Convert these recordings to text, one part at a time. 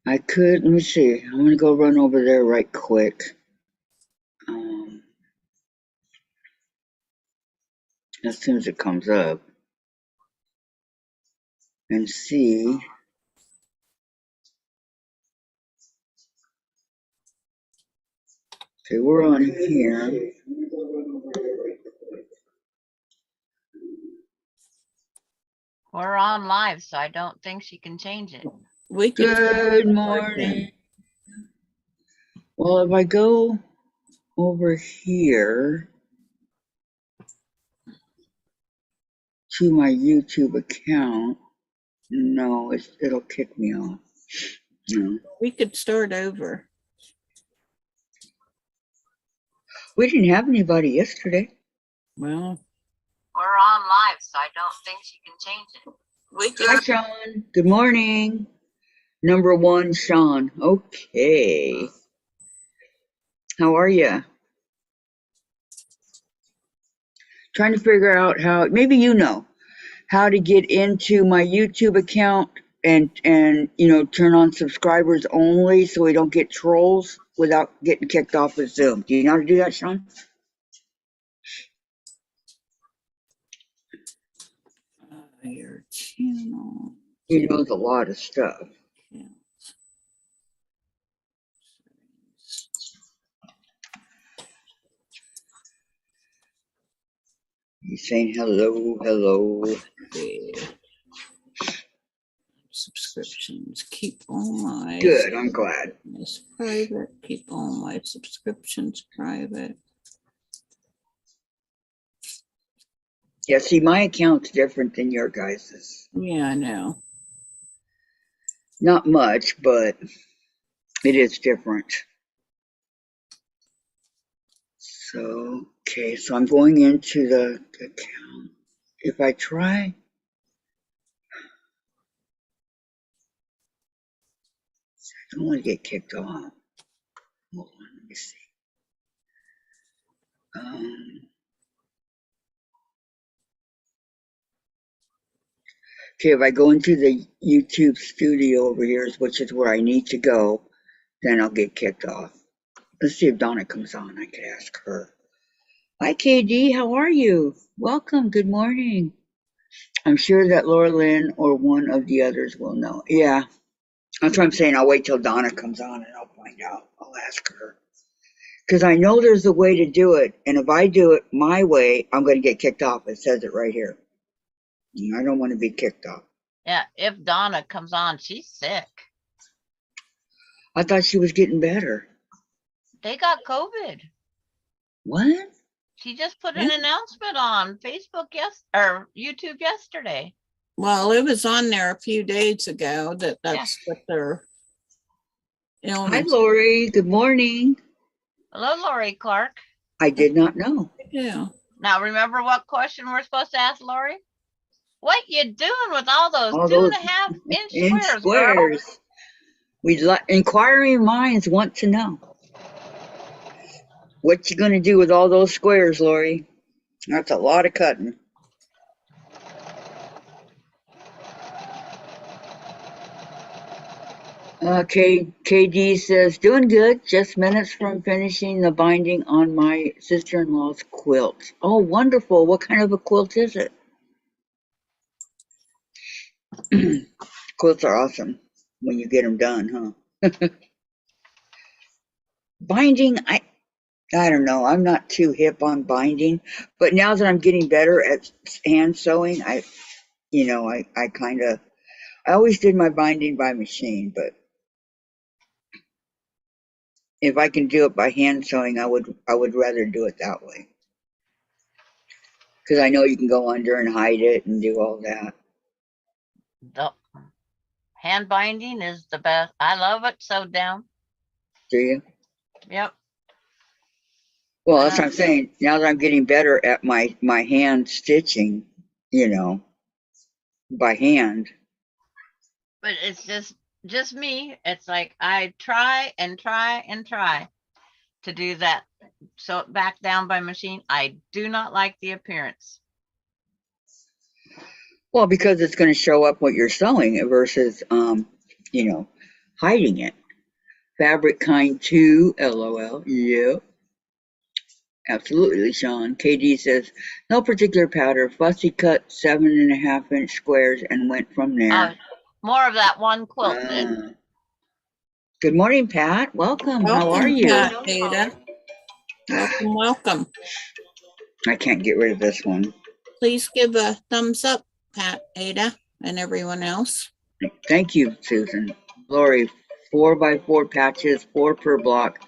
I could, let me see. I'm going to go run over there right quick. As soon as it comes up. And see. Okay, we're on here. We're on live, so I don't think she can change it. Good morning. Well, if I go over here to my YouTube account, no, it'll kick me off. No. We could start over. We didn't have anybody yesterday. Well, we're on live, so I don't think she can change it. Hi, Sean. Good morning. Number one, Sean. Okay. How are you? Trying to figure out how, maybe you know, how to get into my YouTube account and turn on subscribers only so we don't get trolls without getting kicked off of Zoom. Do you know how to do that, Sean? your channel. He knows a lot of stuff. Yeah. He's saying hello, hello. Yeah. Subscriptions. Keep all my. Good, I'm glad. It's private. Keep all my subscriptions private. Yeah, see, my account's different than your guys's. Yeah, I know. Not much, but it is different. So, okay, so I'm going into the account. If I try, I don't want to get kicked off. Hold on, let me see. Okay, if I go into the YouTube studio over here, which is where I need to go, then I'll get kicked off. Let's see if Donna comes on. I could ask her. Hi, KD. How are you? Welcome. Good morning. I'm sure that Laura Lynn or one of the others will know. Yeah, that's what I'm saying. I'll wait till Donna comes on and I'll find out. I'll ask her. Because I know there's a way to do it. And if I do it my way, I'm going to get kicked off. It says it right here. I don't want to be kicked off. Yeah, if Donna comes on, she's sick. I thought she was getting better. They got COVID. What? She just put an announcement on Facebook or YouTube yesterday. Well, it was on there a few days ago that's what they're illness. Hi, Lori. Good morning. Hello, Lori Clark. I did not know. Yeah. Now, remember what question we're supposed to ask Lori? What you doing with all those 2.5-inch squares? Inquiring minds want to know. What you going to do with all those squares, Lori? That's a lot of cutting. KD says, doing good. Just minutes from finishing the binding on my sister-in-law's quilt. Oh, wonderful. What kind of a quilt is it? Quilts are awesome when you get them done, huh? Binding, I don't know. I'm not too hip on binding, but now that I'm getting better at hand sewing, I always did my binding by machine, but if I can do it by hand sewing, I would rather do it that way. Because I know you can go under and hide it and do all that. The hand binding is the best. I love it sewed down. Do you? Yep. Well, that's what I'm saying. Now that I'm getting better at my hand stitching, by hand. But it's just me. It's like I try and try and try to do that. Sew it back down by machine. I do not like the appearance. Well, because it's going to show up what you're sewing versus, hiding it. Fabric kind 2, LOL. Yep. Absolutely, Sean. KD says, no particular pattern. Fussy cut 7.5-inch squares and went from there. More of that one quilt did. Good morning, Pat. Welcome. How are Welcome, you? Pat, Ada. Welcome, welcome. I can't get rid of this one. Please give a thumbs up, Pat, Ada, and everyone else. Thank you, Susan. Lori, 4x4 patches, 4 per block,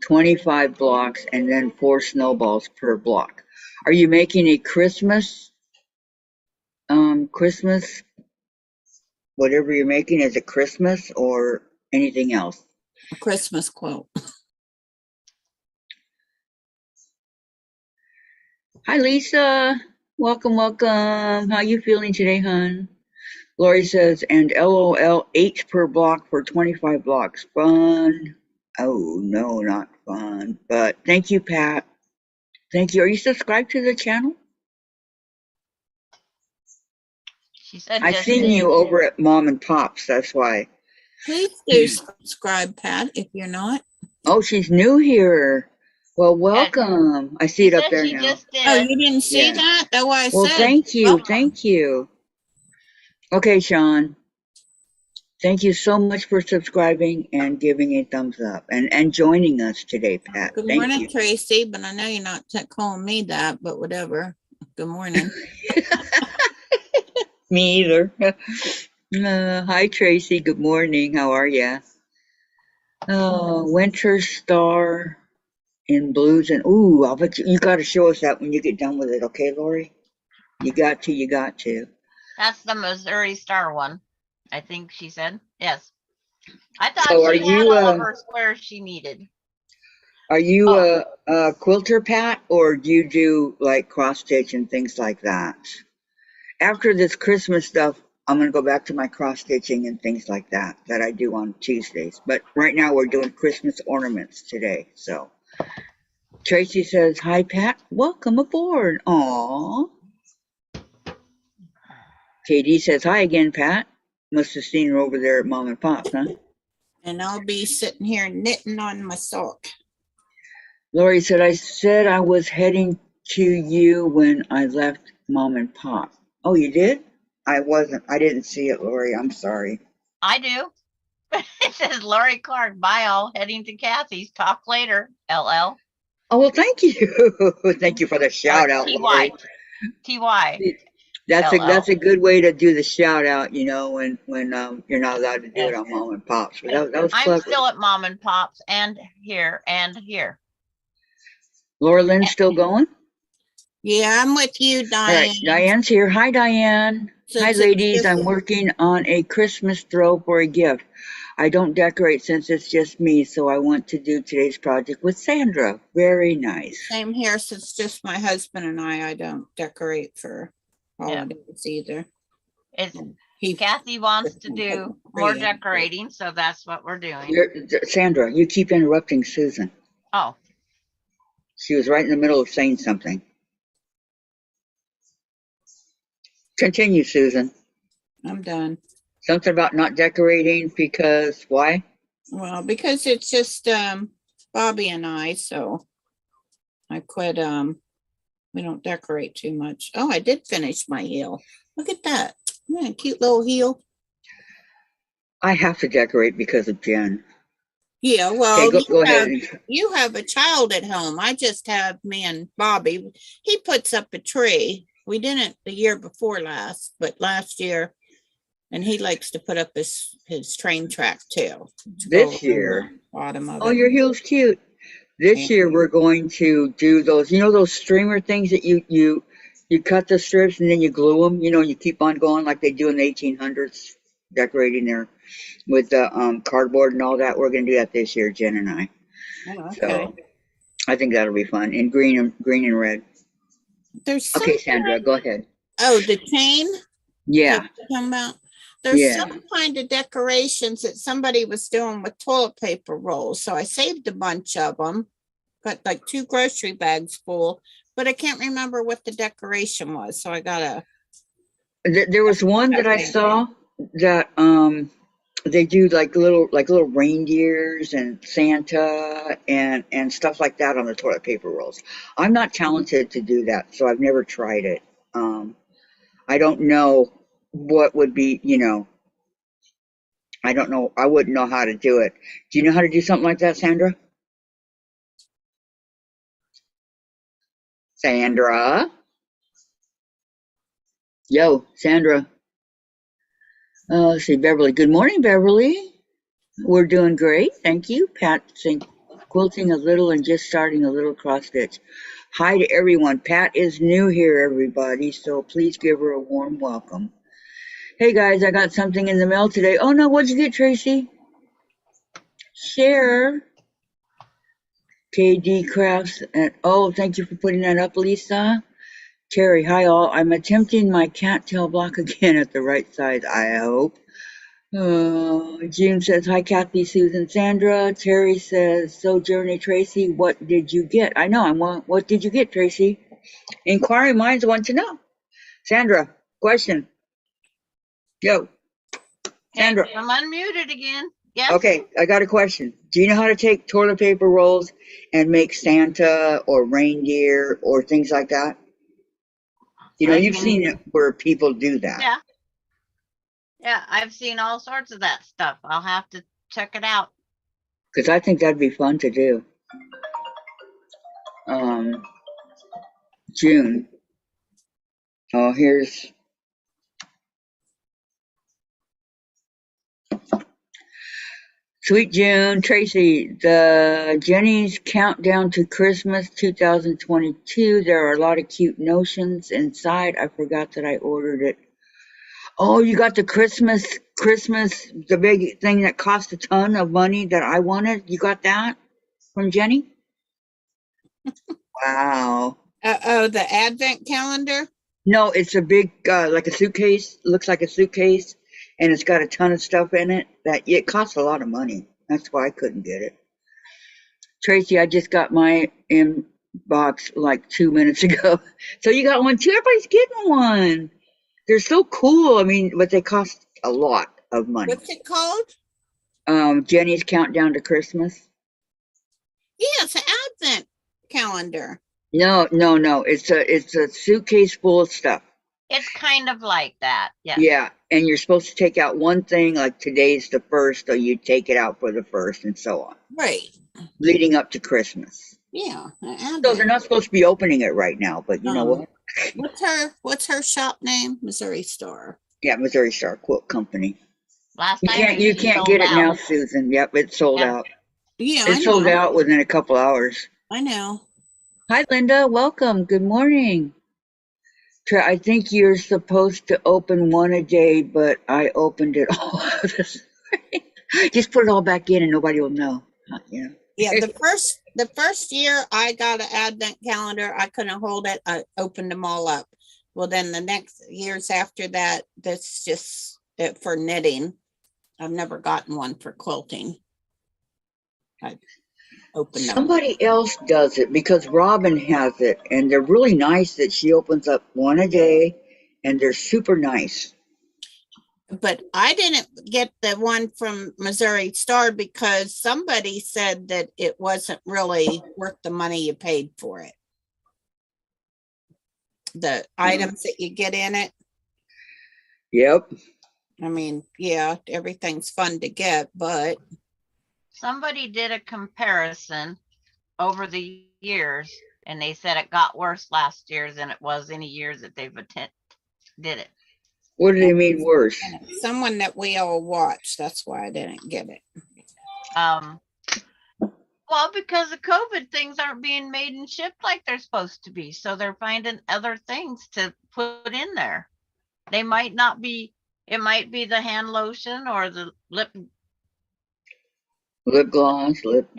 25 blocks, and then 4 snowballs per block. Are you making a Christmas, whatever you're making, is it Christmas or anything else? A Christmas quote. Hi, Lisa. Welcome, welcome. How you feeling today, hon? Lori says, and LOL, 8 per block for 25 blocks. Fun. Oh, no, not fun. But thank you, Pat. Thank you. Are you subscribed to the channel? She said I've just seen did. you over at Mom and Pop's. That's why. Please do subscribe, Pat, if you're not. Oh, she's new here. Well, welcome. I see She it up said there she now. just did. Oh, you didn't see Yeah. that? Oh, I Well, said. thank you. welcome. Thank you. Okay, Sean. Thank you so much for subscribing and giving a thumbs up and joining us today, Pat. Good Thank morning, you. Tracy, but I know you're not calling me that, but whatever. Good morning. Me either. Hi, Tracy. Good morning. How are ya? Winter Star in blues and ooh, I'll bet you got to show us that when you get done with it, okay, Lori? You got to. That's the Missouri Star one, I think she said. Yes. I thought So are she had you, all of her squares she needed. Are you Oh. a quilter, Pat, or do you do like cross stitch and things like that? After this Christmas stuff, I'm gonna go back to my cross stitching and things like that I do on Tuesdays. But right now we're doing Christmas ornaments today. So Tracy says, "Hi, Pat. Welcome aboard." Aw. KD says, "Hi again, Pat. Must have seen her over there at Mom and Pop's, huh?" And I'll be sitting here knitting on my sock. Lori said I was heading to you when I left Mom and Pop. Oh, you did? I wasn't. I didn't see it, Lori. I'm sorry. I do. It says Lori Clark, bye all, heading to Kathy's. Talk later, LL. Oh, well, thank you. Thank you for the shout out, Lori. TY. That's a good way to do the shout out, you know, when you're not allowed to do it on Mom and Pop's. But that was I'm clever. still at Mom and Pop's and here. Laura Lynn's still going? Yeah, I'm with you, All Diane. right, Diane's here. Hi, Diane. Hi, Since it's ladies. just- I'm working on a Christmas throw for a gift. I don't decorate since it's just me, so I want to do today's project with Sandra. Very nice. Same here, since just my husband and I don't decorate for holidays either. It's He, Kathy wants to do more decorating, so that's what we're doing. Sandra, you keep interrupting Susan. Oh, She was right in the middle of saying something. Continue, Susan. I'm done. Something about not decorating because why? Well, because it's just Bobby and I, so I quit. We don't decorate too much. Oh, I did finish my heel. Look at that. Yeah, cute little heel. I have to decorate because of Jen. Yeah, well, Okay, go ahead. you have a child at home. I just have me and Bobby. He puts up a tree. We didn't the year before last, but last year, and he likes to put up his train track too. This year. Bottom of Oh, it. your heel's cute. This Thank year you. we're going to do those, you know, those streamer things that you cut the strips and then you glue them, you know, you keep on going like they do in the 1800s, decorating there with the cardboard and all that. We're going to do that this year, Jen and I. Oh, okay. So I think that'll be fun in green and red. There's Okay, some Sandra, go ahead. Oh, the chain? Yeah. That you're talking about? There's Yeah. some kind of decorations that somebody was doing with toilet paper rolls. So I saved a bunch of them, got like 2 grocery bags full, but I can't remember what the decoration was. So I gotta. There was one that I saw that they do like little reindeers and Santa and stuff like that on the toilet paper rolls. I'm not talented to do that, so I've never tried it. I don't know what would be, I don't know. I wouldn't know how to do it. Do you know how to do something like that, Sandra? Sandra? Yo, Sandra. Let's see, Beverly. Good morning, Beverly. We're doing great. Thank you. Pat saying quilting a little and just starting a little cross stitch. Hi to everyone. Pat is new here, everybody, so please give her a warm welcome. Hey guys, I got something in the mail today. Oh no, what'd you get, Tracy? Share. KD Crafts. And oh, thank you for putting that up, Lisa. Terry, hi all. I'm attempting my cattail block again at the right size, I hope. June says, hi, Kathy, Susan, Sandra. Terry says, Sojourner Tracy, what did you get? I know, what did you get, Tracy? Inquiring minds want to know. Sandra, question. Yo, Sandra. I'm unmuted again. Yes. Okay, I got a question. Do you know how to take toilet paper rolls and make Santa or reindeer or things like that? You've seen it where people do that. Yeah. Yeah, I've seen all sorts of that stuff. I'll have to check it out. Because I think that'd be fun to do. June. Oh, here's. Sweet June. Tracy, the Jenny's Countdown to Christmas 2022. There are a lot of cute notions inside. I forgot that I ordered it. Oh, you got the Christmas, the big thing that cost a ton of money that I wanted. You got that from Jenny? Wow. Oh, the advent calendar? No, it's a big, like a suitcase. Looks like a suitcase, and it's got a ton of stuff in it. That it costs a lot of money. That's why I couldn't get it. Tracy, I just got my inbox like 2 minutes ago. So you got one too? Everybody's getting one. They're so cool. I mean, but they cost a lot of money. What's it called? Jenny's Countdown to Christmas. Yeah, it's an advent calendar. No. It's a suitcase full of stuff. It's kind of like that. Yeah. Yeah, and you're supposed to take out one thing, like today's the first, so you take it out for the first, and so on. Right. Leading up to Christmas. Yeah. So they're not supposed to be opening it right now, but you know what? What's her shop name? Missouri Star. Yeah, Missouri Star Quilt Company. Last You time can't get it now, Susan. Yep, it's sold out. Yeah, It sold out within a couple hours. I know. Hi, Linda. Welcome. Good morning. I think you're supposed to open one a day, but I opened it all. Just put it all back in, and nobody will know. Yeah. Yeah, the first year I got an advent calendar, I couldn't hold it. I opened them all up. Well, then the next years after that, that's just it for knitting. I've never gotten one for quilting. I opened them. Somebody else does it because Robin has it, and they're really nice that she opens up one a day, and they're super nice. But I didn't get the one from Missouri Star because somebody said that it wasn't really worth the money you paid for it. The items that you get in it. Yep. I mean, yeah, everything's fun to get, but somebody did a comparison over the years, and they said it got worse last year than it was any years that they've did it. What do they mean worse? Someone that we all watch. That's why I didn't get it. Well, because of COVID, things aren't being made and shipped like they're supposed to be. So they're finding other things to put in there. They might not be, it might be the hand lotion or the lip gloss, lip.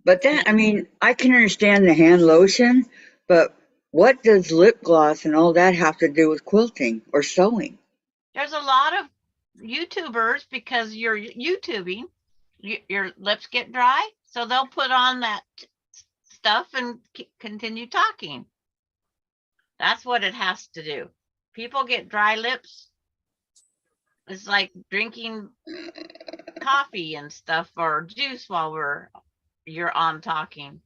But that, I mean, I can understand the hand lotion, but what does lip gloss and all that have to do with quilting or sewing? There's a lot of YouTubers, because you're YouTubing, your lips get dry, so they'll put on that stuff and continue talking. That's what it has to do. People get dry lips It's like drinking coffee and stuff or juice while you're on talking.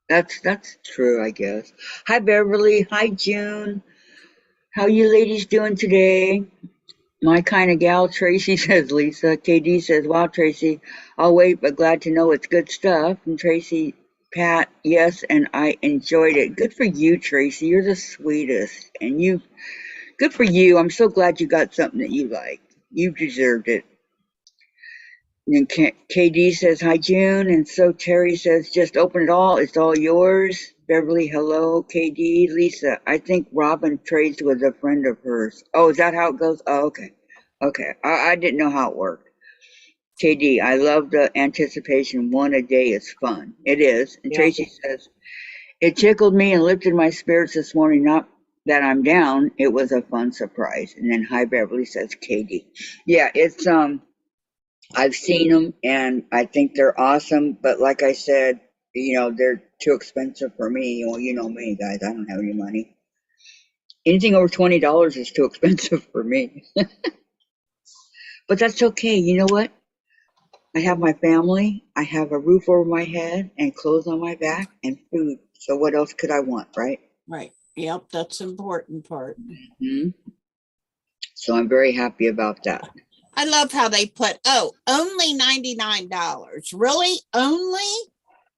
That's true, I guess. Hi, Beverly. Hi, June. How you ladies doing today? My kind of gal, Tracy, says Lisa. KD says, wow, Tracy, I'll wait, but glad to know it's good stuff. And Tracy, Pat, yes, and I enjoyed it. Good for you, Tracy. You're the sweetest. And good for you. I'm so glad you got something that you like. You deserved it. And KD says, hi, June. And so Terry says, just open it all. It's all yours. Beverly, hello. KD, Lisa, I think Robin trades with a friend of hers. Oh, is that how it goes? Oh, okay. Okay. I didn't know how it worked. KD, I love the anticipation. One a day is fun. It is. And Yeah. Tracy says, it tickled me and lifted my spirits this morning. Not that I'm down. It was a fun surprise. And then hi, Beverly, says KD. Yeah, it's, I've seen them and I think they're awesome, but like I said, they're too expensive for me. Well, you know me, guys, I don't have any money. Anything over $20 is too expensive for me. But that's okay. You know what? I have my family, I have a roof over my head and clothes on my back and food. So what else could I want, right? Right. Yep, that's the important part. Hmm. So I'm very happy about that. I love how they put, only $99. Really? Only?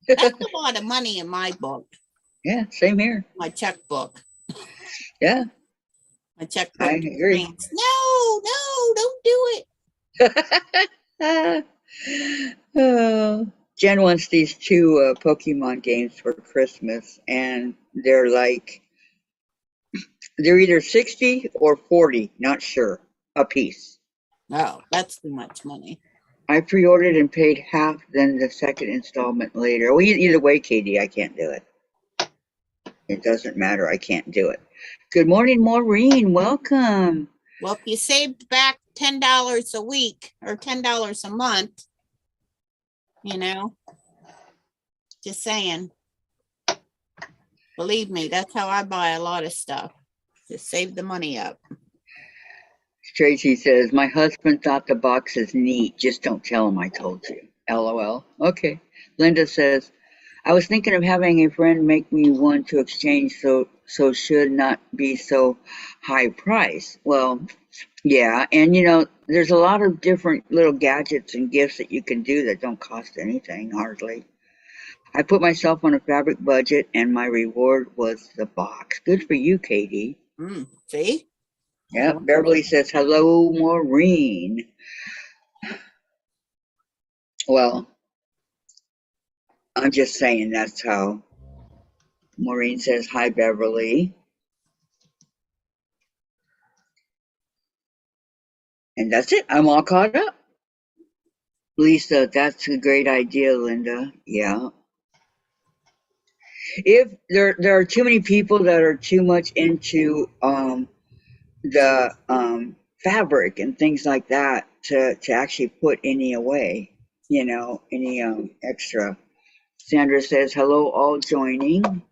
That's a lot of money in my book, Yeah, same here. my checkbook. Yeah, My checkbook. I agree. screams, no, don't do it. Oh, Jen wants these two Pokemon games for Christmas, and they're either 60 or 40, not sure, a piece. No, that's too much money. I pre-ordered and paid half, then the second installment later. Well, either way, Katie, I can't do it. It doesn't matter. I can't do it. Good morning, Maureen. Welcome. Well, if you saved back $10 a week or $10 a month, just saying. Believe me, that's how I buy a lot of stuff. Just save the money up. Tracy says, my husband thought the box is neat. Just don't tell him I told you. LOL. Okay. Linda says, I was thinking of having a friend make me one to exchange, so should not be so high price. Well, yeah, and there's a lot of different little gadgets and gifts that you can do that don't cost anything, hardly. I put myself on a fabric budget and my reward was the box. Good for you, Katie. See? Yeah, Beverly says, hello, Maureen. Well, I'm just saying that's how. Maureen says, hi, Beverly. And that's it. I'm all caught up. Lisa, that's a great idea, Linda. Yeah. If there are too many people that are too much into the fabric and things like that to actually put any away, any extra. Sandra says, hello, all joining.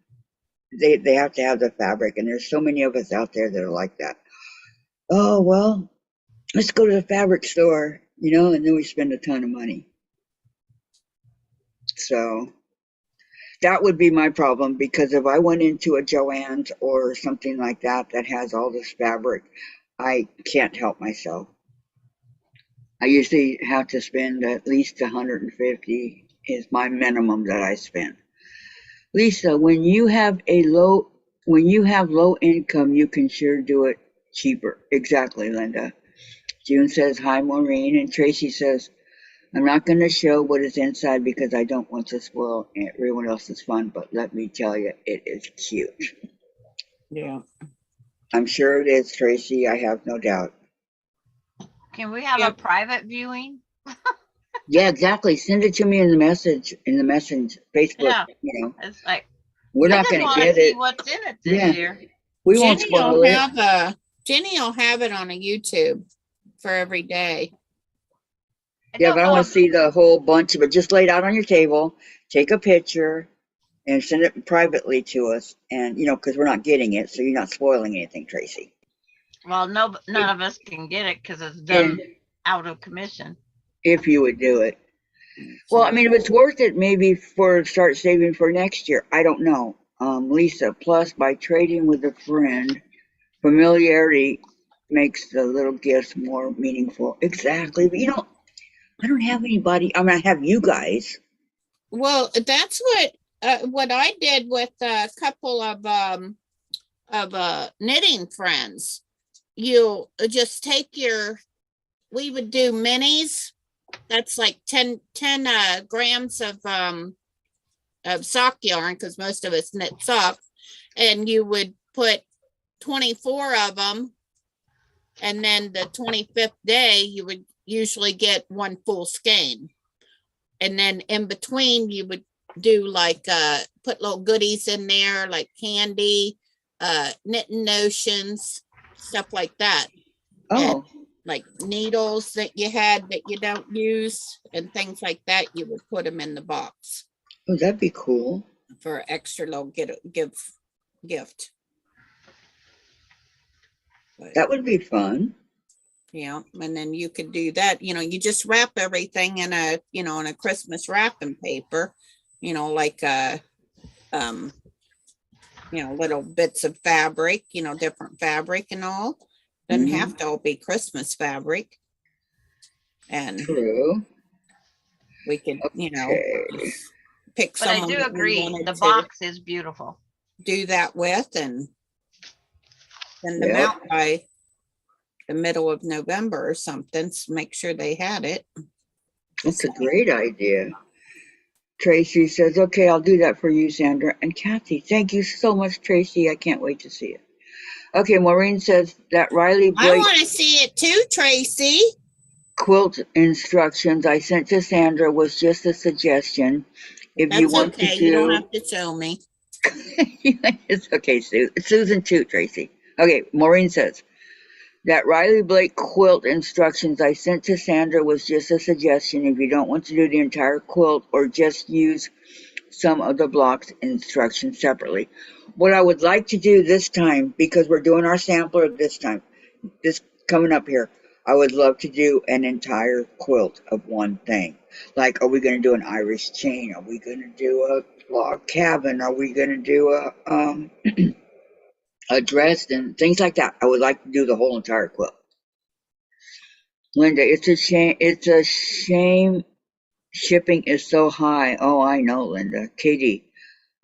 They have to have the fabric, and there's so many of us out there that are like that. Oh, well, let's go to the fabric store, and then we spend a ton of money. So that would be my problem, because if I went into a Joann's or something like that that has all this fabric, I can't help myself. I usually have to spend at least 150 is my minimum that I spend. Lisa, when you have low income, you can sure do it cheaper. Exactly, Linda. June says, hi, Maureen. And Tracy says, I'm not going to show what is inside because I don't want to spoil everyone else's fun, but let me tell you, it is cute. Yeah. I'm sure it is, Tracy. I have no doubt. Can we have a private viewing? Yeah, exactly. Send it to me in the message Facebook. Yeah. It's like, we're not going to get it. What's in it this year? We won't spoil it. Jenny will have it on a YouTube for every day. Yeah, but I want to see the whole bunch of it. Just lay it out on your table, take a picture, and send it privately to us. And, because we're not getting it, so you're not spoiling anything, Tracy. Well, no, none of us can get it because it's done And out of commission. if you would do it. Well, I So, mean, if it's worth it, maybe for start saving for next year. I don't know. Lisa, plus by trading with a friend, familiarity makes the little gifts more meaningful. Exactly. But I don't have anybody. I mean, I have you guys. well, that's what I did with a couple of knitting friends. You just take we would do minis. That's like 10 grams of sock yarn, because most of us knit socks, and you would put 24 of them, and then the 25th day you would usually get one full skein, and then in between you would do like put little goodies in there like candy, knitting notions, stuff like that, and Oh, like needles that you had that you don't use and things like that. You would put them in the box oh, that'd be cool. for extra little gift. But That would be fun. yeah, and then you could do that. You just wrap everything in a Christmas wrapping paper, like um, little bits of fabric, different fabric and all. Doesn't Mhm. have to all be Christmas fabric. And True. we could, Okay. pick But I someone do that we agree, wanted the to box is beautiful. do that with and send them Yep. out by the middle of November or something, to make sure they had it. That's a great idea. Tracy says, okay, I'll do that for you, Sandra. And Kathy, thank you so much, Tracy. I can't wait to see it. Okay, Maureen says that Riley I Blake want to see it too, Tracy. quilt instructions I sent to Sandra was just a suggestion. If you That's want to okay. You don't do, have to show me. it's okay, Susan too, Tracy. Okay, Maureen says that Riley Blake quilt instructions I sent to Sandra was just a suggestion. If you don't want to do the entire quilt or just use some of the blocks instructions separately. What I would like to do this time, because we're doing our sampler this time, this coming up here, I would love to do an entire quilt of one thing. Like, are we going to do an Irish chain? Are we going to do a log cabin? Are we going to do a dress and things like that? I would like to do the whole entire quilt. Linda, it's a shame. It's a shame shipping is so high. Oh, I know, Linda. Katie,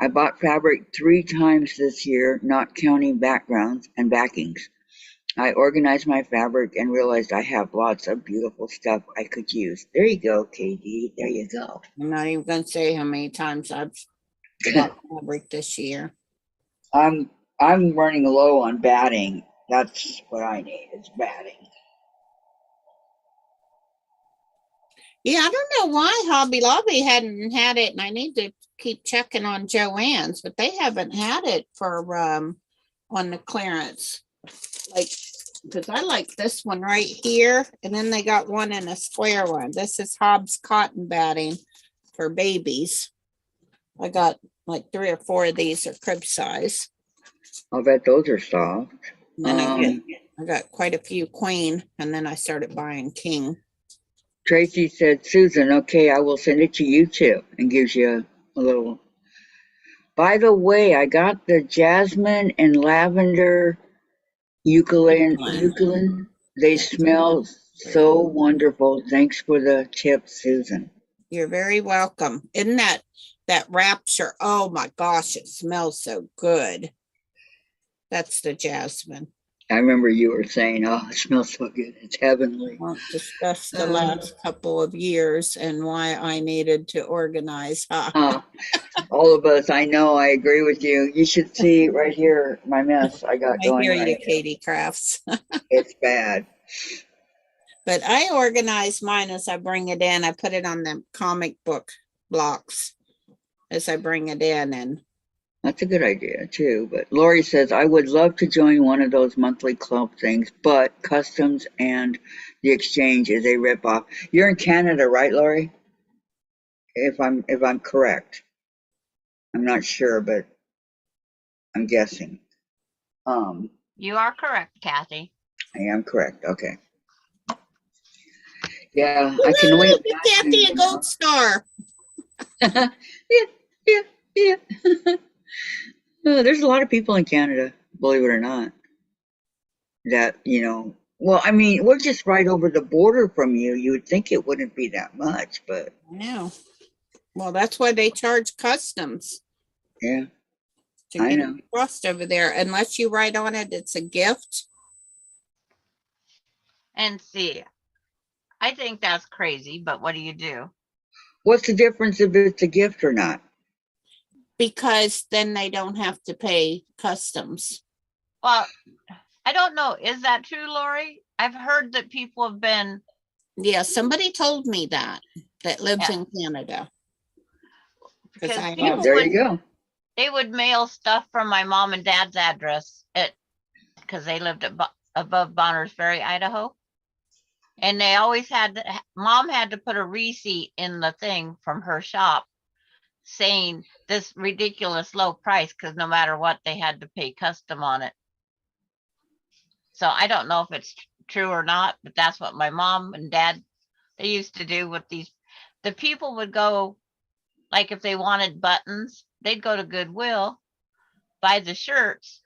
I bought fabric 3 times this year, not counting backgrounds and backings. I organized my fabric and realized I have lots of beautiful stuff I could use. There you go, Katie. There you go. I'm not even going to say how many times I've bought fabric this year. I'm running low on batting. That's what I need is batting. Yeah, I don't know why Hobby Lobby hadn't had it, and I need to keep checking on Joann's, but they haven't had it for on the clearance. Like, because I like this one right here, and then they got one in a square one. This is Hobbs cotton batting for babies. I got like 3 or 4 of these are crib size. I'll bet those are soft. And then I got quite a few queen, and then I started buying king. Tracy said, Susan, okay, I will send it to you too, and gives you a little. By the way, I got the jasmine and lavender eucalyptus. They smell so wonderful. Thanks for the tip, Susan. You're very welcome. Isn't that Rapture? Oh my gosh, it smells so good. That's the jasmine. I remember you were saying, oh, it smells so good. It's heavenly. Won't discuss the last couple of years and why I needed to organize. All of us, I know, I agree with you. You should see right here my mess I got I going hear right you, here. Katie Crafts. It's bad. But I organize mine as I bring it in. I put it on the comic book blocks as I bring it in. And That's a good idea too. But Lori says, I would love to join one of those monthly club things, but customs and the exchange is a ripoff. You're in Canada, right, Lori? If I'm correct. I'm not sure, but I'm guessing. You are correct, Kathy. I am correct. Okay. Yeah, I can only Woo-hoo, get Kathy a imagine. gold star. Yeah, yeah, yeah. There's a lot of people in Canada, believe it or not, that, well, I mean, we're just right over the border from you. You would think it wouldn't be that much, but I know. Well, that's why they charge customs yeah, to I get know. it crossed over there. Unless you write on it, it's a gift. And see, I think that's crazy, but what do you do? What's the difference if it's a gift or not? Because then they don't have to pay customs. Well, I don't know. Is that true, Lori? I've heard that people have been, Yeah, somebody told me that lives yeah, in Canada. Because because I Oh, have, people there would you go. they would mail stuff from my mom and dad's address because they lived above Bonners Ferry, Idaho. And they always mom had to put a receipt in the thing from her shop saying this ridiculous low price because no matter what, they had to pay custom on it. So I don't know if it's true or not, but that's what my mom and dad, they used to do with the people would go, like if they wanted buttons, they'd go to Goodwill, buy the shirts,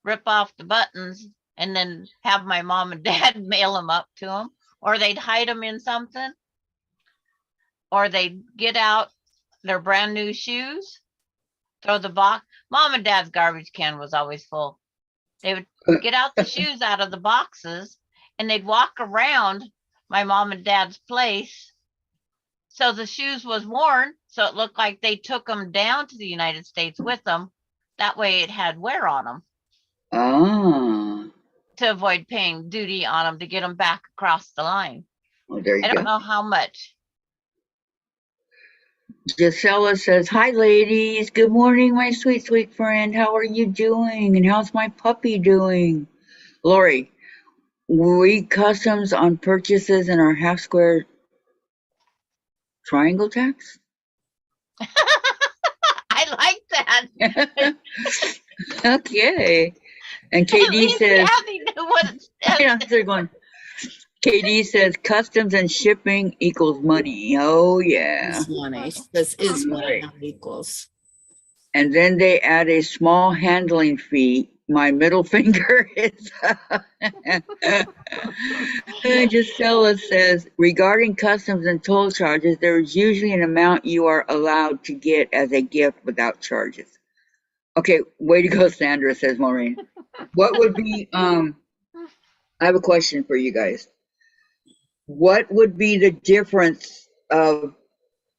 rip off the buttons, and then have my mom and dad mail them up to them, or they'd hide them in something, or they'd get out their brand new shoes, throw the box. Mom and dad's garbage can was always full. They would get out the shoes out of the boxes and they'd walk around my mom and dad's place. So the shoes was worn. So it looked like they took them down to the United States with them. That way it had wear on them Ah, to avoid paying duty on them to get them back across the line. well, there you I don't go. know how much. Gisela says, "Hi, ladies. Good morning, my sweet, sweet friend. How are you doing? And how's my puppy doing?" Lori, we customs on purchases in our half square triangle tax? I like that. Okay. And At KD least says, Kathy knew what it said. yeah, they're going. KD says customs and shipping equals money. Oh yeah. is money. This is money, Right. not equals. And then they add a small handling fee. My middle finger is. Gisela says, regarding customs and toll charges, there is usually an amount you are allowed to get as a gift without charges. Okay, way to go, Sandra, says Maureen. What would be, I have a question for you guys. What would be the difference of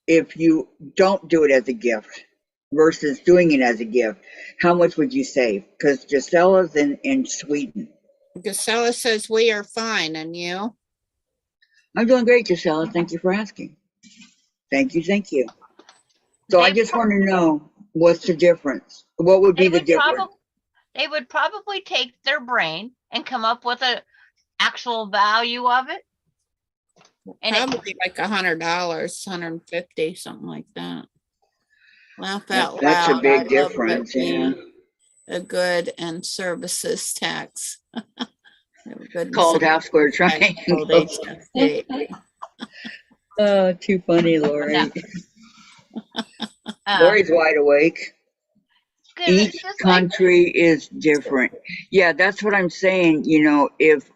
if you don't do it as a gift versus doing it as a gift? How much would you save? Because Gisela's in Sweden. Gisela says we are fine, and you? I'm doing great, Gisela. Thank you for asking. Thank you, thank you. So I They just want to know what's the difference? What would be they the would difference? probably take their brain and come up with a actual value of it. And Probably like $100, 150, something like that. Laugh out That's a loud. I big love difference, it yeah. being a good and services tax. Good and Called half square services tax, called triangle. HST. Oh, too funny, Lori. yeah, Lori's wide awake. because Each it's just like country is different. Yeah, that's what I'm saying. If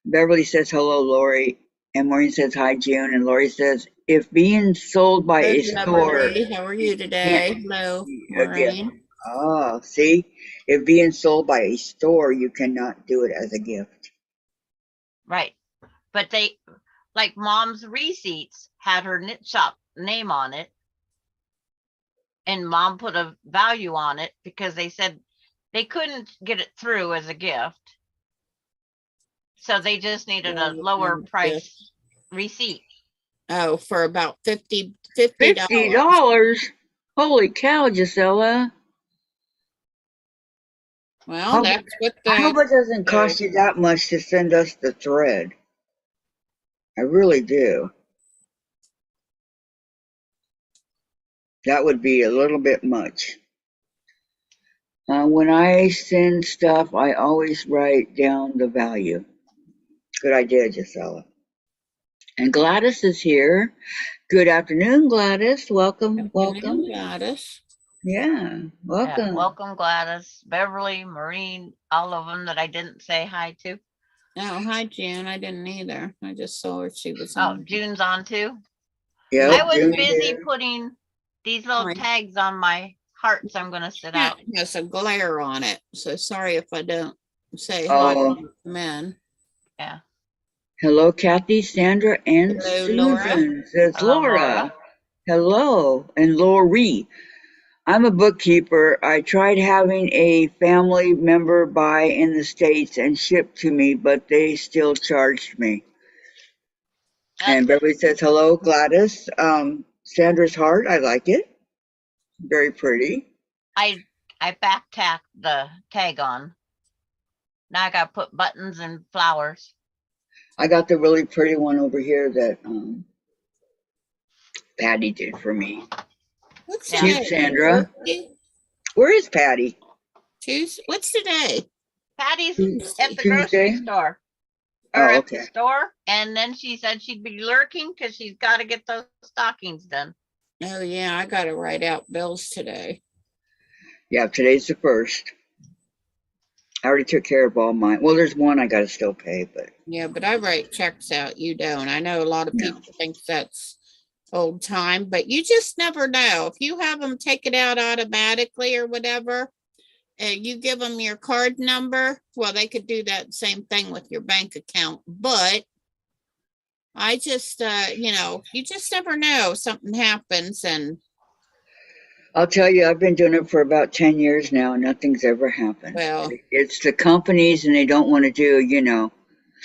Beverly says hello, Lori, and Maureen says hi, June, and Lori says if being sold by a Good, store Beverly. How are you can't today? Hello, again. Maureen. Oh, see, if being sold by a store, you cannot do it as a gift. right, but they like mom's receipts had her knit shop name on it, and mom put a value on it because they said they couldn't get it through as a gift, so they just needed a lower price receipt. Oh, for about $50. $50. Holy cow, Gisela. Well, that's what I hope it doesn't the cost you that much to send us the thread. I really do. That would be a little bit much. When I send stuff, I always write down the value. Good idea, Gisela. And Gladys is here. Good afternoon, Gladys. Welcome, welcome. Gladys. Yeah, Yeah, welcome. welcome, Gladys, Beverly, Maureen, all of them that I didn't say hi to. Oh, hi, Jan. I didn't either. I just saw her. She was Oh, on. June's on too. Yep, I was June's busy here. putting these little Fine. tags on my hearts I'm going to sit Yeah, out. it has a glare on it. So sorry if I don't say hi Oh, to men. Yeah. hello, Kathy, Sandra, and Hello, Laura. Susan. Says Hello, Laura. Laura. Hello, and Lori. I'm a bookkeeper. I tried having a family member buy in the States and ship to me, but they still charged me. And Beverly says, hello, Gladys. Sandra's heart, I like it. Very pretty. I back tacked the tag on. Now I got to put buttons and flowers. I got the really pretty one over here that Patty did for me. What's Yeah. Cute, today? Sandra. Thursday? Where is Patty? Tuesday? What's today? Patty's Tuesday. at the grocery store. Or Oh, at the okay. store. And then she said she'd be lurking because she's got to get those stockings done. Oh, yeah. I got to write out bills today. Yeah, today's the first. I already took care of all mine. Well, there's one I got to still pay, but Yeah, but I write checks out. You don't. I know a lot of No. people think that's old time, but you just never know. If you have them take it out automatically or whatever, and you give them your card number, well, they could do that same thing with your bank account. But I just, you just never know. Something happens, and I'll tell you, I've been doing it for about 10 years now, and nothing's ever happened. well, It's the companies, and they don't want to do,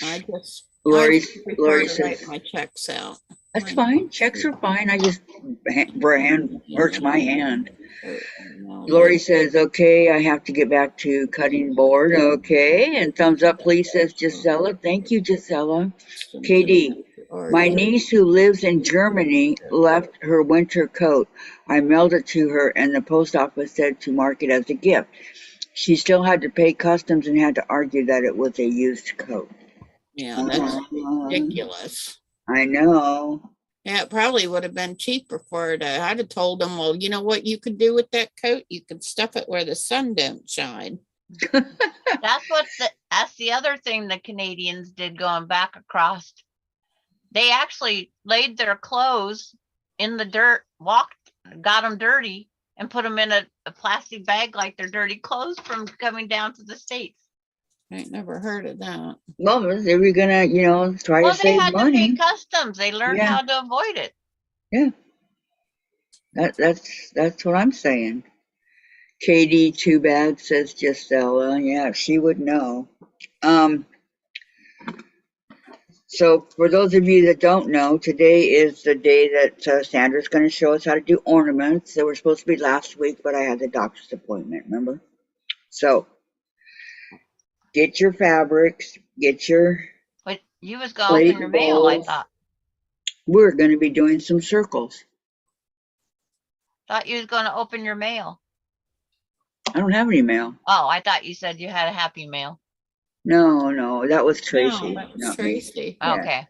I just Lori prefer to write says, my checks out. that's fine. Checks are fine. I just, hand hurts my hand. Lori says, okay, I have to get back to cutting board. Okay. And thumbs up, please, says Gisela. Thank you, Gisela. KD, my niece who lives in Germany left her winter coat. I mailed it to her, and the post office said to mark it as a gift. She still had to pay customs and had to argue that it was a used coat. Yeah, that's ridiculous. I know. Yeah, it probably would have been cheaper for her to. I'd have told them, well, you know what you could do with that coat? You could stuff it where the sun don't shine. That's the other thing the Canadians did going back across. They actually laid their clothes in the dirt, got them dirty, and put them in a plastic bag like their dirty clothes from coming down to the States. I ain't never heard of that. Well, they were gonna, try Well, to they save had to money. pay customs. They learned Yeah. how to avoid it. Yeah. That's what I'm saying. Katie, too bad, says Gisela. Yeah, she would know. So for those of you that don't know, today is the day that Sandra's going to show us how to do ornaments. They were supposed to be last week, but I had the doctor's appointment, remember? So get your fabrics, get your, But you was going to open your mail, I thought. We're going to be doing some circles. Thought you was going to open your mail. I don't have any mail. Oh, I thought you said you had a happy mail. No, that was Tracy. No, that was not me. Tracy. Yeah. Okay.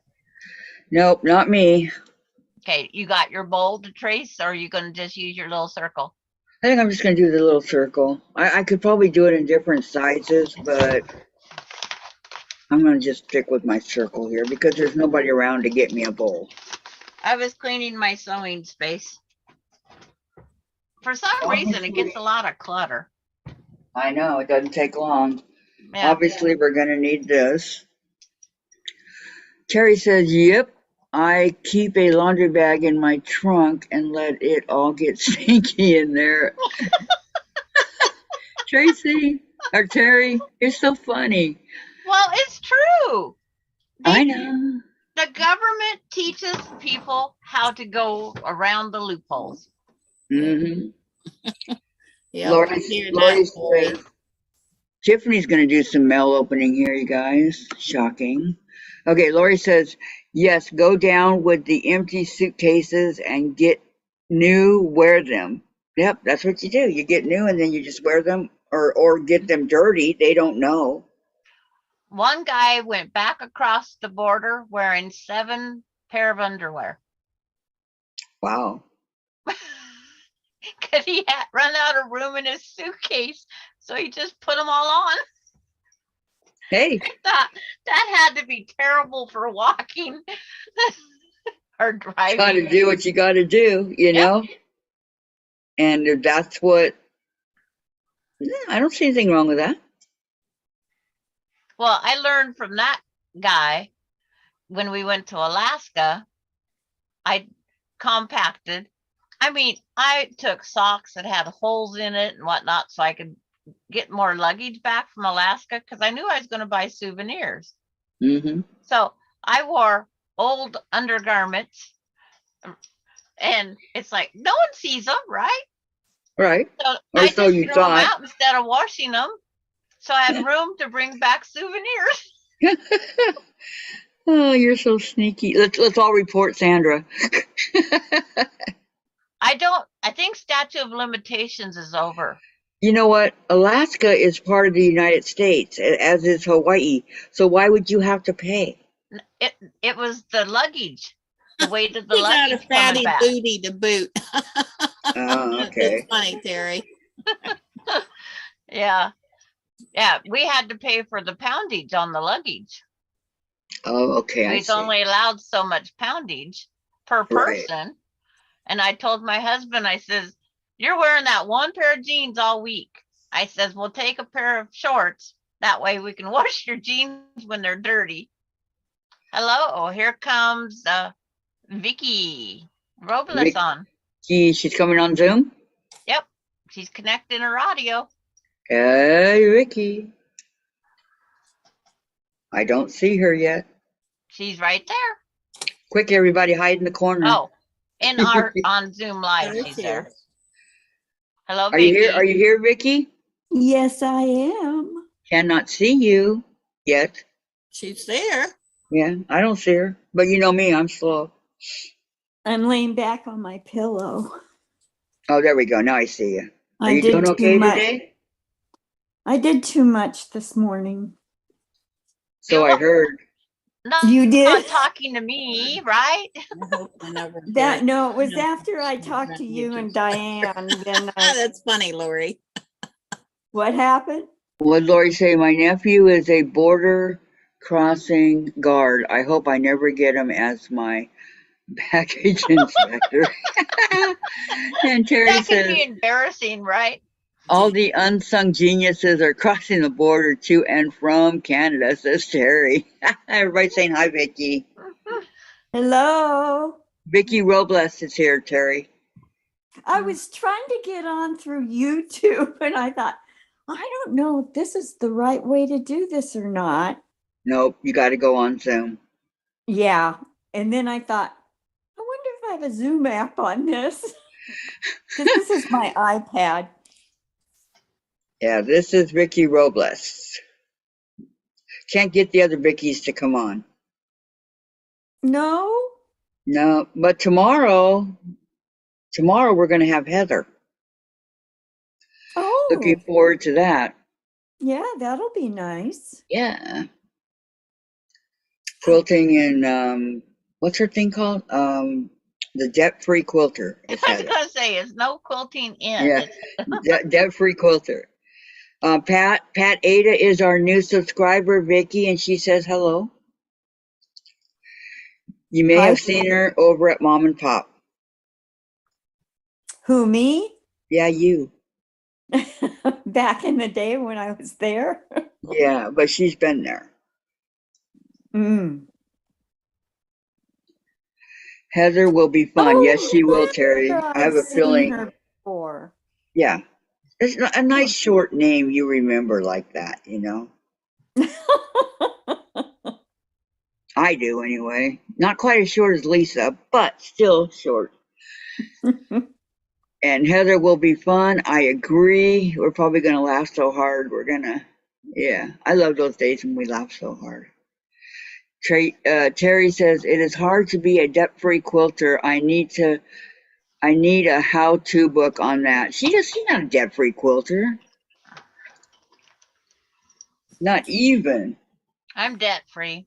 Nope, not me. Okay, you got your bowl to trace, or are you going to just use your little circle? I think I'm just going to do the little circle. I could probably do it in different sizes, but I'm going to just stick with my circle here because there's nobody around to get me a bowl. I was cleaning my sewing space. For some reason, it gets a lot of clutter. I know, it doesn't take long. Yeah. Obviously, we're going to need this. Terry says, yep, I keep a laundry bag in my trunk and let it all get stinky in there. Tracy, or Terry, you're so funny. Well, it's true. I know. The government teaches people how to go around the loopholes. Mm-hmm. Yeah, Lori says, boy. Tiffany's going to do some mail opening here, you guys. Shocking. Okay, Lori says, yes, go down with the empty suitcases and get new, wear them. Yep, that's what you do. You get new and then you just wear them or get them dirty. They don't know. One guy went back across the border wearing 7 pair of underwear Wow. because he had run out of room in his suitcase. So he just put them all on. Hey, That had to be terrible for walking or got to driving. do what you got to do, you Yep. know. And that's what. Yeah, I don't see anything wrong with that. Well, I learned from that guy when we went to Alaska. I compacted. I mean, I took socks that had holes in it and whatnot so I could get more luggage back from Alaska because I knew I was going to buy souvenirs. Hmm. So I wore old undergarments, and it's like no one sees them, right? Right. So Or I so just you threw them thought. out instead of washing them. So I had room to bring back souvenirs. Oh, you're so sneaky. Let's all report Sandra. I think statute of limitations is over. You know what? Alaska is part of the United States, as is Hawaii. So why would you have to pay? It was the luggage, the weight of the He got a luggage coming fatty back. booty to boot. Oh, That's okay. funny, Terry. Yeah. We had to pay for the poundage on the luggage. Oh, okay. I We've see. only allowed so much poundage per Right. person. And I told my husband, I says, you're wearing that one pair of jeans all week. I says, we'll take a pair of shorts. That way we can wash your jeans when they're dirty. Hello. Oh, here comes Vicky Robles on. She's coming on Zoom. Yep. She's connecting her audio. Hey, Ricky. I don't see her yet. She's right there. Quick, everybody, hide in the corner. Oh, in our on Zoom Live, There she's she there. is. Hello, Are you Vicky. here? Are you here, Vicky? Yes, I am. Cannot see you yet. She's there. Yeah, I don't see her. But you know me, I'm slow. I'm laying back on my pillow. Oh, there we go. Now I see you. Are I you did doing too okay much. today? I did too much this morning. So I heard. You did? Not talking to me, right? I hope I never That get- no, it was No. after I talked to you and Diane. Then Ah, that's funny, Lori. what happened? What did Lori say? My nephew is a border crossing guard. I hope I never get him as my baggage inspector. And Terry That could says, be embarrassing, right? all the unsung geniuses are crossing the border to and from Canada, says Terry. Everybody saying hi, Vicky. Hello. Vicky Robles is here, Terry. I was trying to get on through YouTube and I thought, I don't know if this is the right way to do this or not. Nope, you got to go on Zoom. Yeah. And then I thought, I wonder if I have a Zoom app on this. Because this is my iPad. Yeah, this is Vicky Robles. Can't get the other Vickies to come on. No? No, but tomorrow we're going to have Heather. Oh, Looking forward to that. yeah, that'll be nice. Yeah. Quilting and what's her thing called? The debt-free quilter. Is I was Heather. gonna say it's no quilting in. Yeah. It's- Debt-free quilter. Pat Ada is our new subscriber, Vicky, and she says hello. You may Hi, have seen her over at Mom and Pop. Who, me? Yeah, you. Back in the day when I was there? Yeah, but she's been there. Mm. Heather will be fun. Oh, Yes, she will, yeah, Terry. I have I've a seen feeling. her before. Yeah. It's a nice short name you remember like that, you know? I do anyway. Not quite as short as Lisa, but still short. And Heather will be fun. I agree. We're probably going to laugh so hard. Yeah, I love those days when we laugh so hard. Terry says, it is hard to be a debt-free quilter. I need a how-to book on that. She's not a debt-free quilter. Not even. I'm debt free.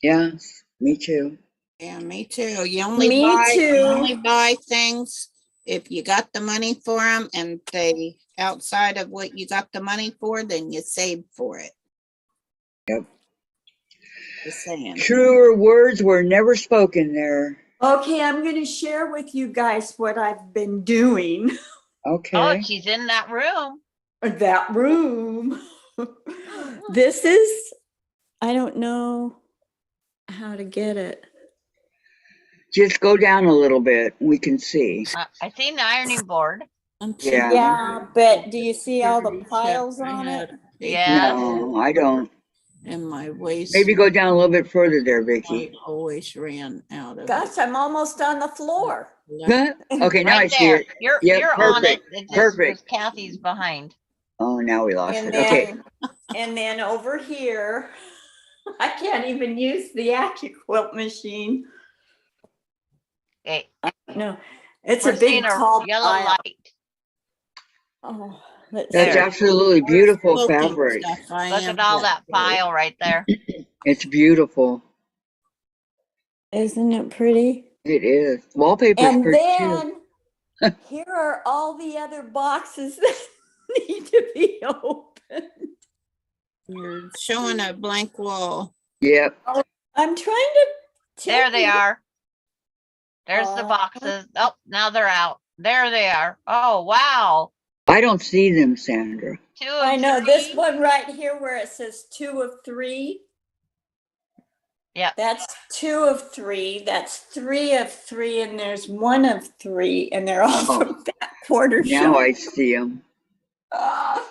Yes, me too. Yeah, me too. Me You too. only buy things if you got the money for them, and they outside of what you got the money for, then you save for it. Yep. Just saying. Truer words were never spoken there. Okay, I'm going to share with you guys what I've been doing. Oh, Okay. she's in that room. That room. This is, I don't know how to get it. Just go down a little bit. We can see. I seen the ironing board. Yeah. Yeah, but do you see all the Security check. piles I on had it? Yeah. No, I don't. And my waist. Maybe go down a little bit further there, Vicky. I always ran out of. Gosh, I'm almost on the floor. Okay, now I Right see there. it. You're Yep, on it. perfect, It just perfect. was Kathy's behind. Oh, now we lost And it. Okay. then over here, I can't even use the AccuQuilt machine. Okay. No, it's We're a big seeing a tall yellow pile. light. Oh, let's That's There. absolutely beautiful Quilting fabric. stuff, I Look am at all debt that free. file right there. It's beautiful. Isn't it pretty? It is. Wallpaper's And pretty too. then here are all the other boxes that need to be opened. You're showing a blank wall. Yep. I'm trying to tell There they you. are. There's the Aw. boxes. Oh, now they're out. There they are. Oh, wow. I don't see them, Sandra. 2 of I know this 3. one right here where it says 2 of 3. Yep. That's 2 of 3. That's 3 of 3, and there's 1 of 3, and they're all Oh. from that quarter Now shop. I see them. Ah.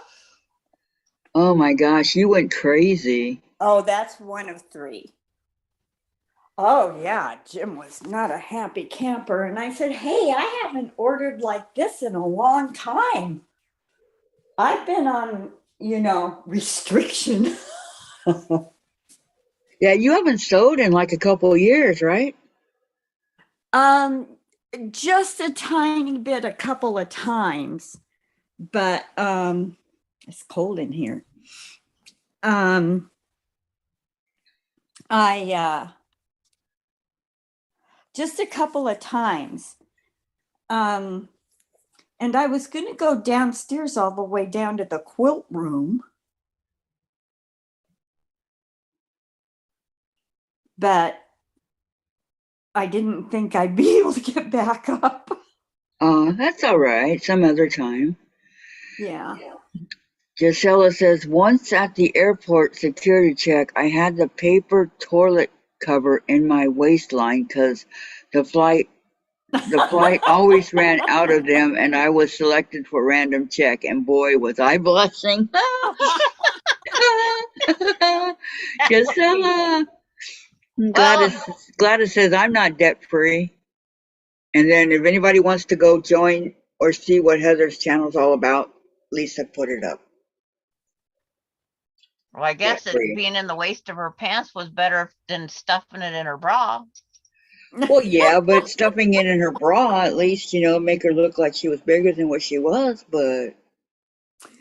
Oh my gosh, you went crazy. Oh, that's 1 of 3. Oh yeah, Jim was not a happy camper, and I said, "Hey, I haven't ordered like this in a long time. I've been on, restriction." Yeah, you haven't sewed in like a couple of years, right? Just a tiny bit, a couple of times, but it's cold in here. I just a couple of times. And I was going to go downstairs all the way down to the quilt room. But I didn't think I'd be able to get back up. That's all right. Some other time. Yeah. Gisela says, once at the airport security check, I had the paper toilet cover in my waistline because the flight always ran out of them, and I was selected for random check. And boy, was I blushing. Gisela. Gladys says, I'm not debt free. And then if anybody wants to go join or see what Heather's channel is all about, Lisa put it up. Well, I guess Yeah, it free. being in the waist of her pants was better than stuffing it in her bra. Well, yeah, but stuffing it in her bra, at least, make her look like she was bigger than what she was, but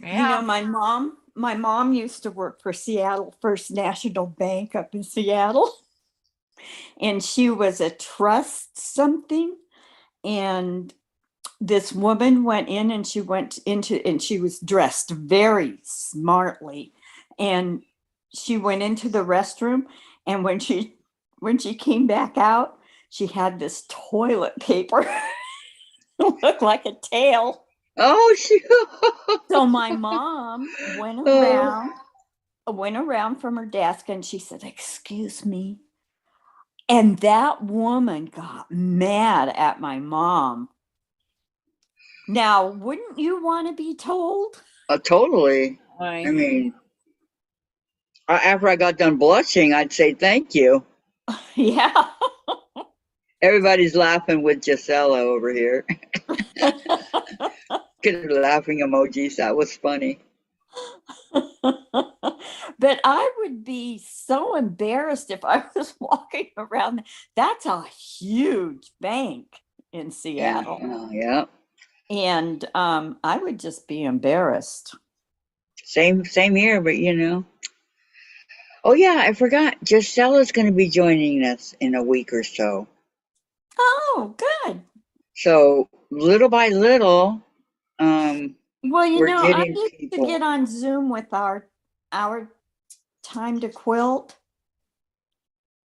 Yeah. My mom used to work for Seattle First National Bank up in Seattle. And she was a trust something. And this woman went in and she was dressed very smartly. And she went into the restroom. And when she came back out, she had this toilet paper. It looked like a tail. oh, she. So my mom went around from her desk and she said, "Excuse me." And that woman got mad at my mom. Now, wouldn't you want to be told? Totally. I mean, after I got done blushing, I'd say thank you. Yeah. Everybody's laughing with Gisela over here. Get laughing emojis. That was funny. But I would be so embarrassed if I was walking around. That's a huge bank in Seattle. Yeah. And I would just be embarrassed. Same here, but Oh yeah, I forgot. Gisella's going to be joining us in a week or so. Oh, good. So little by little, um, Well, we're I getting used to get people. on Zoom with our time to quilt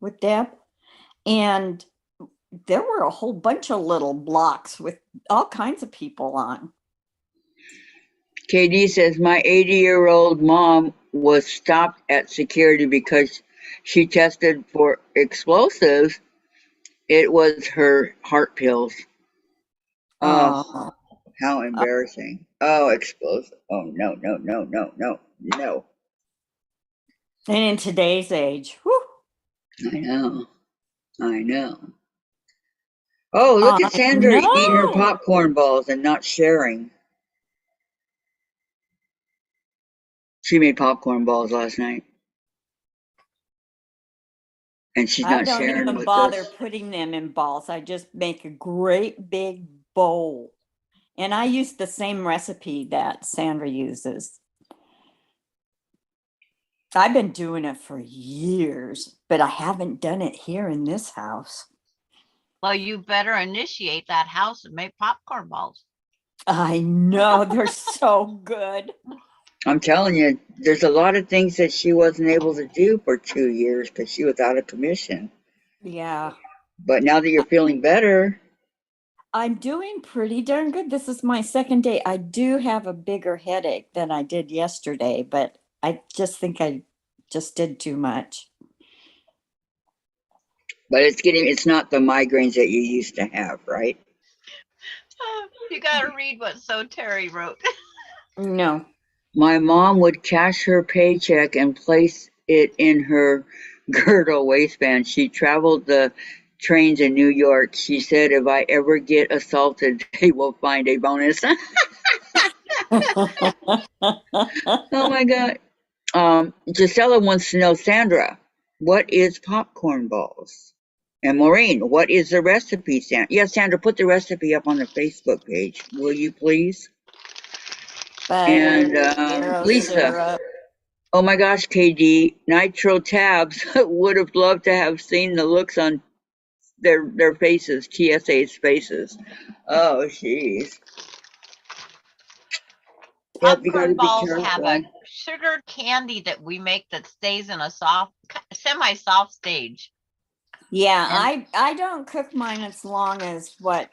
with Deb, and there were a whole bunch of little blocks with all kinds of people on. KD says my 80-year-old mom was stopped at security because she tested for explosives. It was her heart pills. Oh, Oh, how embarrassing. Oh, explosive. Oh, no, no, no, no, no, no. and in today's age, whew, I know. I know. Oh, look at Sandra eating her no, popcorn balls and not sharing. She made popcorn balls last night and she's I not don't sharing even with bother us. putting them in balls. I just make a great big bowl. And I use the same recipe that Sandra uses. I've been doing it for years, but I haven't done it here in this house. Well, you better initiate that house and make popcorn balls. I know they're so good. I'm telling you, there's a lot of things that she wasn't able to do for 2 years because she was out of commission. Yeah. But now that you're feeling better, I'm doing pretty darn good. This is my second day. I do have a bigger headache than I did yesterday, but I just think I just did too much. but it's not the migraines that you used to have, right? You got to read what So Terry wrote. No. My mom would cash her paycheck and place it in her girdle waistband. She traveled the trains in New York. She said, if I ever get assaulted, they will find a bonus. Oh my God. Gisela wants to know, Sandra, what is popcorn balls? And Maureen, what is the recipe, Sandra? Yes, Sandra, put the recipe up on the Facebook page, will you please? Butter, And zero Lisa, syrup. oh my gosh, KD, Nitro Tabs would have loved to have seen the looks on their faces, TSA's faces. Oh, jeez. Yep, you got to Popcorn be balls have a careful. sugar candy that we make that stays in a soft, semi-soft stage. Yeah, And I don't cook mine as long as what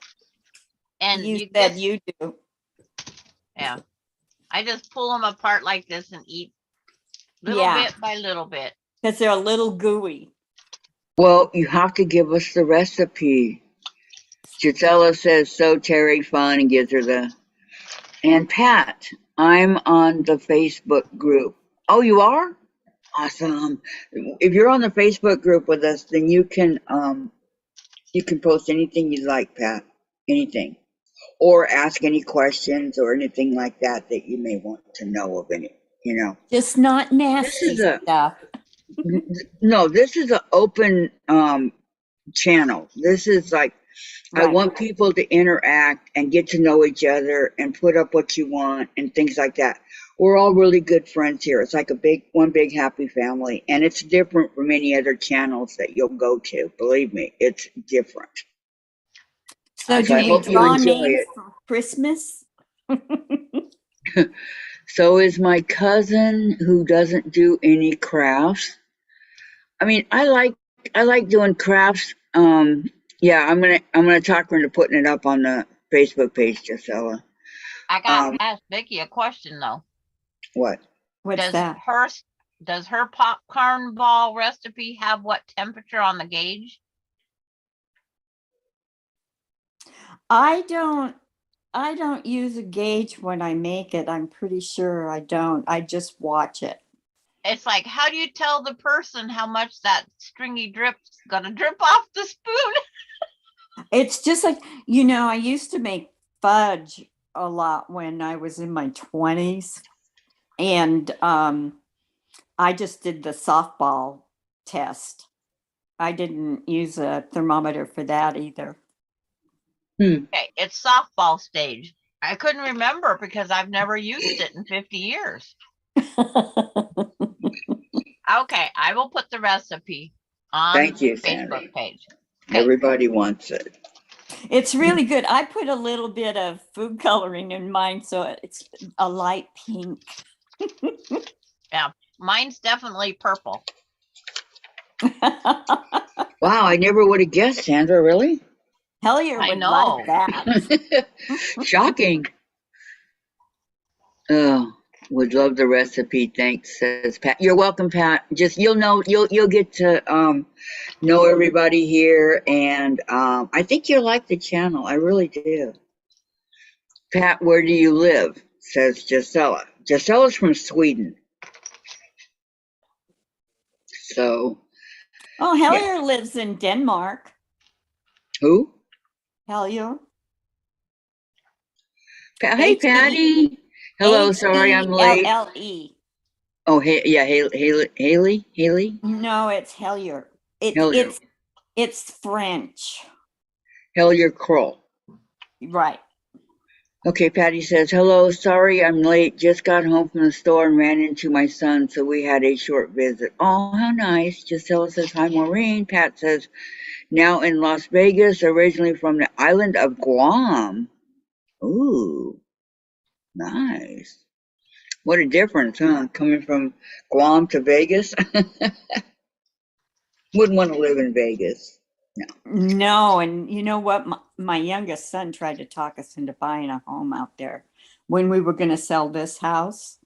and you you said just, you do. yeah, I just pull them apart like this and eat little Yeah, bit by little bit. because they're a little gooey. Well, you have to give us the recipe. Gisela says, so Terry fun and gives her the. And Pat, I'm on the Facebook group. Oh, you are? Awesome. If you're on the Facebook group with us, then you can post anything you like, Pat. Anything. Or ask any questions or anything like that that you may want to know of any, you know. Just not This nasty is a stuff. no, this is an open channel. This is like I Right. want people to interact and get to know each other and put up what you want and things like that. We're all really good friends here. It's like one big happy family, and it's different from any other channels that you'll go to. Believe me, it's different. So So do I Okay, you hope you draw enjoy names it. for Christmas? So is my cousin who doesn't do any crafts. I mean, I like doing crafts. Yeah, I'm gonna talk her into putting it up on the Facebook page, Gisela. I got to ask Vicky a question though. What? What's Does that? her does her popcorn ball recipe have what temperature on the gauge? I don't use a gauge when I make it. I'm pretty sure I don't. I just watch it. It's like, how do you tell the person how much that stringy drip's gonna drip off the spoon? It's just like, I used to make fudge a lot when I was in my 20s. And I just did the softball test. I didn't use a thermometer for that either. Okay, it's softball stage. I couldn't remember because I've never used it in 50 years. Okay, I will put the recipe on Thank you, the Sandy. Facebook page. Okay. Everybody wants it. It's really good. I put a little bit of food coloring in mine, so it's a light pink. Mine's definitely purple. Wow, I never would have guessed, Sandra, really? Hellier I would know. like that. Shocking. Oh, would love the recipe. Thanks, says Pat. You're welcome, Pat. Just you'll get to know everybody here, and I think you'll like the channel. I really do. Pat, where do you live? Says Gisela. Gisela's from Sweden. So Oh, yeah. Hellier lives in Denmark. Who? Hellier. Hey, Patty. Hello. Sorry, I'm late. H-E-L-L-E. Oh, hey, yeah, Haley. No, it's Hellier. Hellier. It's French. Hellier Kroll. Right. Okay, Patty says, hello, sorry I'm late. Just got home from the store and ran into my son, so we had a short visit. Oh, how nice. Gisela says, hi, Maureen. Pat says, now in Las Vegas, originally from the island of Guam. Ooh, nice. What a difference, huh? Coming from Guam to Vegas. Wouldn't want to live in Vegas. No, and you know what? My youngest son tried to talk us into buying a home out there when we were going to sell this house.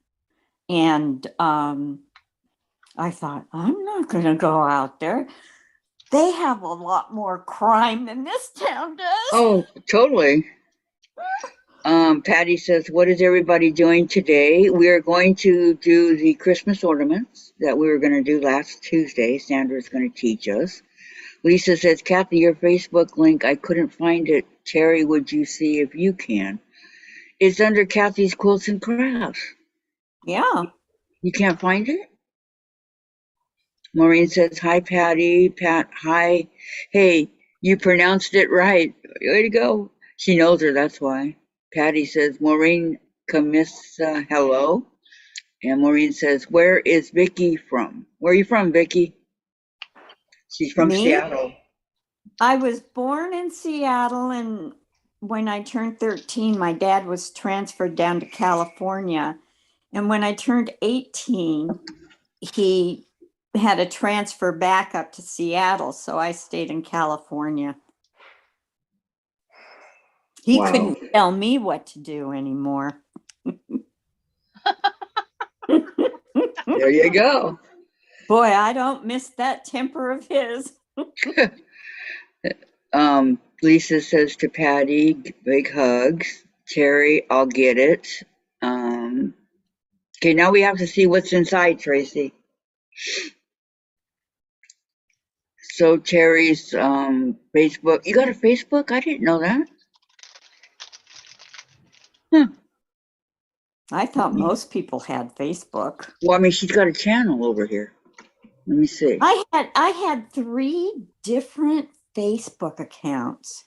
And I thought, I'm not going to go out there. They have a lot more crime than this town does. Oh, totally. Patty says, what is everybody doing today? We are going to do the Christmas ornaments that we were going to do last Tuesday. Sandra's going to teach us. Lisa says, Kathy, your Facebook link, I couldn't find it. Terry, would you see if you can? It's under Kathy's Quilts and Crafts. Yeah. You can't find it? Maureen says, hi, Patty. Pat, hi. Hey, you pronounced it right. Way to go. She knows her, that's why. Patty says, Maureen Camissa, hello. And Maureen says, where is Vicky from? Where are you from, Vicky? She's from Me? Seattle. I was born in Seattle, and when I turned 13, my dad was transferred down to California. And when I turned 18, he had a transfer back up to Seattle, so I stayed in California. He Wow. couldn't tell me what to do anymore. There you go. Boy, I don't miss that temper of his. Lisa says to Patty, big hugs. Terry, I'll get it. Okay, now we have to see what's inside, Tracy. So Terry's Facebook. You got a Facebook? I didn't know that. Huh. I thought most people had Facebook. Well, I mean, she's got a channel over here. Let me see. I had 3 different Facebook accounts.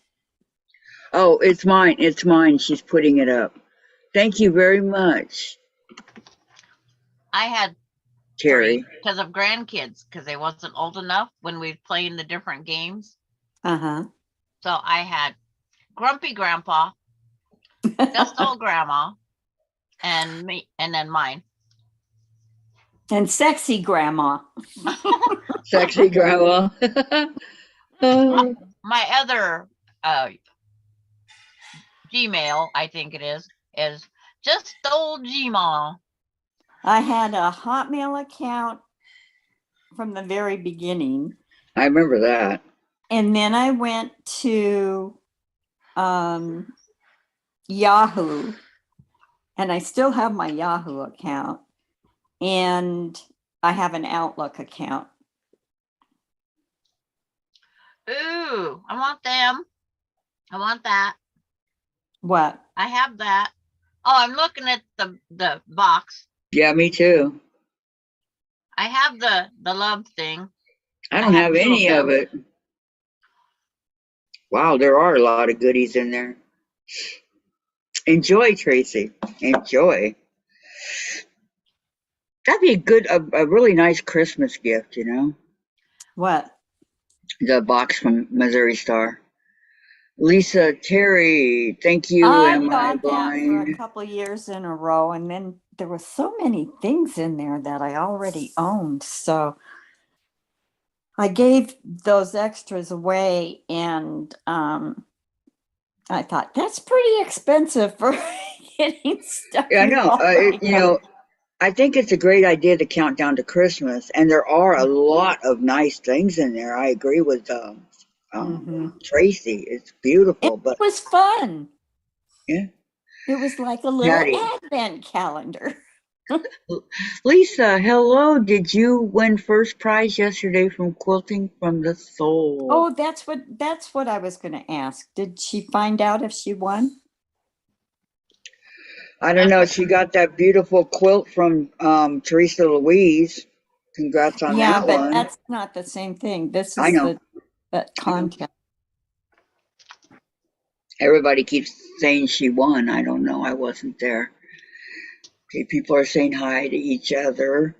Oh, it's mine. It's mine. She's putting it up. Thank you very much, I had Terry. because of grandkids, because they wasn't old enough when we played the different games. Uh-huh. So I had Grumpy Grandpa, Just Old Grandma, and me, and then mine. And Sexy Grandma. Sexy grandma. Oh, My other Gmail, I think it is Just Old Gmail. I had a Hotmail account from the very beginning. I remember that. And then I went to Yahoo, and I still have my Yahoo account, and I have an Outlook account. Ooh, I want them. I want that. What? I have that. Oh, I'm looking at the box. Yeah, me too. I have the love thing. I don't have two any of them. it. Wow, there are a lot of goodies in there. Enjoy, Tracy. Enjoy. That'd be a really nice Christmas gift, you know? What? The box from Missouri Star. Lisa Terry, thank you. I Am I got that for a blind? couple years in a row, and then there were so many things in there that I already owned. So I gave those extras away, and I thought that's pretty expensive for getting stuff Yeah, I you know. already You own. know, I think it's a great idea to count down to Christmas, and there are a lot of nice things in there. I agree with Mhm. Tracy. It's It beautiful, but was fun. yeah, It was like a little Patty. advent calendar. Lisa, hello. Did you win first prize yesterday from Quilting from the Soul? Oh, that's what I was going to ask. Did she find out if she won? I don't know. She got that beautiful quilt from Teresa Louise. Congrats on Yeah, that but one. that's not the same thing. This I is know. the I know. contest. Everybody keeps saying she won. I don't know. I wasn't there. Okay, people are saying hi to each other.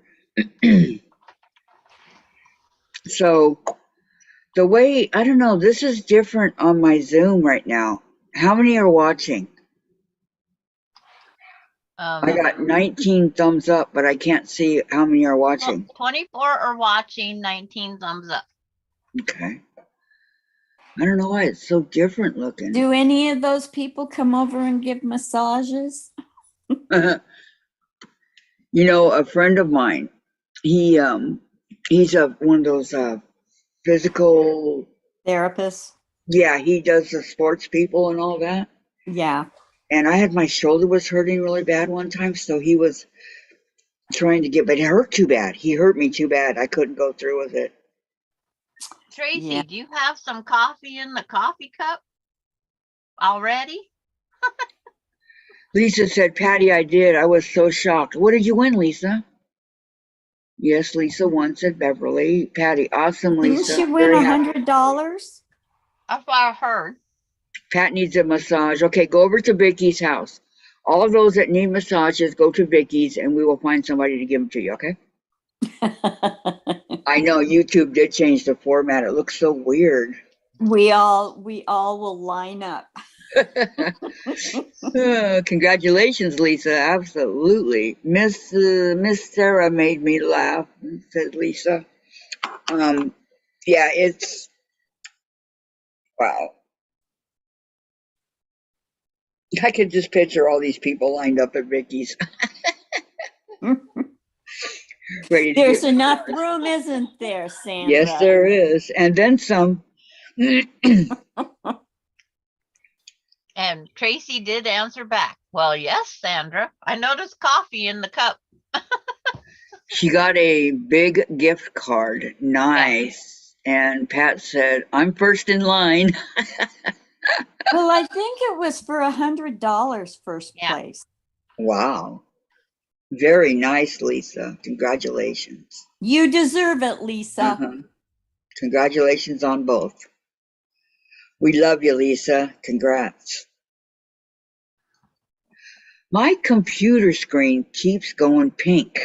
So the way, I don't know, this is different on my Zoom right now. How many are watching? I got 19 thumbs up, but I can't see how many are watching. 24 are watching, 19 thumbs up. Okay. I don't know why it's so different looking. Do any of those people come over and give massages? You know, a friend of mine, he he's one of those physical, Therapists? yeah, he does the sports people and all that. Yeah. And I had my shoulder was hurting really bad one time, so he was trying to get, but it hurt too bad. He hurt me too bad. I couldn't go through with it. Tracy, Yeah. do you have some coffee in the coffee cup already? Lisa said, Patty, I did. I was so shocked. What did you win, Lisa? Yes, Lisa won, said Beverly. Patty, awesome, Didn't Lisa. she win Very happy. $100? That's what I heard. Pat needs a massage. Okay, go over to Vicky's house. All of those that need massages, go to Vicky's and we will find somebody to give them to you, okay? I know YouTube did change the format. It looks so weird. we all will line up. Congratulations, Lisa. Absolutely. Miss Sarah made me laugh, said Lisa. Yeah, it's wow. I could just picture all these people lined up at Vicky's, ready to There's get enough room, isn't there, Sandra? Yes, there is. And then some. And Tracy did answer back. Well, yes, Sandra. I noticed coffee in the cup. She got a big gift card. Nice. And Pat said, I'm first in line. Well, I think it was for $100 first Yeah. place. Wow. Very nice, Lisa. Congratulations. You deserve it, Lisa. Uh-huh. Congratulations on both. We love you, Lisa. Congrats. My computer screen keeps going pink.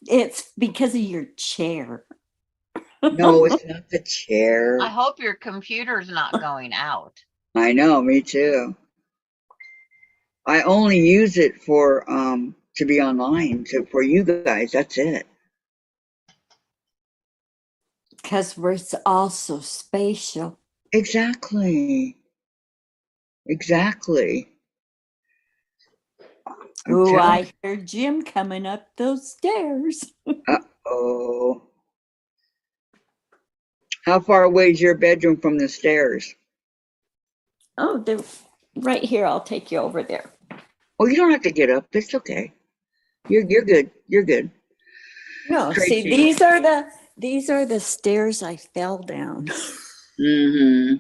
It's because of your chair. No, it's not the chair. I hope your computer's not going out. I know, me too. I only use it for to be online for you guys. That's it. Because it's all so spatial. Exactly. Exactly. Oh, I hear Jim coming up those stairs. Uh-oh. How far away is your bedroom from the stairs? Oh, they're right here. I'll take you over there. Oh, you don't have to get up. It's okay. You're good. You're good. No, Tracy. see, these are the stairs I fell down. Mm-hmm.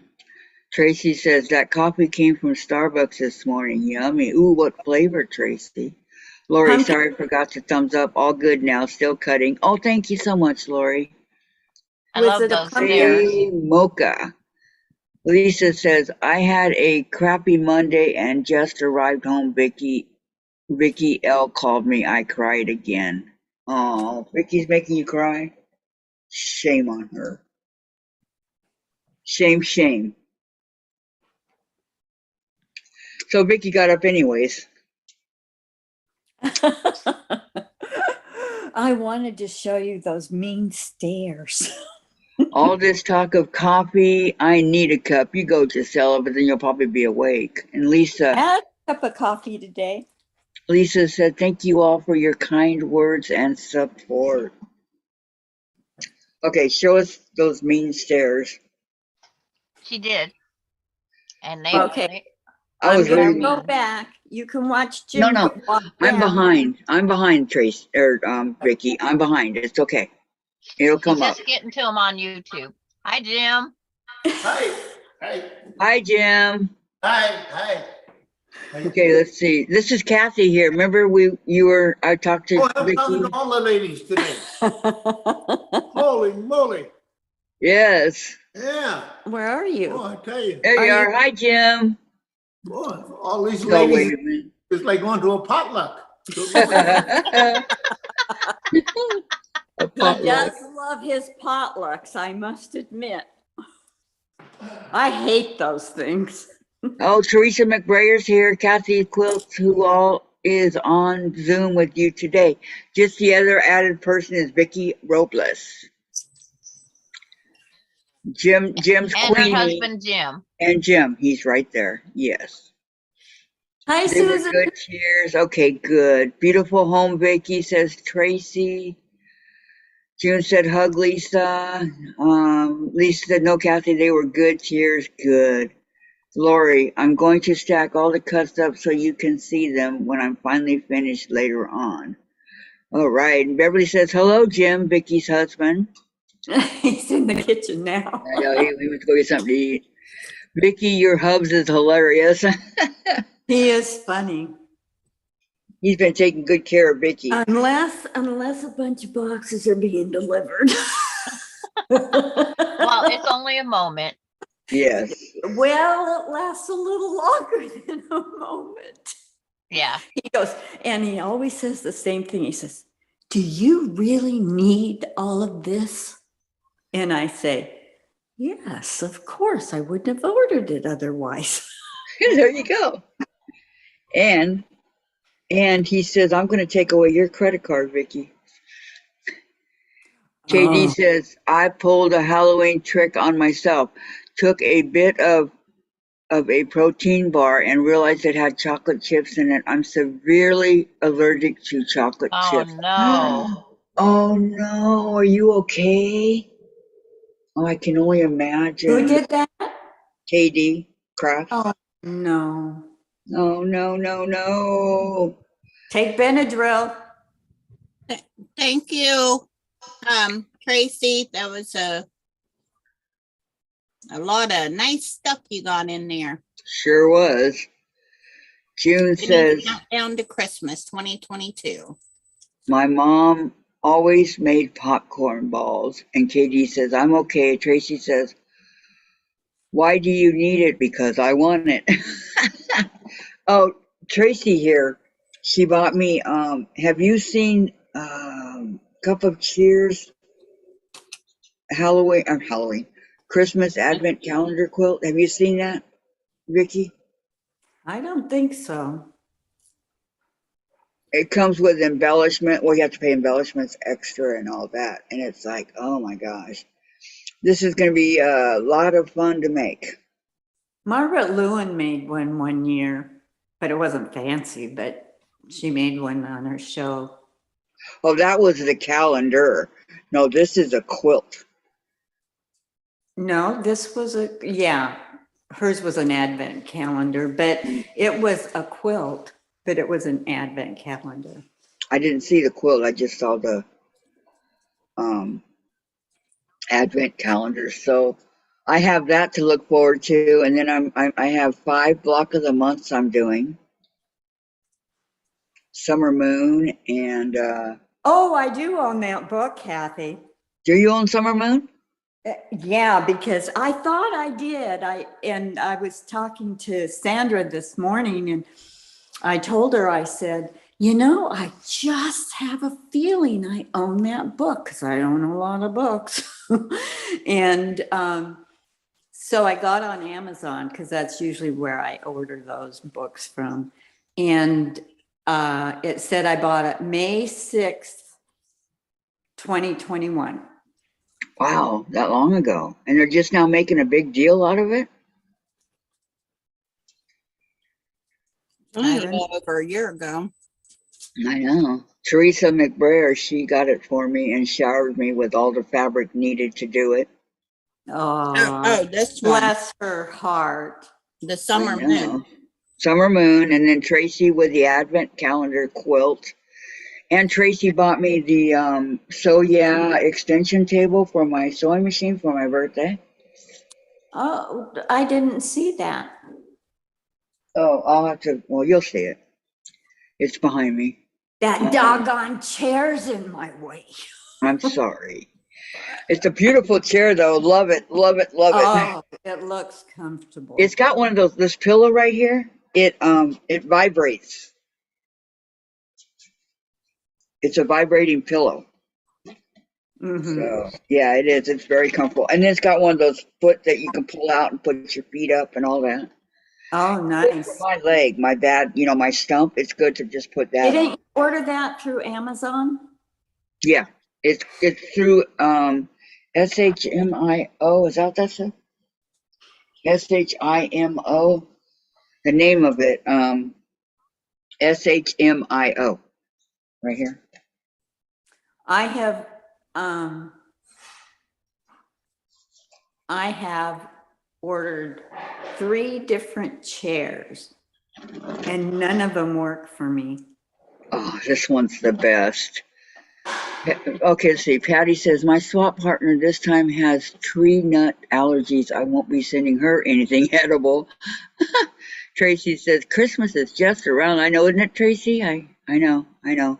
Tracy says that coffee came from Starbucks this morning. Yummy. Ooh, what flavor, Tracy? Lori, Pumpkin. sorry, forgot to thumbs up. All good now. Still cutting. Oh, thank you so much, Lori. I Was love it a those pumpkin? stairs. Hey, Mocha. Lisa says, I had a crappy Monday and just arrived home, Vicky. Vicky L called me. I cried again. Oh, Vicky's making you cry? Shame on her. Shame, shame. So Vicky got up anyways. I wanted to show you those mean stairs. All this talk of coffee, I need a cup. You go, Gisela, but then you'll probably be awake. And I had a cup of coffee today. Lisa said, thank you all for your kind words and support. Okay, show us those mean stairs. She did. And they, Okay. I was I'm ready. gonna Go back. You can watch No, Jim. no, walk I'm down. behind. I'm behind, Trace, or Vicky. I'm behind. It's okay. It'll she's come up. just getting to them on YouTube. Hi, Jim. Hi, hi, Hi, Jim. hi, hi. Okay, let's see. This is Kathy here. Remember I talked to Oh, I'm Vicky? talking to all the ladies today. Holy moly. Yes. Yeah. Where are you? Oh, I tell you. There you Are are. you- Hi, Jim. Boy, all these Oh, wait ladies, a minute. it's like going to a potluck. A He potluck. does love his potlucks, I must admit. I hate those things. Oh, Teresa McBrayer's here. Kathy Quilts, who all is on Zoom with you today. Just the other added person is Vicky Robles. Jim's And her Queenie. husband, Jim. And Jim, he's right there. Yes. Hi, They were Susan. good. Cheers. Okay, good. Beautiful home, Vicky, says Tracy. June said, hug Lisa. Lisa said, no, Kathy, they were good. Cheers. Good. Lori, I'm going to stack all the cuts up so you can see them when I'm finally finished later on. All right. And Beverly says, hello, Jim, Vicky's husband. He's in the kitchen now. I know he went to go get something to eat. Vicky, your hubs is hilarious. He is funny. He's been taking good care of Vicky. Unless a bunch of boxes are being delivered. Well, it's only a moment. Yes. Well, it lasts a little longer than a moment. Yeah. He goes, and he always says the same thing. He says, do you really need all of this? And I say, yes, of course. I wouldn't have ordered it otherwise. There you go. And he says, I'm going to take away your credit card, Vicky. KD Oh. says, I pulled a Halloween trick on myself. Took a bit of a protein bar and realized it had chocolate chips in it. I'm severely allergic to chocolate Oh, chips. no. Oh no, are you okay? Oh, I can only imagine. Who did that? KD Kraft. Oh, no. Oh no, no, no. Take Benadryl. Thank you. Tracy, that was a lot of nice stuff you got in there. Sure was. June says, Countdown to Christmas 2022. my mom always made popcorn balls. And KD says, I'm okay. Tracy says, why do you need it? Because I want it. Oh, Tracy here. She bought me, have you seen Cup of Cheers Halloween, Christmas Advent calendar quilt? Have you seen that, Vicky? I don't think so. It comes with embellishment. Well, you have to pay embellishments extra and all that. And it's like, oh my gosh. This is going to be a lot of fun to make. Margaret Lewin made one year, but it wasn't fancy, but she made one on her show. Oh, that was the calendar. No, this is a quilt. No, this was hers was an advent calendar, but it was a quilt, but it was an advent calendar. I didn't see the quilt. I just saw the advent calendar. So I have that to look forward to. And then I have 5 block of the months I'm doing. Summer Moon and Oh, I do own that book, Kathy. do you own Summer Moon? Yeah, because I thought I did. I was talking to Sandra this morning and I told her, I said, You know, I just have a feeling I own that book because I own a lot of books. And so I got on Amazon because that's usually where I order those books from. And it said I bought it May 6th, 2021. Wow, that long ago. And they're just now making a big deal out of it? I got over a year ago. I know. Teresa McBrayer, she got it for me and showered me with all the fabric needed to do it. Oh, this one, Bless her heart. the I summer know. moon. Summer Moon, and then Tracy with the Advent calendar quilt. And Tracy bought me the So Yeah extension table for my sewing machine for my birthday. Oh, I didn't see that. Oh, I'll have to, well, you'll see it. It's behind me. That doggone chair's in my way. I'm sorry. It's a beautiful chair though. Love it, love it, love it. Oh, it looks comfortable. It's got one of those, this pillow right here. It vibrates. It's a vibrating pillow. Mhm. So yeah, it is. It's very comfortable. And then it's got one of those foot that you can pull out and put your feet up and all that. Oh, For nice. my leg, my bad, my stump, it's good to just put that Didn't on. you order that through Amazon? Yeah. It's through SHMIO. Is that what that's it? SHIMO. The name of it, SHMIO. Right here. I have ordered 3 different chairs and none of them work for me. Oh, this one's the best. Okay, let's see. Patty says, my swap partner this time has tree nut allergies. I won't be sending her anything edible. Tracy says, Christmas is just around. I know, isn't it, Tracy? I know. Hint,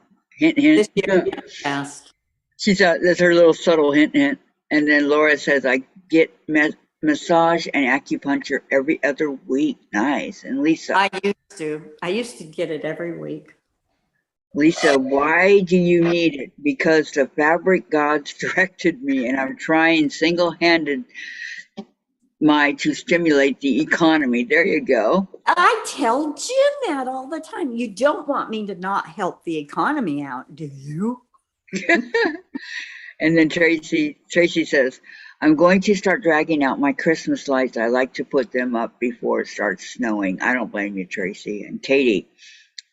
hint. This year passed. She's that's her little subtle hint, hint. And then Laura says, I get massage and acupuncture every other week. Nice. And Lisa. I used to get it every week. Lisa, why do you need it? Because the fabric gods directed me, and I'm trying single-handed to stimulate the economy. There you go. I tell Jim that all the time. You don't want me to not help the economy out, do you? And then Tracy says, I'm going to start dragging out my Christmas lights. I like to put them up before it starts snowing. I don't blame you, Tracy. And Katie,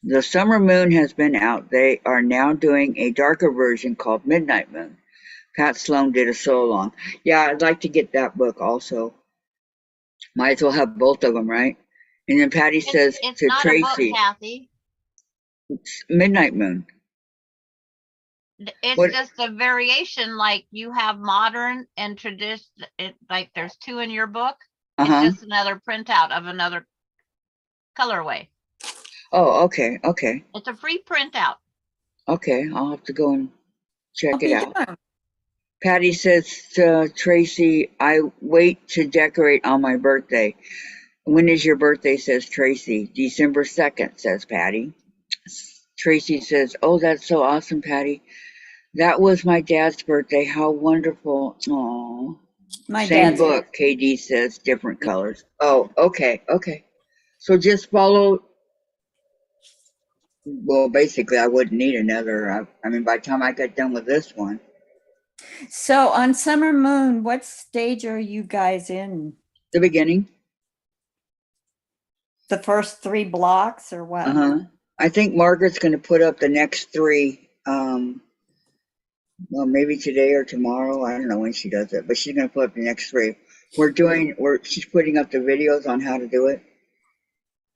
the summer moon has been out. They are now doing a darker version called Midnight Moon. Pat Sloan did a sew-along. Yeah, I'd like to get that book also. Might as well have both of them, right? And then Patty says It's to not Tracy, a book, Kathy. Midnight Moon. It's What- just a variation, like you have modern and tradition. Like there's 2 in your book. Uh-huh. It's just another printout of another colorway. Oh, okay. It's a free printout. Okay, I'll have to go and check I'll it be out. darned. Patty says to Tracy, I wait to decorate on my birthday. When is your birthday, says Tracy. December 2nd, says Patty. Tracy says, oh, that's so awesome, Patty. That was my dad's birthday. How wonderful. Aww. My Same dad's book, KD says, different colors. Oh, okay. So just follow. Well, basically, I wouldn't need another. I mean, by the time I got done with this one. So on Summer Moon, what stage are you guys in? The beginning. The first 3 blocks or what? Uh-huh. I think Margaret's going to put up the next 3. Well, maybe today or tomorrow. I don't know when she does it, but she's going to put up the next 3. She's putting up the videos on how to do it.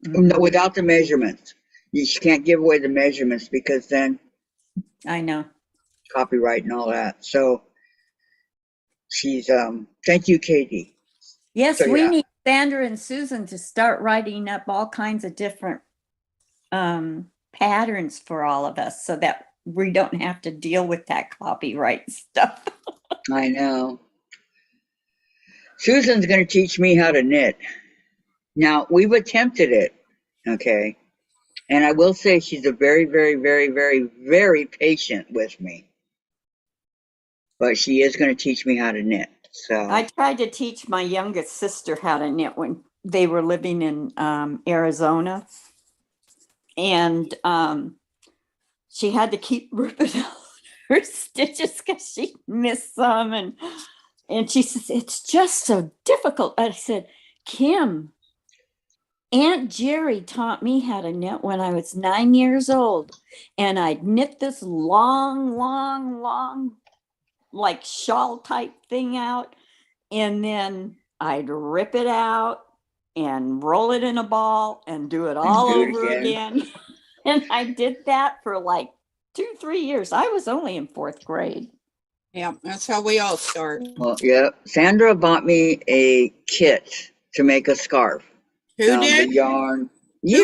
No, without the measurements. She can't give away the measurements because then I know. copyright and all that. So she's thank you, Katie. Yes, So, we yeah. need Sandra and Susan to start writing up all kinds of different patterns for all of us so that we don't have to deal with that copyright stuff. I know. Susan's going to teach me how to knit. Now, we've attempted it, okay? And I will say she's a very, very, very, very, very patient with me. But she is going to teach me how to knit. So I tried to teach my youngest sister how to knit when they were living in Arizona. And she had to keep ripping out her stitches because she missed some. And she says, it's just so difficult. I said, Kim, Aunt Jerry taught me how to knit when I was 9 years old. And I'd knit this long, long, long, like shawl type thing out. And then I'd rip it out and roll it in a ball and do it all do it over again. And I did that for like 2-3 years. I was only in 4th grade. Yeah, that's how we all start. well, yeah. Sandra bought me a kit to make a scarf. Who The did? yarn.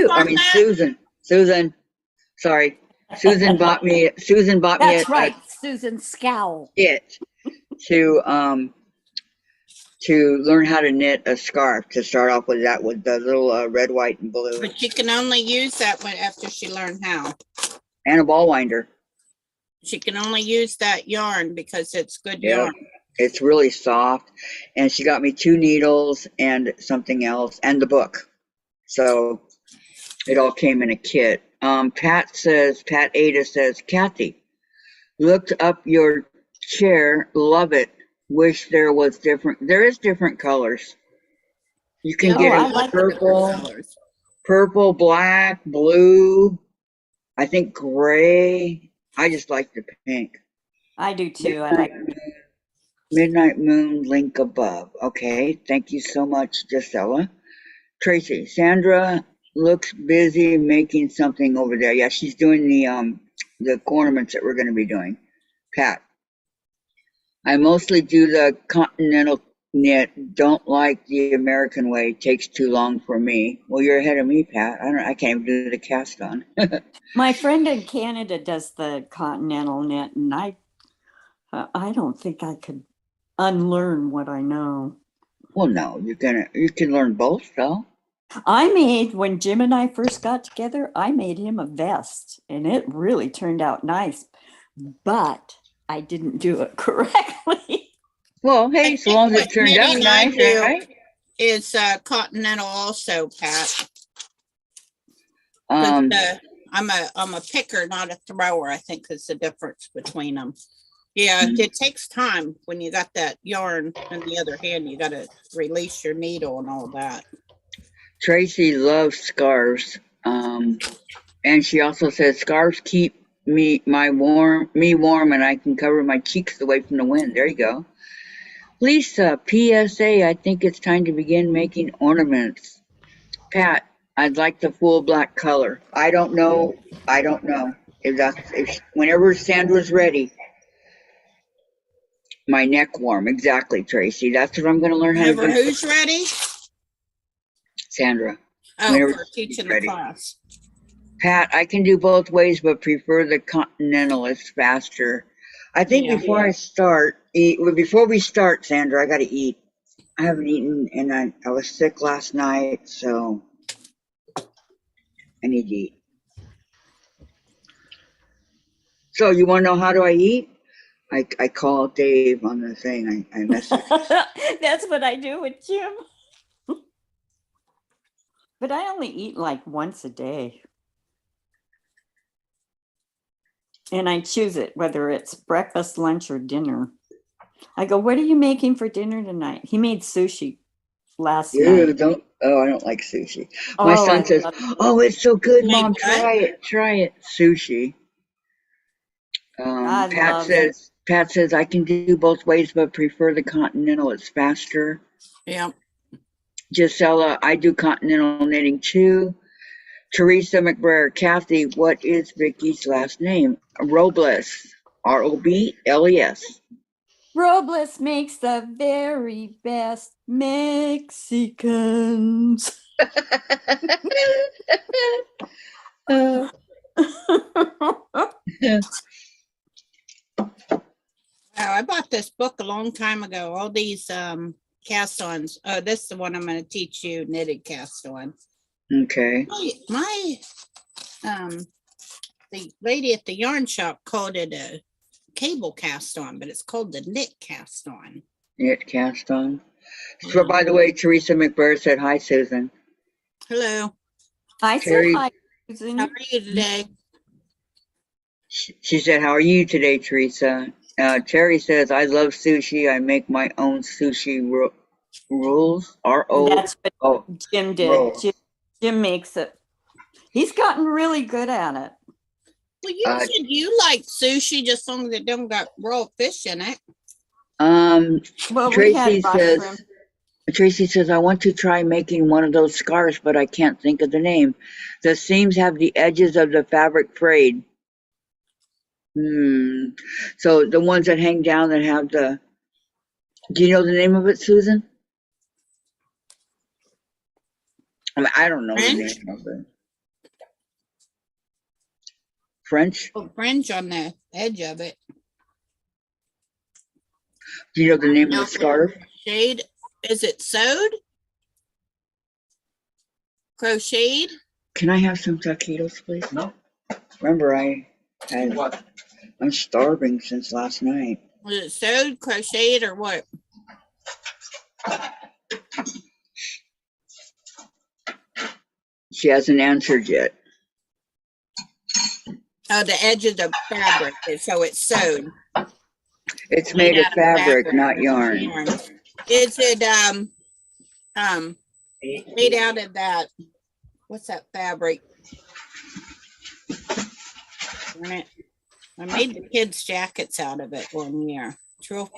bought that? Susan. Sorry. Susan bought me That's a right, Susan Scowl. kit to learn how to knit a scarf, to start off with that, with the little red, white, and blue, But she can only use that one after she learned how. and a ball winder. She can only use that yarn because it's good Yeah. yarn. It's really soft. And she got me 2 needles and something else and the book. So it all came in a kit. Pat Ada says, Kathy, looked up your chair, love it. Wish there was there is different colors. You can Yeah, get I it like the different purple, black, blue, I think gray. I just like the pink. I do too. I like Midnight Moon link above. Okay, thank you so much, Gisela. Tracy, Sandra looks busy making something over there. Yeah, she's doing the ornaments that we're going to be doing. Pat, I mostly do the continental knit. Don't like the American way. Takes too long for me. Well, you're ahead of me, Pat. I can't even do the cast on. my friend in Canada does the continental knit, and I don't think I could unlearn what I know. Well, no, you can learn both though. When Jim and I first got together, I made him a vest, and it really turned out nice, but I didn't do it correctly. Well, hey, so long as it What turned out knitting I nice, do right? is continental also, Pat. 'Cause, Um, I'm a picker, not a thrower. I think is the difference between them. Yeah, Mhm. it takes time when you got that yarn. On the other hand, you got to release your needle and all that. Tracy loves scarves. And she also says scarves keep me warm, and I can cover my cheeks away from the wind. There you go. Lisa, PSA, I think it's time to begin making ornaments. Pat, I'd like the full black color. I don't know. Whenever Sandra's ready. My neck warm, exactly, Tracy. That's what I'm going to learn how to Whenever do. who's ready? Sandra. Oh, Whenever for she's teaching the ready. class. Pat, I can do both ways, but prefer the continental. It's faster. I think Yeah. before we start, Sandra, I got to eat. I haven't eaten, and I was sick last night, so I need to eat. So you want to know how do I eat? I call Dave on the thing. I message. That's what I do with Jim. But I only eat like once a day. And I choose it, whether it's breakfast, lunch, or dinner. I go, what are you making for dinner tonight? He made sushi last night. I don't like sushi. My son says, oh, it's so good, Like Mom. what? Try it. Sushi. Pat says I can do both ways, but prefer the continental. It's faster. Yeah. Gisela, I do continental knitting too. Teresa McBrayer, Kathy, what is Vicky's last name? Robles, Robles. Robles makes the very best Mexicans. Wow, I bought this book a long time ago. All these cast-ons. Oh, this is the one I'm going to teach you knitted cast-on. Okay. My the lady at the yarn shop called it a cable cast on, but it's called the knit cast on. Knit cast on. So, Yeah. by the way, Teresa McBurr said, hi, Susan. Hello, I said Terry- hi, how Susan. are you today? She said, how are you today, Teresa? Terry says, I love sushi. I make my own sushi rules. R-O. That's what Oh, Jim did. roll. Jim makes it. He's gotten really good at it. Well, you said you like sushi, just as long as it don't got raw fish in it. Well, we had mushroom. Tracy says, I want to try making one of those scarves, but I can't think of the name. The seams have the edges of the fabric frayed. So the ones that hang down that have the, do you know the name of it, Susan? I mean, I don't know French? the name of it. French? Oh, fringe on the edge of it. Do you know the name of No. the scarf? Shade, is it sewed? Crocheted? Can I have some taquitos, please? No. Remember, What? I'm starving since last night. Was it sewed, crocheted, or what? She hasn't answered yet. Oh, the edge of the fabric, so it's sewed. It's made of out fabric, not yarn. Is it made out of that? What's that fabric? Darn it. I made the kids' jackets out of it one year. It's real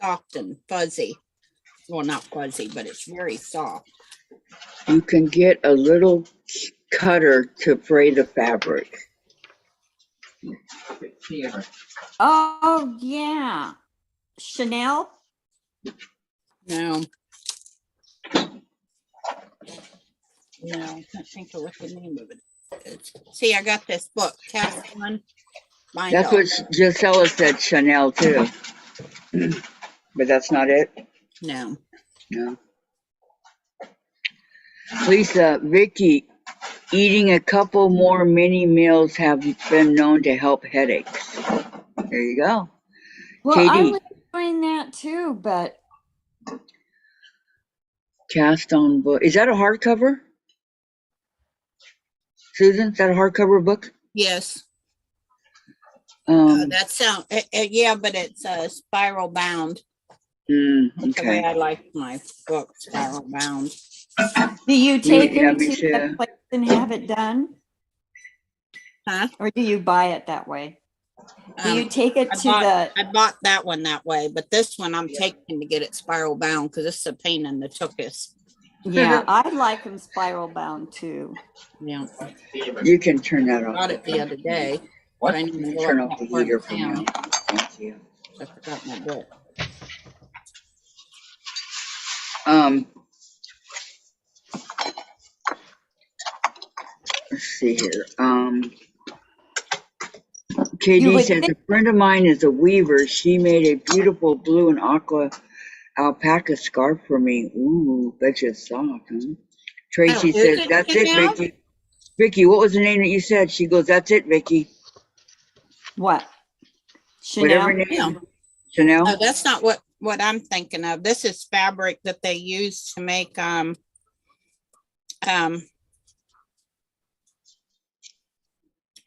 soft and fuzzy. Well, not fuzzy, but it's very soft. You can get a little cutter to fray the fabric. Here. Oh, yeah. Chanel? No. No, I can't think of what the name of it is. See, I got this book, Cast On. Bind That's Off. what Gisela said, Chanel too. But that's not it? No. No. Lisa, Vicky, eating a couple more mini meals have been known to help headaches. There you go. Well, I Katie. was doing that too, but Cast on book. Is that a hardcover? Susan, is that a hardcover book? Yes. Um, That sound, yeah, but it's spiral bound. That's the way okay. I like my book, spiral bound. do you take Yeah, it me to too. the place and have it done? Huh? Or do you buy it that way? Do you Um, take it to the, I bought that one that way, but this one I'm taking to get it spiral bound because it's a pain in the tuchus. yeah, I like them spiral bound too. Yeah, You can turn that off. bought it the other day. What? But I need to go Turn up off the that part heater of for town. me. Thank you. I forgot my book. Let's see here. You KD would says think- a friend of mine is a weaver. She made a beautiful blue and aqua alpaca scarf for me. Ooh, bet you it's soft, huh? Tracy is says, it that's it, now? Vicky. Vicky, what was the name that you said? She goes, that's it, Vicky. What? Whatever Chanel? name. Yeah. Chanel? No, that's not what I'm thinking of. This is fabric that they use to make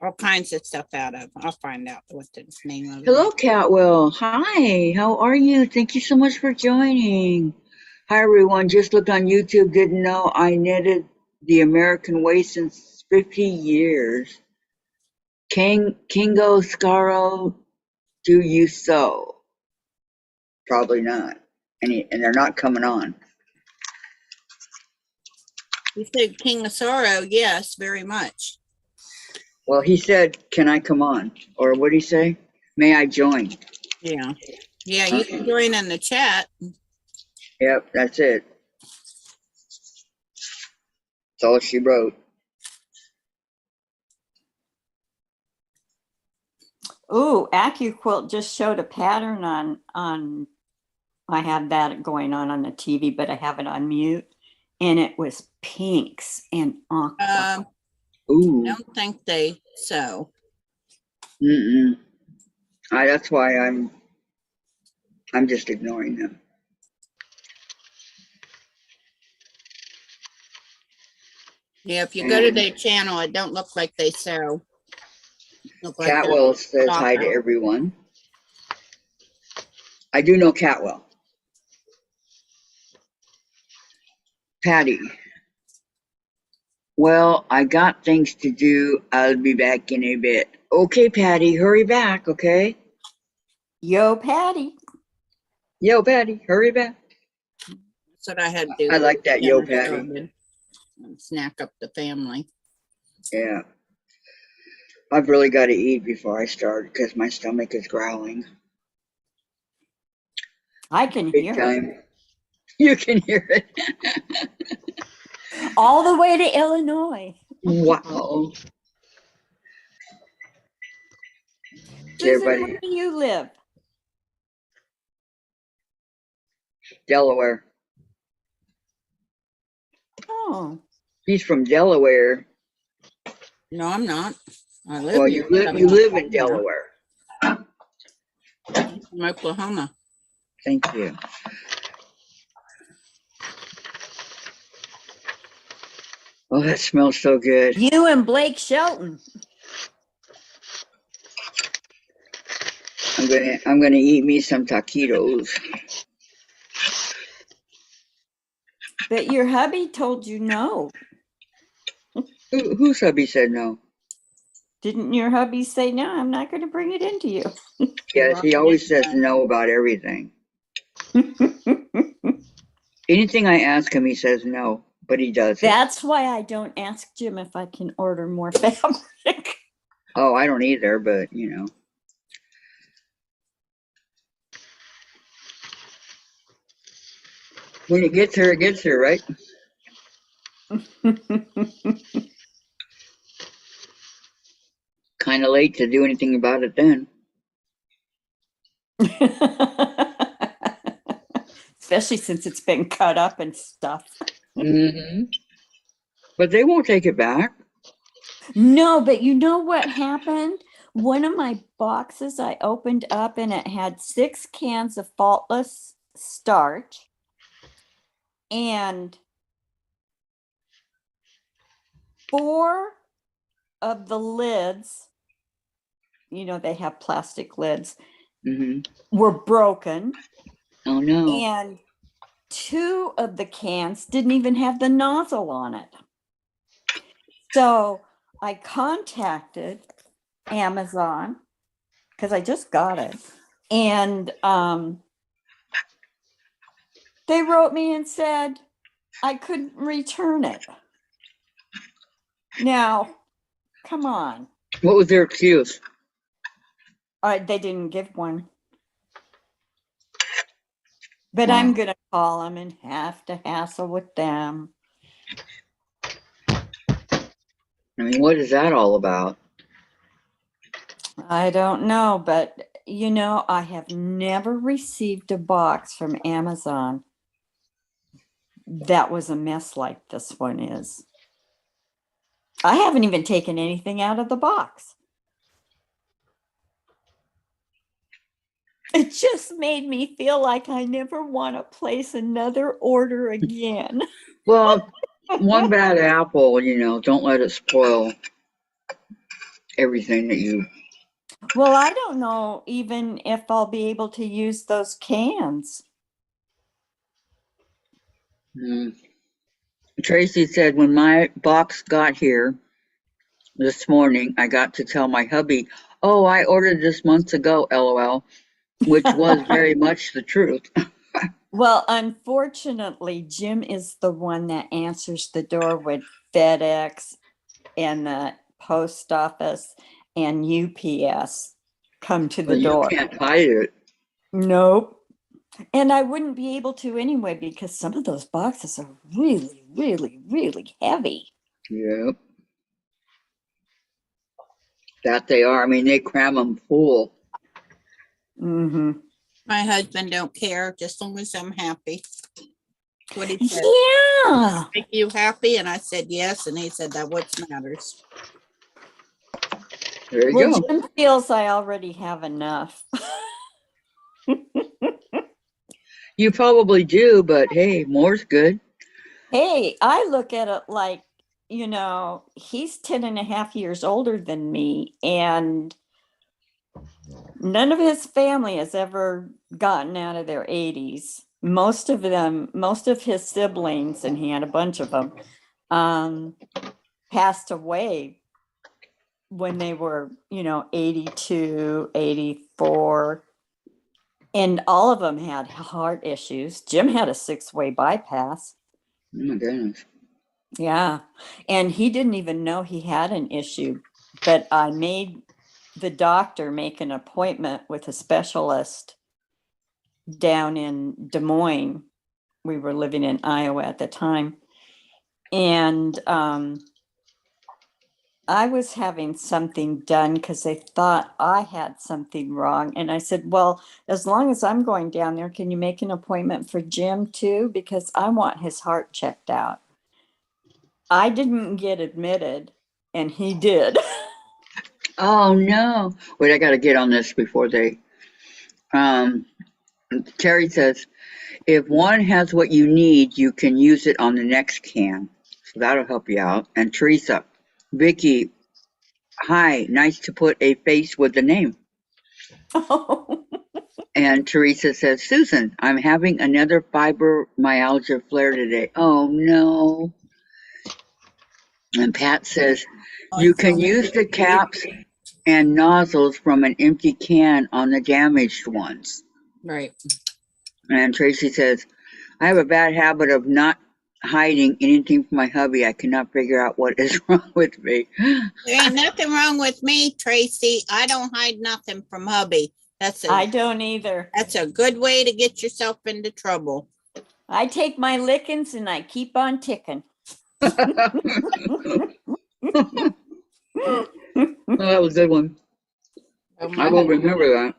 all kinds of stuff out of. I'll find out what the name of it Hello, is. Catwell. Hi, how are you? Thank you so much for joining. Hi, everyone. Just looked on YouTube. Didn't know I knitted the American way since 50 years. Kingo Scaro, do you sew? Probably not. And they're not coming on. You said King of Sorrow, yes, very much. Well, he said, can I come on? Or what did he say? May I join? Yeah. Yeah, you can join in the chat. Yep, that's it. That's all she wrote. Ooh, AccuQuilt just showed a pattern on I have that going on the TV, but I have it on mute. And it was pinks and aqua. Ooh. Don't think they sew. Mm-mm. That's why I'm just ignoring them. Yeah, if you go to And their channel, it don't look like they sew. Look like they're Catwell says hi to soccer. everyone. I do know Catwell. Patty. Well, I got things to do. I'll be back in a bit. Okay, Patty, hurry back, okay? Yo, Patty. Yo, Patty, hurry back. That's what I had to do. I like that, yo, Dinner Patty. started. And snack up the family. Yeah. I've really got to eat before I start because my stomach is growling. I can Big hear it. time. You can hear it. All the way to Illinois. Wow. Susan, where Everybody, do you live? Delaware. Oh, He's from Delaware. No, I'm not. I live Well, near you live in Delaware. from Oklahoma. Thank you. Oh, that smells so good. you and Blake Shelton. I'm gonna eat me some taquitos. But your hubby told you no. Whose hubby said no? Didn't your hubby say, no, I'm not going to bring it into you? Yes, he always says no about everything. Anything I ask him, he says no, but he does it. That's why I don't ask Jim if I can order more fabric. Oh, I don't either, but you know. When it gets here, right? Kind of late to do anything about it then. Especially since it's been cut up and stuff. Mm-hmm. But they won't take it back. No, but you know what happened? One of my boxes I opened up and it had 6 cans of Faultless starch and 4 of the lids, you know, they have plastic lids, Mm-hmm. were broken. Oh no. And 2 of the cans didn't even have the nozzle on it. So I contacted Amazon because I just got it. And they wrote me and said I couldn't return it. Now, come on. What was their excuse? They didn't give one. But Wow. I'm going to call them and have to hassle with them. I mean, what is that all about? I don't know, but you know, I have never received a box from Amazon that was a mess like this one is. I haven't even taken anything out of the box. It just made me feel like I never want to place another order again. Well, one bad apple, you know, don't let it spoil everything that you. Well, I don't know even if I'll be able to use those cans. Tracy said when my box got here this morning, I got to tell my hubby, oh, I ordered this months ago, LOL, which was very much the truth. Well, unfortunately, Jim is the one that answers the door with FedEx and the post office and UPS come to the Well, you door. can't hide it. Nope. And I wouldn't be able to anyway because some of those boxes are really, really, really heavy. Yep. That they are. I mean, they cram them full. Mm-hmm. My husband don't care, just as long as I'm happy. what he said. Yeah. Make you happy? And I said, yes. And he said, that what matters. There you Well, go. Jim feels I already have enough. You probably do, but hey, more's good. Hey, I look at it like, he's 10 and a half years older than me, and none of his family has ever gotten out of their 80s. Most of his siblings, and he had a bunch of them, passed away when they were, 82, 84. And all of them had heart issues. Jim had a 6-way bypass. Oh my goodness. Yeah. And he didn't even know he had an issue. But I made the doctor make an appointment with a specialist down in Des Moines. We were living in Iowa at the time. And I was having something done because they thought I had something wrong. And I said, well, as long as I'm going down there, can you make an appointment for Jim too? Because I want his heart checked out. I didn't get admitted, and he did. Oh no. Wait, I gotta get on this before they Terry says, if one has what you need, you can use it on the next can. So that'll help you out. And Teresa, Vicky, hi, nice to put a face with the name. And Teresa says, Susan, I'm having another fibromyalgia flare today. Oh no. And Pat says, you can use the caps and nozzles from an empty can on the damaged ones. Right. And Tracy says, I have a bad habit of not hiding anything from my hubby. I cannot figure out what is wrong with me. There ain't nothing wrong with me, Tracy. I don't hide nothing from hubby. I don't either. That's a good way to get yourself into trouble. I take my lickings and I keep on ticking. Oh, that was a good one. I will remember that.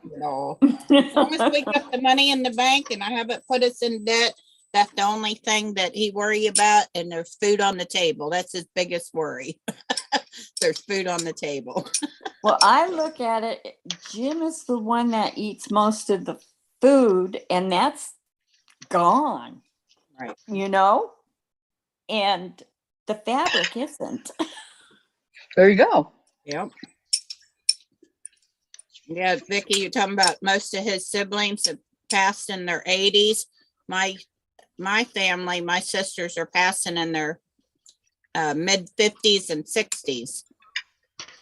As long as we got the money in the bank and I haven't put us in debt, that's the only thing that he worry about. And there's food on the table. That's his biggest worry. There's food on the table. Well, I look at it, Jim is the one that eats most of the food, and that's gone. Right. And the fabric isn't. There you go. Yep. Yeah, Vicky, you're talking about most of his siblings have passed in their 80s. My family, my sisters are passing in their mid 50s and 60s.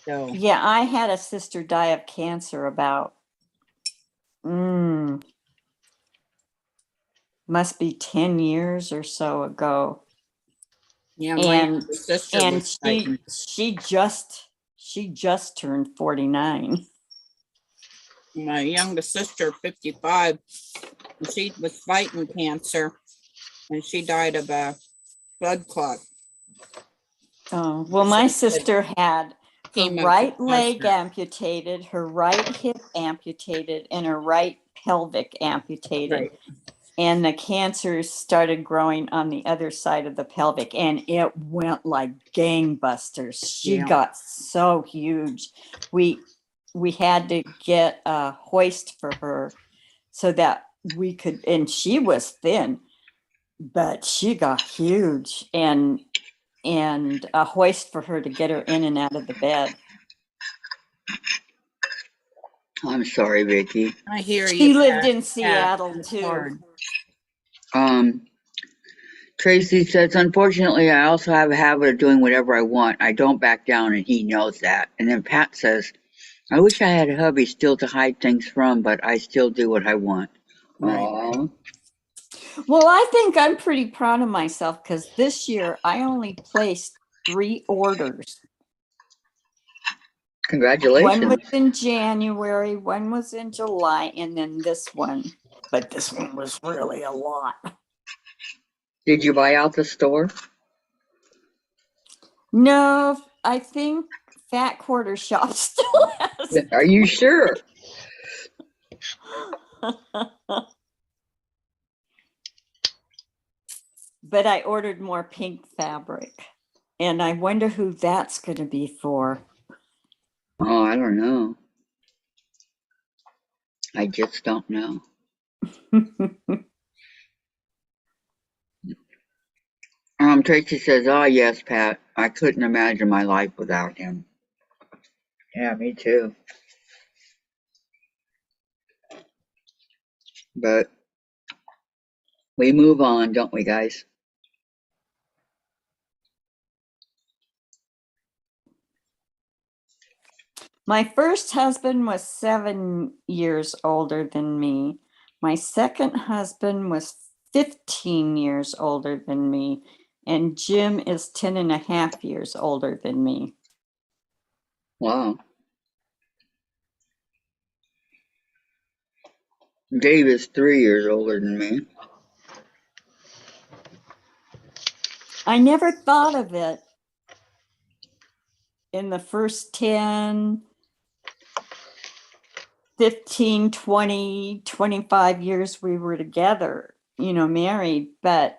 So Yeah, I had a sister die of cancer about must be 10 years or so ago. yeah, And my sister And was fighting. she just turned 49. My youngest sister, 55, and she was fighting cancer, and she died of a blood clot. Oh, well, my sister had her Chemo right for leg cancer. amputated, her right hip amputated, and her right pelvic amputated. Right. And the cancer started growing on the other side of the pelvic, and it went like gangbusters. She Yeah. got so huge. We had to get a hoist for her so that we could, and she was thin, but she got huge, and a hoist for her to get her in and out of the bed. I'm sorry, Vicky. I hear you. She lived Pat. in Seattle it's too. hard. Tracy says, unfortunately, I also have a habit of doing whatever I want. I don't back down, and he knows that. And then Pat says, I wish I had a hubby still to hide things from, but I still do what I want. Right. Aw. Well, I think I'm pretty proud of myself because this year I only placed 3 orders. Congratulations. One was in January, one was in July, and then this one. But this one was really a lot. Did you buy out the store? No, I think Fat Quarter Shop still has. Are you sure? but I ordered more pink fabric. And I wonder who that's going to be for. Oh, I don't know. I just don't know. Tracy says, "Oh yes, Pat. I couldn't imagine my life without him." Yeah, me too. But we move on, don't we, guys? My first husband was 7 years older than me. My second husband was 15 years older than me. And Jim is 10 and a half years older than me. Wow. Dave is 3 years older than me. I never thought of it in the first 10, 15, 20, 25 years we were together, married. But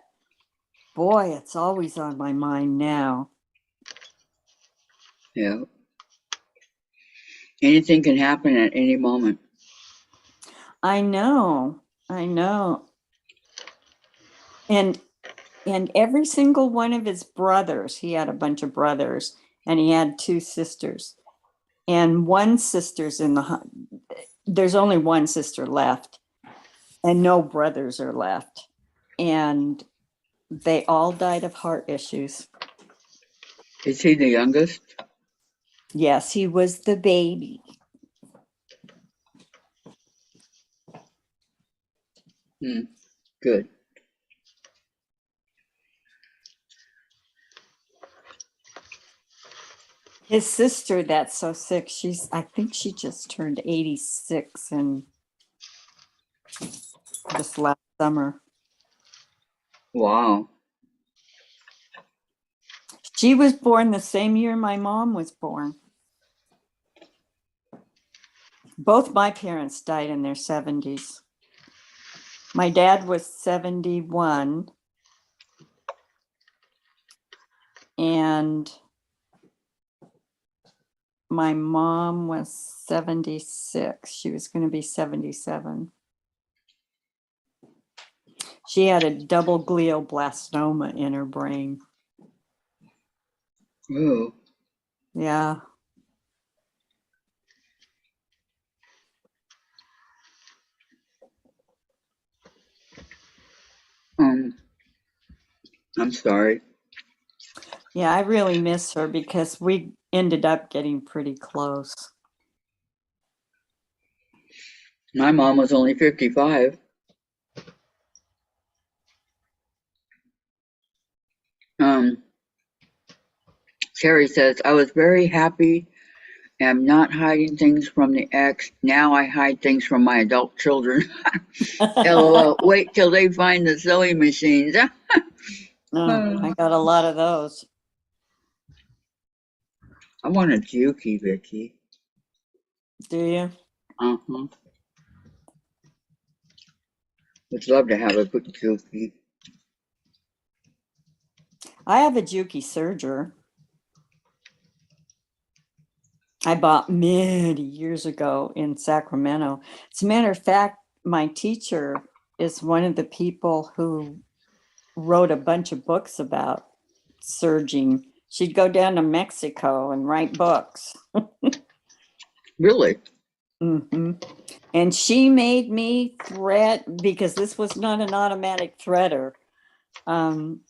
boy, it's always on my mind now. Yeah. Anything can happen at any moment. I know. And every single one of his brothers, he had a bunch of brothers, and he had 2 sisters. And one sister's there's only one sister left, and no brothers are left. And they all died of heart issues. Is he the youngest? Yes, he was the baby. Good. His sister that's so sick, I think she just turned 86 and just last summer. Wow. She was born the same year my mom was born. Both my parents died in their 70s. My dad was 71, and my mom was 76. She was going to be 77. She had a double glioblastoma in her brain. Ooh. Yeah. I'm sorry. Yeah, I really miss her because we ended up getting pretty close. My mom was only 55. Terry says, "I was very happy. Am not hiding things from the ex. Now I hide things from my adult children." LOL. Wait till they find the sewing machines. No, I got a lot of those. I want a Juki, Vicky. Do you? Uh-huh. Would love to have a good Juki. I have a Juki Serger. I bought many years ago in Sacramento. As a matter of fact, my teacher is one of the people who wrote a bunch of books about serging. She'd go down to Mexico and write books. Really? Mm-hmm. And she made me thread, because this was not an automatic threader.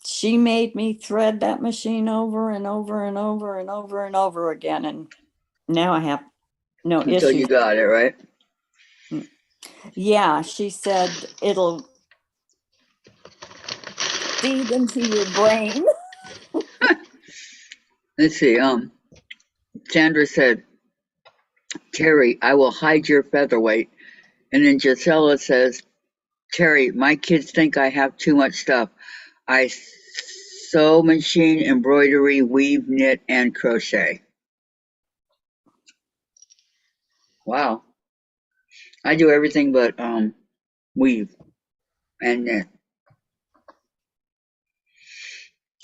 She made me thread that machine over and over and over and over and over again. And now I have no Until issues. you got it, right? Yeah, she said it'll feed into your brain. Let's see. Sandra said, "Terry, I will hide your featherweight." And then Gisela says, "Terry, my kids think I have too much stuff. I sew, machine, embroidery, weave, knit, and crochet." Wow. I do everything but weave and knit.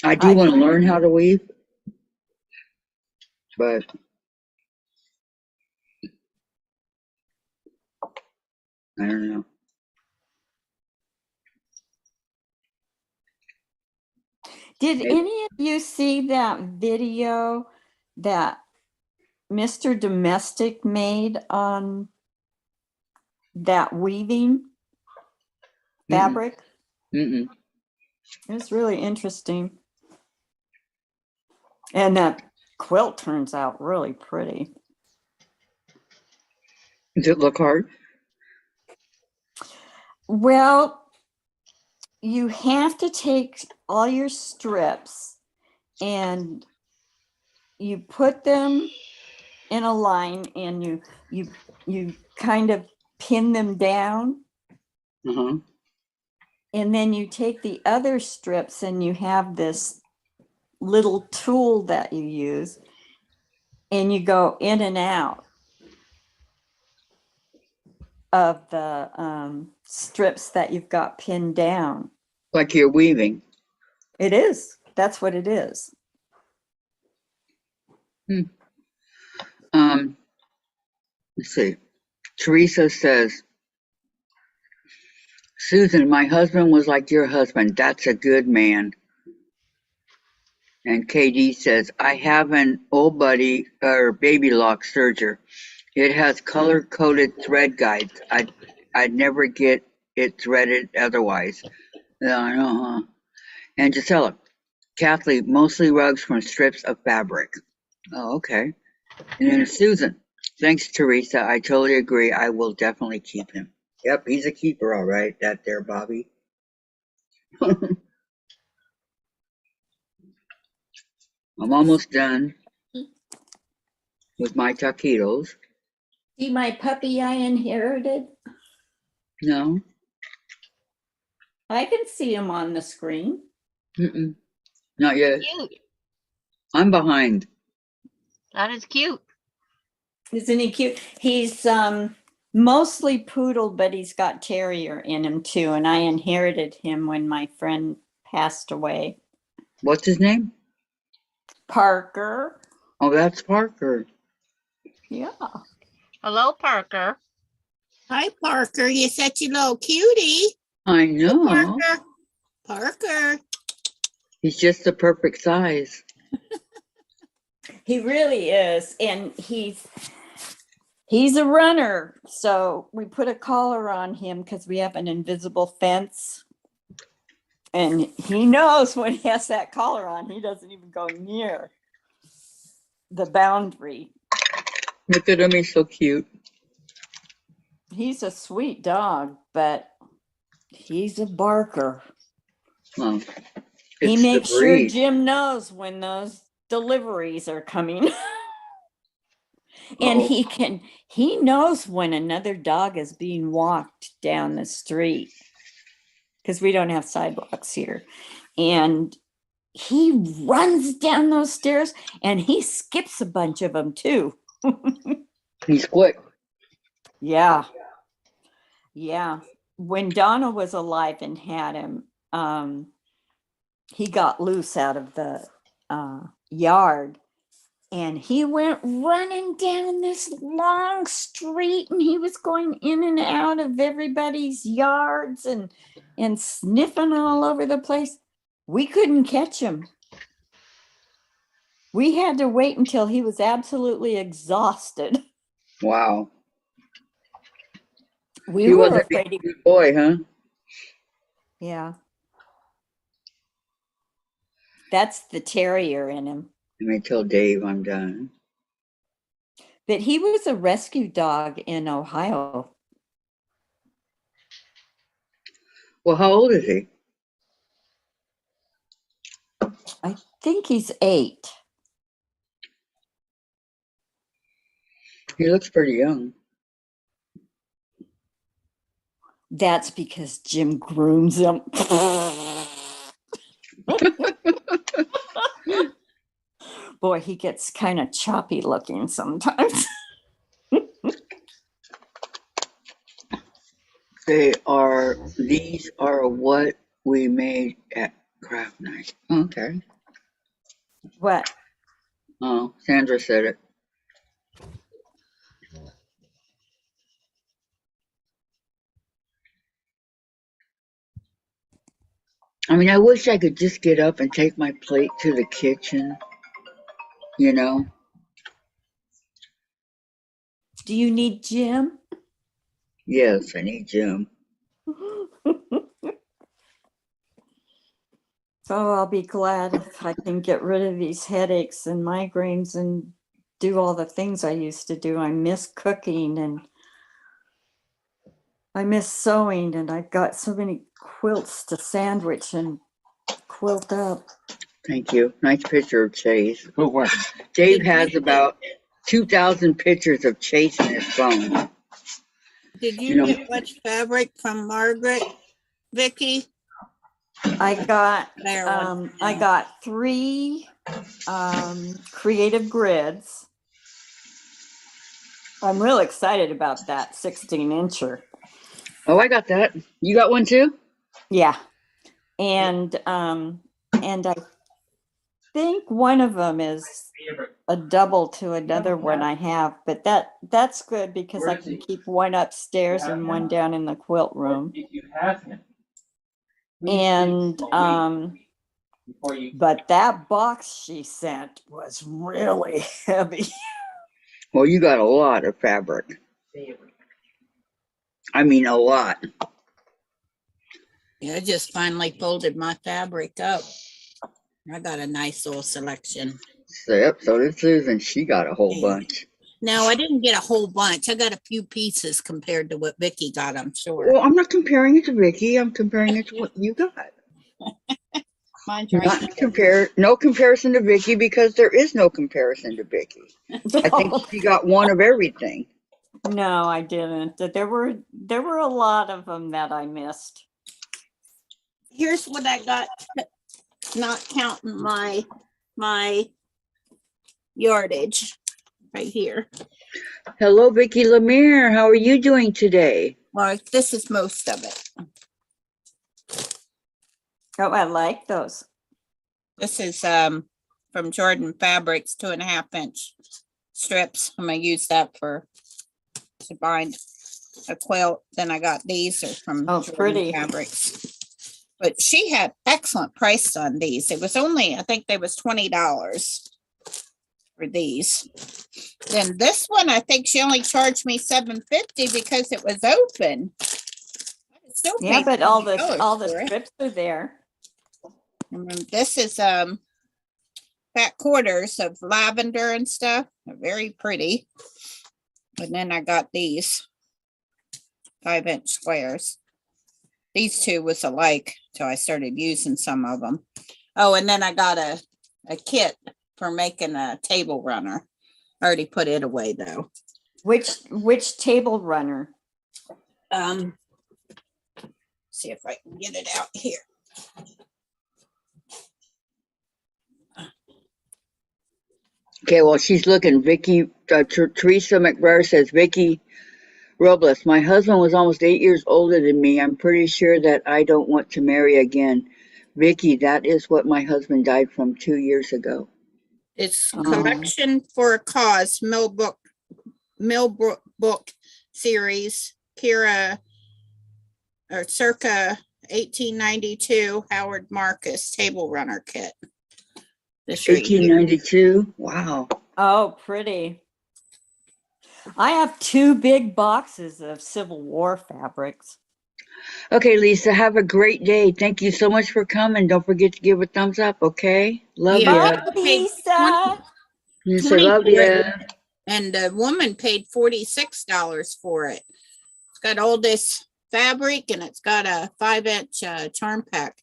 I do want to learn how to weave, but I don't know. Did any of you see that video that Mr. Domestic made on that weaving fabric? Mm-mm. It was really interesting. And that quilt turns out really pretty. Does it look hard? Well, you have to take all your strips and you put them in a line and you kind of pin them down, Uh-huh. and then you take the other strips and you have this little tool that you use and you go in and out of the strips that you've got pinned down. Like you're weaving. It is. That's what it is. Let's see. Teresa says, Susan, my husband was like your husband. That's a good man. And KD says, I have an old buddy or baby lock serger. It has color coded thread guides. I'd never get it threaded otherwise. Yeah, I know, huh? And Gisela, Kathleen, mostly rugs from strips of fabric. Oh, okay. And then Susan, thanks, Teresa. I totally agree. I will definitely keep him. Yep, he's a keeper, all right. That there, Bobby. I'm almost done with my taquitos. See my puppy I inherited? No? I can see him on the screen. Mm-mm. Not yet. Cute. I'm behind. That is cute. Isn't he cute? He's mostly poodle, but he's got terrier in him too. And I inherited him when my friend passed away. What's his name? Parker. Oh, that's Parker. Yeah. Hello, Parker. Hi, Parker. You're such a little cutie. I know. Parker. Parker. He's just the perfect size. He really is. And he's a runner. So we put a collar on him because we have an invisible fence. And he knows when he has that collar on, he doesn't even go near the boundary. Look at him, he's so cute. He's a sweet dog, but he's a barker. Well, He it's the makes sure breed. Jim knows when those deliveries are coming. And Uh-oh. he knows when another dog is being walked down the street because we don't have sidewalks here. And he runs down those stairs and he skips a bunch of them too. He's quick. Yeah. Yeah. When Donna was alive and had him, he got loose out of the yard and he went running down this long street and he was going in and out of everybody's yards and sniffing all over the place. We couldn't catch him. We had to wait until he was absolutely exhausted. Wow. We He were was a afraid. good boy, huh? Yeah. That's the terrier in him. Let me tell Dave I'm done. But he was a rescue dog in Ohio. Well, how old is he? I think he's 8. He looks pretty young. That's because Jim grooms him. Boy, he gets kind of choppy looking sometimes. These are what we made Craft knife. Okay. What? Oh, Sandra said it. I mean, I wish I could just get up and take my plate to the kitchen, you know? Do you need Jim? Yes, I need Jim. So I'll be glad if I can get rid of these headaches and migraines and do all the things I used to do. I miss cooking and I miss sewing, and I've got so many quilts to sandwich and quilt up. Thank you. Nice picture of Chase. Who won? Dave Did has you- about 2,000 pictures of Chase in his phone. Did You you know- get much fabric from Margaret, Vicky? I got There one. I got 3 creative grids. I'm real excited about that 16-incher. Oh, I got that. You got one too? Yeah. And I think one of them is a double to another one I have, but that's good because I can keep one upstairs and one down in the quilt room. If you have him. And Before you. but that box she sent was really heavy. Well, you got a lot of fabric. I mean, a lot. Yeah, I just finally folded my fabric up. I got a nice little selection. So, yep, so did Susan. She got a whole Yeah. bunch. No, I didn't get a whole bunch. I got a few pieces compared to what Vicky got, I'm sure. Well, I'm not comparing it to Vicky. I'm comparing it to what you got. Mine's Not right. no comparison to Vicky because there is no comparison to Vicky. I think she got one of everything. No, I didn't. There were a lot of them that I missed. Here's what I got, not counting my yardage right here. Hello, Vicky Lemire. How are you doing today? Well, this is most of it. Oh, I like those. This is from Jordan Fabrics, 2.5-inch strips. I'm gonna use that to bind a quilt. Then I got these are from Oh, Jordan pretty. Fabrics. But she had excellent price on these. It was only, I think they was $20 for these. Then this one, I think she only charged me $7.50 because it was open. I still Yeah, paid but all $20 the for it. strips are there. And then this is fat quarters of lavender and stuff. They're very pretty. And then I got these 5-inch squares. These two was alike till I started using some of them. Oh, and then I got a kit for making a table runner. I already put it away though. Which table runner? See if I can get it out here. Okay, well, she's looking. Vicky, Teresa McBrayer says, Vicky Robles, my husband was almost 8 years older than me. I'm pretty sure that I don't want to marry again. Vicky, that is what my husband died from 2 years ago. It's Oh. Collection for a Cause, Millbrook series, Kira, or circa 1892, Howard Marcus table runner kit. This right here. 1892. Wow. Oh, pretty. I have 2 big boxes of Civil War fabrics. Okay, Lisa, have a great day. Thank you so much for coming. Don't forget to give a thumbs up, okay? Love Yeah. ya. Bye, paid Lisa. Yes, I 20 love for it. ya. And the woman paid $46 for it. It's got all this fabric and it's got a 5-inch charm pack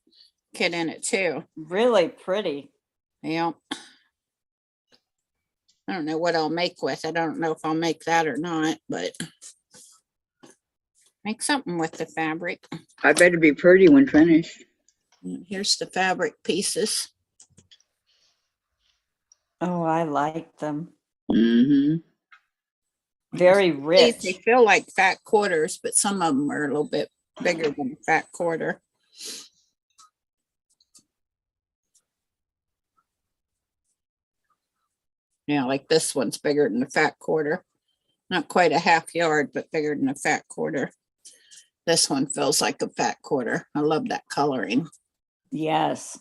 kit in it too. Really pretty. Yeah. I don't know what I'll make with. I don't know if I'll make that or not, but make something with the fabric. I bet it'd be pretty when finished. And here's the fabric pieces. Oh, I like them. Mm-hmm. Very These, rich. they feel like fat quarters, but some of them are a little bit bigger than a fat quarter. Yeah, like this one's bigger than the fat quarter. Not quite a half yard, but bigger than a fat quarter. This one feels like a fat quarter. I love that coloring. Yes.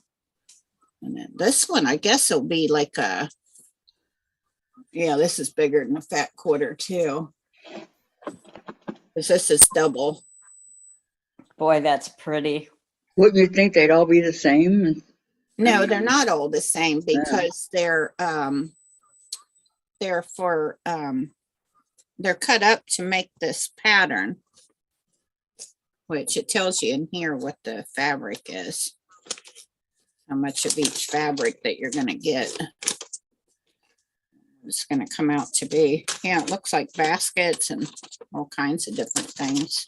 And then this one, I guess will be like a, yeah, this is bigger than a fat quarter too. Because this is double. Boy, that's pretty. Wouldn't you think they'd all be the same? No, they're not all the same Yeah. because they're cut up to make this pattern, which it tells you in here what the fabric is, how much of each fabric that you're going to get. It's going to come out to be, yeah, it looks like baskets and all kinds of different things.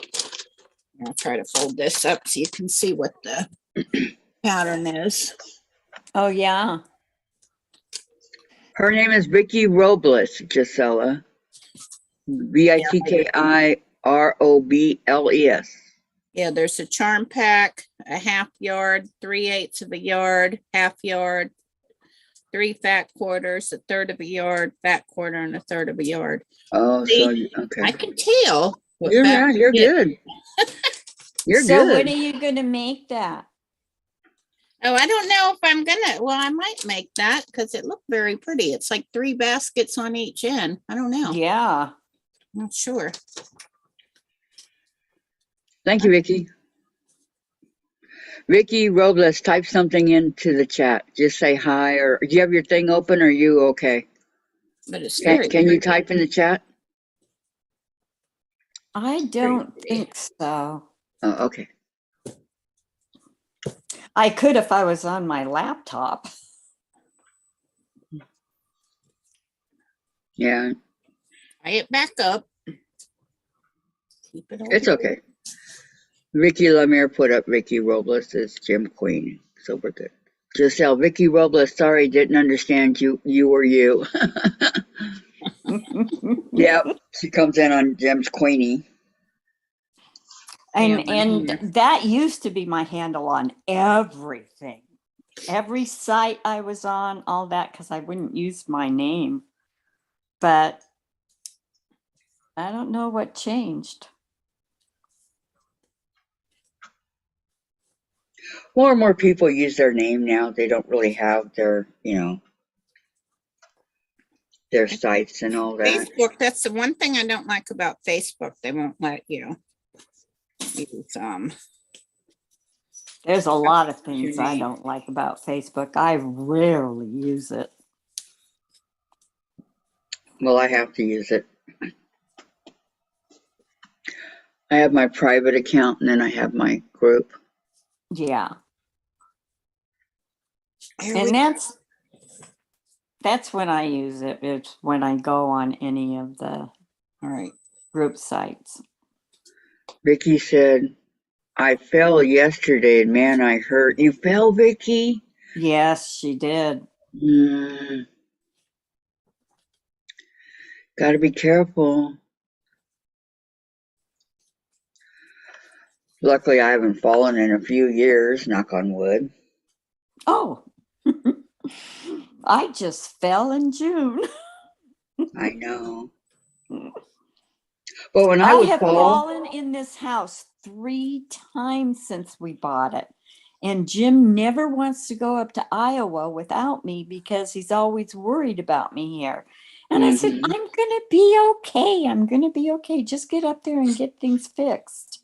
I'll try to fold this up so you can see what the pattern is. Oh, yeah. Her name is Vicky Robles, Gisela. Vickirobles. Yeah, there's a charm pack, a half yard, 3/8 of a yard, half yard, 3 fat quarters, a third of a yard, fat quarter, and a third of a yard. Oh, See, okay. I can tell. what You're fat right. You're you get. good. You're So good. when are you going to make that? Oh, I don't know if I'm gonna, well, I might make that because it looked very pretty. It's like 3 baskets on each end. I don't know. Yeah. I'm not sure. Thank you, Vicky. Vicky Robles, type something into the chat. Just say hi, or do you have your thing open? Or are you okay? But it's very Can you pretty. type in the chat? I don't think so. Oh, okay. I could if I was on my laptop. Yeah, Tie it back up. Keep it it's over. okay. Vicky Lemire put up Vicky Robles as Gym Queen, so we're good. Giselle, Vicky Robles, sorry, didn't understand you. You were you. Yep, she comes in on Jim's Queenie. And Yeah, and that used to be my handle on everything. Every site I was on, all that, because I wouldn't use my name. But I don't know what changed. More and more people use their name now. They don't really have their, their sites and all that. Facebook, that's the one thing I don't like about Facebook. They won't let you use There's a lot of your things I name. don't like about Facebook. I rarely use it. Well, I have to use it. I have my private account and then I have my group. Yeah. Here we And go. that's when I use it. It's when I go on any of the All right. group sites. Vicky said, I fell yesterday and man, I hurt. You fell, Vicky? Yes, she did. Gotta be careful. Luckily, I haven't fallen in a few years, knock on wood. Oh, I just fell in June. I know. But when I I would have fall, fallen in this house 3 times since we bought it. And Jim never wants to go up to Iowa without me because he's always worried about me here. And I said, Mhm. I'm going to be okay. I'm going to be okay. Just get up there and get things fixed.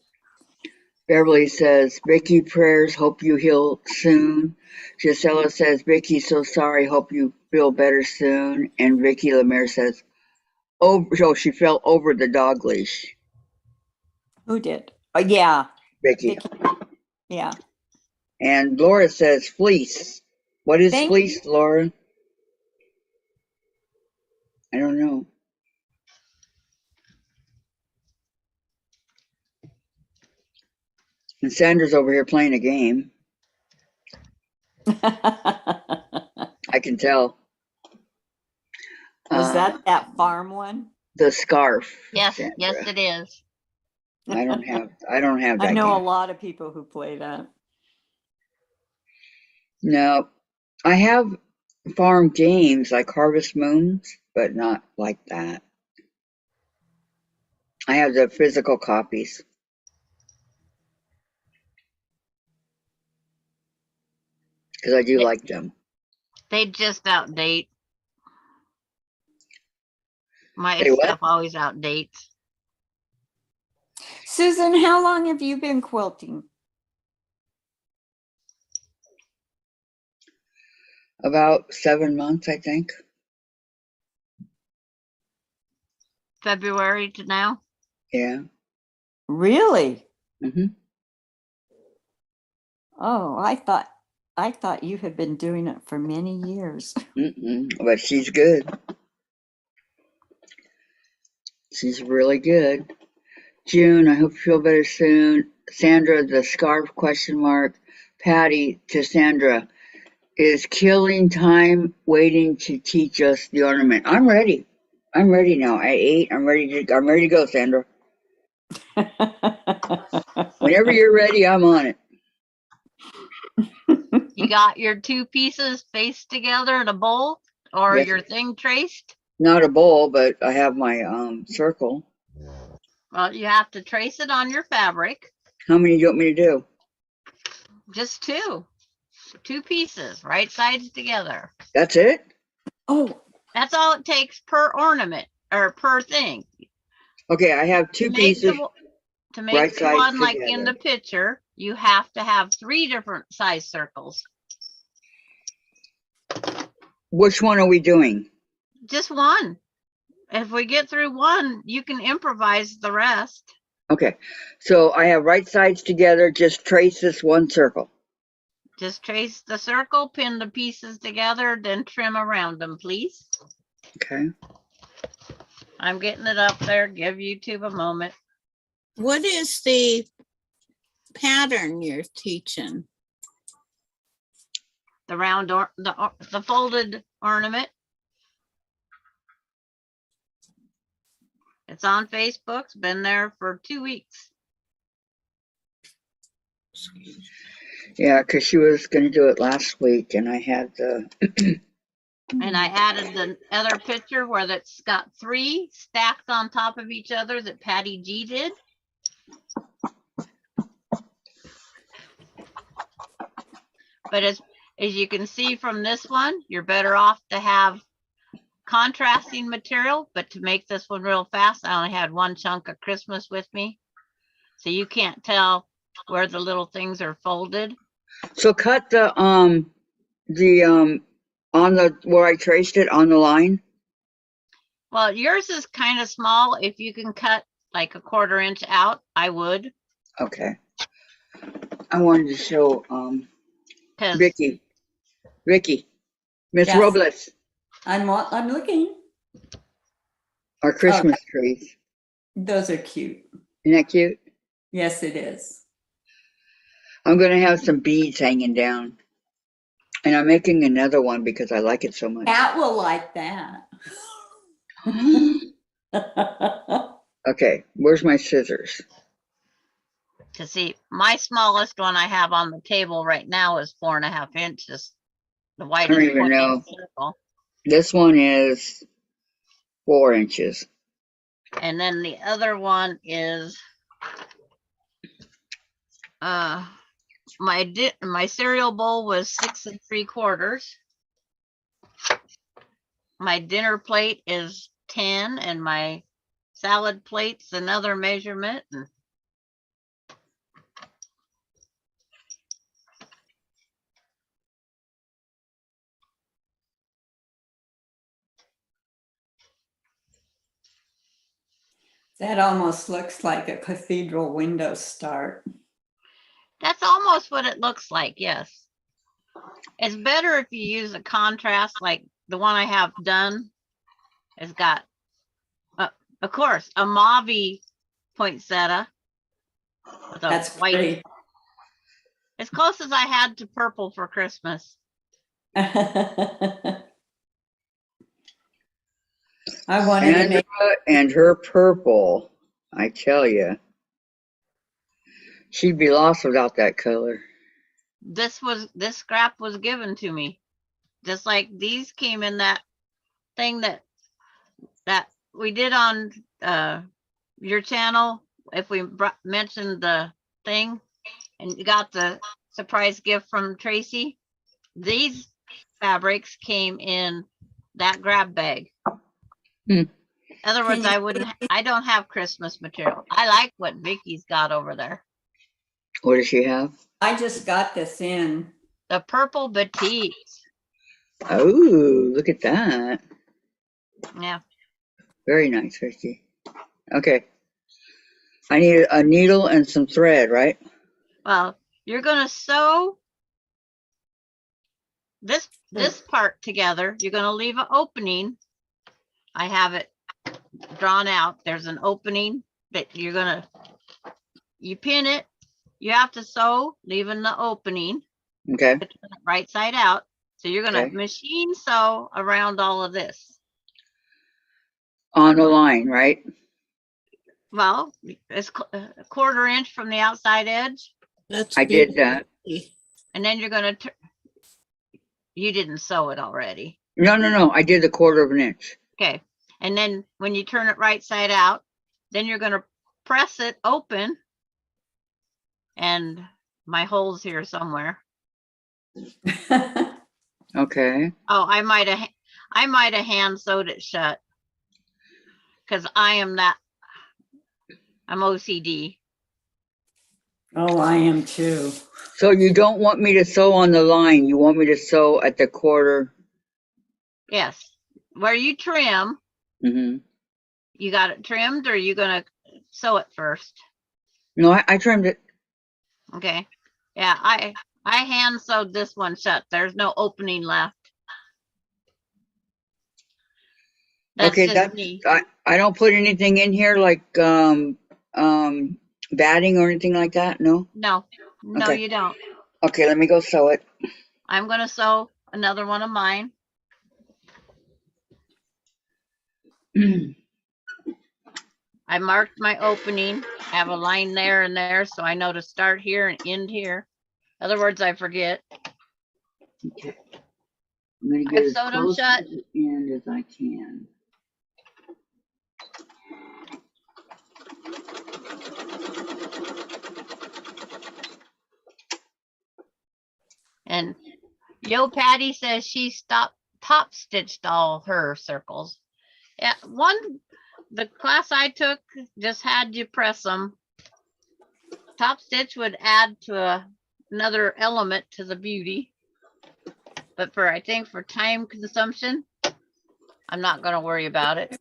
Beverly says, Vicky prayers, hope you heal soon. Gisela says, Vicky, so sorry, hope you feel better soon. And Vicky Lemire says, oh, she fell over the dog leash. Who did? Oh, yeah. Vicky. Vicky. Yeah. And Laura says, fleece. What is Thank fleece, Laura? I don't know. And Sandra's over here playing a game. I can tell. Was that farm one? The scarf? Yes, Sandra. yes, it is. I don't have that I know a game. lot of people who play that. No, I have farm games like Harvest Moons, but not like that. I have the physical copies. Because I do They, like them. they just outdate. My Hey, what? stuff always outdates. Susan, how long have you been quilting? About 7 months, I think. February to now. Yeah. Really? Hmm. Oh, I thought you had been doing it for many years. But she's good. She's really good. June, I hope you feel better soon. Sandra, the scarf question mark. Patty to Sandra, is killing time waiting to teach us the ornament. I'm ready. I'm ready now. I ate. I'm ready to go, Sandra. Whenever you're ready, I'm on it. You got your two pieces faced together in a bowl or Yes. your thing traced? Not a bowl, but I have my circle. Well, you have to trace it on your fabric. How many do you want me to do? Just two. Two pieces, right sides together. That's it? Oh, That's all it takes per ornament or per thing. Okay, I have two pieces. To make right the sides one like in together. the picture, you have to have 3 different size circles. Which one are we doing? Just one. If we get through one, you can improvise the rest. Okay, so I have right sides together. Just trace this one circle. Just trace the circle, pin the pieces together, then trim around them, please. Okay. I'm getting it up there. Give YouTube a moment. What is the pattern you're teaching? The round or the folded ornament. It's on Facebook. It's been there for 2 weeks. Yeah, because she was going to do it last week, and I had the. And I added the other picture where that's got 3 stacked on top of each other that Patty G did. But as you can see from this one, you're better off to have contrasting material, but to make this one real fast, I only had 1 chunk of Christmas with me. So you can't tell where the little things are folded. So cut the on the where I traced it on the line. Well, yours is kind of small. If you can cut like a 1/4 inch out, I would. Okay. I wanted to show 'Cause Vicky, Miss Yes. Robles, I'm looking. our Christmas trees. Those are cute. Isn't that cute? Yes, it is. I'm going to have some beads hanging down. And I'm making another one because I like it so much. Cat will like that. Okay, where's my scissors? to see, my smallest one I have on the table right now is 4.5 inches. The I don't widest even one in know. the circle. This one is 4 inches. And then the other one is my cereal bowl was 6 3/4. My dinner plate is 10, and my salad plate's another measurement. And That almost looks like a cathedral window start. that's almost what it looks like, yes. It's better if you use a contrast like the one I have done. It's got, of course, a mauve poinsettia with a That's white. pretty. As close as I had to purple for Christmas. I wanted to Andra make. and her purple, I tell you. She'd be lost without that color. This scrap was given to me. just like these came in that thing that we did on your channel. If we mentioned the thing and you got the surprise gift from Tracy, these fabrics came in that grab bag. Hmm. In other words, I don't have Christmas material. I like what Vicky's got over there. What does she have? I just got this in. The purple batik. Oh, look at that. Yeah. Very nice, Vicky. Okay. I need a needle and some thread, right? Well, you're gonna sew this part together. You're gonna leave an opening. I have it drawn out. There's an opening that you pin it. You have to sew, leaving the opening Okay. right side out. So you're gonna Okay. machine sew around all of this. On the line, right? Well, it's a 1/4 inch from the outside edge, That's I did that. beautiful. and then you're gonna. You didn't sew it already. No. I did the 1/4 of an inch. Okay, and then when you turn it right side out, then you're gonna press it open, and my hole's here somewhere. Okay. Oh, I might have hand sewed it shut because I'm OCD. Oh, I am too. So you don't want me to sew on the line. You want me to sew at the 1/4. Yes, where you trim, Mm-hmm. you got it trimmed, or are you gonna sew it first? No, I trimmed it. Okay, yeah, I hand sewed this one shut. There's no opening left. That's Okay, just that's me. I don't put anything in here like batting or anything like that. No. No, Okay. you don't. Okay, let me go sew it. I'm gonna sew another one of mine. I marked my opening. I have a line there and there, so I know to start here and end here. Other words, I forget. Okay. I'm gonna I've get as sewed 'em close shut. to the end as I can. And Yo Patty says she top stitched all her circles. Yeah, the class I took just had you press them. Top stitch would add to another element to the beauty. But I think for time consumption, I'm not going to worry about it.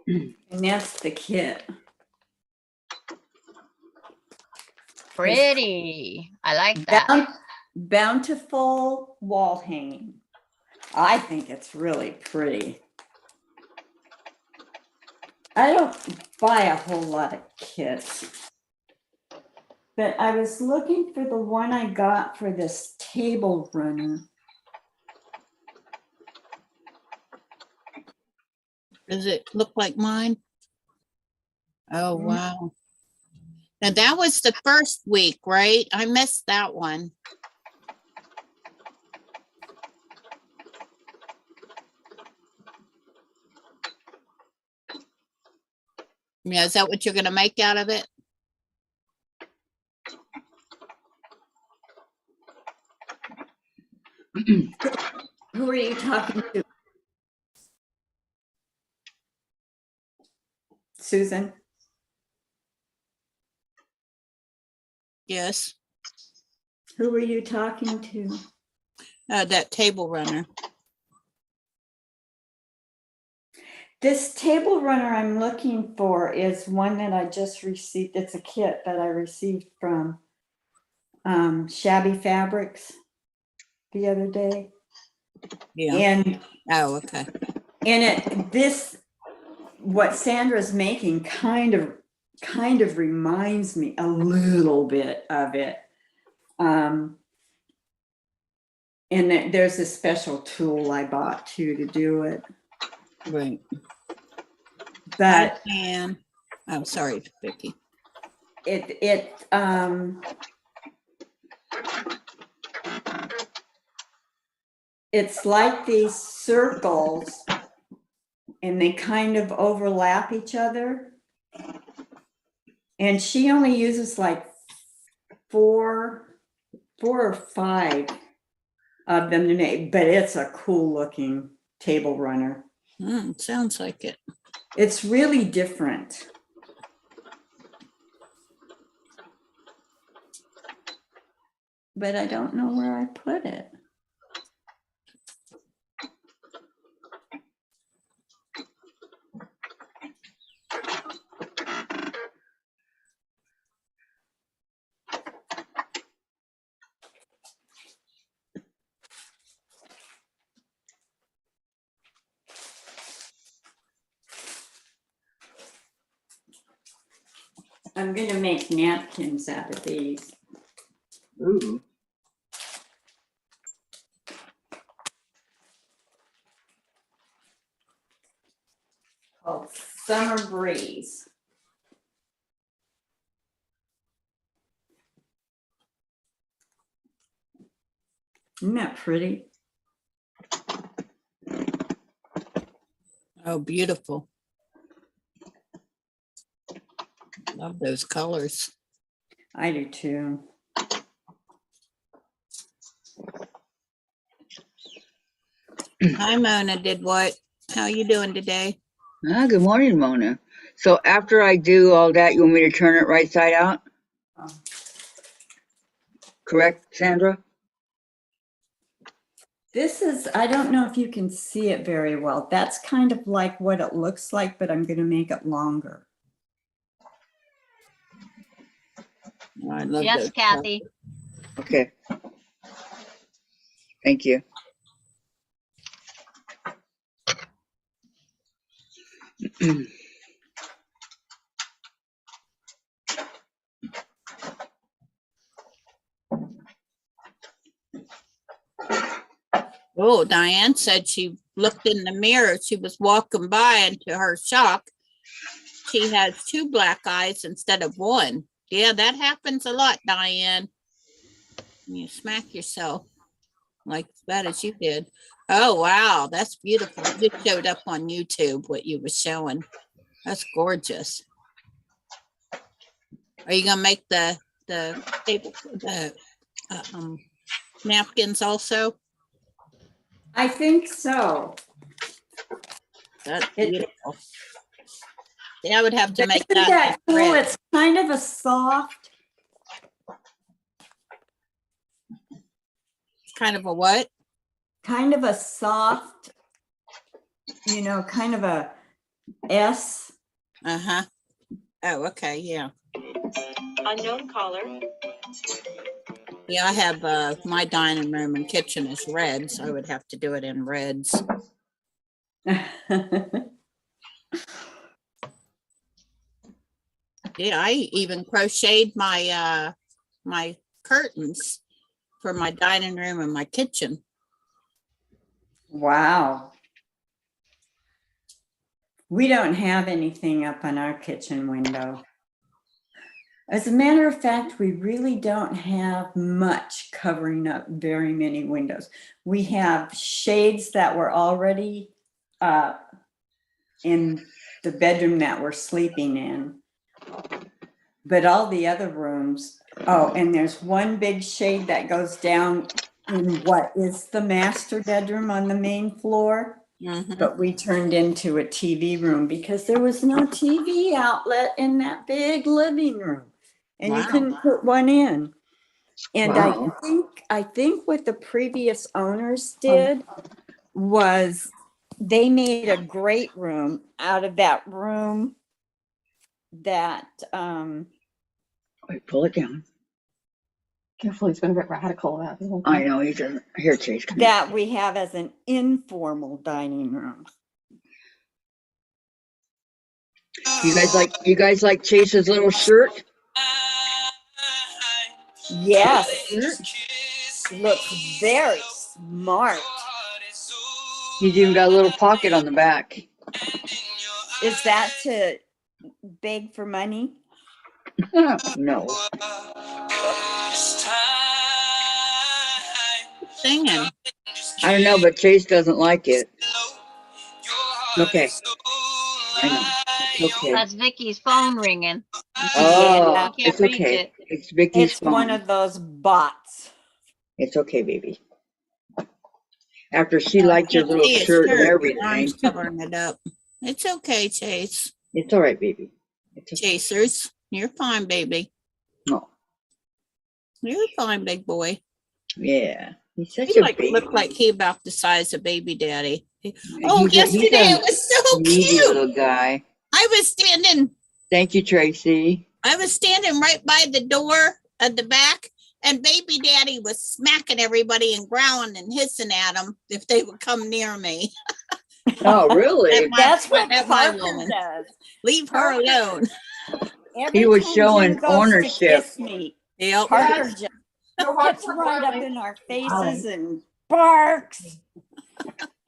And that's the kit. Pretty. I like that. Bountiful wall hanging. I think it's really pretty. I don't buy a whole lot of kits, but I was looking for the one I got for this table runner. Does it look like mine? Oh, wow. Now that was the first week, right? I missed that one. Yeah, is that what you're gonna make out of it? Who are you talking to? Susan? Yes, Who are you talking to? that table runner. This table runner I'm looking for is one that I just received. It's a kit that I received from Shabby Fabrics the other day. Yeah. And Oh, okay. what Sandra's making kind of reminds me a little bit of it. And there's a special tool I bought too to do it. Right. But And oh, sorry, Vicky. it's like these circles and they kind of overlap each other. And she only uses like four or five of them to make, but it's a cool looking table runner. Sounds like it. It's really different. But I don't know where I put it. I'm going to make napkins out of these. Ooh. Called Summer Breeze. Isn't that pretty? Oh, beautiful. Love those colors. I do too. Hi, Mona. Did what? How you doing today? Good morning, Mona. So after I do all that, you want me to turn it right side out? Oh. Correct, Sandra? This is, I don't know if you can see it very well. That's kind of like what it looks like, but I'm going to make it longer. Oh, I love Yes, those Kathy. Okay. Thank you. Oh, Diane said she looked in the mirror. She was walking by, and to her shock, she has 2 black eyes instead of 1. Yeah, that happens a lot, Diane. You smack yourself like as bad as you did. Oh, wow. That's beautiful. It just showed up on YouTube, what you were showing. That's gorgeous. Are you going to make the table, the napkins also? I think so. That's beautiful. Yeah, I would have to But make isn't that. that in cool? red. It's kind of a soft, Kind of a what? kind of a soft, you know, kind of a S. Uh-huh. Oh, okay, yeah. Unknown caller. Yeah, I have my dining room and kitchen is red, so I would have to do it in reds. Yeah, I even crocheted my my curtains for my dining room and my kitchen. Wow. We don't have anything up on our kitchen window. As a matter of fact, we really don't have much covering up very many windows. We have shades that were already in the bedroom that we're sleeping in. But all the other rooms, oh, and there's one big shade that goes down in what is the master bedroom on the main floor. Mhm. But we turned into a TV room because there was no TV outlet in that big living room. And you Wow. couldn't put one in. And Wow. I think what the previous owners did was they made a great room out of that room that Wait, pull it down. Careful, he's going to get radical about it. I know he's a here, Chase. Come here. that we have as an informal dining room. You guys like Chase's little shirt? Yes, looks very smart. He's even got a little pocket on the back. Is that to beg for money? No. Singing. I don't know, but Chase doesn't like it. Okay. I know. It's okay. That's Vicky's phone ringing. Oh, Can't it's reach okay. it. It's Vicky's It's one phone. of those bots. It's okay, baby. After she I liked your can't little see his shirt and shirt. everything. Arms covering it up. It's okay, Chase. It's all right, baby. It's okay. Chasers, you're fine, baby. No. You're fine, big boy. Yeah. He's such He a baby. looked like he about the size of baby daddy. He's Oh, yesterday a it was so needy cute. little guy. I was standing Tracy. right by the door at the back, and baby daddy was smacking everybody and growling and hissing at them if they would come near me. Oh, really? That's what At my Parker woman. does. Leave her alone. Every was time showing Jim goes to ownership. kiss me, Yep. Parker just Your heart's gets right up boiling. in our faces and barks.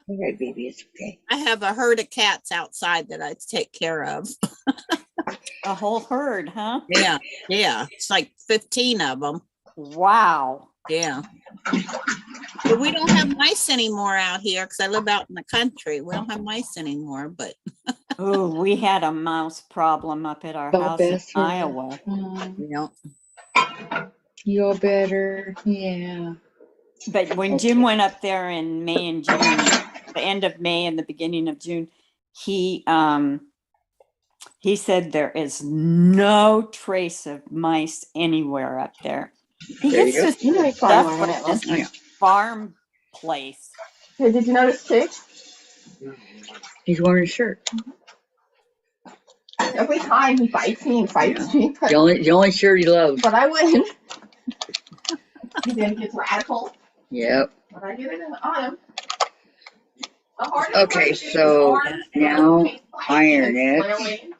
All right, baby. It's okay. I have a herd of cats outside that I take care of. A whole herd, huh? Yeah. It's like 15 of them. Wow. Yeah. But we don't have mice anymore out here because I live out in the country. We don't have mice anymore, but Oh, we had a mouse problem up at our Oh, house in best friend. Iowa. you know, You're better. Yeah. But when Jim went up there in May and June, the end of May and the beginning of June, he said there is no trace of mice anywhere up there. He There you gets go. this You know, stuff farm from animals. this Oh, yeah. farm place. Hey, did you notice too? He's wearing a shirt. Every time he bites me and fights me, The only shirt he loves. but I win. He then gets radical, Yep. but I get it on him. The hardest Okay, part is so orange, now pink, white, iron and it. flailing.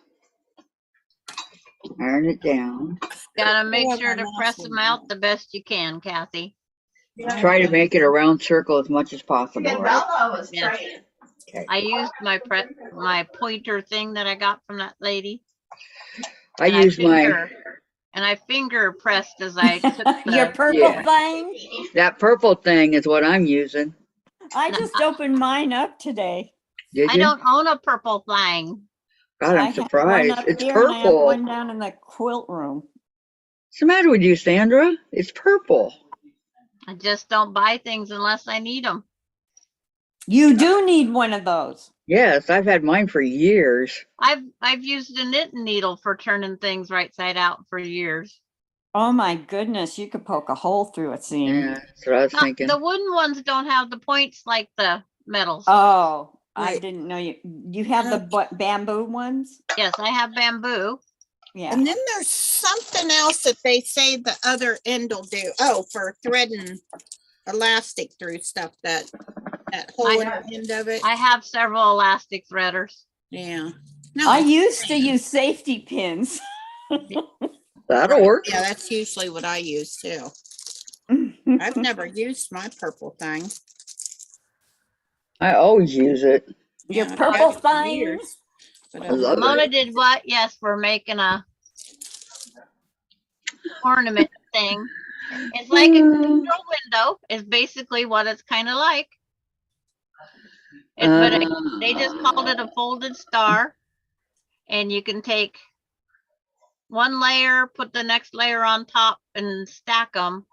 Iron it down. Gotta make Yeah, sure my to mouse press wouldn't them out work. the best you can, Kathy. Try to make it a round circle as much as possible. Again, Right? Bella was Yeah. trained. Okay. I used my pointer thing that I got from that lady. I and use my I finger pressed as I took Your the, purple Yeah. thing? that purple thing is what I'm using. I just opened mine up today. Did I you? don't own a purple thing. God, I I'm have one surprised. up It's here and I have purple. one down in the quilt room. What's the matter with you, Sandra? It's purple. I just don't buy things unless I need them. You do need one of those. Yes, I've had mine for years. I've used a knitting needle for turning things right side out for years. Oh my goodness, you could poke a hole through a seam. Yeah, that's what I was thinking. The wooden ones don't have the points like the metals. Oh, I Right. didn't know you have the bamboo ones? Yes, I have bamboo. Yeah. And then there's something else that they say the other end will do. Oh, for threading elastic through stuff, that whole end of it. I have several elastic threaders. Yeah. I used to use safety pins. That'll work. Yeah, that's usually what I use too. I've never used my purple thing. I always use it. Your Yeah, I've purple had it for thing? years, but I love Mona it. did what? Yes, we're making a ornament thing. It's like a control window is basically what it's kind of like. They just called it a folded star. And you can take one layer, put the next layer on top and stack them.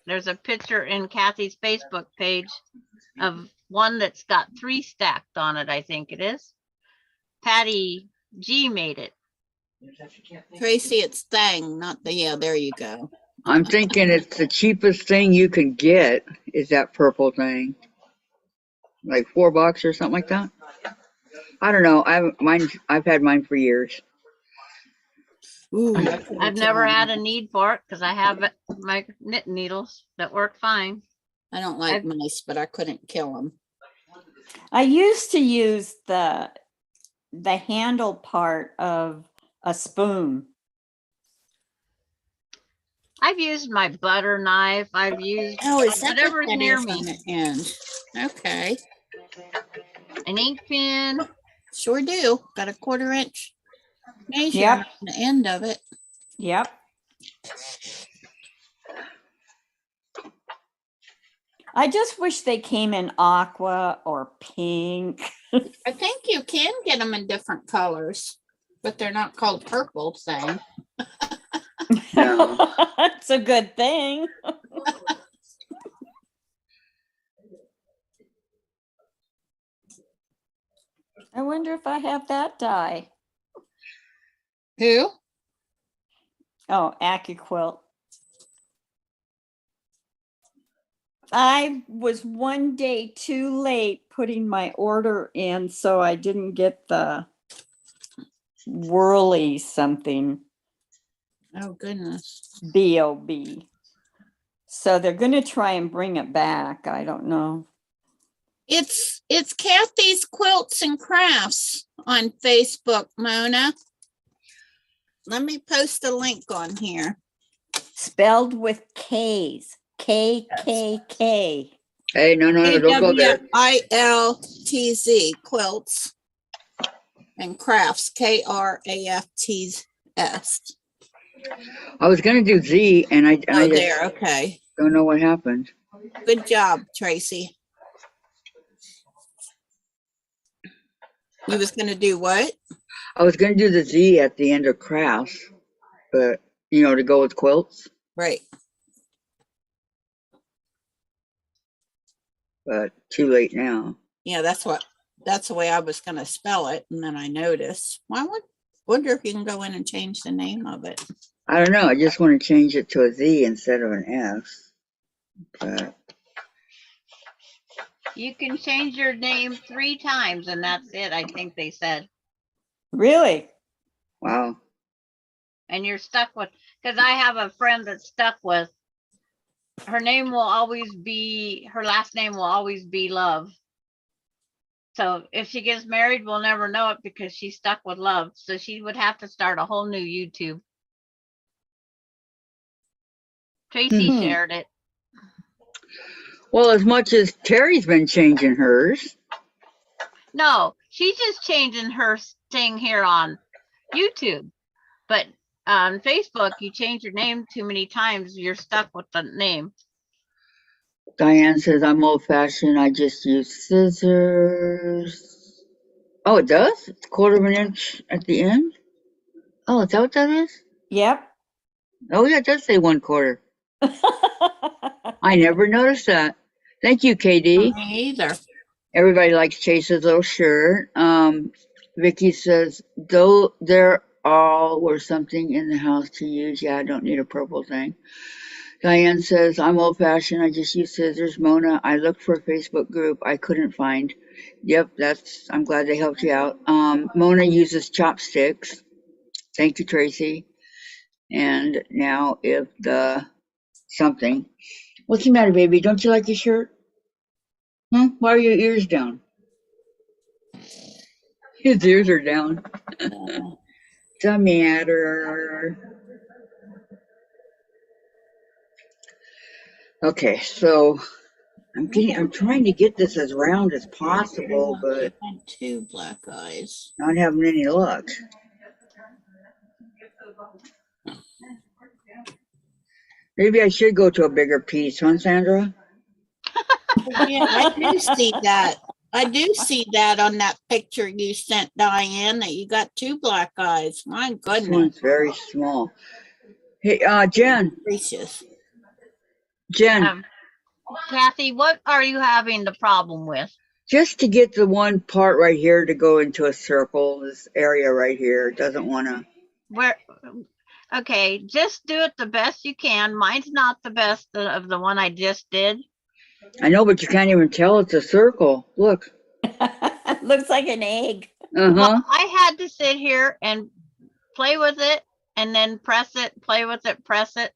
There's a picture in Kathy's Facebook page of one that's got 3 stacked on it, I think it is. Patty G made it. Tracy, it's thing, not the, yeah, there you go. I'm thinking it's the cheapest thing you can get is that purple thing. Like $4 or something like that. I don't know. I've had mine for years. Ooh, I've never had a need for it because I have my knit needles that work fine. I don't like mice, but I couldn't kill them. I used to use the handle part of a spoon. I've used my butter knife. I've used Oh, is that whatever's what that near is me. on the end? Okay, An ink pen. sure do. Got a 1/4 inch measure Yep. on the end of it. Yep. I just wish they came in aqua or pink. I think you can get them in different colors, but they're not called purple thing. No. It's a good thing. I wonder if I have that dye. Who? Oh, AccuQuilt. I was one day too late putting my order in, so I didn't get the whirly something, Oh, goodness. BOB. So they're going to try and bring it back. I don't know. It's Kathy's Quilts and Crafts on Facebook, Mona. Let me post a link on here. Spelled with K's. KKK. Hey, no, don't go there. AWILTZ Quilts and Crafts, KRAFTS. I was gonna do Z, and I Oh, just there. Okay. don't know what happened. Good job, Tracy. You was gonna do what? I was gonna do the Z at the end of crafts, but to go with quilts, Right. but too late now. Yeah, that's the way I was gonna spell it, and then I noticed. Wonder if you can go in and change the name of it. I don't know. I just want to change it to a Z instead of an S. But You can change your name 3 times and that's it, I think they said. Really? wow. And you're stuck with, because I have a friend that's stuck with, her name will always be, her last name will always be Love. So if she gets married, we'll never know it because she's stuck with Love. So she would have to start a whole new YouTube. Tracy Mhm. shared it. Well, as much as Terry's been changing hers. No, she's just changing her thing here on YouTube. But on Facebook, you change your name too many times, you're stuck with the name. Diane says, I'm old fashioned. I just use scissors. Oh, it does? It's 1/4 inch at the end? Oh, is that what that is? Yep. Oh, yeah, it does say 1/4. I never noticed that. Thank you, KD. Me either. Everybody likes Chase's little shirt. Vicky says, though there all were something in the house to use. Yeah, I don't need a purple thing. Diane says, I'm old fashioned. I just use scissors. Mona, I looked for a Facebook group I couldn't find. Yep, I'm glad they helped you out. Mona uses chopsticks. Thank you, Tracy. And now if the something. What's the matter, baby? Don't you like your shirt? Huh? Why are your ears down? His ears are down. The matter. Okay, so I'm trying to get this as round as possible, but I had 2 black eyes. not having any luck. Maybe I should go to a bigger piece, huh, Sandra? Yeah, I do see that. I do see that on that picture you sent, Diane, that you got 2 black eyes. My This goodness one's very small. Hey, Jen, gracious. Kathy, what are you having the problem with? just to get the one part right here to go into a circle, this area right here doesn't want to. Where? Okay, just do it the best you can. Mine's not the best of the one I just did. I know, but you can't even tell it's a circle. Look. Looks like an egg. Well, I had to sit here and play with it and then press it, play with it, press it.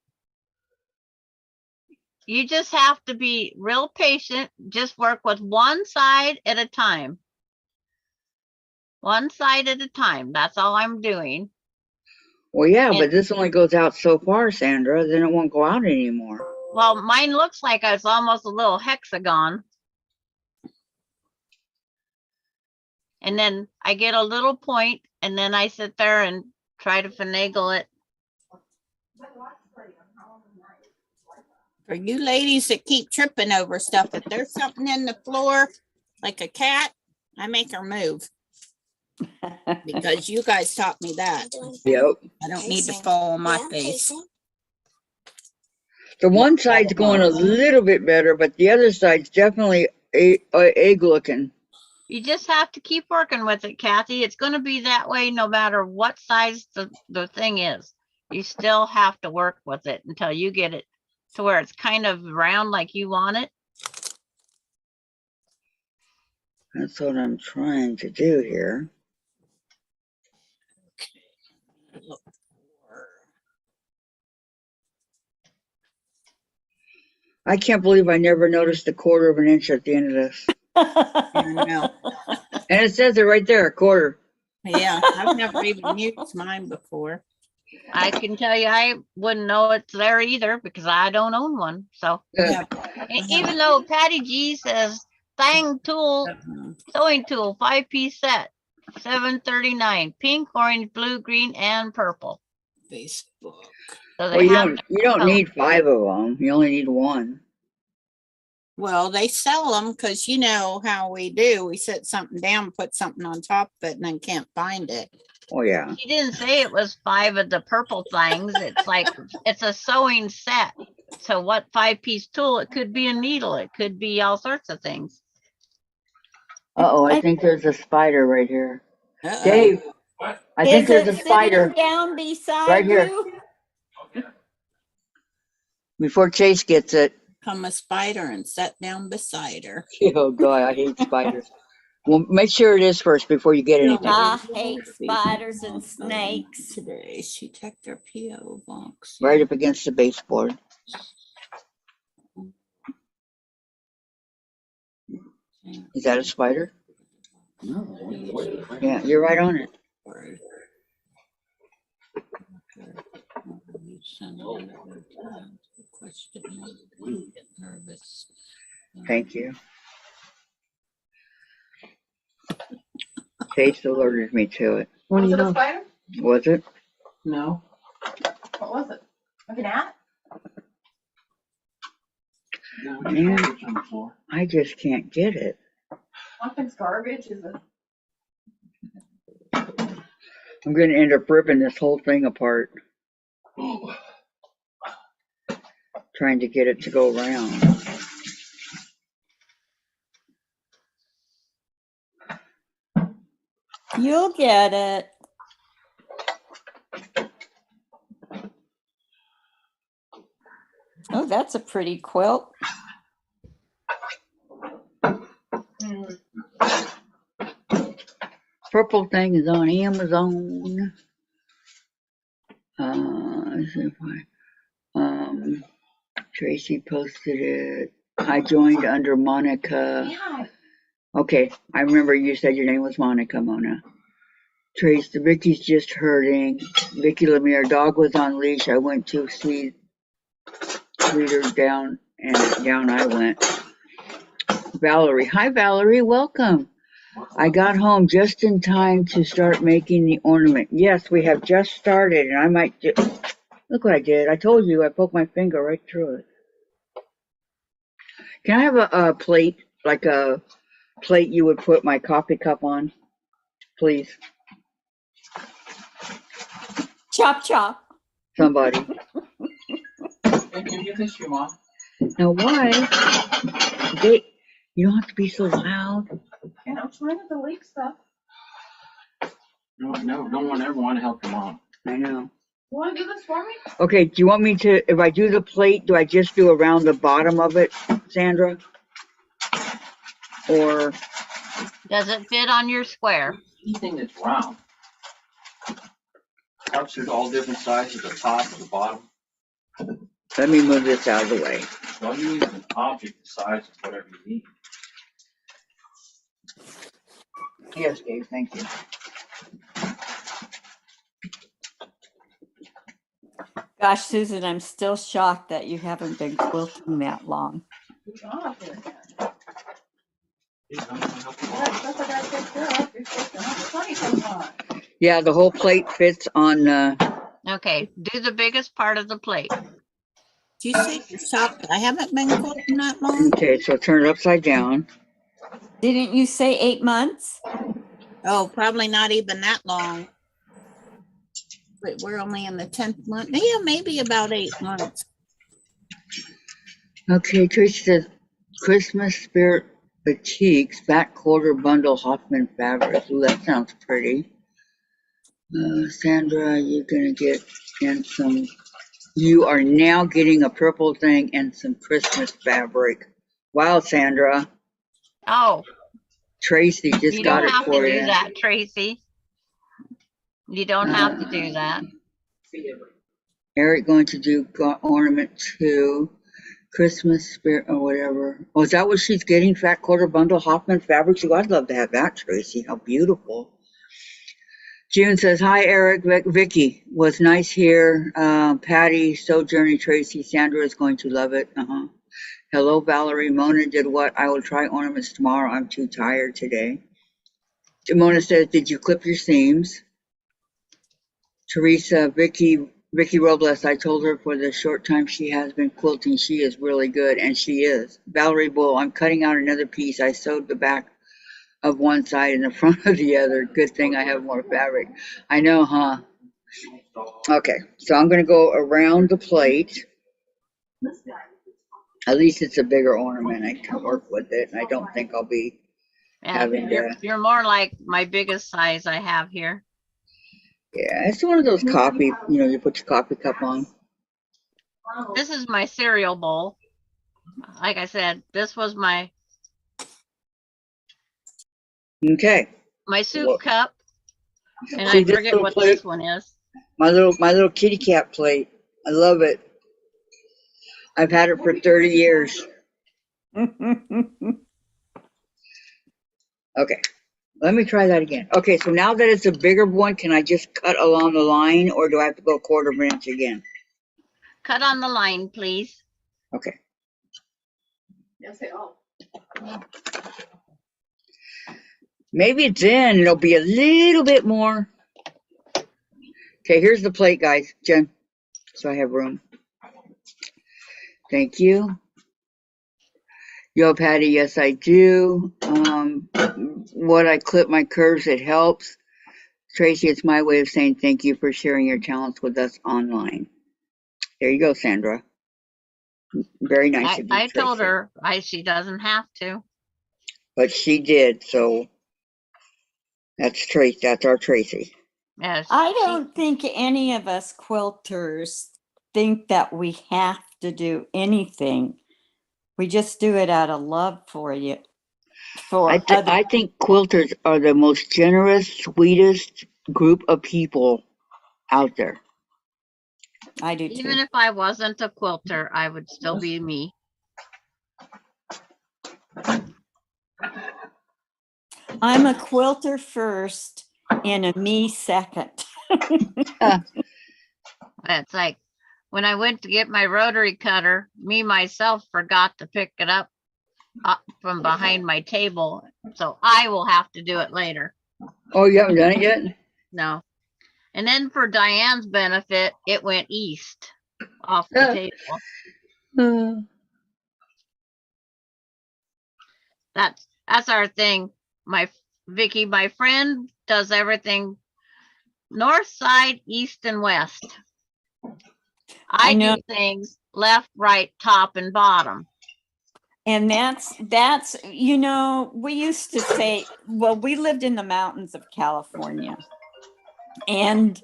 You just have to be real patient. Just work with one side at a time. One side at a time. That's all I'm doing. Well, yeah, but this only goes out so far, Sandra. Then it won't go out anymore. Well, mine looks like it's almost a little hexagon. And then I get a little point and then I sit there and try to finagle it. For you ladies that keep tripping over stuff, if there's something in the floor, like a cat, I make her move because you guys taught me that. Yep. I don't need to fall on my face. The one side's going a little bit better, but the other side's definitely egg looking. You just have to keep working with it, Kathy. It's going to be that way no matter what size the thing is. You still have to work with it until you get it to where it's kind of round like you want it. That's what I'm trying to do here. I can't believe I never noticed a 1/4 of an inch at the end of this. I know. And it says it right there, a 1/4. Yeah, I've never even used mine before. I can tell you, I wouldn't know it's there either because I don't own one. So Yeah. even though Patty G says Thang tool, sewing tool, 5-piece set, $7.39, pink, orange, blue, green, and purple. Facebook. So Well, they have you don't need 5 of them. You only need 1. Well, they sell them because you know how we do. We set something down, put something on top of it, and then can't find it. Oh yeah. He didn't say it was 5 of the purple things. It's like it's a sewing set. So what 5-piece tool? It could be a needle. It could be all sorts of things. Uh-oh, I think there's a spider right here. Uh-oh. Dave, What? I think Is there's it a spider sitting down beside right here. you? before Chase gets it. Come a spider and sat down beside her. Oh God, I hate spiders. Well, make sure it is first before you get anything. I hate spiders and snakes. Today, she checked her P.O. box. Right up against the baseboard. Is that a spider? Yeah, you're right on it. Thank you. Chase alerted me to it. Was it a spider? Was it? No. What was it? Like an ant? Man, I just can't get it. Nothing's garbage, is it? I'm going to end up ripping this whole thing apart. Trying to get it to go around. You'll get it. Oh, that's a pretty quilt. Purple thing is on Amazon. Let's see if Tracy posted it. I joined under Monica. Yeah. Okay, I remember you said your name was Monica, Mona. Trace, the Vicky's just hurting. Vicky Lemire, dog was on leash. I went to see her down, and down I went. Valerie, hi Valerie, welcome. I got home just in time to start making the ornament. Yes, we have just started, and I might look what I did. I told you I poked my finger right through it. Can I have a plate, like a plate you would put my coffee cup on, please? Chop, chop. Somebody. Can you get this to your mom? Now why? You don't have to be so loud. And I'm trying to delete stuff. No, don't want everyone to help your mom. I know. You wanna do this for me? Okay, do you want me to, if I do the plate, do I just do around the bottom of it, Sandra? Or, Does it fit on your square? Anything that's round. Cups are all different sizes, the top and the bottom. let me move this out of the way. Don't use an object the size of whatever you need. Yes, Dave, thank you. Gosh, Susan, I'm still shocked that you haven't been quilting that long. Good job doing that. Hey, I'm gonna help you All out. that stuff I gotta take care of, you're supposed to have plenty sometimes. Yeah, the whole plate fits on, Okay, do the biggest part of the plate. Do you say you're shocked? I haven't been quilting that long. Okay, so turn it upside down. Didn't you say 8 months? Oh, probably not even that long. But we're only in the 10th month. Yeah, maybe about 8 months. Okay, Tracy says Christmas Spirit Batiks back quarter bundle Hoffman fabric. Ooh, that sounds pretty. Sandra, you're gonna get in some. You are now getting a purple thing and some Christmas fabric. Wow, Sandra. Oh, Tracy just you got don't it have to for do you. that, Tracy. You don't have to do that. Eric going to do ornament 2. Christmas Spirit or whatever. Oh, is that what she's getting? Fat quarter bundle Hoffman fabric? Oh, I'd love to have that, Tracy. How beautiful. June says, hi, Eric. Vicky, was nice here. Patty, Sojourner, Tracy, Sandra is going to love it. Hello, Valerie. Mona did what? I will try ornaments tomorrow. I'm too tired today. Mona says, did you clip your seams? Teresa, Vicky Robles, I told her for the short time she has been quilting, she is really good, and she is. Valerie Bull, I'm cutting out another piece. I sewed the back of one side and the front of the other. Good thing I have more fabric. I know, huh? Okay, so I'm going to go around the plate. At least it's a bigger ornament. I can work with it, and I don't think I'll be Yeah, having to. you're more like my biggest size I have here. Yeah, it's one of those coffee, you put your coffee cup on. This is my cereal bowl. Like I said, this was my Okay. soup cup, and See, I this forget little what plate- this one is. My little kitty cat plate. I love it. I've had it for 30 years. Okay, let me try that again. Okay, so now that it's a bigger one, can I just cut along the line or do I have to go a quarter of an inch again? Cut on the line, please. Okay. Yes, they all. Maybe then it'll be a little bit more. Okay, here's the plate, guys. Jen, so I have room. Thank you. Yo, Patty, yes, I do. What I clip my curves, it helps. Tracy, it's my way of saying thank you for sharing your talents with us online. There you go, Sandra. Very nice of you, I told Tracy. her she doesn't have to. But she did, so that's Tracy. That's our Tracy. Yes. I don't think any of us quilters think that we have to do anything. We just do it out of love for you. I think quilters are the most generous, sweetest group of people out there. I do Even too. if I wasn't a quilter, I would still be me. I'm a quilter first and a me second. It's like when I went to get my rotary cutter, me myself forgot to pick it up from behind my table. So I will have to do it later. Oh, you haven't done it yet? No. And then for Diane's benefit, it went east off the table. That's our thing. Vicky, my friend does everything north side, east and west. I know. do things left, right, top and bottom. And that's, we used to say, well, we lived in the mountains of California. And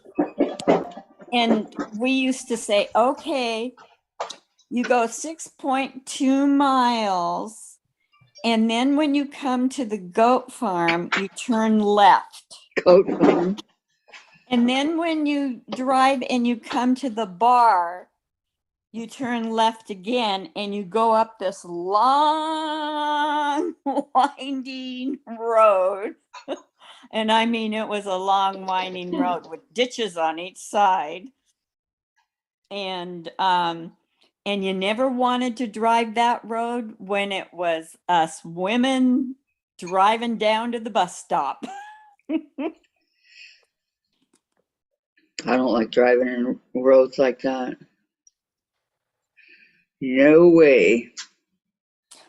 we used to say, okay, you go 6.2 miles. And then when you come to the goat farm, you turn left. Goat farm. And then when you drive and you come to the bar, you turn left again and you go up this long, winding road. And I mean, it was a long, winding road with ditches on each side. And you never wanted to drive that road when it was us women driving down to the bus stop. I don't like driving in roads like that. No way.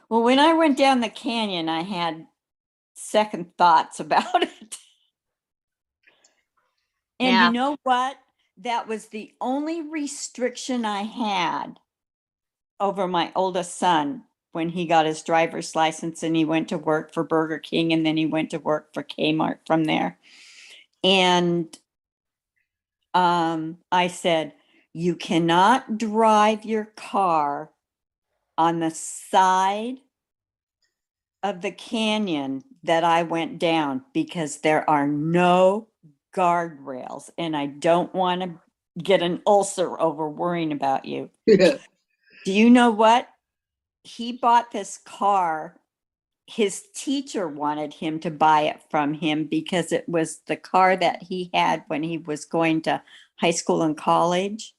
Well, when I went down the canyon, I had second thoughts about it. And Yeah. you know what? That was the only restriction I had over my oldest son when he got his driver's license and he went to work for Burger King and then he went to work for Kmart from there. And I said, you cannot drive your car on the side of the canyon that I went down because there are no guardrails and I don't want to get an ulcer over worrying about you. Yeah. Do you know what? He bought this car. His teacher wanted him to buy it from him because it was the car that he had when he was going to high school and college.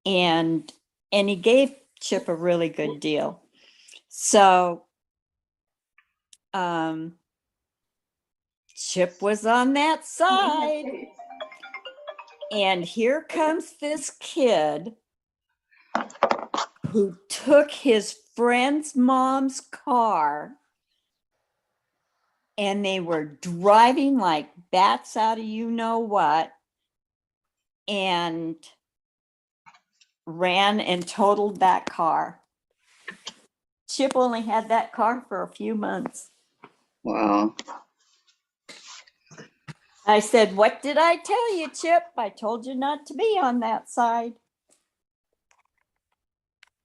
And he gave Chip a really good deal. So Chip was on that side. And here comes this kid who took his friend's mom's car and they were driving like bats out of you know what and ran and totaled that car. Chip only had that car for a few months. Wow. I said, what did I tell you, Chip? I told you not to be on that side.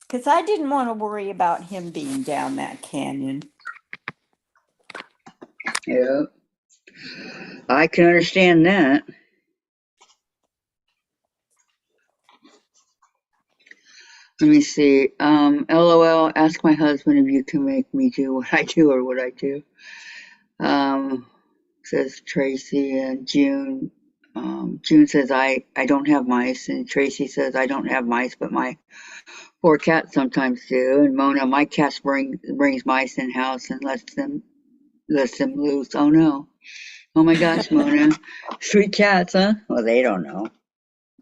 Because I didn't want to worry about him being down that canyon. Yeah. I can understand that. Let me see. LOL, ask my husband if you can make me do what I do or what I do. Says Tracy and June. June says I don't have mice, and Tracy says I don't have mice, but my poor cats sometimes do. And Mona, my cat brings mice in house and lets them loose. Oh no. Oh my gosh, Mona. Sweet cats, huh? Well, they don't know.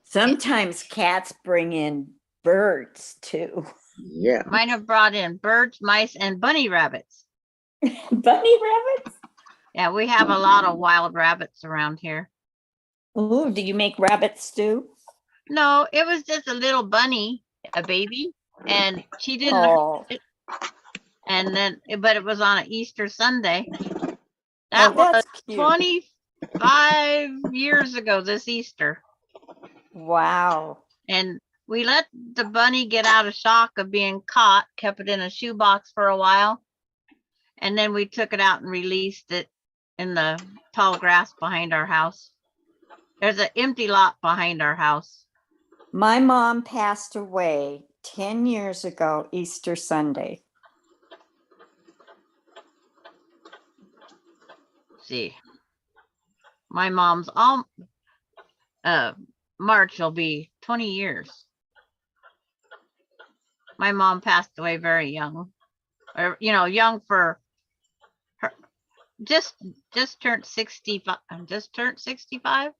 Sometimes cats bring in birds too. Yeah. Mine have brought in birds, mice, and bunny rabbits. Bunny rabbits? Yeah, we have a lot of wild rabbits around here. Ooh, do you make rabbit stew? No, it was just a little bunny, a baby, and she didn't. Oh, And then, but it was on an Easter Sunday. That was that's cute. 25 years ago this Easter. Wow. And we let the bunny get out of shock of being caught, kept it in a shoebox for a while. And then we took it out and released it in the tall grass behind our house. There's an empty lot behind our house. My mom passed away 10 years ago, Easter Sunday. Let's see. My mom's all March will be 20 years. My mom passed away very young. Or young for her. Just turned 65. Just turned 65.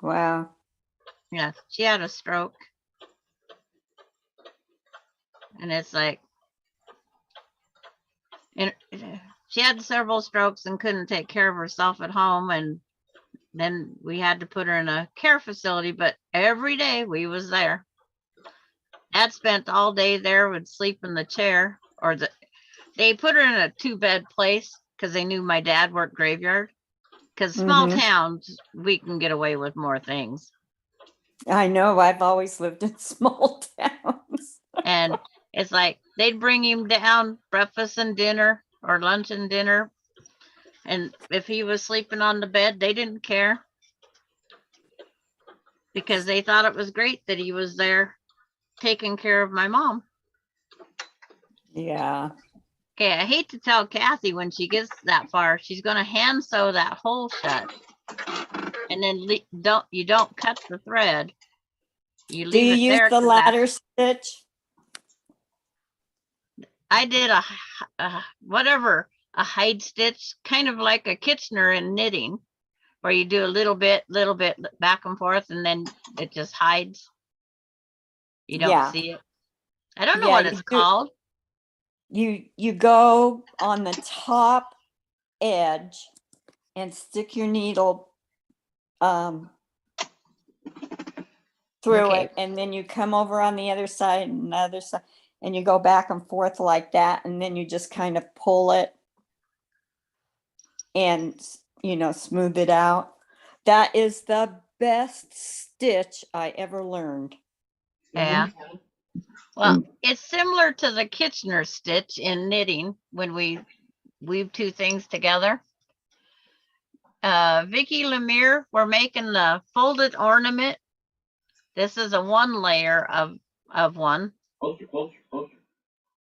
Wow. Yeah, she had a stroke. And it's like, and she had several strokes and couldn't take care of herself at home. And then we had to put her in a care facility, but every day we was there. Dad spent all day there, would sleep in the chair, or they put her in a 2-bed place because they knew my dad worked graveyard. Because small towns, we can get away with more things. I know, I've always lived in small towns. And it's like they'd bring him down breakfast and dinner or lunch and dinner. And if he was sleeping on the bed, they didn't care. Because they thought it was great that he was there taking care of my mom. Yeah. Okay, I hate to tell Kathy when she gets that far, she's going to hand sew that hole shut. And then you don't cut the thread. You leave Do you it use there. the ladder stitch? I did a hide stitch, kind of like a Kitchener in knitting, where you do a little bit back and forth and then it just hides. You don't Yeah. see it. I don't know Yeah, what you it's do- called. You go on the top edge and stick your needle through Okay. it, and then you come over on the other side and the other side, and you go back and forth like that, and then you just kind of pull it and smooth it out. That is the best stitch I ever learned. Yeah. Well, it's similar to the Kitchener stitch in knitting when we weave two things together. Vicky Lemire, we're making the folded ornament. This is a one layer of one. Closer, closer, closer.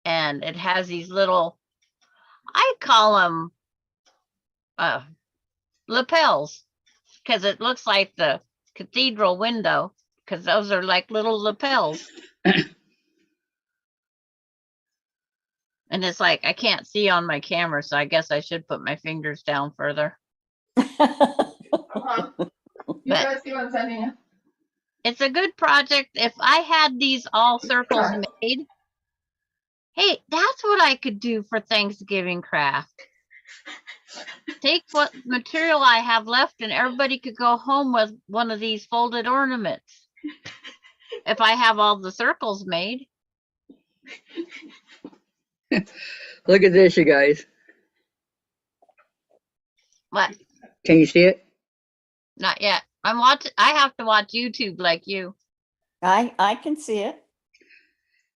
And it has these little, I call them lapels, because it looks like the cathedral window, because those are like little lapels. And it's like, I can't see on my camera, so I guess I should put my fingers down further. Uh-huh. You But- guys see what I'm sending you? It's a good project. If I had these all circles made, hey, that's what I could do for Thanksgiving craft. Take what material I have left and everybody could go home with one of these folded ornaments. If I have all the circles made. Look at this, you guys. What? Can you see it? Not yet. I have to watch YouTube like you. I can see it.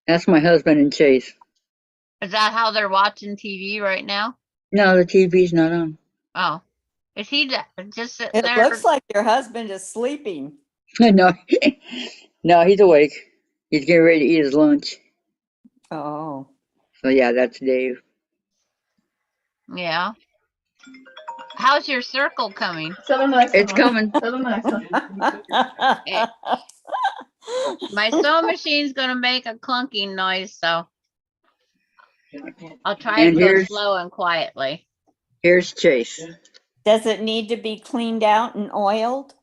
That's my husband and Chase. Is that how they're watching TV right now? No, the TV's not on. Oh, is he just sitting It there? looks like your husband is sleeping. No, no, he's awake. He's getting ready to eat his lunch. Oh. So yeah, that's Dave. Yeah. How's your circle coming? Send them the next It's one. coming. Send them the next one. My sewing machine's gonna make a clunking noise, so I'll try And to go here's- slow and quietly. Here's Chase. Does it need to be cleaned out and oiled?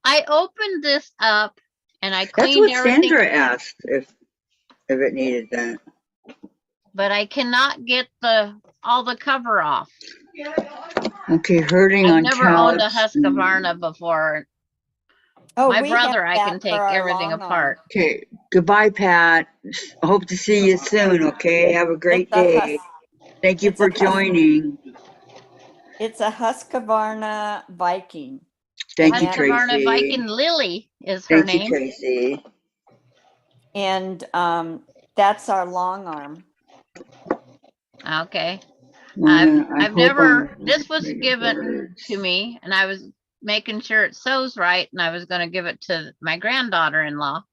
I opened this up and I That's cleaned what everything, Sandra asked if it needed that. but I cannot get all the cover off. Okay, hurting I've on never owned a couch. Husqvarna before. Oh, My we have brother, I that can for take our everything long arm. apart. Okay, goodbye, Pat. Hope to see you soon. Okay, have a great It's a day. Thank you it's for a Hus- joining. It's a Husqvarna Viking. Thank you, Husqvarna Tracy. Viking Lily is her Thank you, name. Tracy. And that's our long arm. Okay. Lana, I I've hope never, I'm this was making given words. to me and I was making sure it sews right and I was going to give it to my granddaughter-in-law.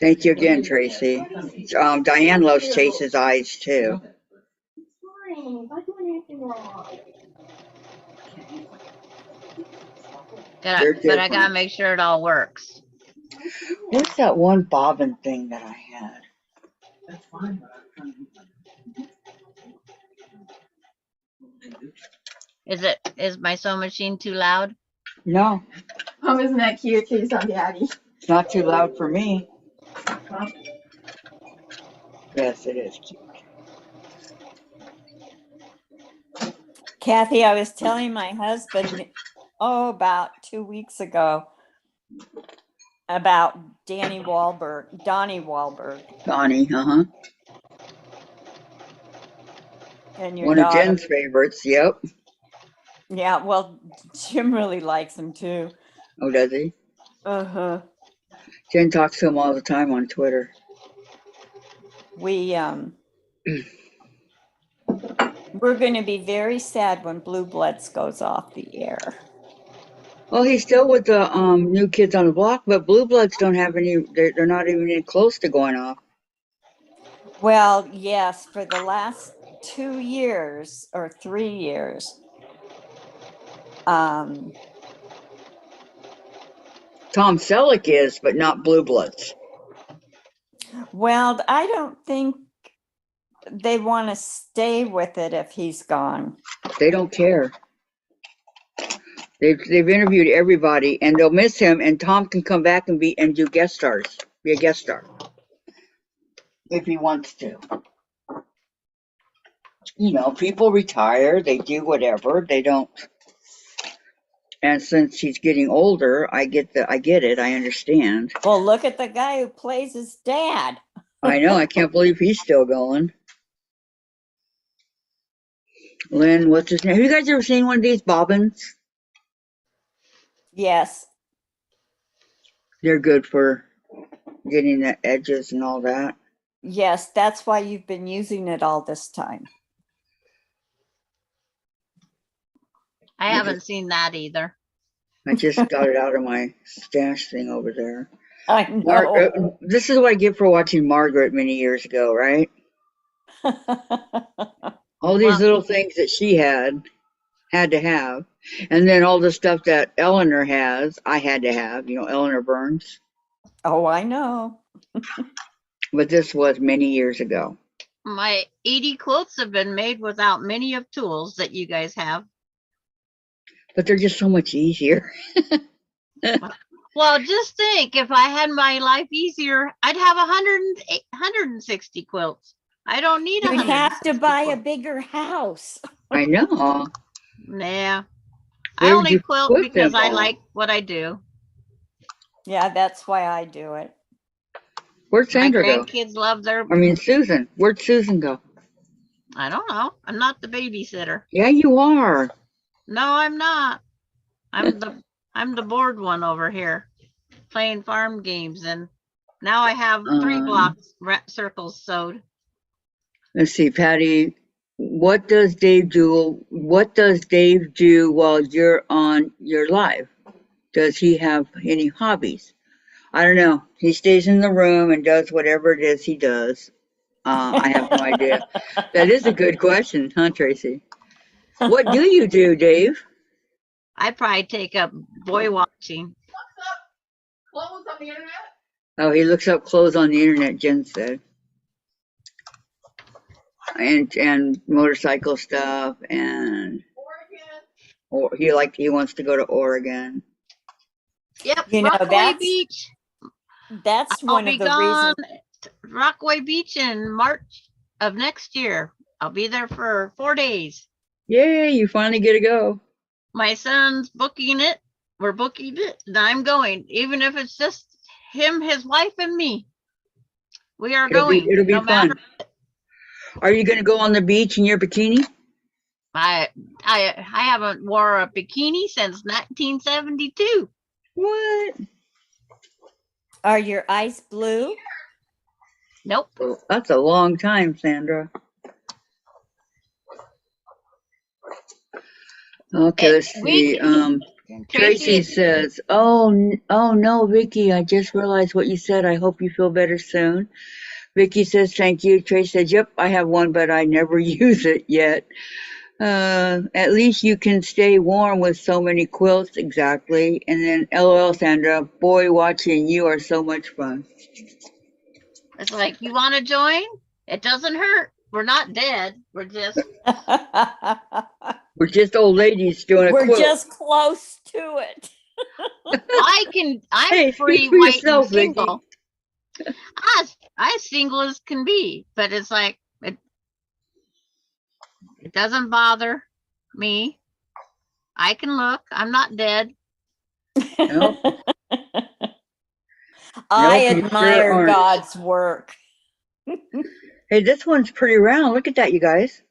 Thank you again, Tracy. Diane loves Chase's eyes too. It's fine. I'm not doing anything wrong. They're But I different. gotta make sure it all works. What's that one bobbin thing that I had? That's fine, but I'm trying to. Is my sewing machine too loud? No, Isn't that cute? He's on daddy. it's not too loud for me. Yes, it is cute. Kathy, I was telling my husband, about 2 weeks ago, about Donnie Wahlberg. Donnie, And your one of daughter. Jen's favorites. Yep. Yeah, well, Jim really likes him too. Oh, does he? Uh-huh. Jen talks to him all the time on Twitter. We're going to be very sad when Blue Bloods goes off the air. Well, he's still with the New Kids on the Block, but Blue Bloods don't have any. They're not even close to going off. Well, yes, for the last 2 years or 3 years. Tom Selleck is, but not Blue Bloods. Well, I don't think they want to stay with it if he's gone. They don't care. They've interviewed everybody, and they'll miss him. And Tom can come back and do guest stars, be a guest star if he wants to. You know, people retire, they do whatever, they don't. And since he's getting older, I get it, I understand. Well, look at the guy who plays his dad. I know, I can't believe he's still going. Lynn, what's his name? Have you guys ever seen one of these bobbins? Yes. They're good for getting the edges and all that. Yes, that's why you've been using it all this time. I haven't seen that either. I just got it out of my stash thing over there. I know. This is what I get for watching Margaret many years ago, right? All these Well- little things that she had to have. And then all the stuff that Eleanor has, I had to have, you know, Eleanor Burns. Oh, I know. But this was many years ago. My 80 quilts have been made without many of tools that you guys have. But they're just so much easier. Well, just think, if I had my life easier, I'd have 160 quilts. I don't need You'd have to 160 buy a quilts. bigger house. I know. Nah. I Where would only you quilt put because them I all? like what I do. Yeah, that's why I do it. Where'd My Sandra go? grandkids love their, I mean, Susan. Where'd Susan go? I don't know. I'm not the babysitter. Yeah, you are. No, I'm not. I'm the bored one over here playing farm games, and now I have 3 blocks circles sewed. Let's see, Patty. What does Dave do? What does Dave do while you're on your live? Does he have any hobbies? I don't know. He stays in the room and does whatever it is he does. I have no idea. That is a good question, huh, Tracy? What do you do, Dave? I probably take up boy watching. Clothes on the internet? Oh, he looks up clothes on the internet, Jen said. And motorcycle stuff, and Oregon? he wants to go to Oregon. Yep, You know, Rockaway that's Beach. That's I'll one be of the gone reasons. at Rockaway Beach in March of next year. I'll be there for 4 days. Yay, you finally get to go. My son's booking it. We're booking it, and I'm going, even if it's just him, his wife, and me. We are going. It'll be no fun. matter. Are you going to go on the beach in your bikini? I haven't wore a bikini since 1972. What? Are your eyes blue? Nope. Oh, that's a long time, Sandra. Okay, let's see. Tracy says, oh no, Vicky, I just realized what you said. I hope you feel better soon. Vicky says, thank you. Tracy says, yep, I have one, but I never use it yet. At least you can stay warm with so many quilts. Exactly. And then LOL, Sandra, boy, watching you are so much fun. It's like, you want to join? It doesn't hurt. We're not dead. We're just, We're just old ladies doing a We're quilt. just close to it. I'm Hey, free, speak for white, yourself, and Vicky. single. I single as can be, but it's like, it doesn't bother me. I can look. I'm not dead. Nope. I Nope, you sure admire aren't. God's work. Hey, this one's pretty round. Look at that, you guys.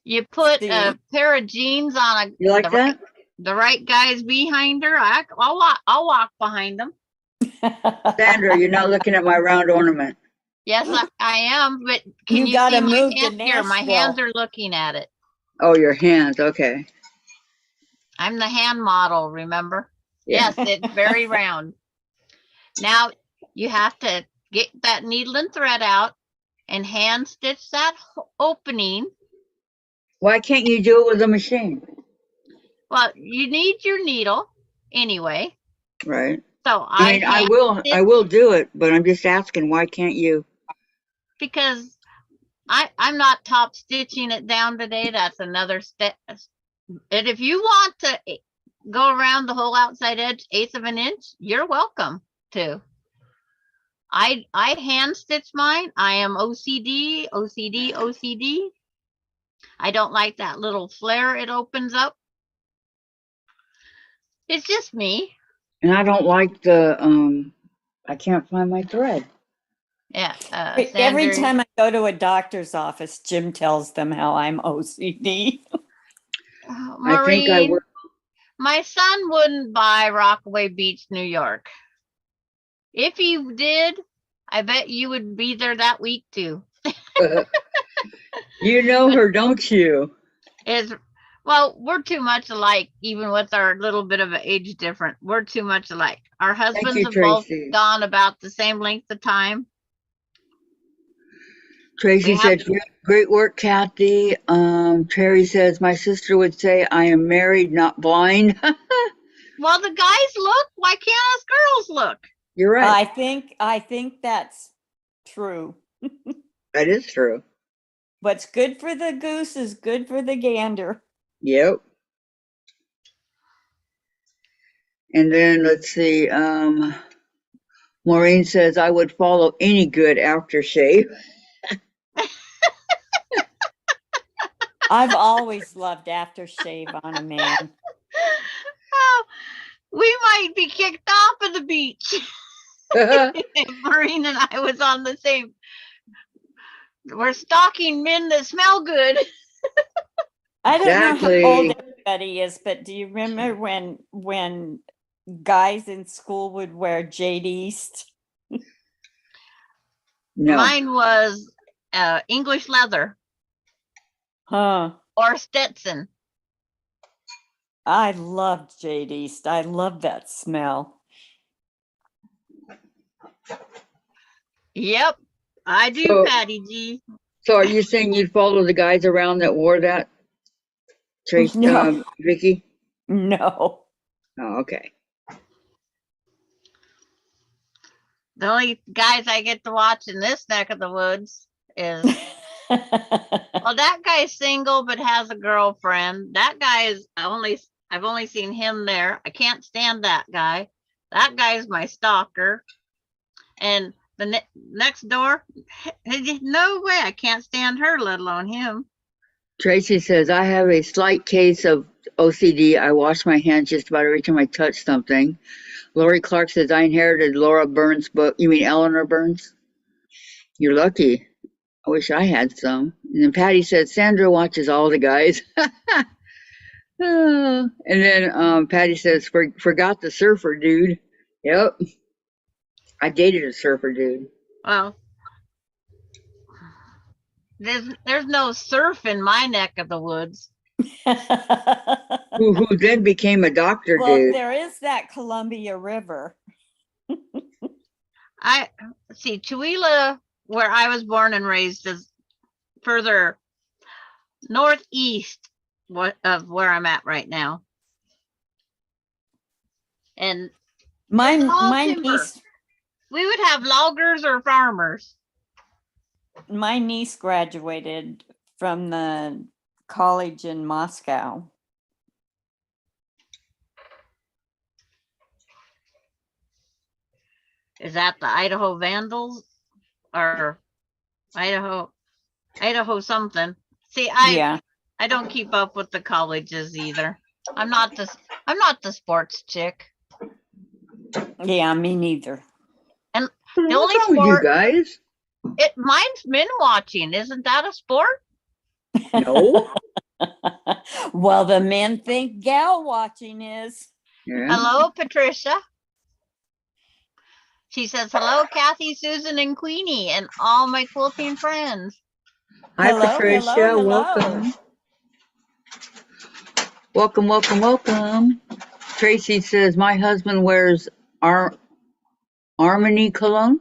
You put See? a pair of jeans on You like that? the right guys behind her. I'll walk behind them. Sandra, you're not looking at my round ornament. Yes, I am. But can You you gotta see my move to hand here? My Nashville. hands are looking at it. Oh, your hands. Okay. I'm the hand model, remember? Yeah. Yes, it's very round. Now you have to get that needle and thread out and hand stitch that opening. Why can't you do it with a machine? Well, you need your needle anyway. Right. So I mean, I hand will do it, but I'm just asking, why can't you? because I'm not top stitching it down today. That's another step. And if you want to go around the whole outside edge, 1/8 of an inch, you're welcome to. I hand stitch mine. I am OCD, OCD, OCD. I don't like that little flare it opens up. It's just me. And I don't like the, I can't find my thread. Yeah. Every Sandra, time I go to a doctor's office, Jim tells them how I'm OCD. I think I Maureen, work. my son wouldn't buy Rockaway Beach, New York. If he did, I bet you would be there that week too. You know her, don't you? Well, we're too much alike, even with our little bit of an age difference. We're too much alike. Our husbands you, have both Tracy. gone about the same length of time. Tracy We said, great work, Kathy. Terry says, my sister would say, I am married, not blind. Well, the guys look. Why can't us girls look? You're right. I think that's true. That is true. What's good for the goose is good for the gander. Yep. And then let's see. Maureen says, I would follow any good aftershave. I've always loved aftershave on a man. Oh, we might be kicked off of the beach. Maureen and I was on the same. We're stalking men that smell good. I don't know Exactly. how old everybody is, but do you remember when guys in school would wear Jade East? No. Mine was English leather Huh. or Stetson. I loved Jade East. I love that smell. Yep, I do, So- Patty G. So are you saying you'd follow the guys around that wore that? Trace, No. Vicky? No. Oh, okay. The only guys I get to watch in this neck of the woods is, well, that guy's single but has a girlfriend. That guy is I've only seen him there. I can't stand that guy. That guy's my stalker. And the next door, no way, I can't stand her, let alone him. Tracy says, I have a slight case of OCD. I wash my hands just about every time I touch something. Lori Clark says, I inherited Laura Burns' book. You mean Eleanor Burns? You're lucky. I wish I had some. And then Patty says, Sandra watches all the guys. And then Patty says, forgot the surfer dude. Yep. I dated a surfer dude. Well, there's no surf in my neck of the woods. Who then became a doctor Well, dude. there is that Columbia River. I see Tooele, where I was born and raised, is further northeast of where I'm at right now. And My all my timber. niece we would have loggers or farmers. my niece graduated from the college in Moscow. Is that the Idaho Vandals or Idaho something? See, Yeah. I don't keep up with the colleges either. I'm not the sports chick. Yeah, me neither. The What's only wrong with you sport guys? mine's men watching. Isn't that a sport? No. Well, the men think gal watching is. Yeah. Hello, Patricia. She says, hello, Kathy, Susan, and Queenie, and all my quilting friends. Hi, Hello, Patricia. hello, hello. Welcome. Welcome, welcome, welcome. Tracy says, my husband wears Armani cologne.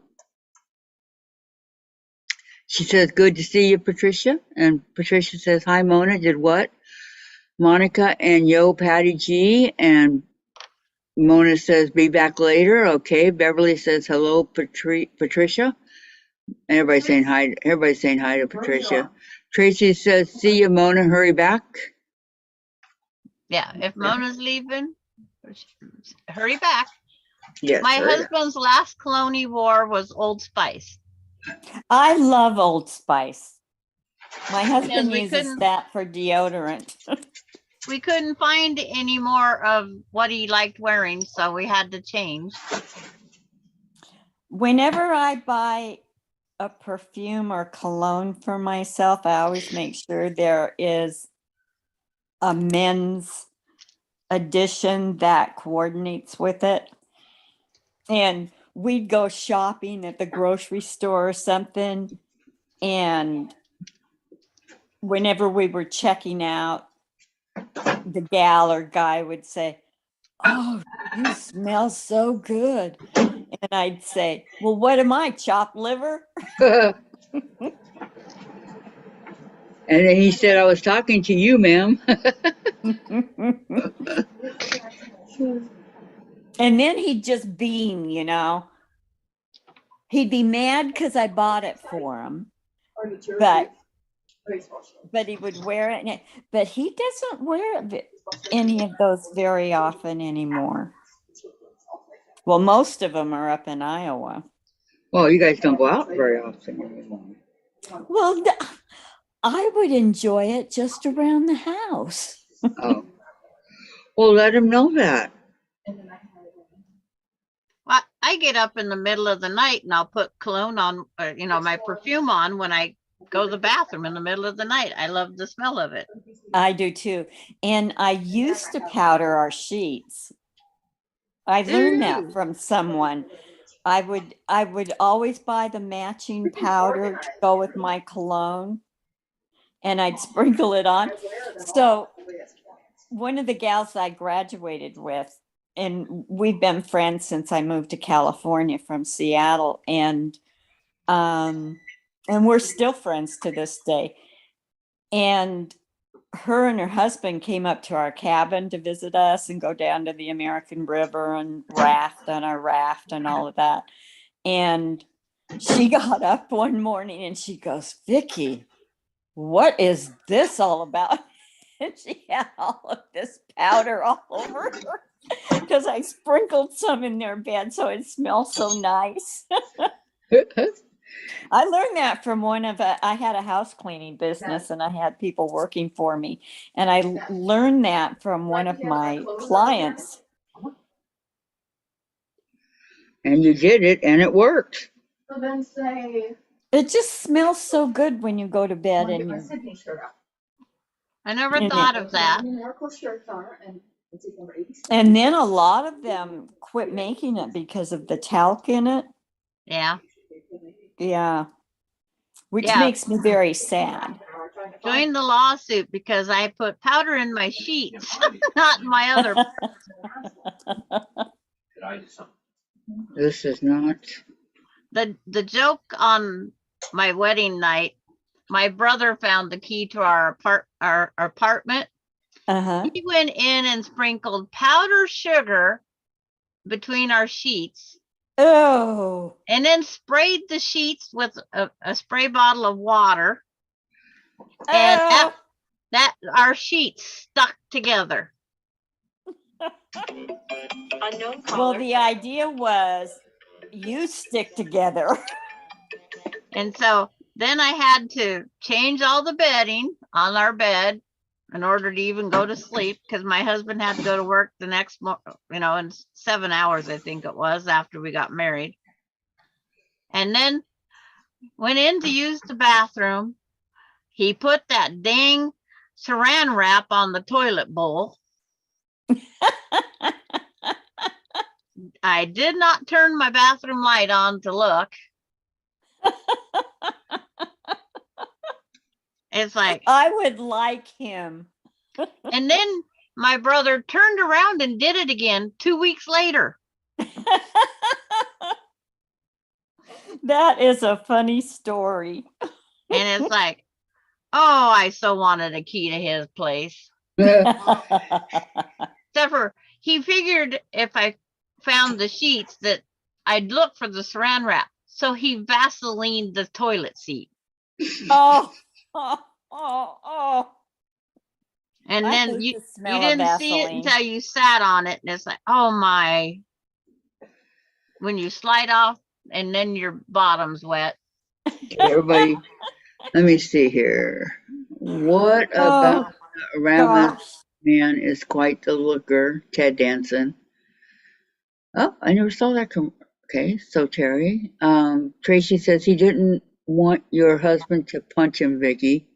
She says, good to see you, Patricia. And Patricia says, hi, Mona. Did what? Monica and Patty G. And Mona says, be back later. Okay. Beverly says, hello, Patricia. Everybody's saying hi. Everybody's saying hi to Patricia. Tracy says, see you, Mona. Hurry back. Yeah, if Mona's leaving, hurry back. Yes, My hurry up. husband's last cologne he wore was Old Spice. I love Old Spice. My husband we uses couldn't- that for deodorant. We couldn't find any more of what he liked wearing, so we had to change. Whenever I buy a perfume or cologne for myself, I always make sure there is a men's edition that coordinates with it. And we'd go shopping at the grocery store or something. And whenever we were checking out, the gal or guy would say, "Oh, you smell so good." And I'd say, "Well, what am I, chopped liver?" And then he said, I was talking to you, ma'am. And then he'd just beam, you know. He'd be mad because I bought it for him, but he would wear it. But he doesn't wear any of those very often anymore. Well, most of them are up in Iowa. Well, you guys don't go out very often anymore. Well, I would enjoy it just around the house. Oh. Well, let him know that. I get up in the middle of the night and I'll put cologne on, my perfume on when I go to the bathroom in the middle of the night. I love the smell of it. I do too. And I used to powder our sheets. I learned that from someone. I would always buy the matching powder to go with my cologne, and I'd sprinkle it on. So one of the gals I graduated with, and we've been friends since I moved to California from Seattle, and we're still friends to this day. And her and her husband came up to our cabin to visit us and go down to the American River and raft on our raft and all of that. And she got up one morning and she goes, "Vicki, what is this all about?" And she had all of this powder all over her because I sprinkled some in their bed so it smells so nice. I learned that from I had a house cleaning business and I had people working for me. And I learned that from one of my clients. And you did it, and it worked. So then say, It just smells so good when you go to bed "Wanna get and my you're, Sydney shirt out." I never And thought of that. The Miracle shirts are, and it's number 86. and then a lot of them quit making it because of the talc in it. Yeah. Yeah. Which Yeah. makes me very sad. Join the lawsuit because I put powder in my sheets, not in my other. This is not. The joke on my wedding night, my brother found the key to our apartment. Uh-huh. He went in and sprinkled powdered sugar between our sheets Oh. and then sprayed the sheets with a spray bottle of water. And that our sheets stuck together. Well, the idea was you stick together. And so then I had to change all the bedding on our bed in order to even go to sleep because my husband had to go to work the next in 7 hours, I think it was, after we got married. And then went in to use the bathroom. He put that dang saran wrap on the toilet bowl. I did not turn my bathroom light on to look. It's like, I would like him. and then my brother turned around and did it again 2 weeks later. That is a funny story. And it's like, oh, I so wanted a key to his place. Oh, Except for he figured if I found the sheets that I'd look for the saran wrap. So he Vaselined the toilet seat. Oh. And I then hate you the smell of didn't see it Vaseline. until you sat on it, and it's like, oh my. When you slide off, and then your bottom's wet. Okay, everybody, let me see here. What about Oh Raven's gosh. man is quite the looker, Ted Danson. Oh, I never saw that. Okay, so Terry. Tracy says he didn't want your husband to punch him, Vicky.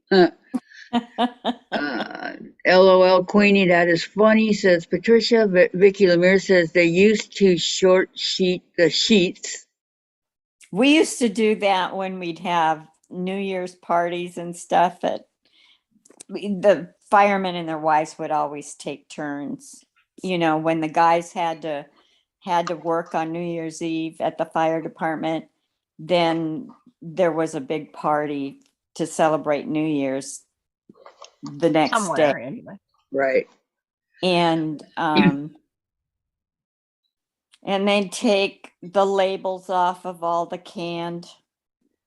LOL Queenie, that is funny, says Patricia. Vicky Lemire says they used to short sheet the sheets. We used to do that when we'd have New Year's parties and stuff. The firemen and their wives would always take turns. You know, when the guys had to work on New Year's Eve at the fire department, then there was a big party to celebrate New Year's the next day. Somewhere anyway. Right. And they'd take the labels off of all the canned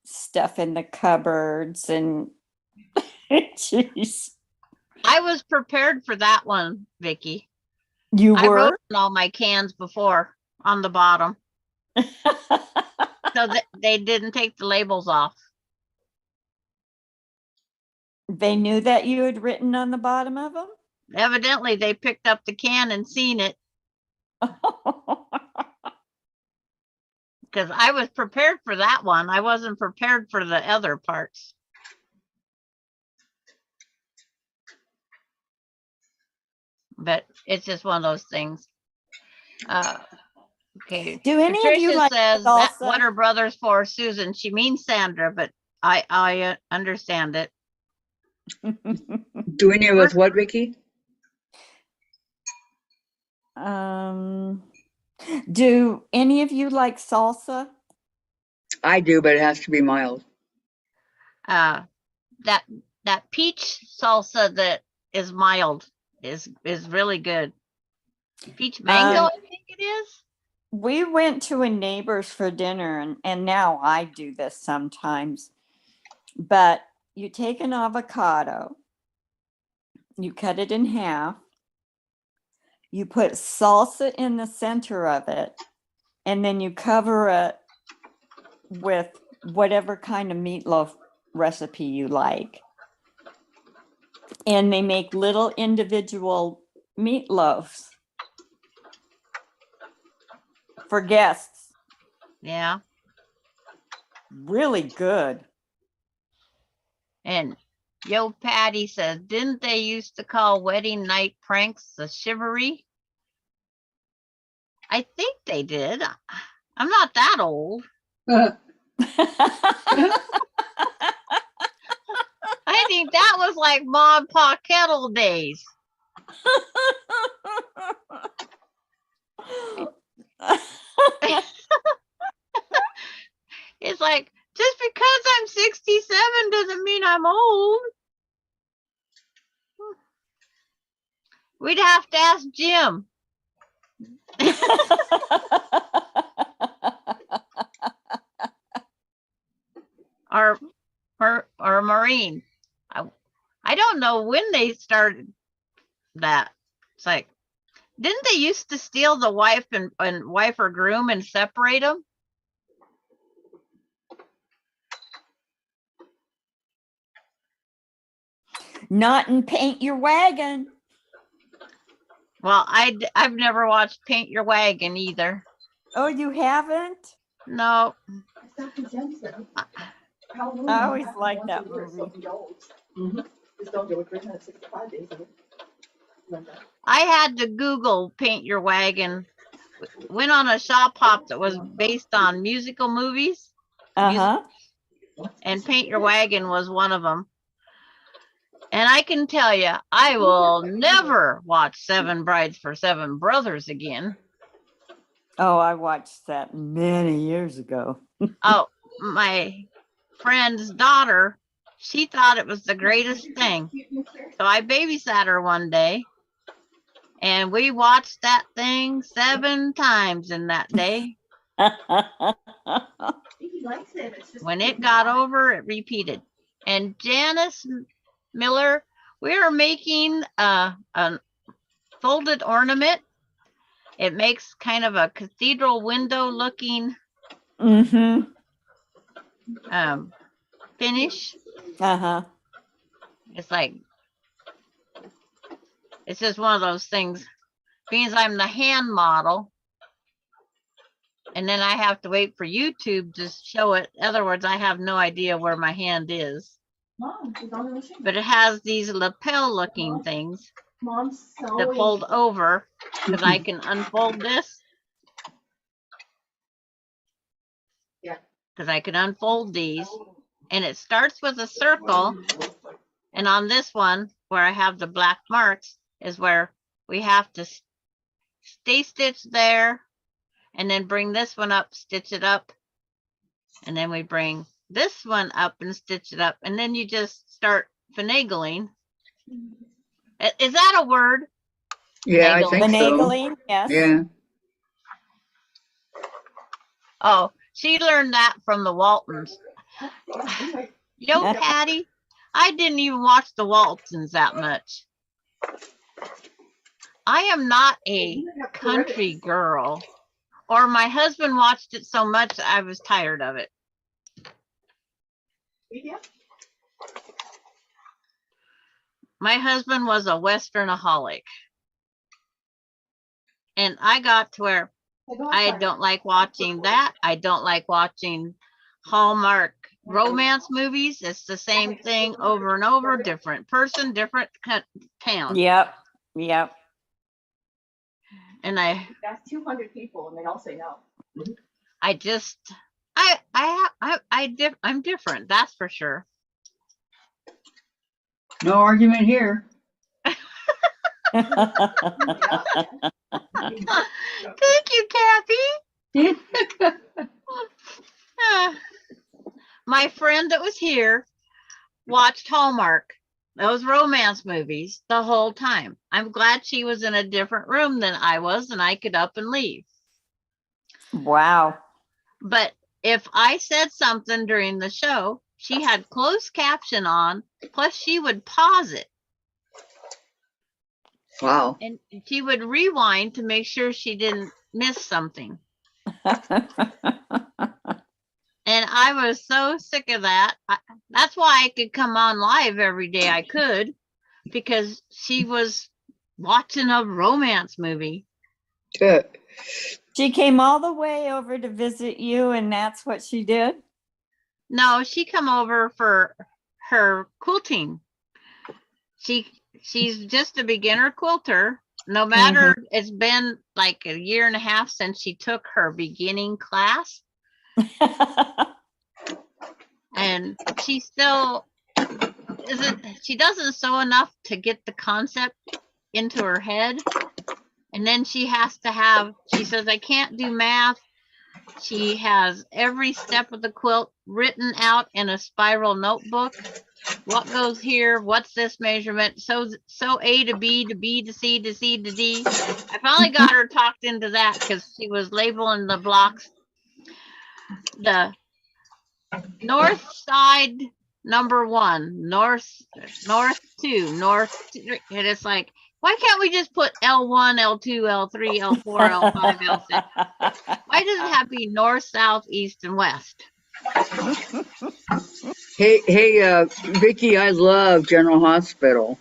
stuff in the cupboards and jeez. I was prepared for that one, Vicky. You I wrote were? on all my cans before on the bottom, so that they didn't take the labels off. They knew that you had written on the bottom of them? Evidently, they picked up the can and seen it, because I was prepared for that one. I wasn't prepared for the other parts. But it's just one of those things. Okay. Do any of you Patricia like says that salsa? what are brothers for, Susan? She means Sandra, but I understand it. Do any of us what, Vicky? Do any of you like salsa? I do, but it has to be mild. That peach salsa that is mild is really good. Peach mango, I think it is. We went to a neighbor's for dinner, and now I do this sometimes. But you take an avocado, you cut it in half, you put salsa in the center of it, and then you cover it with whatever kind of meatloaf recipe you like. And they make little individual meatloaves for guests. Yeah. Really good. And Yo Patty says, didn't they used to call wedding night pranks the chivalry? I think they did. I'm not that old. I think that was like Ma and Pa Kettle days. It's like, just because I'm 67 doesn't mean I'm old. We'd have to ask Jim. or Maureen. I don't know when they started that. It's like, didn't they used to steal the wife and wife or groom and separate them? Not in Paint Your Wagon. Well, I've never watched Paint Your Wagon either. Oh, you haven't? No. Dr. Jensen. I always liked that movie. Just don't do it 365 days. I had to Google Paint Your Wagon. Went on a shop hop that was based on musical movies. Uh-huh. And Paint Your Wagon was one of them. And I can tell you, I will never watch Seven Brides for Seven Brothers again. Oh, I watched that many years ago. Oh, my friend's daughter, she thought it was the greatest thing. So I babysat her one day, and we watched that thing 7 times in that day. When it got over, it repeated. And Janice Miller, We are making a folded ornament. It makes kind of a cathedral window looking Mm-hmm. finish. Uh-huh. It's like, it's just one of those things. Means I'm the hand model. And then I have to wait for YouTube to show it. In other words, I have no idea where my hand is. Mom, she's on the machine. But it has these lapel looking things Mom's that sewing. fold over because I can unfold this. Yeah. Because I can unfold these. And it starts with a circle. And on this one, where I have the black marks, is where we have to stay stitched there. And then bring this one up, stitch it up. And then we bring this one up and stitch it up. And then you just start finagling. Is that a word? Yeah, I Finagle. think so. Finagling, yes. Yeah. Oh, she learned that from the Waltons. Yo, Patty, I didn't even watch the Waltons that much. I am not a country girl. Or my husband watched it so much I was tired of it. Yeah. My husband was a Westernaholic. And I got to where I don't like watching that. I don't like watching Hallmark romance movies. It's the same thing over and over. Different person, different town. Yep. Yep. And I That's 200 people and they all say no. just, I'm different. That's for sure. No argument here. Thank you, Kathy. My friend that was here watched Hallmark, those romance movies, the whole time. I'm glad she was in a different room than I was and I could up and leave. Wow. But if I said something during the show, she had closed caption on, plus she would pause it. Wow. And she would rewind to make sure she didn't miss something. And I was so sick of that. That's why I could come on live every day I could, because she was watching a romance movie. Good. She came all the way over to visit you, and that's what she did? No, she come over for her quilting. She's just a beginner quilter. No matter, it's been like a year and a half since she took her beginning class. And she still she doesn't sew enough to get the concept into her head. And then she has to she says, I can't do math. She has every step of the quilt written out in a spiral notebook. What goes here? What's this measurement? So A to B to B to C to C to D. I finally got her talked into that because she was labeling the blocks. The north side number 1, north 2, north 3. And it's like, why can't we just put L1, L2, L3, L4, L5, L6? Why does it have to be north, south, east, and west? Hey, Vicki, I love General Hospital.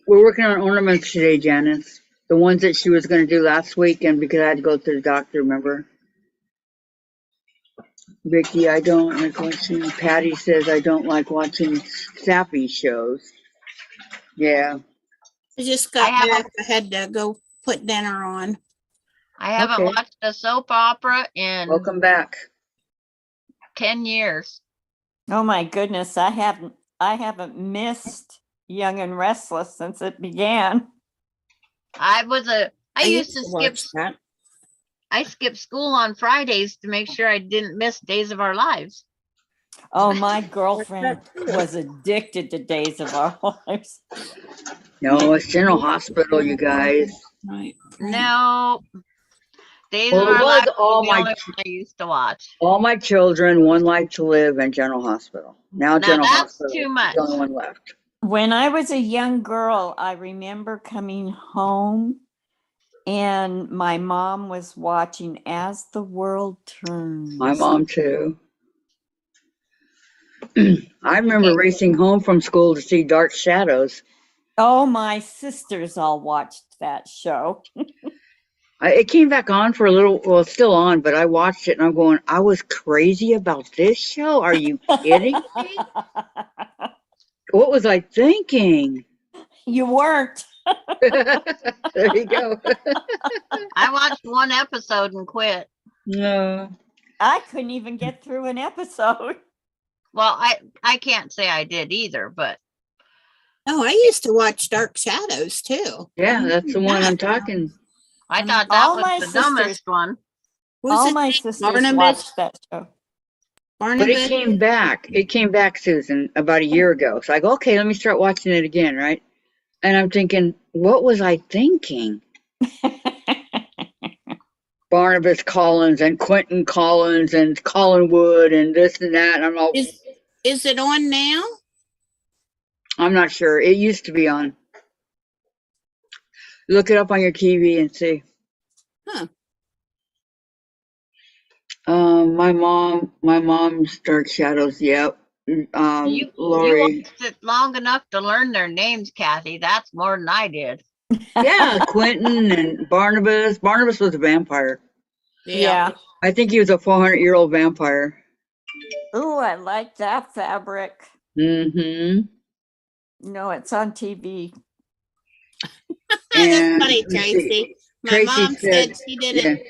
We're working on ornaments today, Janice. The ones that she was going to do last weekend because I had to go to the doctor, remember? Vicki, I don't like watching, Patty says I don't like watching sappy shows. Yeah. I just got I back. I had to go put dinner on. I haven't Okay. watched a soap opera in Welcome back. 10 years. Oh my goodness, I haven't missed Young and Restless since it began. I used to watch skip that. I skipped school on Fridays to make sure I didn't miss Days of Our Lives. Oh, my girlfriend was addicted to Days of Our Lives. No, it's General Hospital, you guys. Right. No, Days Well, of it Our was Lives all was the my only one I used to watch. all my children, One Life to Live, and General Hospital. Now Now General that's Hospital too is much. the only one left. When I was a young girl, I remember coming home and my mom was watching As the World Turns. My mom too. I remember racing home from school to see Dark Shadows. Oh, my sisters all watched that show. It came back on for a little. Well, it's still on, but I watched it and I'm going, I was crazy about this show. Are you kidding me? What was I thinking? You weren't. There you go. I watched one episode and quit. No. I couldn't even get through an episode. Well, I can't say I did either, but Oh, I used to watch Dark Shadows too. Yeah, that's the one I'm talking. I thought that All was my the sisters- dumbest one. Was All it my named sisters Barnabas? watched that show. But Barnabas? it came back. It came back, Susan, about a year ago. So I go, okay, let me start watching it again, right? And I'm thinking, what was I thinking? Barnabas Collins and Quentin Collins and Colin Wood and this and that. And I'm all, Is it on now? I'm not sure. It used to be on. Look it up on your TV and see. Huh. My mom's Dark Shadows. Yep. You Lori. watched it long enough to learn their names, Kathy. That's more than I did. Yeah, Quentin and Barnabas. Barnabas was a vampire. Yeah. I think he was a 400-year-old vampire. Ooh, I like that fabric. Mm-hmm. No, it's on TV. And That's funny, let's see. Tracy. My Tracy mom said said- she didn't.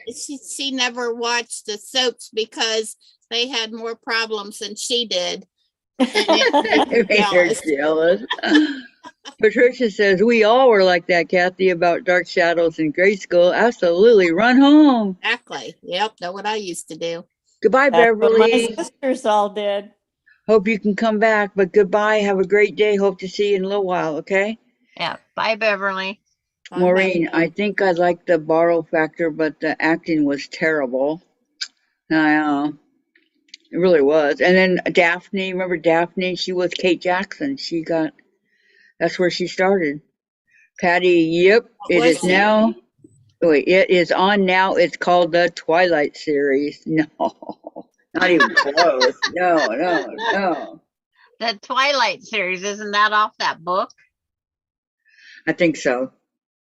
She never watched the soaps because they had more problems than she did. And it made It her made her jealous. Patricia says, we all were like that, Kathy, about Dark Shadows in grade school. Absolutely. Run home. Exactly. Yep, that's what I used to do. Goodbye, That's what my Beverly. sisters all did. Hope you can come back, but goodbye. Have a great day. Hope to see you in a little while, okay? Yeah. Bye, Beverly. Fun Maureen, back I then. think I liked the borrow factor, but the acting was terrible. I know. It really was. And then Daphne, remember Daphne? She was Kate Jackson. That's where she started. Patty, yep, it Was is she? now. Wait, it is on now. It's called the Twilight series. No, not even close. No. The Twilight series, isn't that off that book? I think so,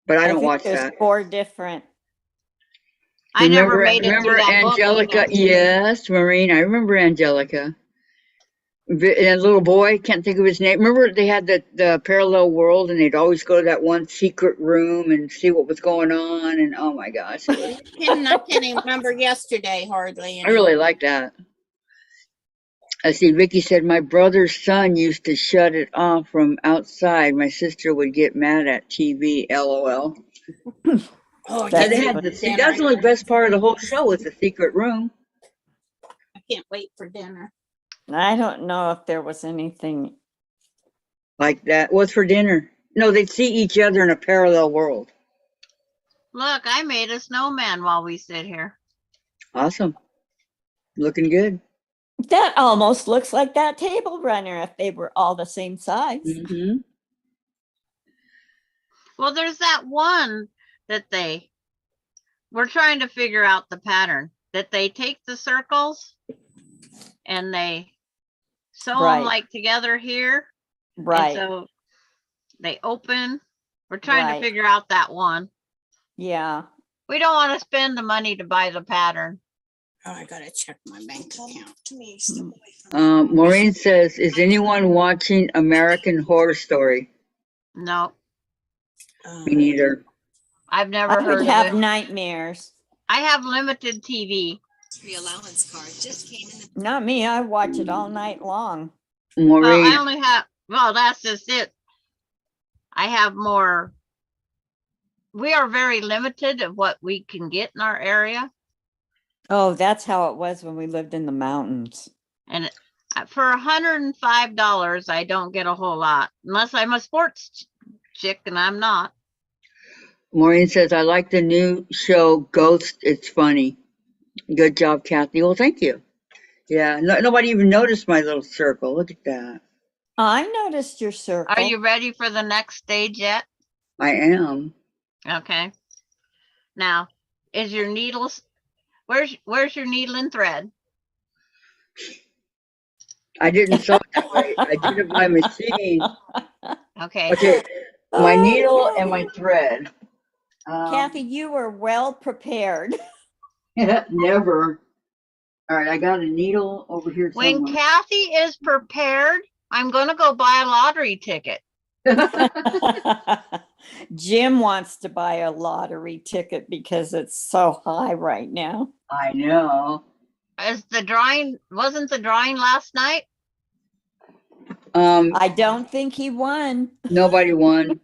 but I don't think watch there's that. 4 different. I never made it through Remember that book. Angelica? Yes, Maureen, I remember Angelica. And a little boy, can't think of his name. Remember they had the parallel world and they'd always go to that one secret room and see what was going on. And oh my gosh, I can't even remember yesterday hardly. I really like that. I see Vicky said, my brother's son used to shut it off from outside. My sister would get mad at TV, LOL. Oh, That's They had see, that's the only best part of the whole show was the secret room. I can't wait for dinner. I don't know if there was anything. Like that. What's for dinner? No, they'd see each other in a parallel world. Look, I made a snowman while we sit here. Awesome. Looking good. That almost looks like that table runner if they were all the same size. Mm-hmm. Well, there's that one that we're trying to figure out the pattern that they take the circles and they sew Right. them like together here. And Right. so they open. We're trying Right. to figure out that one. Yeah. We don't want to spend the money to buy the pattern. Oh, I gotta check my bank account. Maureen says, is anyone watching American Horror Story? No, Me neither. I've never I heard would of have it. nightmares. I have limited TV. Not me. I watch it all night long. Well, Maureen, I only have, well, that's just it. I have more. We are very limited of what we can get in our area. Oh, that's how it was when we lived in the mountains. And for $105, I don't get a whole lot unless I'm a sports chick and I'm not. Maureen says, I like the new show, Ghost. It's funny. Good job, Kathy. Well, thank you. Yeah, nobody even noticed my little circle. Look at that. I noticed your circle. Are you ready for the next stage yet? I am. Okay. Now, is your needles, where's your needle and thread? I didn't sew it that way. I did it by machine. Okay. Okay, my Oh, needle and Kathy. my thread. Kathy, you were well prepared. Never. All right, I got a needle over here When somewhere. Kathy is prepared, I'm gonna go buy a lottery ticket. Jim wants to buy a lottery ticket because it's so high right now. I know. Wasn't the drawing last night? I don't think he won. Nobody won.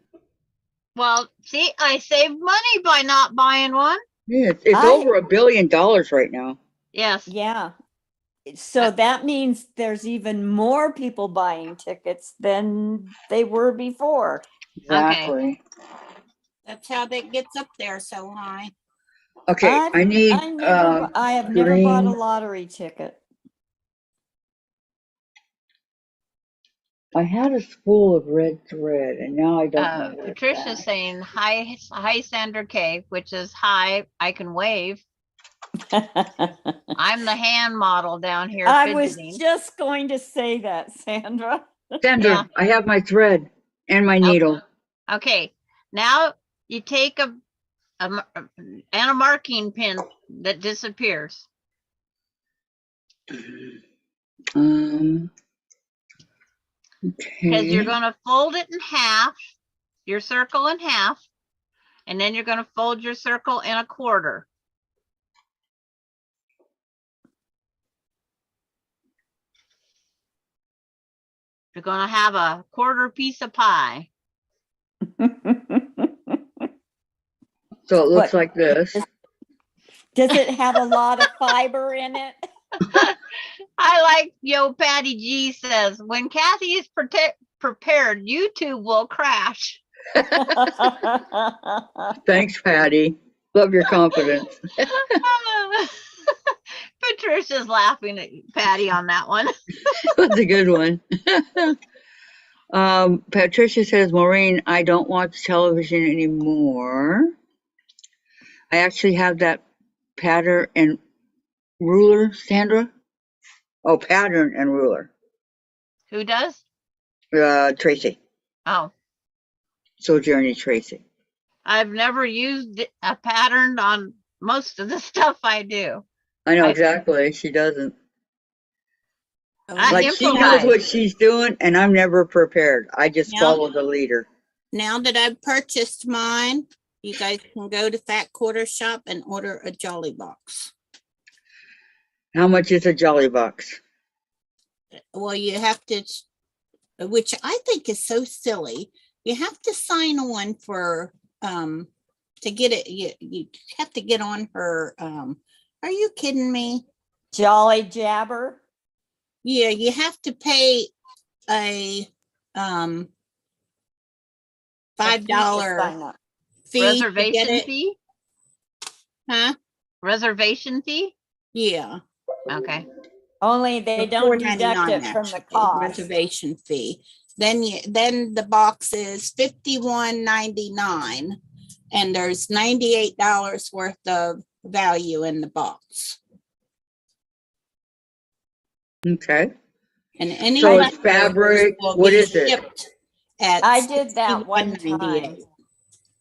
Well, see, I saved money by not buying one. Yeah, it's I- over $1 billion right now. Yes. Yeah. So that means there's even more people buying tickets than they were before. Exactly. That's how that gets up there so high. Okay, I need I have never bought a green. lottery ticket. I had a spool of red thread, and now I don't know. where it's Patricia's at. saying hi, Sandra K, which is hi. I can wave. I'm the hand model down here I was fidgeting. just going to say that, Sandra. Sandra, Yeah. I have my thread and my needle. Okay, now you take and a marking pin that disappears. Because you're Okay. going to fold it in half, your circle in half, and then you're going to fold your circle in a quarter. You're going to have a quarter piece of pie. So it looks What- like this. Does it have a lot of fiber in it? I like Patty G says, when Kathy is prepared, YouTube will crash. Thanks, Patty. Love your confidence. Patricia's laughing at Patty on that one. That's a good one. Patricia says, Maureen, I don't watch television anymore. I actually have that pattern and ruler, Sandra. Oh, pattern and ruler. Who does? Tracy. Oh, Sojourner Tracy. I've never used a pattern on most of the stuff I do. I know exactly. She doesn't. I Like she knows improvise. what she's doing, and I'm never prepared. I just Yeah. follow the leader. Now that I've purchased mine, you guys can go to Fat Quarter Shop and order a Jolly Box. How much is a Jolly Box? Well, you have to, which I think is so silly. You have to sign on for, to get it. You have to get on her, are you kidding me? Jolly Jabber. Yeah, you have to pay a, $5 Sign up. fee to get Reservation it. fee? Huh? Reservation fee? Yeah. Okay. Only they don't deduct it $4.99 from the actually, cost. reservation fee. Then the box is $51.99, and there's $98 worth of value in the box. Okay. And any So it's leftovers fabric. will What be is it? shipped at I did that one $61.98. time.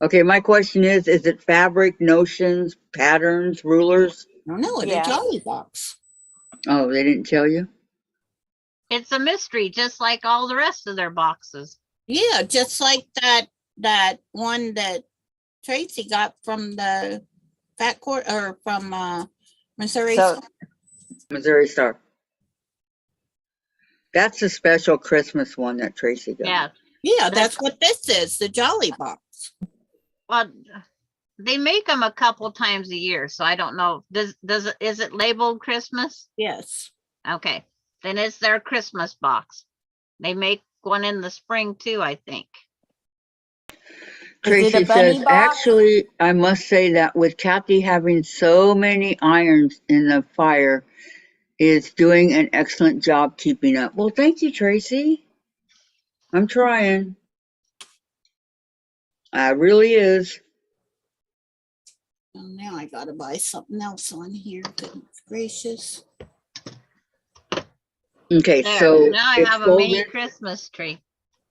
Okay, my question is it fabric, notions, patterns, rulers? I don't know, it's Yeah. a Jolly Box. Oh, they didn't tell you? It's a mystery, just like all the rest of their boxes. Yeah, just like that one that Tracy got from the Fat Court or from Missouri. So- Missouri Star. That's a special Christmas one that Tracy got. Yeah. Yeah, that's what this is, the Jolly Box. Well, they make them a couple times a year, so I don't know. Is it labeled Christmas? Yes. Okay, then it's their Christmas box. They make one in the spring too, I think. Tracy bunny says, box? actually, I must say that with Kathy having so many irons in the fire, is doing an excellent job keeping up. Well, thank you, Tracy. I'm trying. I really is. Oh, now I gotta buy something else on here. Goodness gracious. Okay, There, so now I it's have a mini folded. Christmas tree.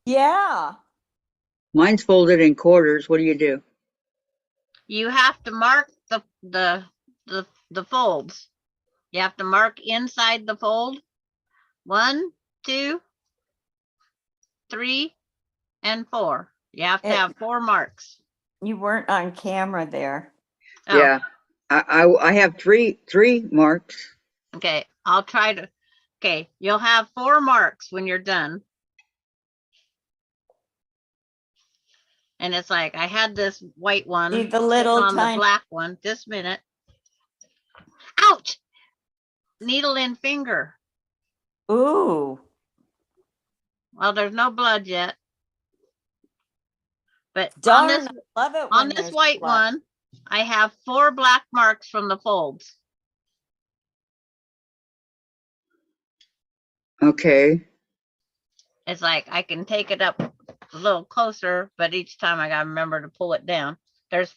Yeah. Mine's folded in quarters. What do you do? You have to mark the folds. You have to mark inside the fold. 1, 2, 3, and 4. You have to It- have 4 marks. You weren't on camera there. Oh, Yeah, I have three marks. okay. I'll try to. Okay, you'll have 4 marks when you're done. And it's like I had this white one See the sitting little on the tiny, black one. Just a minute. Ouch! Needle in finger. ooh, Well, there's no blood yet. But darn, I love it on when this there's white blood. one, I have 4 black marks from the folds. Okay. It's like I can take it up a little closer, but each time I gotta remember to pull it down. There's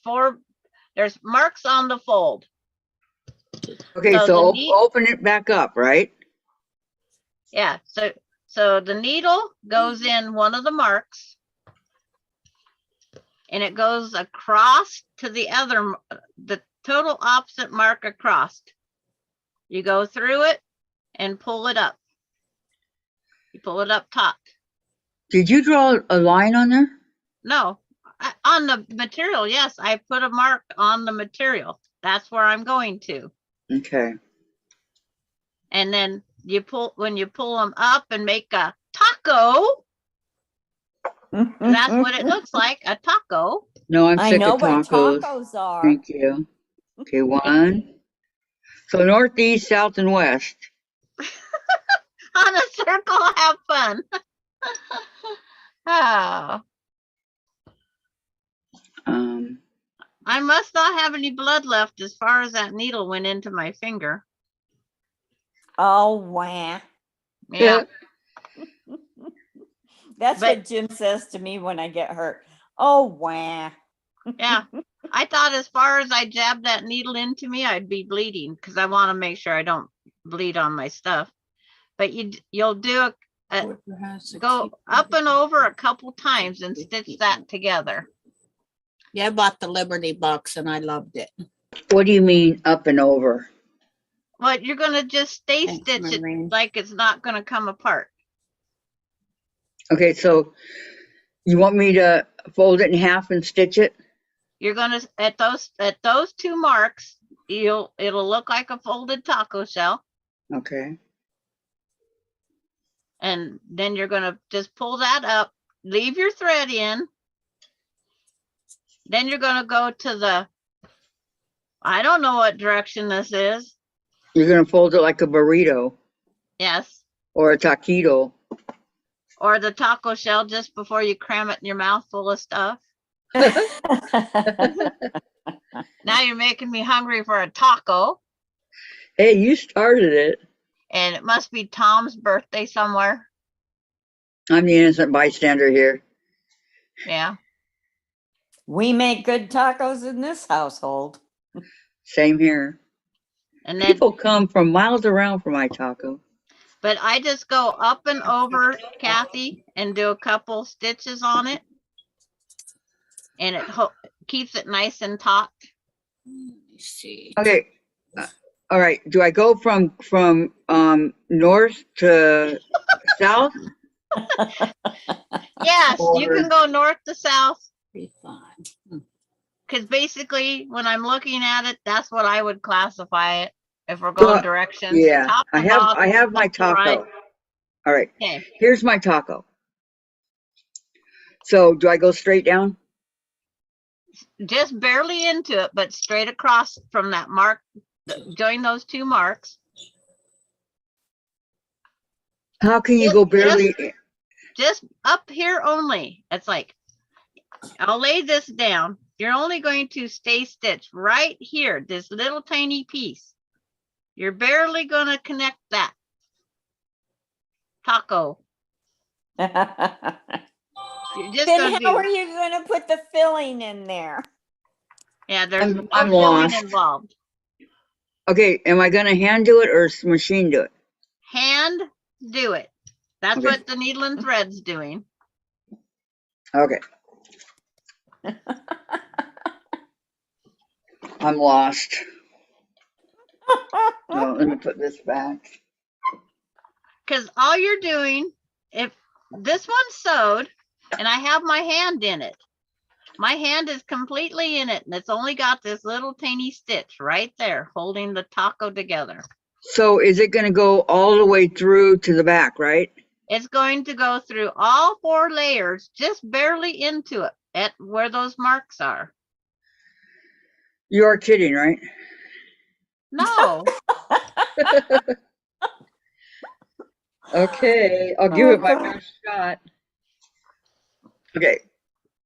marks on the fold. Okay, So so the neat- open it back up, right? Yeah, so the needle goes in one of the marks and it goes across to the other, the total opposite mark across. You go through it and pull it up. You pull it up top. Did you draw a line on there? No, on the material, yes, I put a mark on the material. That's where I'm going to. Okay. And then when you pull them up and make a taco, that's what it looks like, a taco. No, I'm I sick know of what tacos. tacos are. Thank you. Okay, one. So northeast, south, and west. On a circle, have fun. Oh, I must not have any blood left as far as that needle went into my finger. Oh, wow. Yeah, That's But- what Jim says to me when I get hurt. Oh, wow. yeah. I thought as far as I jabbed that needle into me, I'd be bleeding because I want to make sure I don't bleed on my stuff. But you'll do go up and over a couple times and stitch that together. Yeah, I bought the Liberty box and I loved it. What do you mean up and over? Well, you're gonna just stay Thanks, stitch it Maureen. like it's not gonna come apart. Okay, so you want me to fold it in half and stitch it? You're gonna at those 2 marks, it'll look like a folded taco shell, Okay. and then you're gonna just pull that up, leave your thread in. Then you're gonna go to the, I don't know what direction this is. You're gonna fold it like a burrito Yes, or a taquito. or the taco shell just before you cram it in your mouth full of stuff. Now you're making me hungry for a taco, Hey, you started it. and it must be Tom's birthday somewhere. I'm the innocent bystander here. Yeah. We make good tacos in this household. Same here. And then, People come from miles around for my taco. but I just go up and over, Kathy, and do a couple stitches on it. And it keeps it nice and taut. Let me see. Okay. All right. Do I go from north to south? Yes, you can go north to south. 35. Because basically, when I'm looking at it, that's what I would classify it if we're going Well, directions. Yeah, top to I have bottom, my left to right. taco. All right. Okay, Here's my taco. So do I go straight down? just barely into it, but straight across from that mark, join those 2 marks. How can you go barely? Just up here only. It's like, I'll lay this down. You're only going to stay stitched right here, this little tiny piece. You're barely gonna connect that. Taco. Then You're just gonna how are do, you gonna put the filling in there? yeah, there's no I'm filling lost. involved. Okay, am I gonna hand do it or machine do it? Hand do it. That's Okay. what the needle and thread's doing. Okay. I'm lost. No, let me put this back. Because all you're doing, if this one's sewed and I have my hand in it, my hand is completely in it and it's only got this little tiny stitch right there holding the taco together. So is it gonna go all the way through to the back, right? It's going to go through all 4 layers, just barely into it at where those marks are. You are kidding, right? No, Okay, I'll give Oh, it my God. best shot. Okay,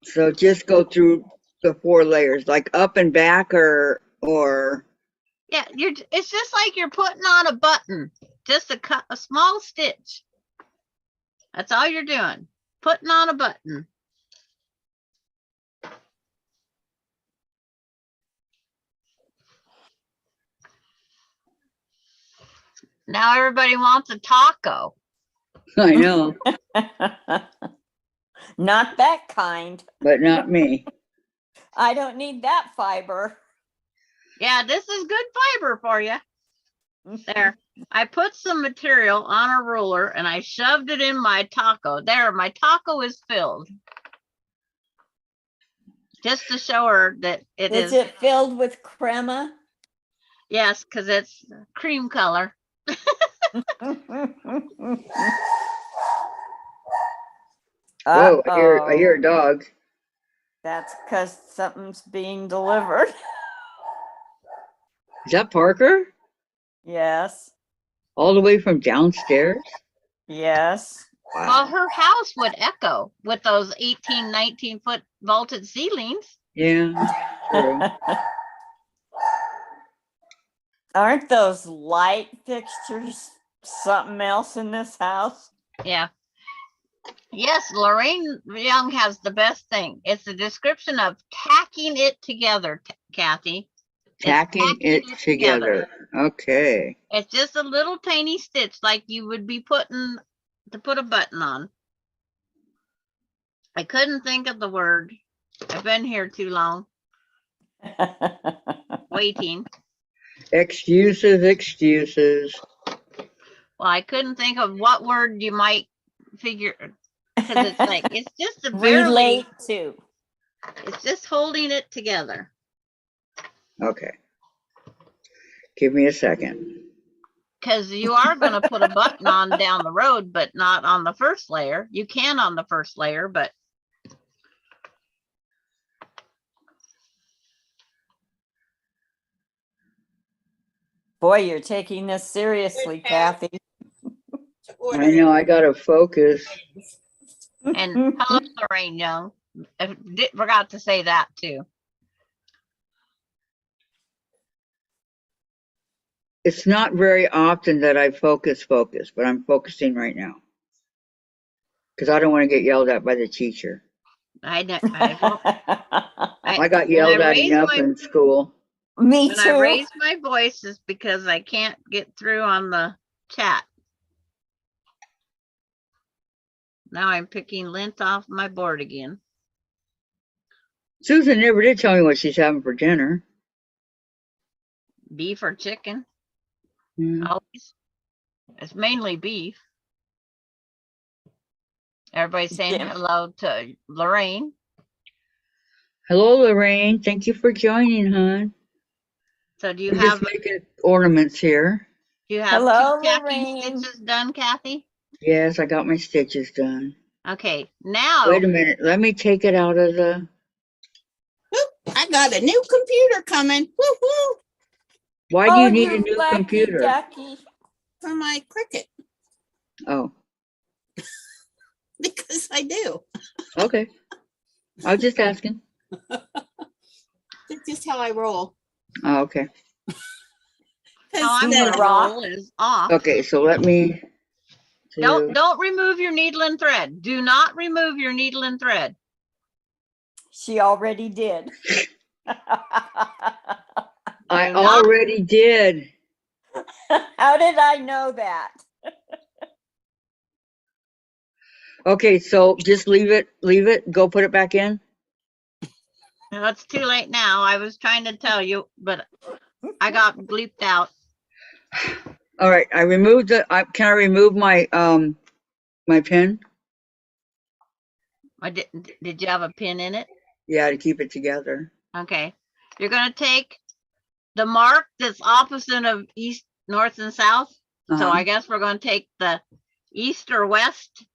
so just go through the 4 layers, like up and back or yeah, it's just like you're putting on a button, just a small stitch. That's all you're doing, putting on a button. Now everybody wants a taco. I know, Not that kind. but not me. I don't need that fiber. Yeah, this is good fiber for you. There, I put some material on a ruler and I shoved it in my taco. There, my taco is filled. Just to show her that it Is is, it filled with crema? yes, because it's cream color. Whoa, I hear Uh-oh. a dog. That's because something's being delivered. Is that Parker? Yes. All the way from downstairs? Yes. Well, her house would echo with those 18, 19-foot vaulted ceilings. Yeah, true. Aren't those light fixtures something else in this house? Yeah. Yes, Lorraine Young has the best thing. It's the description of tacking it together, Kathy. It's Tacking it together. Okay. It's just a little tiny stitch like you would be putting to put a button on. I couldn't think of the word. I've been here too long waiting. Excuses. Well, I couldn't think of what word you might figure, because it's like, it's just a barely, Relate to. it's just holding it together. Okay. Give me a second. Because you are going to put a button on down the road, but not on the first layer. You can on the first layer, but Boy, you're taking this seriously, Kathy. I know I gotta focus. and hello, Lorraine Young. I forgot to say that too. It's not very often that I focus, but I'm focusing right now. Because I don't want to get yelled at by the teacher. I I got when yelled I at raise enough my- in school. Me when I too. raise my voice is because I can't get through on the chat. Now I'm picking lint off my board again. Susan never did tell me what she's having for dinner. Beef or chicken? Yeah. Always. It's mainly beef. Everybody's saying Yeah. hello to Lorraine. Hello, Lorraine. Thank you for joining, hon. So do you We're have just making ornaments here. Hello, two tacking Lorraine. stitches done, Kathy? Yes, I got my stitches done. Okay, now Wait a minute. Let me take it out of the. I got a new computer coming. Woo-hoo, Why do Oh, you need a you new lucky computer? ducky. for my Cricut Oh, because I do. okay. I was just asking. That's just how I roll. Oh, okay. How I'm Do you gonna rock? roll is off. Okay, so let me do, Don't remove your needle and thread. Do not remove your needle and thread. She already did. I Do not- already did. How did I know that? Okay, so just leave it, go put it back in. No, it's too late now. I was trying to tell you, but I got bleeped out. All right, I removed can I remove my, my pin? Did you have a pin in it? Yeah, to keep it together. Okay. You're gonna take the mark that's opposite of east, north, and south. So Uh-huh. I guess we're gonna take the east or west,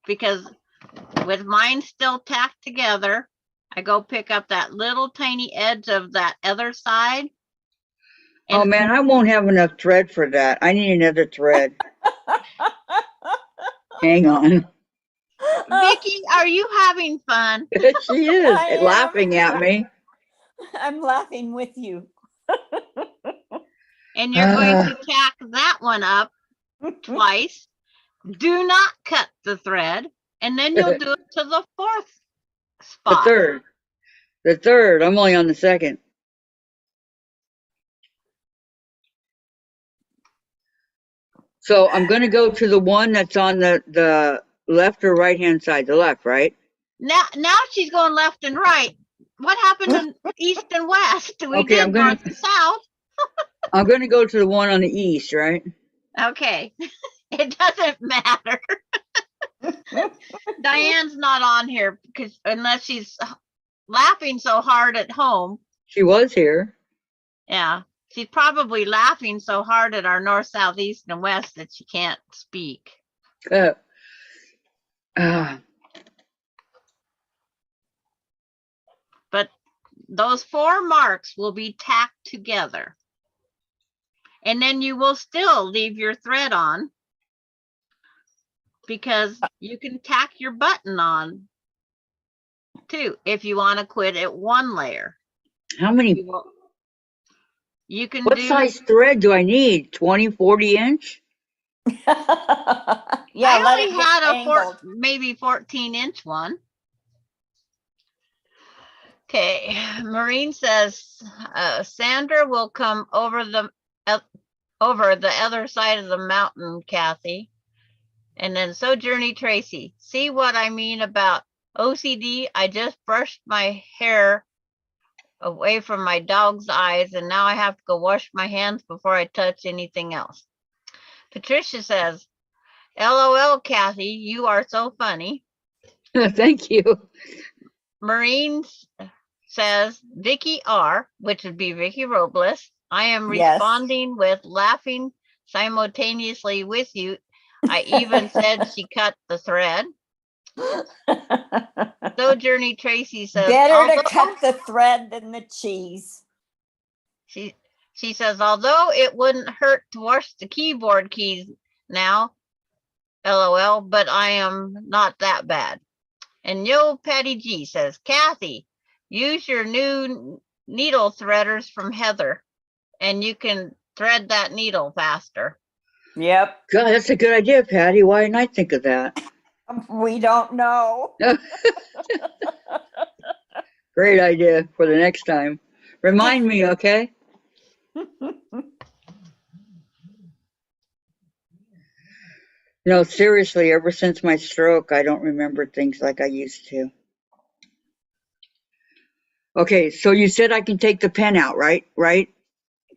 because with mine still tacked together, I go pick up that little tiny edge of that other side. Oh And man, I won't have enough thread for that. I need another thread. Hang on. Vicky, are you having fun? She is I am. laughing at me. I'm laughing with you. And you're going to tack that one up twice. Do not cut the thread, and then you'll do it to the fourth The spot. third. The third. I'm only on the second. So I'm going to go to the one that's on the left or right hand side. The left, right? Now she's going left and right. What happened in east and west? We Okay, did north and south. I'm going to go to the one on the east, right? Okay, it doesn't matter. Diane's not on here because unless she's laughing so hard at home. She was here. Yeah, she's probably laughing so hard at our north, south, east, and west that she can't speak. Uh, But those 4 marks will be tacked together. And then you will still leave your thread on, because you can tack your button on too if you want to quit at 1 layer. how many? You can What do size thread do I need? 20, 40 inch? Yeah, I let only it get had a tangled. maybe 14-inch one. Okay, Maureen says Sandra will come over the other side of the mountain, Kathy. And then Sojourner Tracy, see what I mean about OCD? I just brushed my hair away from my dog's eyes, and now I have to go wash my hands before I touch anything else. Patricia says, LOL, Kathy, you are so funny. Thank you. Maureen says, Vicky R, which would be Vicky Robles. I am Yes. responding with laughing simultaneously with you. I even said she cut the thread. Sojourner Tracy says, Better to although, cut the thread than the cheese. she says, although it wouldn't hurt to wash the keyboard keys now, LOL, but I am not that bad. And Yo Patty G says, Kathy, use your new needle threaders from Heather, and you can thread that needle faster. Yep. God, that's a good idea, Patty. Why didn't I think of that? We don't know. Great idea for the next time. Remind me, okay? No, seriously, ever since my stroke, I don't remember things like I used to. Okay, so you said I can take the pen out, right? Right?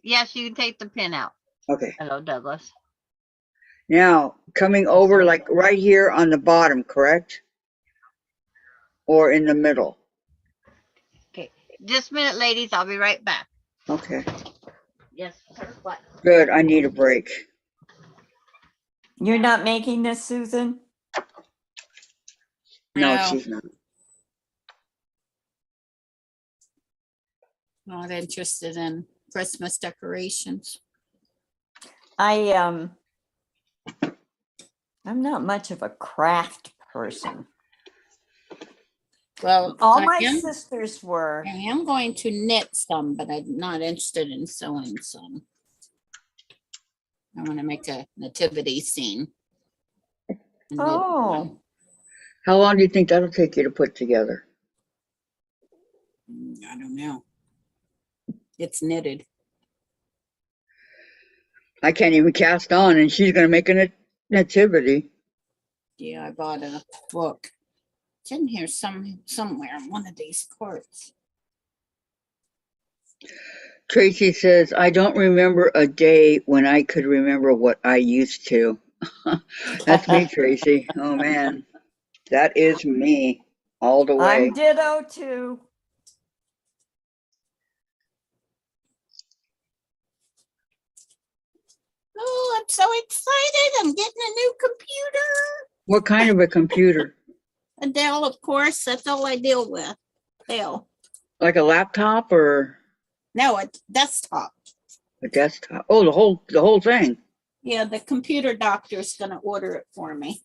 Yes, you can take the pin out. Okay. Hello, Douglas. Now, coming over like right here on the bottom, correct? Or in the middle? Okay, just a minute, ladies. I'll be right back. Okay. Yes, sir. What? Good, I need a break. You're not making this, Susan? No, No. she's not. Not interested in Christmas decorations. I'm not much of a craft person. Well, All I my am, sisters were. I am going to knit some, but I'm not interested in sewing some. I want to make a nativity scene. and knit Oh. one. How long do you think that'll take you to put together? I don't know. It's knitted. I can't even cast on, and she's gonna make a nativity. Yeah, I bought a book. It's in here somewhere in one of these courts. Tracy says, I don't remember a day when I could remember what I used to. That's me, Tracy. Oh man, that is me all the way. I'm ditto too. Oh, I'm so excited. I'm getting a new computer. What kind of a computer? A Dell, of course. That's all I deal with. Dell. Like a laptop or No, a desktop. a desktop? Oh, the whole thing. Yeah, the computer doctor's gonna order it for me.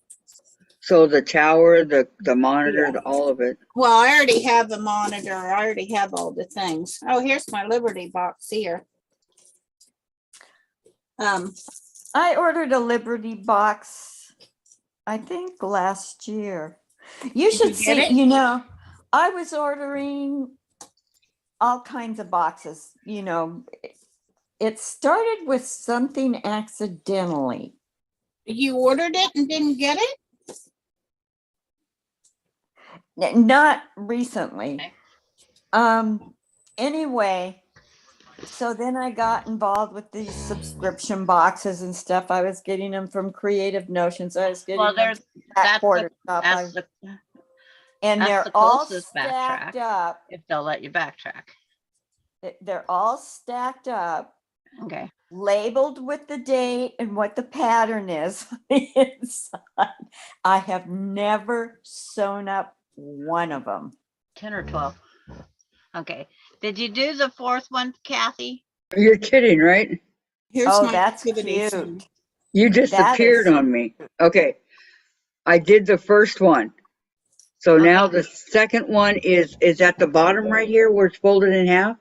So the tower, the monitor, Yeah. all of it. Well, I already have the monitor. I already have all the things. Oh, here's my Liberty box here. I ordered a Liberty box, I think last year. You Did should you get see, it? I was ordering all kinds of boxes, It started with something accidentally. You ordered it and didn't get it? Not recently. Okay. Anyway, so then I got involved with these subscription boxes and stuff. I was getting them from Creative Notions. I was getting Well, them there's, from Pat that's Porter the, Shop. that's the, And that's they're the all closest stacked backtrack. up. if they'll let you backtrack. They're all stacked up, Okay. labeled with the date and what the pattern is on the inside. I have never sewn up one of them. 10 or 12. Okay. Did you do the fourth one, Kathy? You're kidding, right? Here's Oh, my that's activity cute. scene. You disappeared is on me. Okay. I did the first one. So now Okay. the second one is at the bottom right here where it's folded in half.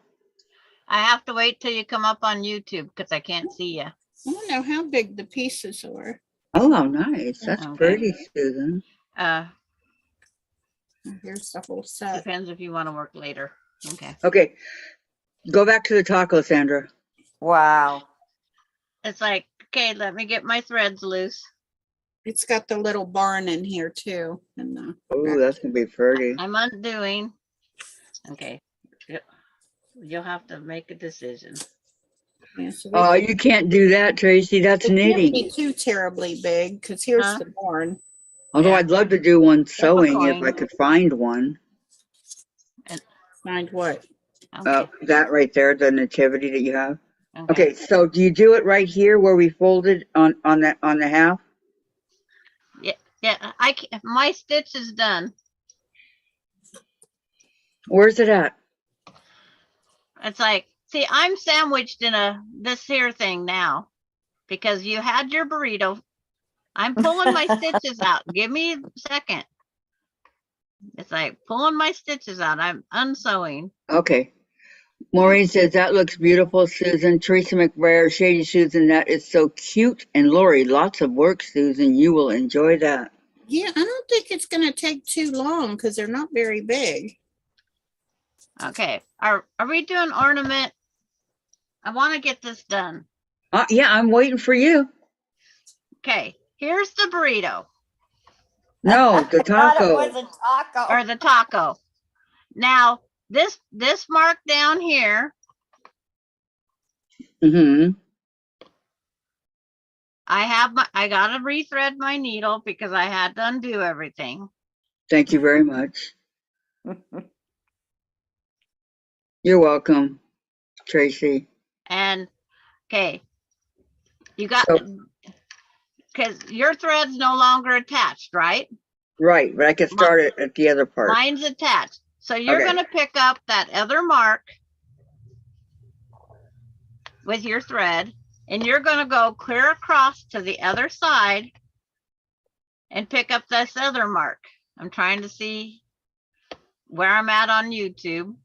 I have to wait till you come up on YouTube because I can't see you. I don't know how big the pieces are. Oh, how nice. That's Okay. pretty, Susan. Here's the whole set. Depends if you want to work later. Okay. Okay. Go back to the taco, Sandra. Wow. It's like, okay, let me get my threads loose. It's got the little barn in here too. And Oh, that's gonna be pretty. I'm undoing. Okay. You'll have to make a decision. yeah, so Oh, you can't do that, Tracy. That's it can't knitting. be too terribly big because here's Huh? the barn. Although Yeah. I'd love to do one sewing if coin. I could find one. Find what? Okay. That right there, the nativity that you have. Okay, so do you do it right here where we folded on the half? Yeah, my stitch is done. Where's it at? It's like, see, I'm sandwiched in this here thing now because you had your burrito. I'm pulling my stitches out. Give me a second. It's like pulling my stitches out. I'm unsewing. Okay. Maureen says, that looks beautiful, Susan. Teresa McBrayer, Shady Susan, that is so cute. And Lori, lots of work, Susan. You will enjoy that. Yeah, I don't think it's going to take too long because they're not very big. Okay. Are we doing ornament? I want to get this done. Yeah, I'm waiting for you. Okay. Here's the burrito No, the I thought it taco. was a taco. or the taco. Now, this mark down here, Mm-hmm. I got to rethread my needle because I had to undo everything. Thank you very much. You're welcome, Tracy. And okay, you got, So- because your thread's no longer attached, right? Right, but I can start it at the other part. Mine's attached. So you're Okay. going to pick up that other mark with your thread and you're going to go clear across to the other side and pick up this other mark. I'm trying to see where I'm at on YouTube.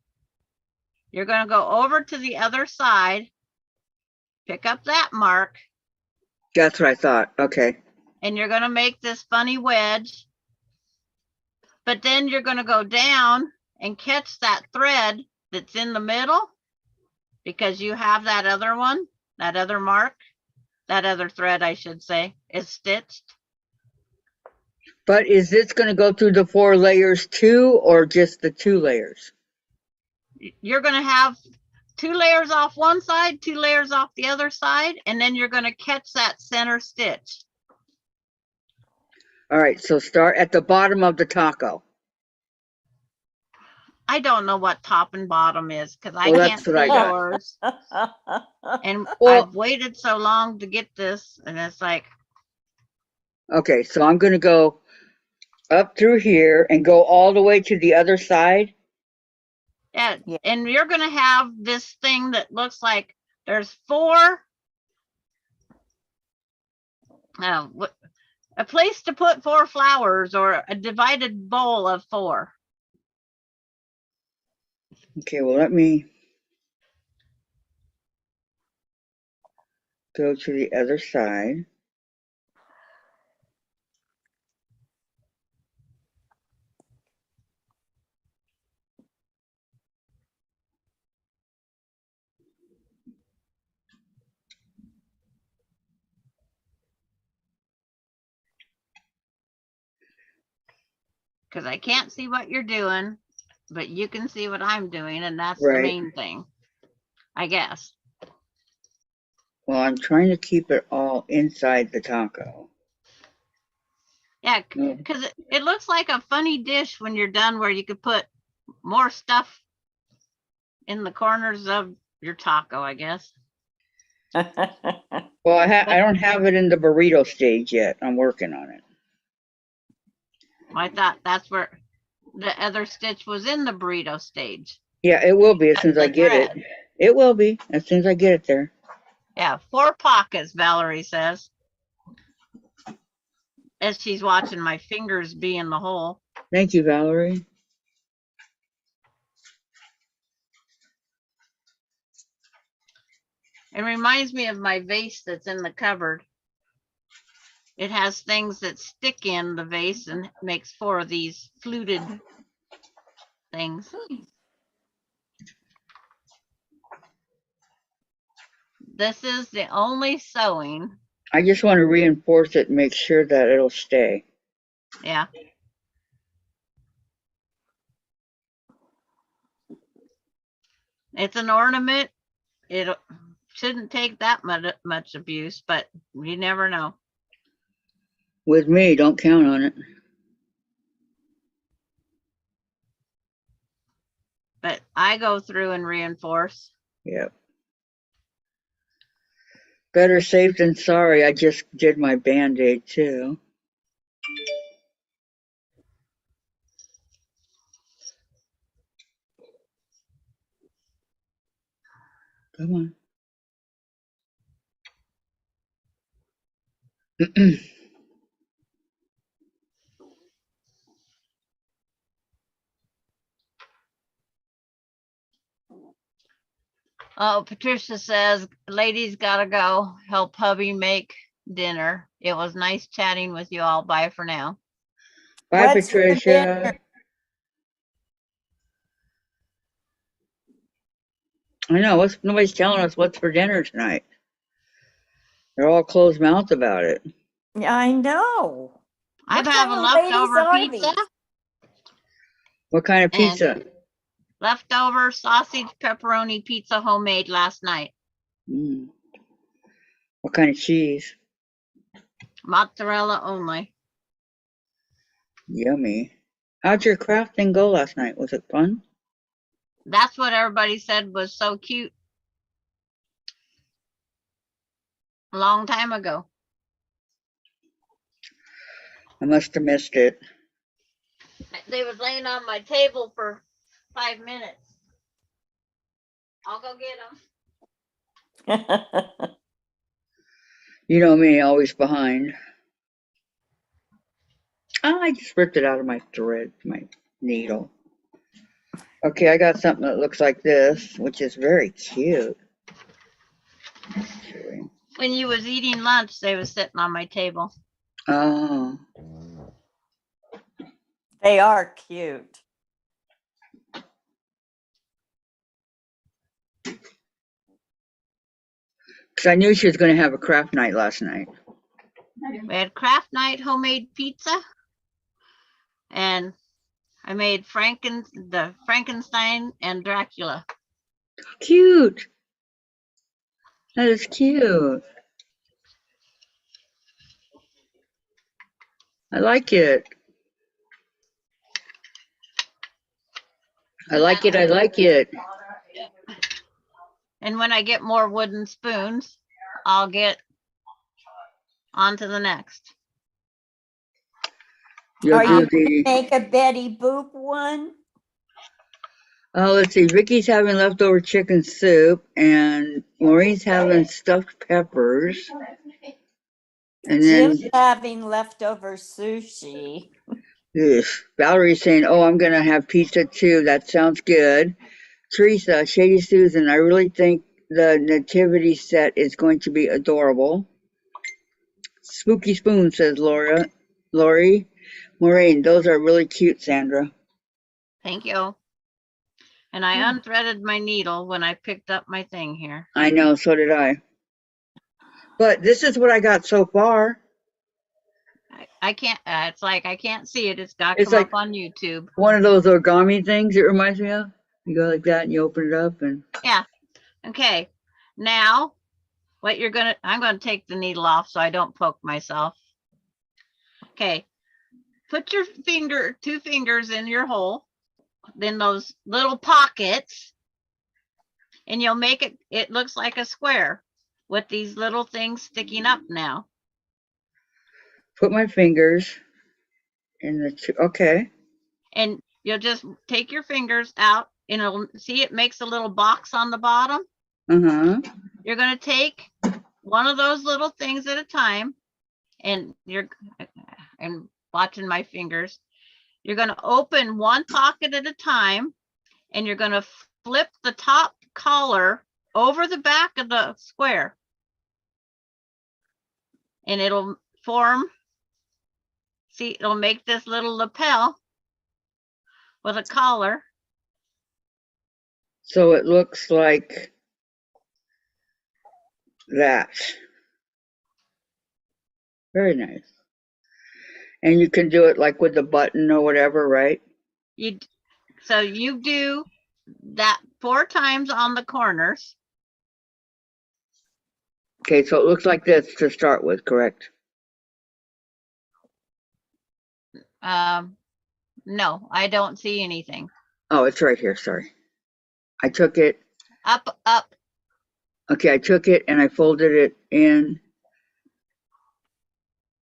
You're going to go over to the other side, pick up that mark, That's what I thought. Okay. and you're going to make this funny wedge. But then you're going to go down and catch that thread that's in the middle, because you have that other one, that other mark, that other thread, I should say, is stitched. But is this going to go through the 4 layers too, or just the 2 layers? You're going to have 2 layers off one side, 2 layers off the other side, and then you're going to catch that center stitch. All right, so start at the bottom of the taco. I don't know what top and bottom is because I Well, can't that's what I see got. yours. And Well- I've waited so long to get this, and it's like, Okay, so I'm going to go up through here and go all the way to the other side. yeah, Yeah. and you're going to have this thing that looks like there's 4. A place to put 4 flowers, or a divided bowl of 4. Okay, well, let me go to the other side. Because I can't see what you're doing, but you can see what I'm doing, and that's the Right. main thing, I guess. Well, I'm trying to keep it all inside the taco. Yeah, Mm. because it looks like a funny dish when you're done, where you could put more stuff in the corners of your taco, I guess. Well, I don't have it in the burrito stage yet. I'm working on it. I thought that's where the other stitch was, in the burrito stage. Yeah, it will be as soon as I The get it. thread. It will be as soon as I get it there. Yeah, 4 pockets, Valerie says. As she's watching my fingers be in the hole. Thank you, Valerie. It reminds me of my vase that's in the cupboard. It has things that stick in the vase and makes 4 of these fluted things. This is the only sewing. I just want to reinforce it and make sure that it'll stay. Yeah. It's an ornament. It shouldn't take that much abuse, but you never know. With me, don't count on it. But I go through and reinforce. Yep. Better safe than sorry. I just did my Band-Aid too. Come on. Oh, Patricia says, ladies gotta go help hubby make dinner. It was nice chatting with you all. Bye for now. Bye, What's for Patricia. dinner? I know. Nobody's telling us what's for dinner tonight. They're all closed mouthed about it. Yeah, I know. I've What had a kind of ladies leftover are pizza these? What kind of And- pizza? leftover sausage pepperoni pizza homemade last night. Mm. What kind of cheese? Mozzarella only. Yummy. How'd your crafting go last night? Was it fun? That's what everybody said was so cute. A long time ago. I must have missed it. They was laying on my table for 5 minutes. I'll go get them. You know me, always behind. Oh, I just ripped it out of my thread, my needle. Okay, I got something that looks like this, which is very cute. When you was eating lunch, they was sitting on my table. Oh, They are cute. because I knew she was going to have a craft night last night. We had craft night homemade pizza. And I made the Frankenstein and Dracula. Cute. That is cute. I like it. I like it. I like it. And when I get more wooden spoons, I'll get on to the next. You'll Are do you the. make a Betty Boop one? Oh, let's see. Vicky's having leftover chicken soup, and Maureen's having stuffed peppers. And then Jim's having leftover sushi. ugh, Valerie's saying, "Oh, I'm gonna have pizza too. That sounds good." Teresa, Shady Susan, I really think the nativity set is going to be adorable. Spooky Spoon says Lori. Maureen, those are really cute, Sandra. Thank you. And I unthreaded my needle when I picked up my thing here. I know, so did I. But this is what I got so far. I can't, it's like I can't see it. It's got to It's come like- up on YouTube. One of those origami things it reminds me of. You go like that and you open it up and Okay. Now, I'm going to take the needle off so I don't poke myself. Okay. Put your two fingers in your hole, then those little pockets, and you'll make it looks like a square with these little things sticking up now. put my fingers in the two. Okay. And you'll just take your fingers out and see it makes a little box on the bottom. Uh-huh. You're going to take one of those little things at a time, and I'm watching my fingers. You're going to open one pocket at a time, and you're going to flip the top collar over the back of the square. And it'll form, see, it'll make this little lapel with a collar. So it looks like that. Very nice. And you can do it like with the button or whatever, right? So you do that 4 times on the corners. Okay, so it looks like this to start with, correct? No, I don't see anything. Oh, it's right here, sorry. I took it. Up. Okay, I took it and I folded it in.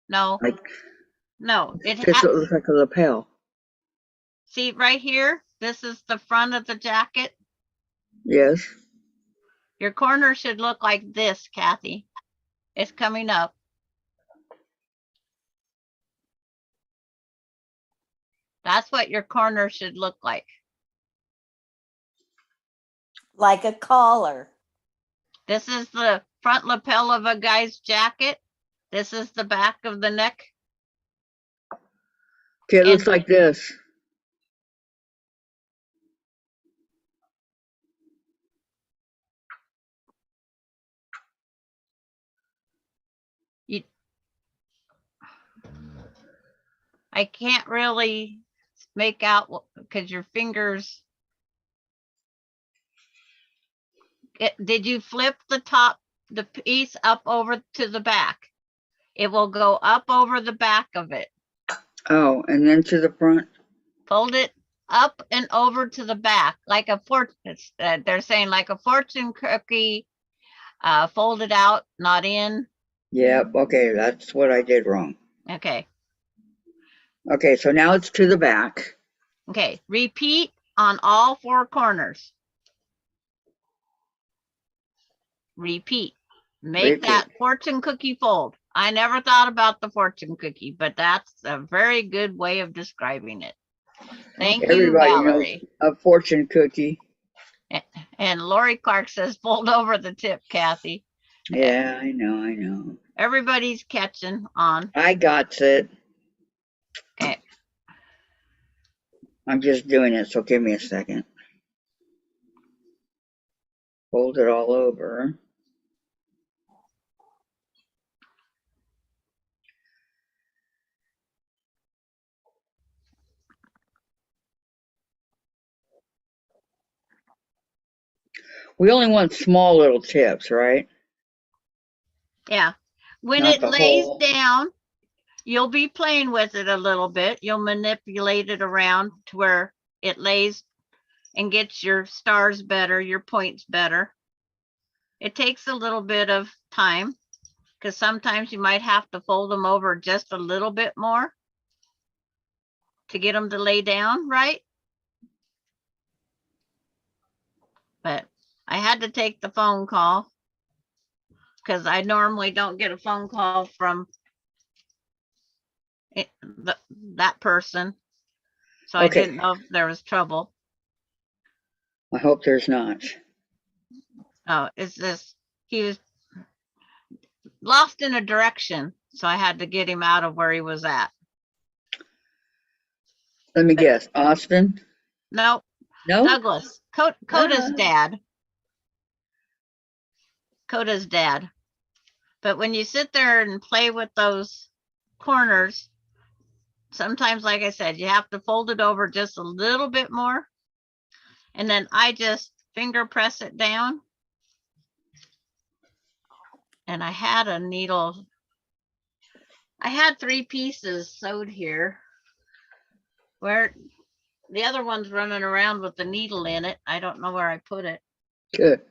No, Like no. this looks like a lapel. See right here, this is the front of the jacket. Yes. Your corner should look like this, Kathy. It's coming up. That's what your corner should look like. Like a collar. This is the front lapel of a guy's jacket. This is the back of the neck. Okay, it looks And- like this. I can't really make out because your fingers. Did you flip the piece up over to the back? It will go up over the back of it. Oh, and then to the front. Fold it up and over to the back like a fortune. They're saying like a fortune cookie, folded out, not in. Yep, okay, that's what I did wrong. Okay. Okay, so now it's to the back. Okay. Repeat on all 4 corners. Repeat. Make that fortune cookie fold. I never thought about the fortune cookie, but that's a very good way of describing it. Thank you, Everybody knows Valerie. a fortune cookie. And Lori Clark says, fold over the tip, Kathy. Yeah, I know. Everybody's catching on. I got it. Eh, I'm just doing it, so give me a second. Fold it all over. We only want small little tips, right? Yeah. When Not it the lays whole. down, you'll be playing with it a little bit. You'll manipulate it around to where it lays and gets your stars better, your points better. It takes a little bit of time because sometimes you might have to fold them over just a little bit more to get them to lay down right. But I had to take the phone call because I normally don't get a phone call from that person. So I Okay. didn't know if there was trouble. I hope there's not. Oh, it's this, he was lost in a direction. So I had to get him out of where he was at. Let me guess. Austin? Nope, No? Douglas, Coda's Ah. dad. Coda's dad. But when you sit there and play with those corners, sometimes, like I said, you have to fold it over just a little bit more. And then I just finger press it down. And I had a needle. I had 3 pieces sewed here where the other one's running around with the needle in it. I don't know where I put it. Good.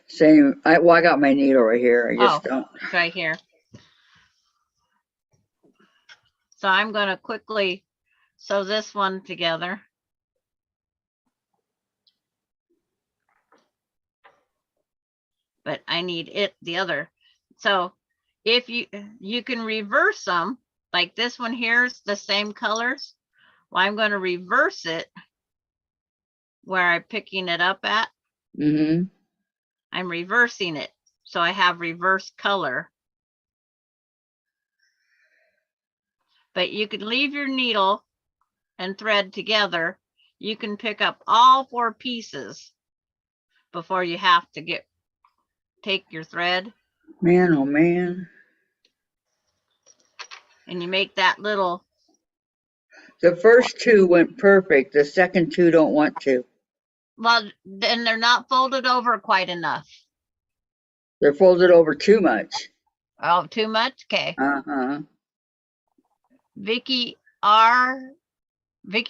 Same. I got my needle right here. I just don't. It's right here. So I'm going to quickly sew this one together. But I need the other. So if you can reverse them, like this one here is the same colors. Well, I'm going to reverse it where I'm picking it up at. Mm-hmm. I'm reversing it. So I have reverse color. But you can leave your needle and thread together. You can pick up all 4 pieces before you have to take your thread. Man, oh man. And you make that little. The first 2 went perfect. The second 2 don't want to. Well, then they're not folded over quite enough. They're folded over too much. Oh, too much? Okay. Uh-huh. Vicky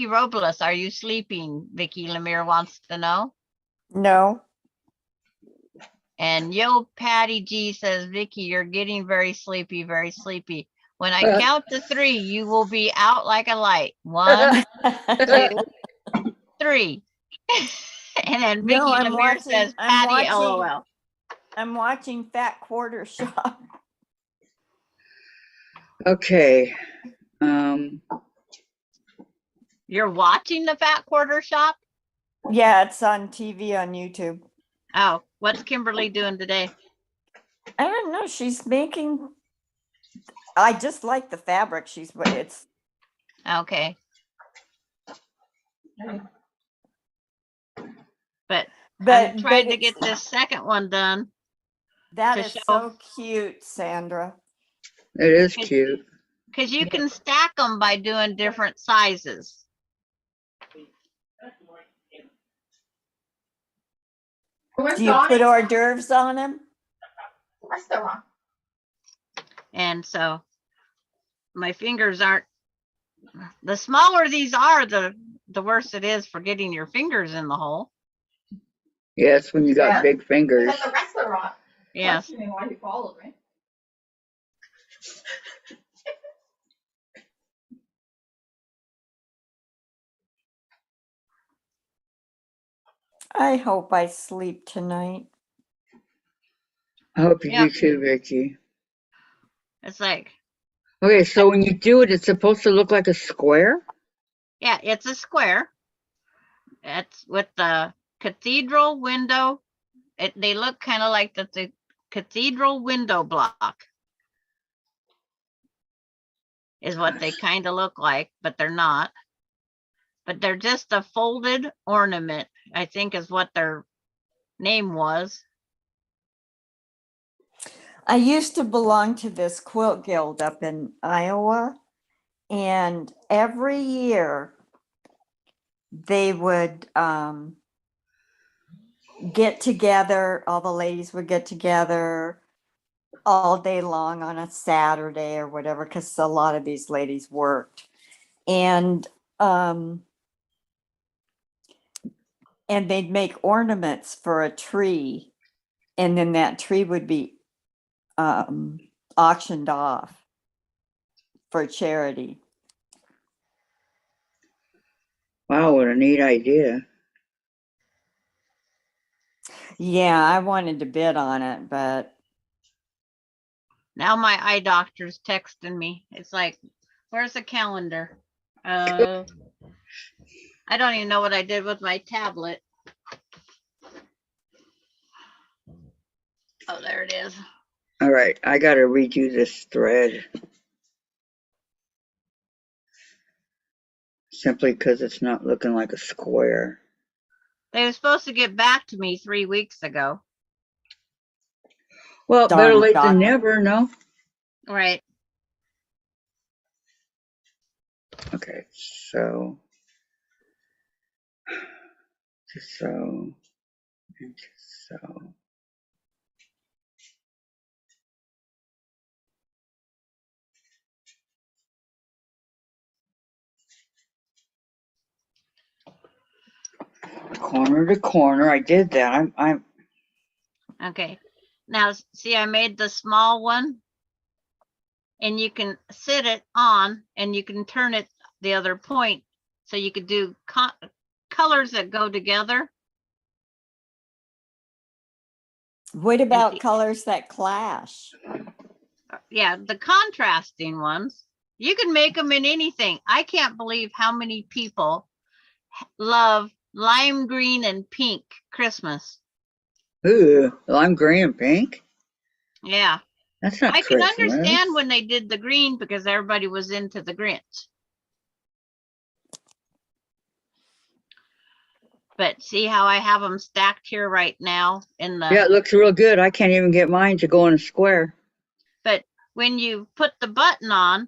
Robles, are you sleeping? Vicky Lemire wants to know. No. And Yo Patty G says, Vicky, you're getting very sleepy, very sleepy. When I count to 3, you will be out like a light. 1, 2, 3. And then Vicky No, I'm Lemire says, Patty, LOL. I'm watching Fat Quarter Shop. Okay. You're watching the Fat Quarter Shop? Yeah, it's on TV on YouTube. Oh, what's Kimberly doing today? I don't know. She's making. I just like the fabric. It's. Okay. But I'm trying to get this second one done. That is so cute, Sandra. It is cute. Because you can stack them by doing different sizes. Do you put hors d'oeuvres on them? And so my fingers aren't, the smaller these are, the worse it is for getting your fingers in the hole. Yes, when you got big fingers. That's a wrestler on. Yes. Questioning why he followed me. I hope I sleep tonight. I hope you Yeah. do too, Vicky. It's like, Okay, so when you do it, it's supposed to look like a square? Yeah, it's a square. It's with the cathedral window. They look kind of like the cathedral window block is what they kind of look like, but they're not. But they're just a folded ornament, I think is what their name was. I used to belong to this quilt guild up in Iowa, and every year they would get together, all the ladies would get together all day long on a Saturday or whatever, because a lot of these ladies worked. And they'd make ornaments for a tree, and then that tree would be auctioned off for charity. Wow, what a neat idea. Yeah, I wanted to bid on it, but Now my eye doctor's texting me. It's like, where's the calendar? I don't even know what I did with my tablet. Oh, there it is. All right, I gotta redo this thread. Simply because it's not looking like a square. They were supposed to get back to me 3 weeks ago. Well, Darn better it, late than Doctor. never, no? Right. Okay, so. Just so. And just so. Corner to corner, I did that. I'm Okay. Now, see, I made the small one, and you can sit it on and you can turn it the other point. So you could do colors that go together. what about see- colors that clash? Yeah, the contrasting ones. You can make them in anything. I can't believe how many people love lime green and pink Christmas. ooh, lime green and pink. Yeah. That's not I can Christmas. understand when they did the green because everybody was into the Grinch. But see how I have them stacked here right now in the, Yeah, it looks real good. I can't even get mine to go in a square. but when you put the button on,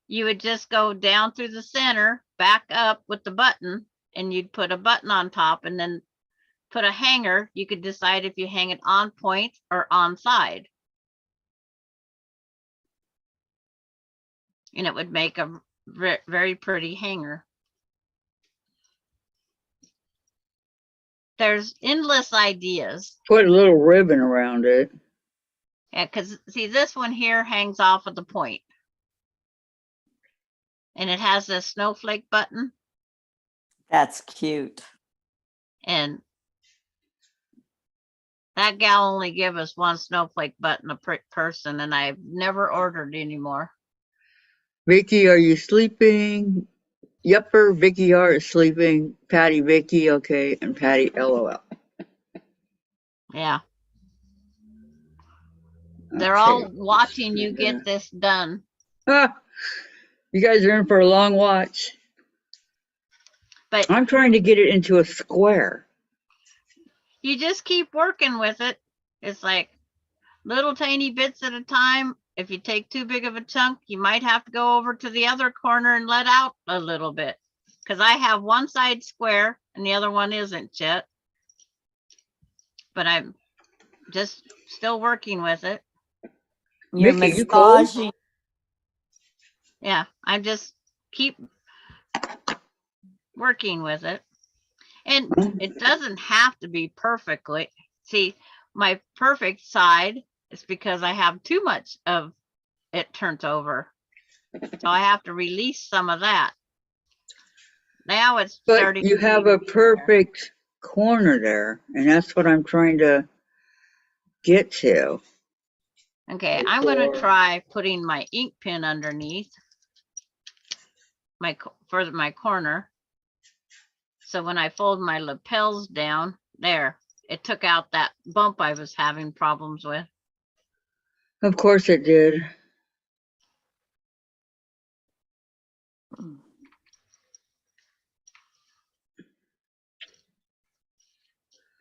you would just go down through the center, back up with the button, and you'd put a button on top and then put a hanger. You could decide if you hang it on point or on side. And it would make a very pretty hanger. There's endless ideas. Put a little ribbon around it. Yeah, because see, this one here hangs off of the point. And it has this snowflake button. That's cute. And that gal only give us one snowflake button a person, and I've never ordered anymore. Vicky, are you sleeping? Yepper, Vicky R is sleeping. Patty, Vicky, okay, and Patty, LOL. Yeah. They're Okay. all watching you get this done. Ah, you guys are in for a long watch. But I'm trying to get it into a square. you just keep working with it. It's like little tiny bits at a time. If you take too big of a chunk, you might have to go over to the other corner and let out a little bit. Because I have one side square and the other one isn't yet. But I'm just still working with it. You're Vicky, you cold? massaging. Yeah, I just keep working with it. And it doesn't have to be perfectly. See, my perfect side is because I have too much of it turned over. So I have to release some of that. Now it's But starting. you have a perfect corner there, and that's what I'm trying to get to. Okay, I'm going to try putting my ink pen underneath. for my corner. So when I fold my lapels down there, it took out that bump I was having problems with. Of course it did.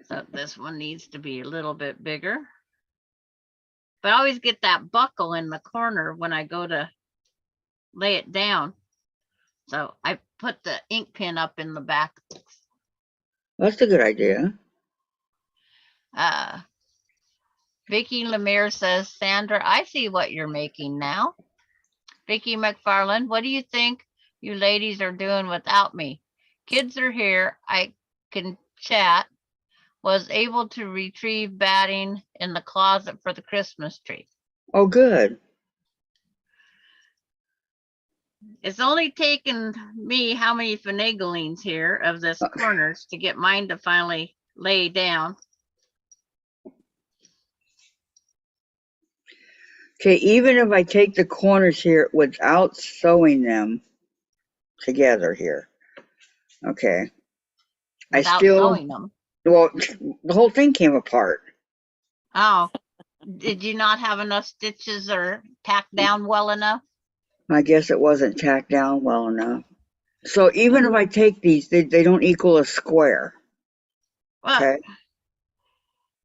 So this one needs to be a little bit bigger. But I always get that buckle in the corner when I go to lay it down. So I put the ink pen up in the back. That's a good idea. Vicki Lemire says, Sandra, I see what you're making now. Vicki McFarland, what do you think you ladies are doing without me? Kids are here. I can chat. Was able to retrieve batting in the closet for the Christmas tree. Oh, good. It's only taken me how many finaglings here of this corners to get mine to finally lay down. Okay, even if I take the corners here without sewing them together here, okay, Without I still, sewing them. well, the whole thing came apart. Oh, did you not have enough stitches or tacked down well enough? I guess it wasn't tacked down well enough. So even if I take these, they don't equal a square. Well, Okay.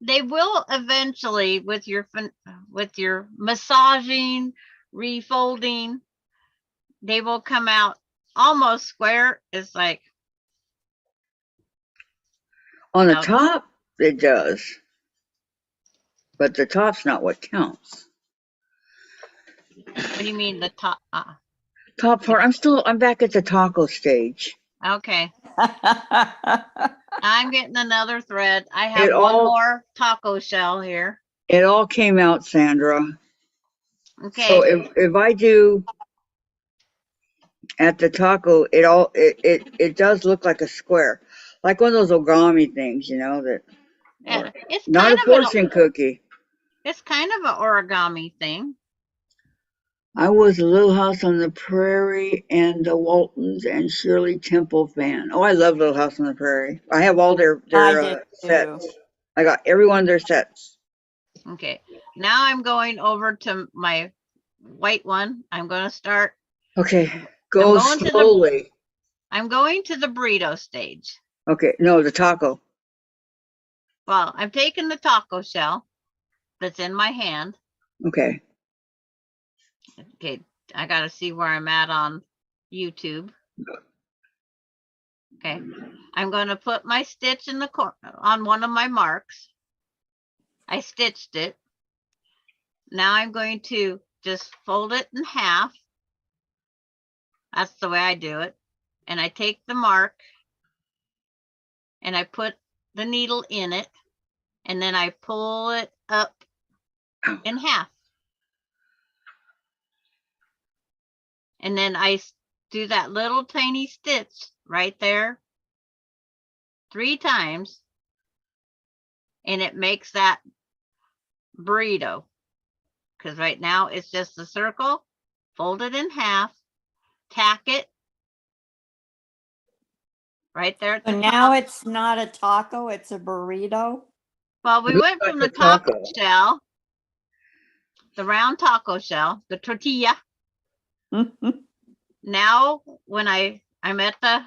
they will eventually with your massaging, refolding, they will come out almost square. It's like On the No. top, it does. But the top's not what counts. what do you mean the top? Top part, I'm back at the taco stage. Okay, I'm getting another thread. I have It one all- more taco shell here. It all came out, Sandra. Okay, So if I do at the taco, it does look like a square. Like one of those origami things, that yeah, it's not kind a of fortune cookie. it's kind of an origami thing. I was a Little House on the Prairie and the Waltons and Shirley Temple fan. Oh, I love Little House on the Prairie. I have all their I did sets. too. I got every one of their sets. Okay, now I'm going over to my white one. I'm going to start. Okay, go going to the- slowly. I'm going to the burrito stage. Okay, no, the taco. Well, I'm taking the taco shell that's in my hand. Okay. Okay, I got to see where I'm at on YouTube. Okay, I'm going to put my stitch in the corner on one of my marks. I stitched it. Now I'm going to just fold it in half. That's the way I do it. And I take the mark and I put the needle in it, and then I pull it up in half. And then I do that little tiny stitch right there 3 times, and it makes that burrito. Because right now it's just a circle, fold it in half, tack it right there at the So top. now it's not a taco, it's a burrito. Well, we Looks went from the like a taco. taco shell, the round taco shell, the tortilla. Now, when I'm at the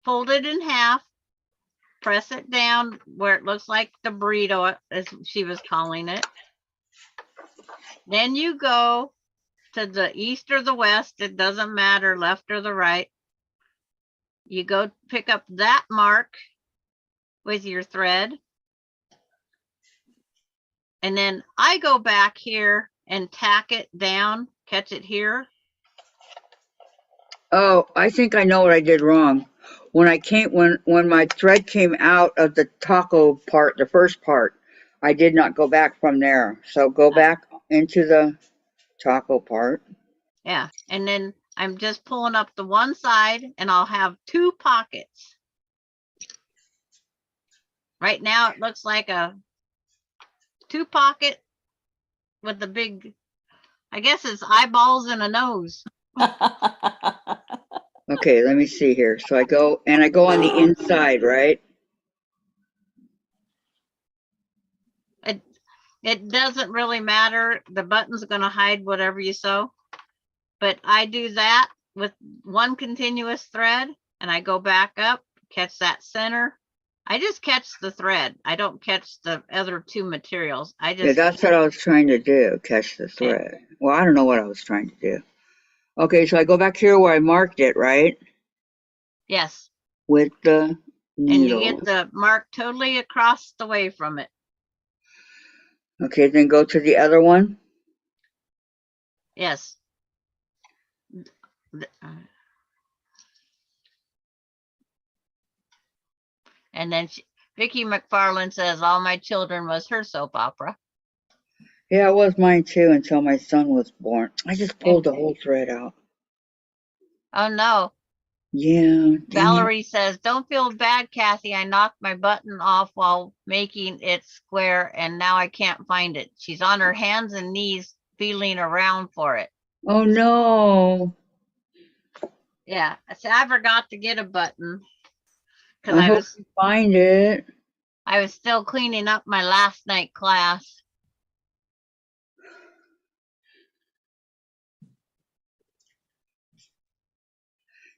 folded in half, press it down where it looks like the burrito, as she was calling it. Then you go to the east or the west. It doesn't matter, left or the right. You go pick up that mark with your thread. And then I go back here and tack it down, catch it here. Oh, I think I know what I did wrong. When my thread came out of the taco part, the first part, I did not go back from there. So go back into the taco part. Yeah. And then I'm just pulling up the one side and I'll have 2 pockets. Right now it looks like a 2 pocket with a big, I guess it's eyeballs and a nose. Okay, let me see here. So I go on the inside, right? It doesn't really matter. The button's going to hide whatever you sew. But I do that with one continuous thread and I go back up, catch that center. I just catch the thread. I don't catch the other two materials. I Yeah, just, that's what I was trying to do, catch the okay, thread. Well, I don't know what I was trying to do. Okay, so I go back here where I marked it, right? yes. With the And you get needle. the mark totally across the way from it. Okay, then go to the other one. Yes. And then Vicki McFarland says All My Children was her soap opera. Yeah, it was mine too until my son was born. I just pulled And the whole thread out. oh no, Yeah, dang it. Valerie says, don't feel bad, Kathy. I knocked my button off while making it square and now I can't find it. She's on her hands and knees feeling around for it. Oh no. Yeah, so I forgot to get a button because I hope you find it. I was still cleaning up my last night class.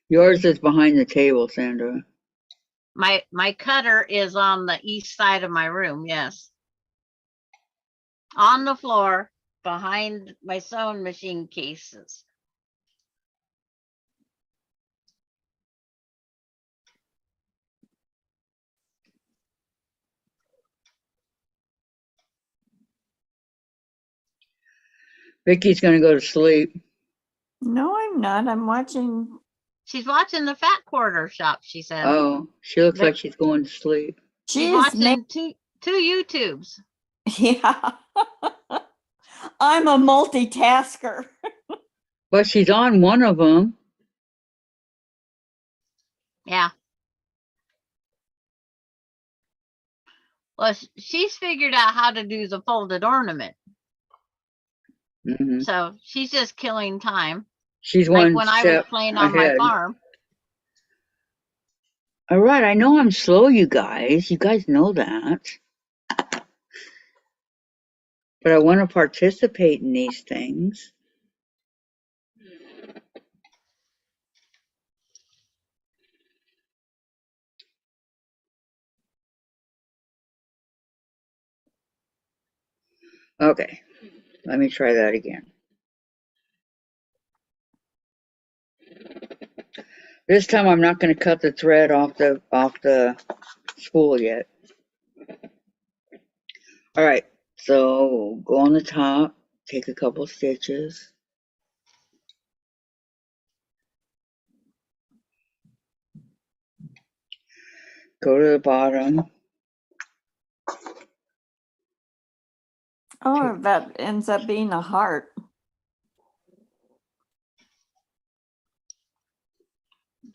Yours is behind the table, Sandra. My cutter is on the east side of my room, yes. On the floor behind my sewing machine cases. Vicky's gonna go to sleep. No, I'm not. I'm watching. She's watching the Fat Quarter Shop, she said. Oh, she looks But like she's going to sleep. she's She is watching two YouTubes. Yeah. I'm a multitasker. But she's on one of them. Yeah. Well, she's figured out how to do the folded ornament. Hmm. So she's just killing time. She's Like one when I was step playing on my ahead. farm. All right, I know I'm slow, you guys. You guys know that. But I want to participate in these things. Okay, let me try that again. This time I'm not going to cut the thread off the spool yet. All right, so go on the top, take a couple stitches. Go to the bottom. Oh, that ends up being a heart.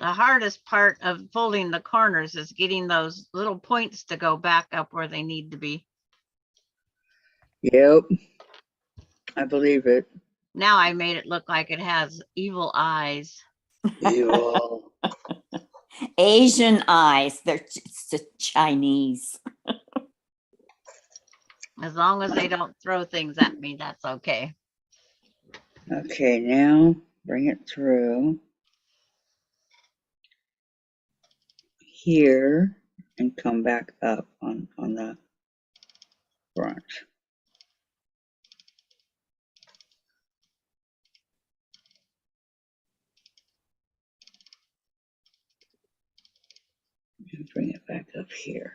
The hardest part of folding the corners is getting those little points to go back up where they need to be. Yep, I believe it. Now I made it look like it has evil eyes. Evil. Asian eyes. They're just Chinese. As long as they don't throw things at me, that's okay. Okay, now bring it through here and come back up on the front. And bring it back up here.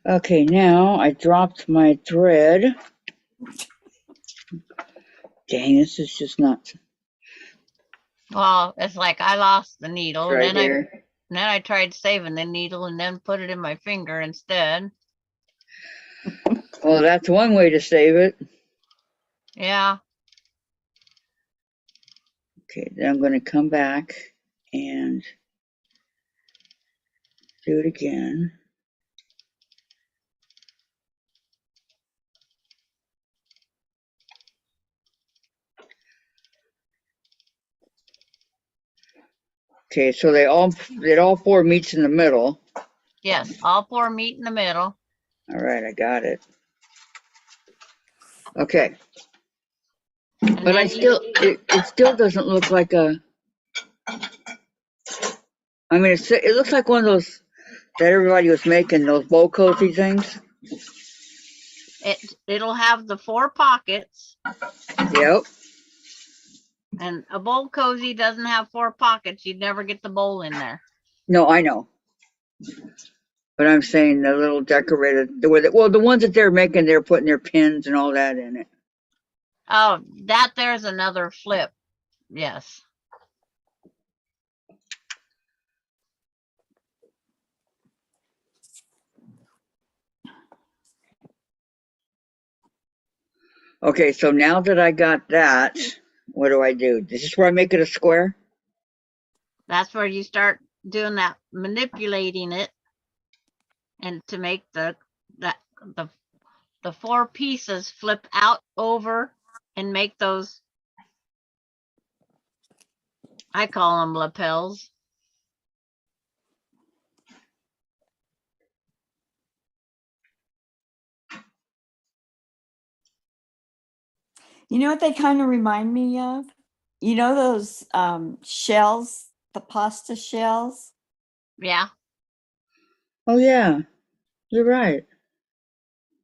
Okay, now I dropped my thread. Dang, this is just not Well, it's like I lost the needle right and here. then I tried saving the needle and then put it in my finger instead. Well, that's one way to save it. Yeah. Okay, then I'm going to come back and do it again. Okay, so it all four meets in the middle. Yes, all four meet in the middle. All right, I got it. Okay, And but I then still, it still doesn't look like a, I mean, it looks like one of those that everybody was making, those bowl cozy things. it'll have the 4 pockets, Yep. and a bowl cozy doesn't have 4 pockets. You'd never get the bowl in there. No, I know. But I'm saying the little decorated, well, the ones that they're making, they're putting their pins and all that in it. Oh, that there's another flip. Yes. Okay, so now that I got that, what do I do? This is where I make it a square? That's where you start doing that, manipulating it, and to make the 4 pieces flip out over and make those, I call them lapels. You know what they kind of remind me of? You know those shells, the pasta shells? Yeah. Oh, yeah, you're right.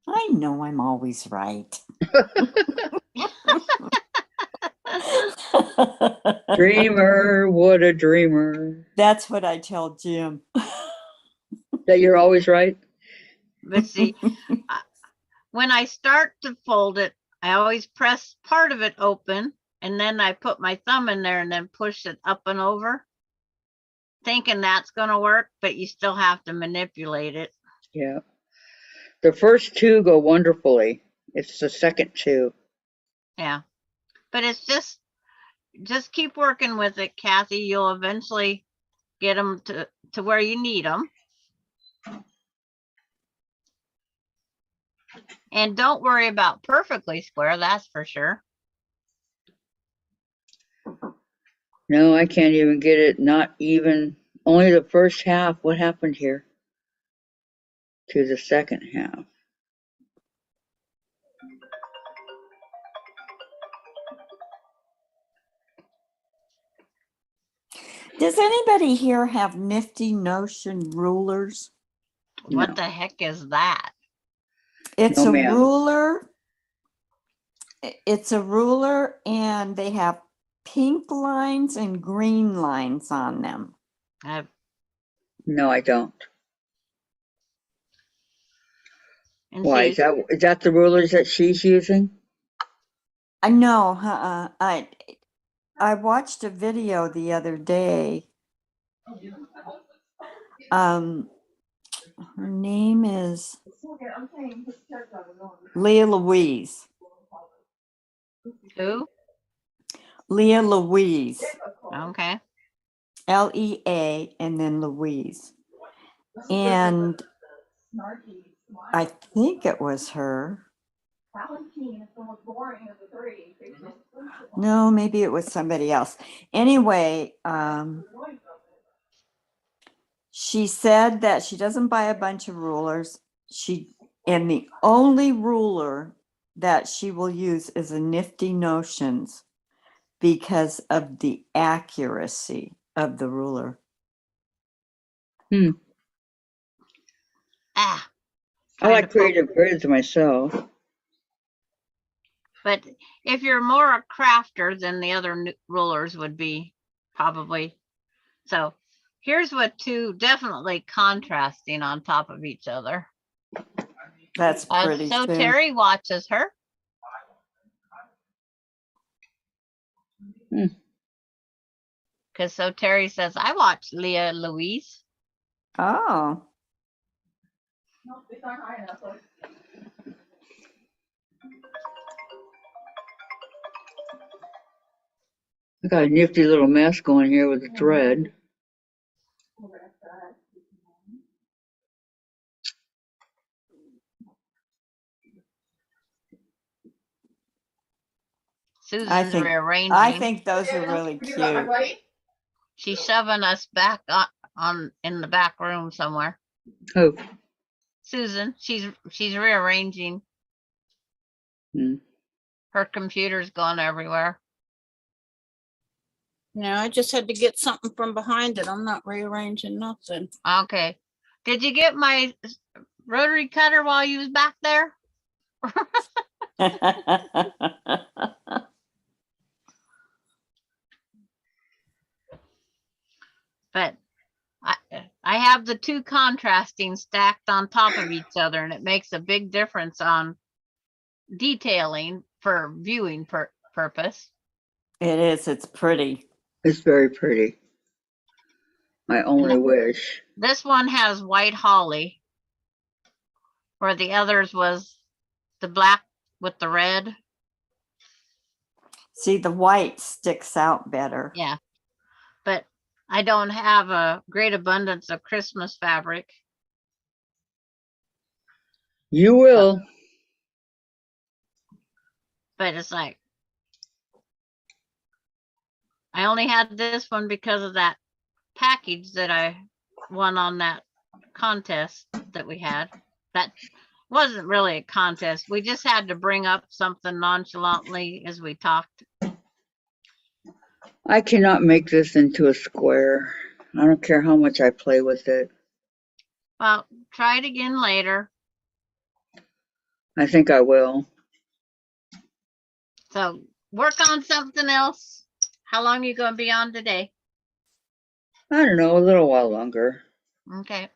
I know I'm always right. Dreamer, what a dreamer. That's what I tell Jim. That you're always right? But see, when I start to fold it, I always press part of it open, and then I put my thumb in there and then push it up and over, thinking that's going to work, but you still have to manipulate it. Yeah. The first 2 go wonderfully. It's the second 2. Yeah. But it's just keep working with it, Kathy. You'll eventually get them to where you need them. And don't worry about perfectly square, that's for sure. No, I can't even get it, not even, only the first half. What happened here? To the second half. Does anybody here have Nifty Notion rulers? What No. the heck is that? It's No, a ma'am. ruler. It's a ruler, and they have pink lines and green lines on them. No, I don't. And Why, see, is that the rulers that she's using? I know. I watched a video the other day. Her name is Leah Louise. who? Leah Louise. Okay. Lea and then Louise. And I think it was her. No, maybe it was somebody else. Anyway, she said that she doesn't buy a bunch of rulers. And the only ruler that she will use is a Nifty Notions because of the accuracy of the ruler. Ah. I like creative grids myself. But if you're more a crafter, then the other rulers would be probably. So here's what 2 definitely contrasting on top of each other. That's pretty. So too. Terry watches her. Because so Terry says, I watch Leah Louise. Oh. I got a nifty little mess going here with the thread. Susan's rearranging. I think those are really cute. She's shoving us back on in the back room somewhere. Oh, Susan, she's rearranging. hmm. Her computer's gone everywhere. No, I just had to get something from behind it. I'm not rearranging nothing. Okay. Did you get my rotary cutter while you was back there? But I have the two contrasting stacked on top of each other, and it makes a big difference on detailing for viewing purpose. It is, it's pretty. It's very pretty. I only And wish. this one has white holly, where the others was the black with the red. See, the white sticks out better. Yeah. But I don't have a great abundance of Christmas fabric. You will. But it's like, I only had this one because of that package that I won on that contest that we had. That wasn't really a contest. We just had to bring up something nonchalantly as we talked. I cannot make this into a square. I don't care how much I play with it. Well, try it again later. I think I will. So work on something else. How long you gonna be on today? I don't know, a little while longer. Okay. I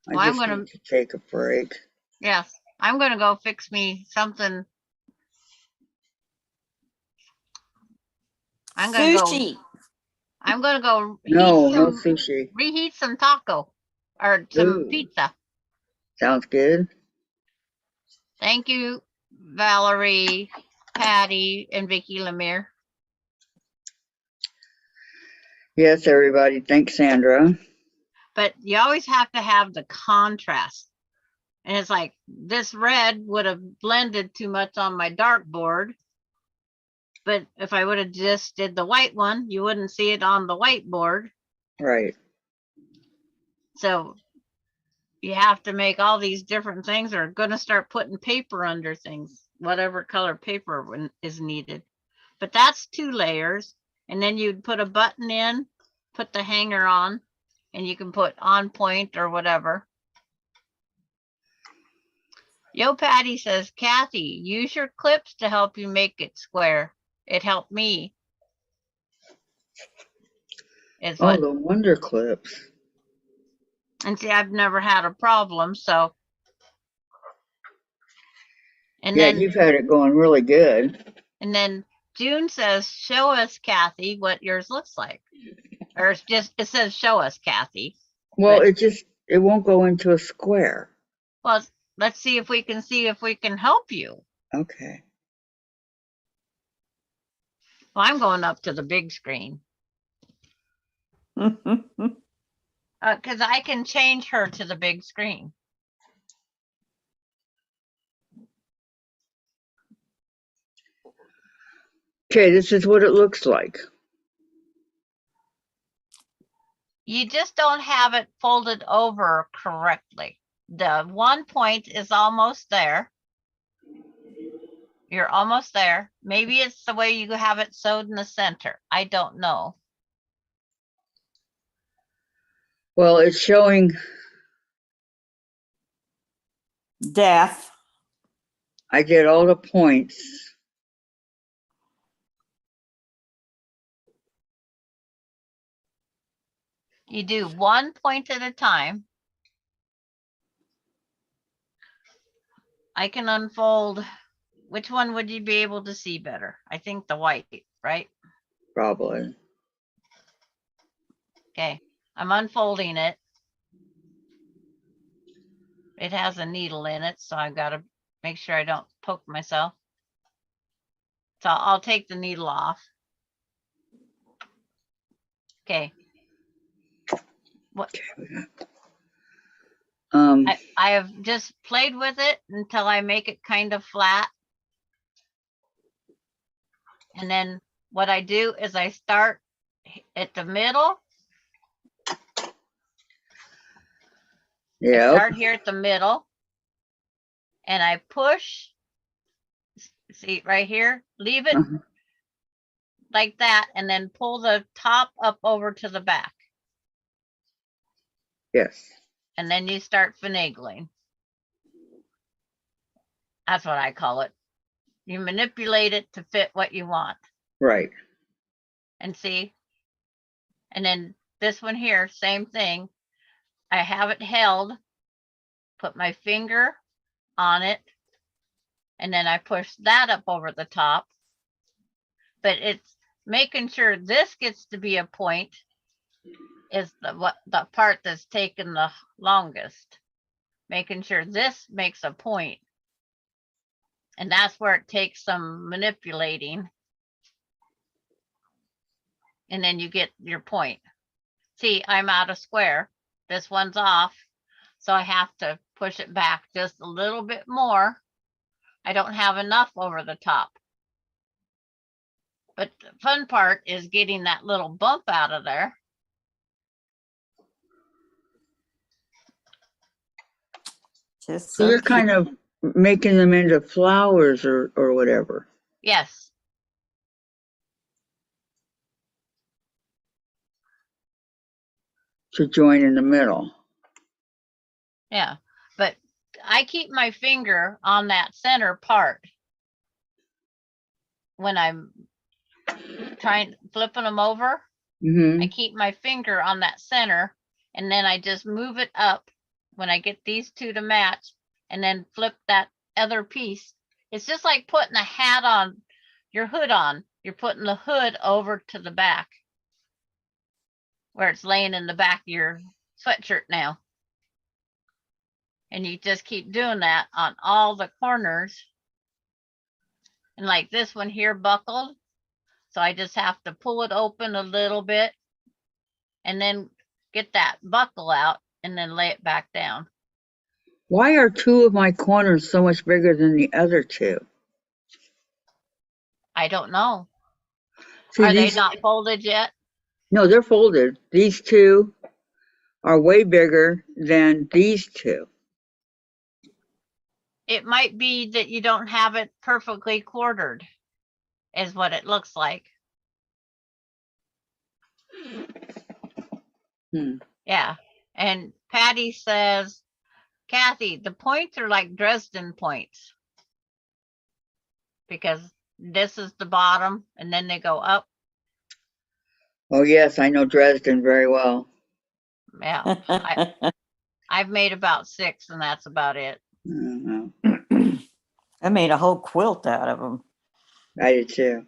Well, I'm just gonna- need to take a break. Yes, I'm gonna go fix me something. I'm gonna go. Sushi. I'm gonna go No, heat no some, sushi. reheat some taco or some Ooh. pizza. Sounds good. Thank you, Valerie, Patty, and Vicky Lemire. Yes, everybody. Thanks, Sandra. But you always have to have the contrast. And it's like this red would have blended too much on my dartboard. But if I would have just did the white one, you wouldn't see it on the whiteboard. Right. So you have to make all these different things, or going to start putting paper under things, whatever color paper is needed. But that's 2 layers. And then you'd put a button in, put the hanger on, and you can put on point or whatever. Yo Patty says, Kathy, use your clips to help you make it square. It helped me. Is Oh, what, the Wonder Clips. and see, I've never had a problem, so. And Yeah, then, you've had it going really good. and then June says, show us, Kathy, what yours looks like. Or it's just, it says, show us, Kathy. Well, But- it won't go into a square. Well, let's see if we can help you. Okay. Well, I'm going up to the big screen. Because I can change her to the big screen. Okay, this is what it looks like. You just don't have it folded over correctly. The one point is almost there. You're almost there. Maybe it's the way you have it sewed in the center. I don't know. Well, it's showing, Death. I get all the points. You do one point at a time. I can unfold. Which one would you be able to see better? I think the white, right? Probably. Okay, I'm unfolding it. It has a needle in it, so I've got to make sure I don't poke myself. So I'll take the needle off. Okay. What I have just played with it until I make it kind of flat. And then what I do is I start at the middle I Yep. start here at the middle and I push, see right here, leave it Uh-huh. like that and then pull the top up over to the back. Yes. And then you start finagling. That's what I call it. You manipulate it to fit what you want. Right. And see, and then this one here, same thing. I have it held, put my finger on it, and then I push that up over the top. But it's making sure this gets to be a point is the part that's taken the longest. Making sure this makes a point. And that's where it takes some manipulating. And then you get your point. See, I'm out of square. This one's off. So I have to push it back just a little bit more. I don't have enough over the top. But the fun part is getting that little bump out of there. Just So so you're kind of making them into flowers or whatever. Yes. To join in the middle. Yeah. But I keep my finger on that center part when I'm flipping them over. Mm-hmm. I keep my finger on that center and then I just move it up when I get these two to match and then flip that other piece. It's just like putting a hat on your hood on. You're putting the hood over to the back where it's laying in the back of your sweatshirt now. And you just keep doing that on all the corners. And like this one here buckled. So I just have to pull it open a little bit and then get that buckle out and then lay it back down. Why are two of my corners so much bigger than the other two? I don't know. See, Are they these, not folded yet? no, they're folded. These two are way bigger than these two. It might be that you don't have it perfectly quartered, is what it looks like. Hmm. Yeah. And Patty says, Kathy, the points are like Dresden points. Because this is the bottom and then they go up. Oh yes, I know Dresden very well. Yeah. I've made about 6 and that's about it. Uh-huh. I made a whole quilt out of them. I did too.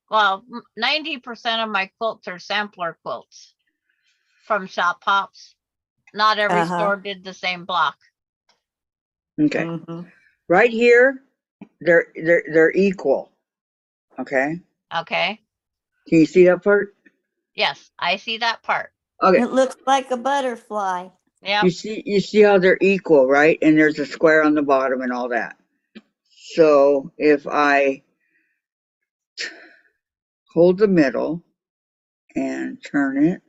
Well, 90% of my quilts are sampler quilts from Shop Pops. Not every Uh-huh. store did the same block. Okay. Mhm. Right here, they're equal. Okay. Okay. Can you see that part? Yes, I see that part. Okay. It looks like a butterfly. Yep. You see how they're equal, right? And there's a square on the bottom and all that. So if I hold the middle and turn it,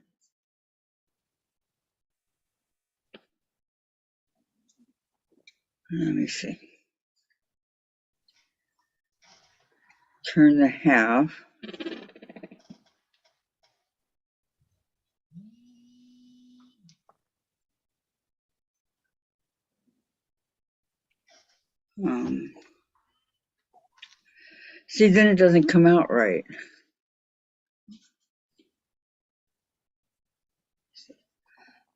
let me see. Turn the half. See, then it doesn't come out right.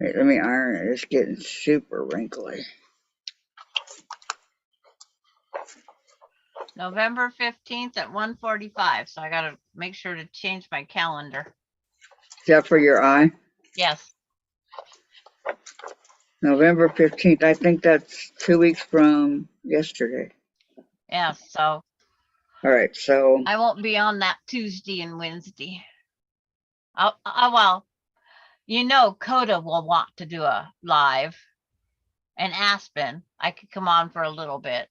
Wait, let me iron it. It's getting super wrinkly. November 15th at 1:45. So I got to make sure to change my calendar. Is that for your eye? Yes. November 15th. I think that's 2 weeks from yesterday. Yeah. So All right, so I won't be on that Tuesday and Wednesday. Well, you know, Coda will want to do a live and Aspen. I could come on for a little bit.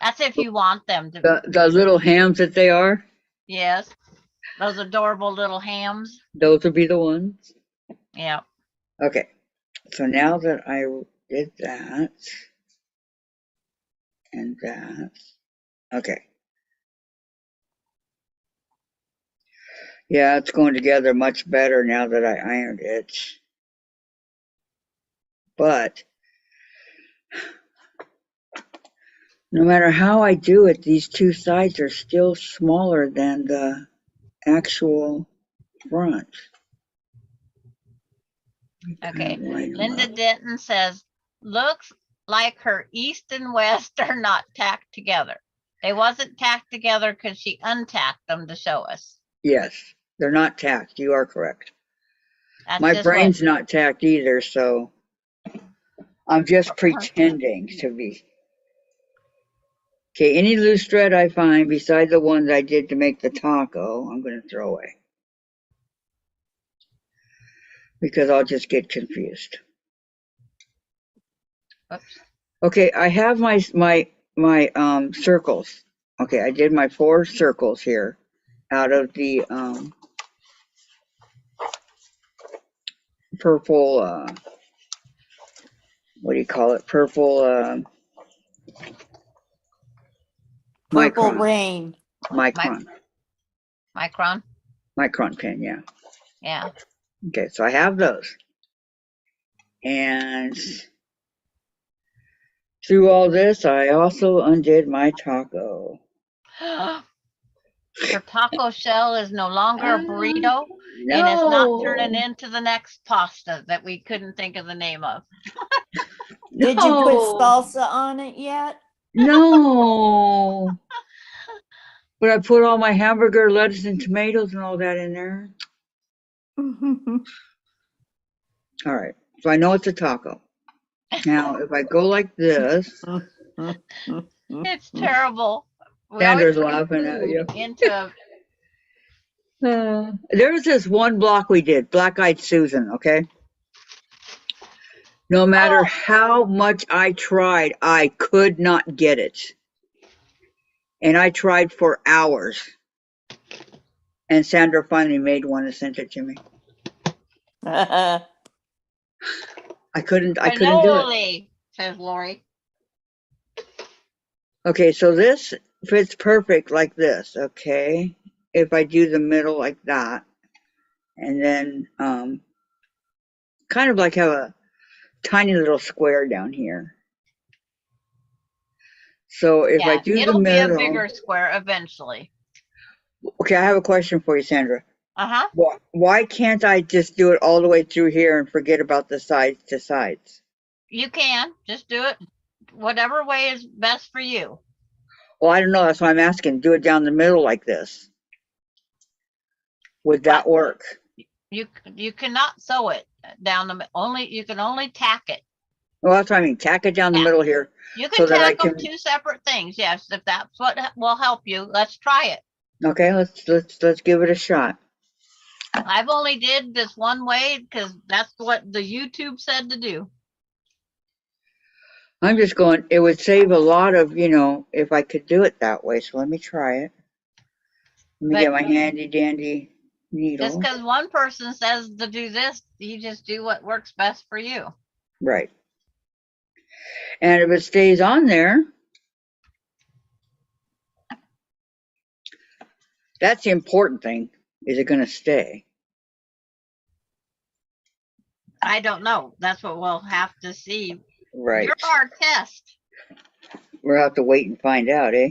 That's if you want them to. the little hams that they are, Yes. Those adorable little hams. those would be the ones. Yeah. Okay, so now that I did that and that, okay. Yeah, it's going together much better now that I ironed it. But no matter how I do it, these two sides are still smaller than the actual front. Okay. Kinda line 'em Linda up. Denton says, looks like her east and west are not tacked together. They wasn't tacked together because she untacked them to show us. Yes, they're not tacked. You are correct. That's My just what, brain's not tacked either, so I'm just pretending to be. Okay, any loose thread I find beside the ones I did to make the taco, I'm going to throw away. Because I'll just get confused. oops. Okay, I have my circles. Okay, I did my 4 circles here out of the purple what do you call it? Purple Purple micron. rain. Micron. Micron pen, yeah. Yeah. Okay, so I have those. And through all this, I also undid my taco. Her taco shell is no longer a burrito, and it's not turning No. into the next pasta that we couldn't think of the name of. Did you put No. salsa on it yet? No. But I put all my hamburger, lettuce, and tomatoes and all that in there. All right. So I know it's a taco. Now, if I go like this, It's terrible. We Sandra's always bring laughing at food you. into There was this one block we did, Black Eyed Susan, okay? No matter how much I tried, I could not get it. And I tried for hours. And Sandra finally made one and sent it to me. I couldn't do it. cannoli, says Lori. Okay, so this fits perfect like this, okay? If I do the middle like that, and then kind of like have a tiny little square down here. So if I Yeah, do the it'll be a middle, bigger square eventually. okay, I have a question for you, Sandra. Uh-huh. Why can't I just do it all the way through here and forget about the sides to sides? You can just do it whatever way is best for you. Well, I don't know. That's why I'm asking. Do it down the middle like this. Would that work? You cannot sew it down you can only tack it. Well, that's what I mean. Tack it down the Yeah. middle here. You can So that I tack them can- two separate things. Yes, if that's what will help you, let's try it. Okay, let's give it a shot. I've only did this one way because that's what the YouTube said to do. I'm just going, it would save a lot of, if I could do it that way. So let me try it. Let me But get my handy dandy needle. just because one person says to do this, you just do what works best for you. Right. And if it stays on there, that's the important thing. Is it going to stay? I don't know. That's what we'll have to see. Right. You're our test. We'll have to wait and find out, eh?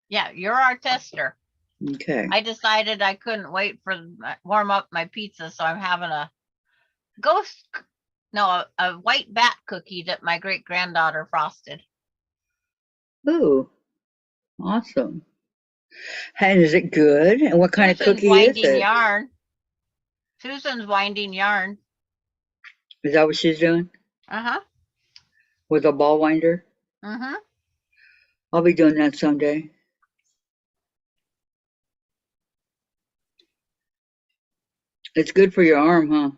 Yeah, you're our tester. Okay. I decided I couldn't wait for warm up my pizza, so I'm having a white bat cookie that my great granddaughter frosted. Ooh, awesome. And is it good? And what kind of Susan's cookie is winding it? yarn. Susan's winding yarn. Is that what she's doing? Uh-huh. With a ball winder? Mm-hmm. I'll be doing that someday. It's good for your arm, huh?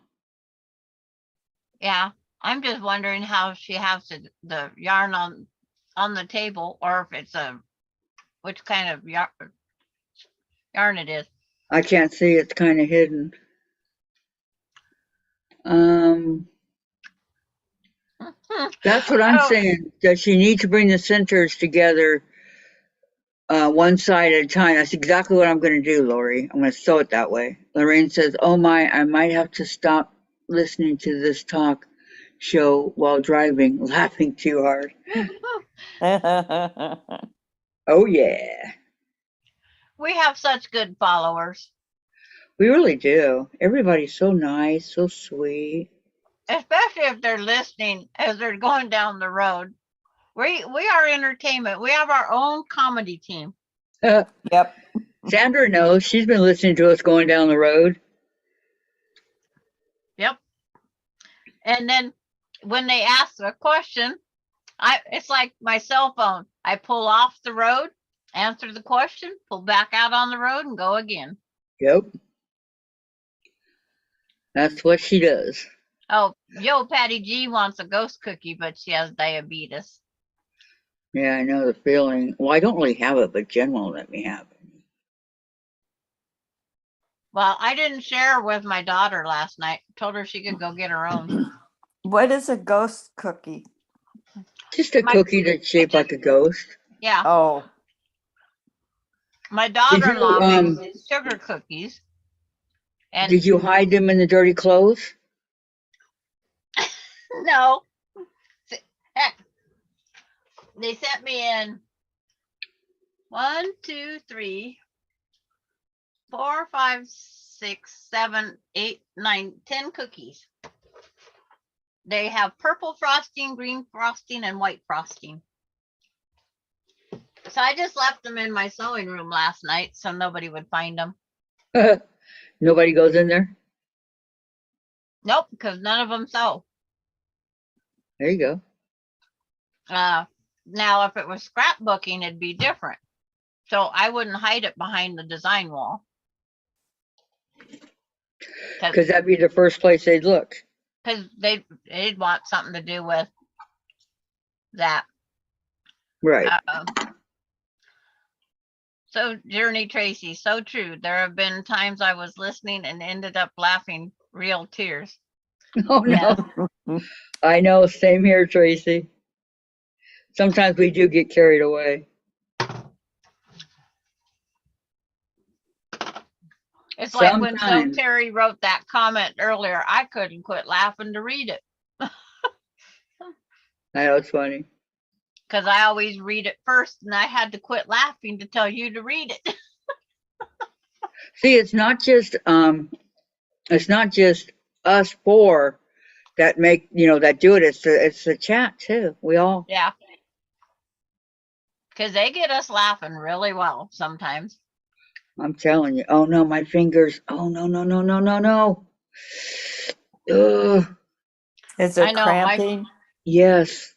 Yeah. I'm just wondering how she has the yarn on the table, or if it's which kind of yarn it is. I can't see. It's kind of hidden. That's what I'm Oh, saying. Does she need to bring the centers together one side at a time? That's exactly what I'm going to do, Lori. I'm going to sew it that way. Lorraine says, "Oh my, I might have to stop listening to this talk show while driving, laughing too hard." Oh yeah, we have such good followers, we really do. Everybody's so nice, so sweet. especially if they're listening as they're going down the road. We are entertainment. We have our own comedy team. Yep. Sandra knows. She's been listening to us going down the road. Yep. And then when they ask a question, it's like my cell phone. I pull off the road, answer the question, pull back out on the road, and go again. Yep. That's what she does. Oh, Patty G wants a ghost cookie, but she has diabetes. Yeah, I know the feeling. Well, I don't really have it, but Jen won't let me have it. Well, I didn't share with my daughter last night. Told her she could go get her own. What is a ghost cookie? Just a My- cookie that's shaped like a ghost. Yeah, Oh, my daughter-in-law um, makes sugar cookies. And Did you hide them in the dirty clothes? no, heck, they sent me in 1, 2, 3, 4, 5, 6, 7, 8, 9, 10 cookies. They have purple frosting, green frosting, and white frosting. So I just left them in my sewing room last night so nobody would find them. Nobody goes in there? Nope, because none of them sew. There you go. Now, if it was scrapbooking, it'd be different. So I wouldn't hide it behind the design wall. Because that'd be the first place they'd look. Because they'd want something to do with that. Right. So Journey Tracy, so true. There have been times I was listening and ended up laughing real tears. Oh, no. yeah. I know. Same here, Tracy. Sometimes we do get carried away. It's like when So Sometimes. Terry wrote that comment earlier, I couldn't quit laughing to read it I know it's funny. because I always read it first and I had to quit laughing to tell you to read it. See, it's not just us four that make, that do it. It's the chat too. We all. Yeah. Because they get us laughing really well sometimes. I'm telling you. Oh no, my fingers. Oh no, no, no, no, no, no. Ugh. Is I it know, cramping? Yes.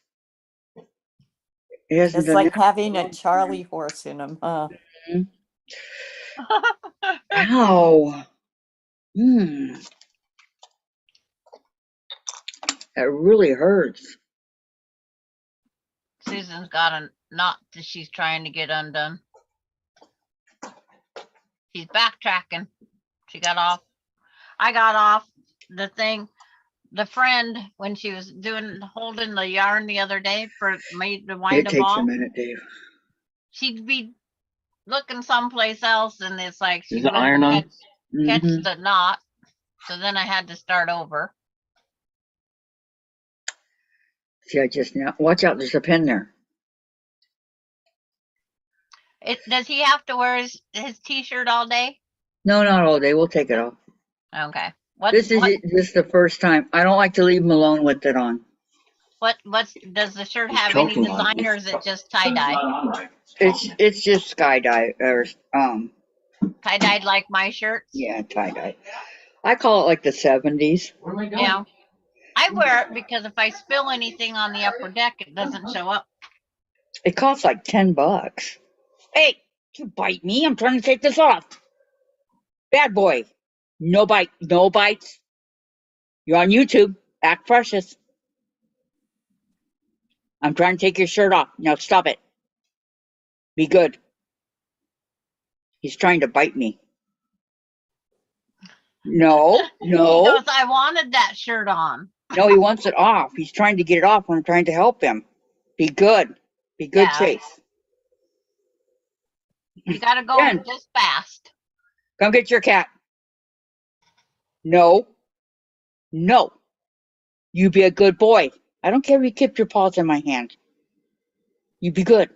It hasn't It's done like that. having a Charlie horse in him, huh? Ow. That really hurts. Susan's got a knot that she's trying to get undone. She's backtracking. She got off. I got off the thing. The friend, when she was holding the yarn the other day for me to It wind a takes a ball, minute, Dave. she'd be looking someplace else, and it's like she Is the wouldn't iron on? catch Mhm. the knot. So then I had to start over. See, I just now. Watch out, there's a pen there. Does he have to wear his t-shirt all day? No, not all day. We'll take it off. Okay. This is the first time. I don't like to leave him alone with it on. Does the shirt It's have any choking on design, me. or is it just tie-dye? It's just sky dye or Tie-dyed like my shirts? yeah, tie dye. I call it like the 70s. Where am I going? Yeah. I wear it because if I spill anything on the upper deck, it doesn't show up. It costs like $10. Hey, you bite me? I'm trying to take this off. Bad boy. No bite. No bites. You're on YouTube. Act precious. I'm trying to take your shirt off. Now stop it. Be good. He's trying to bite me. No, He no. knows I wanted that shirt on. No, he wants it off. He's trying to get it off when I'm trying to help him. Be good. Be good, Yeah. Chase. You gotta go Jen, just fast. come get your cat. No. No. You be a good boy. I don't care if you keep your paws in my hand. You be good.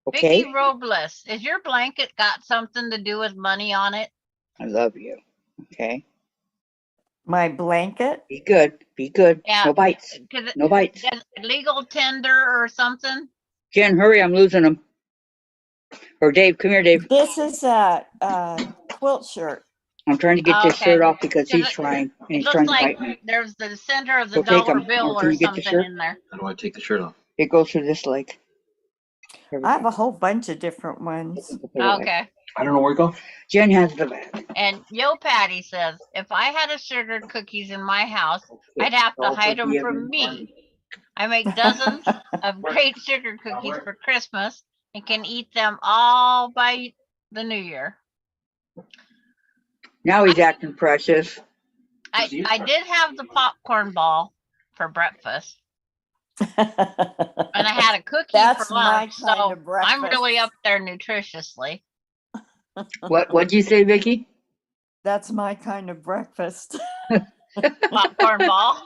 Okay? Vicky Robles, is your blanket got something to do with money on it? I love you. Okay? My blanket? Be good. Be good. Yeah. No bites. 'Cause No bites. does legal tender or something? Jen, hurry. I'm losing him. Or Dave, come here, Dave. This is a quilt shirt. I'm trying to get this Okay. shirt off because Does he's it- trying. And It he's looks trying to like bite me. there's the center of the Go take dollar 'em. bill Can or you get the something shirt? in there. How do I take the shirt off? It goes through this leg. Here we I have go. a whole bunch of different ones. Put it away. Okay. I don't know where it goes. Jen has the bag. And Yo Patty says, if I had a sugar cookies in my house, I'd have to All hide them forgiven. from me. I make dozens of great sugar cookies for Christmas and can eat them all by the new year. Now he's acting precious. I did have the popcorn ball for breakfast and I had a cookie That's for my lunch. kind So of I'm really breakfast. up there nutritiously. What'd you say, Vicky? That's my kind of breakfast. Popcorn ball.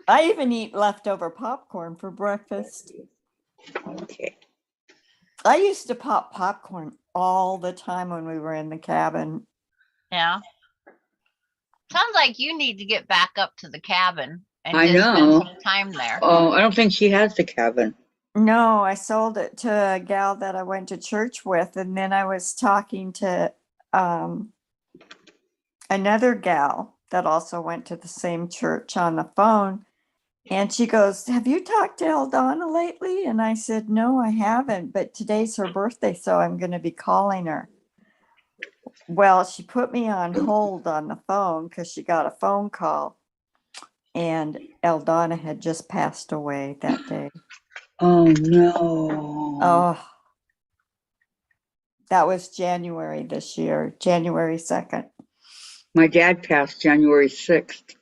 I even eat leftover popcorn for breakfast. Okay. I used to pop popcorn all the time when we were in the cabin. Yeah. Sounds like you need to get back up to the cabin and I just spend know. some time there. Oh, I don't think she has the cabin. No, I sold it to a gal that I went to church with, and then I was talking to another gal that also went to the same church on the phone. And she goes, "Have you talked to Eldana lately?" And I said, "No, I haven't, but today's her birthday, so I'm going to be calling her." Well, she put me on hold on the phone because she got a phone call, and Eldana had just passed away that day. Oh no. Oh, that was January this year, January 2nd. My dad passed January 6th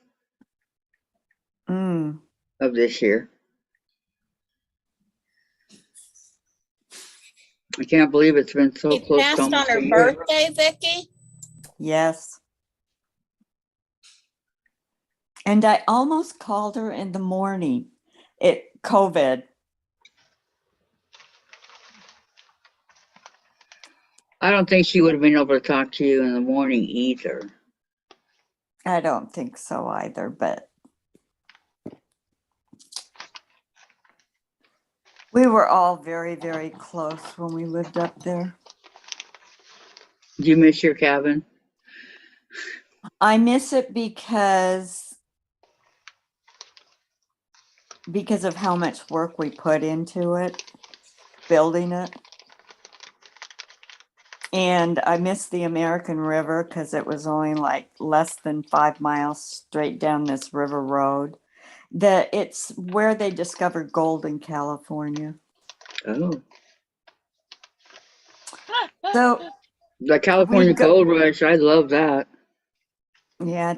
Mm. of this year. I can't believe it's been so She close to passed on almost her a year. birthday, Vicky? Yes. And I almost called her in the morning. COVID. I don't think she would have been able to talk to you in the morning either. I don't think so either, but we were all very, very close when we lived up there. Do you miss your cabin? I miss it because of how much work we put into it, building it. And I miss the American River because it was only like less than 5 miles straight down this river road. It's where they discovered gold in California. Oh. So The California We go- Gold Rush, I love that. yeah,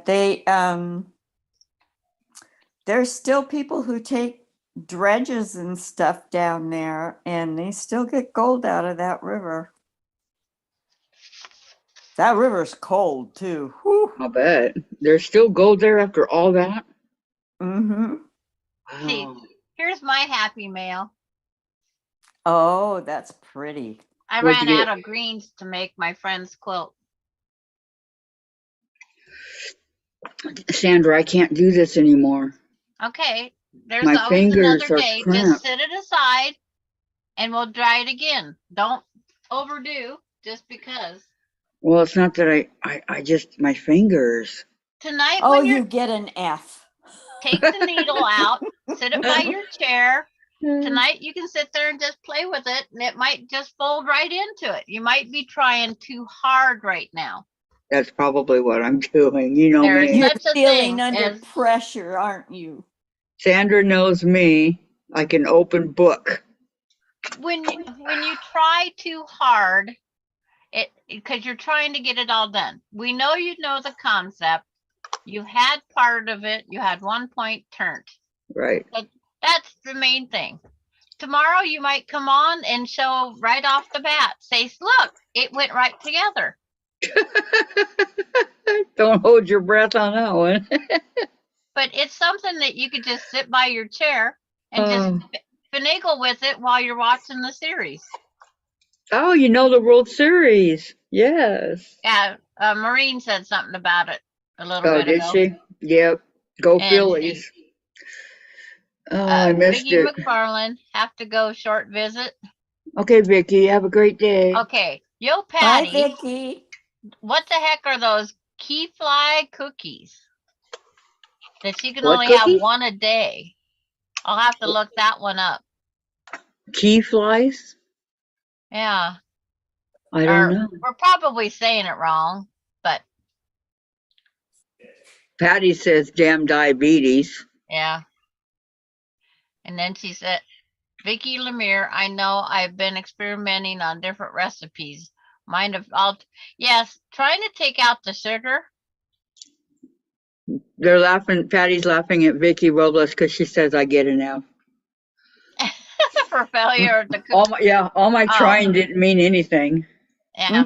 there's still people who take dredges and stuff down there, and they still get gold out of that river. That river's cold too. Whew. I'll bet. There's still gold there after all that? Mm-hmm. See. Wow. Here's my happy mail. Oh, that's pretty. I What'd ran you out get? of greens to make my friend's quilt. Sandra, I can't do this anymore. Okay, there's My always fingers another are day. cramped. Just set it aside and we'll try it again. Don't overdo just because. Well, it's not that I just, my fingers. Tonight Oh, when you you get an F. take the needle out, sit it by your chair. Tonight you can sit there and just play with it and it might just fold right into it. You might be trying too hard right now. That's probably what I'm doing. You know There's me. You're such a feeling thing under as pressure, aren't you? Sandra knows me like an open book. when you try too hard, it because you're trying to get it all done. We know you know the concept, You had part of it. You had 1 point turned. Right. That's the main thing. Tomorrow you might come on and show right off the bat, say, look, it went right together. Don't hold your breath on that one. But it's something that you could just sit by your chair and just finagle with it while you're watching the series. Oh, you know the World Series. Yes. Yeah, Maureen said something about it a little Oh, bit did ago. she? Yep. Go And Phillies. Oh, I missed Vicky it. McFarland, have to go short visit. Okay, Vicky, have a great day. Okay, Yo Bye, Patty, Vicky. what the heck are those key fly cookies? That she can What only have cookie? one a day. I'll have to look that one up. Key flies? Yeah. I don't know. We're probably saying it wrong, but Patty says damn diabetes. yeah. And then she said, Vicky Lemire, I know I've been experimenting on different recipes. Mind if I'll, yes, trying to take out the sugar. They're laughing. Patty's laughing at Vicky Robles because she says I get enough. For failure to cook. All my Oh. trying didn't mean anything. Yeah.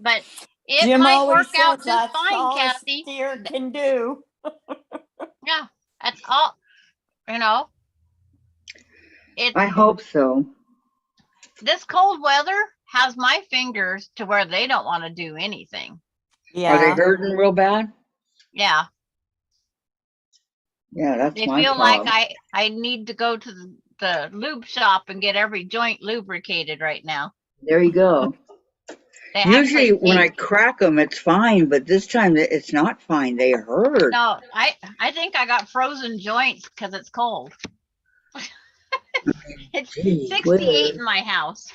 But it Jim might always work out says just that's fine, all a Kathy. steer can do. Yeah, that's all. You know, it's I hope so. this cold weather has my fingers to where they don't want to do anything. Are they Yeah. hurting real bad? Yeah, Yeah, that's they my feel problem. like I need to go to the lube shop and get every joint lubricated right now. There you go. They Usually actually when I take- crack them, it's fine, but this time it's not fine. They hurt. no, I think I got frozen joints because it's cold. It's Gee 68 whiz. in my house.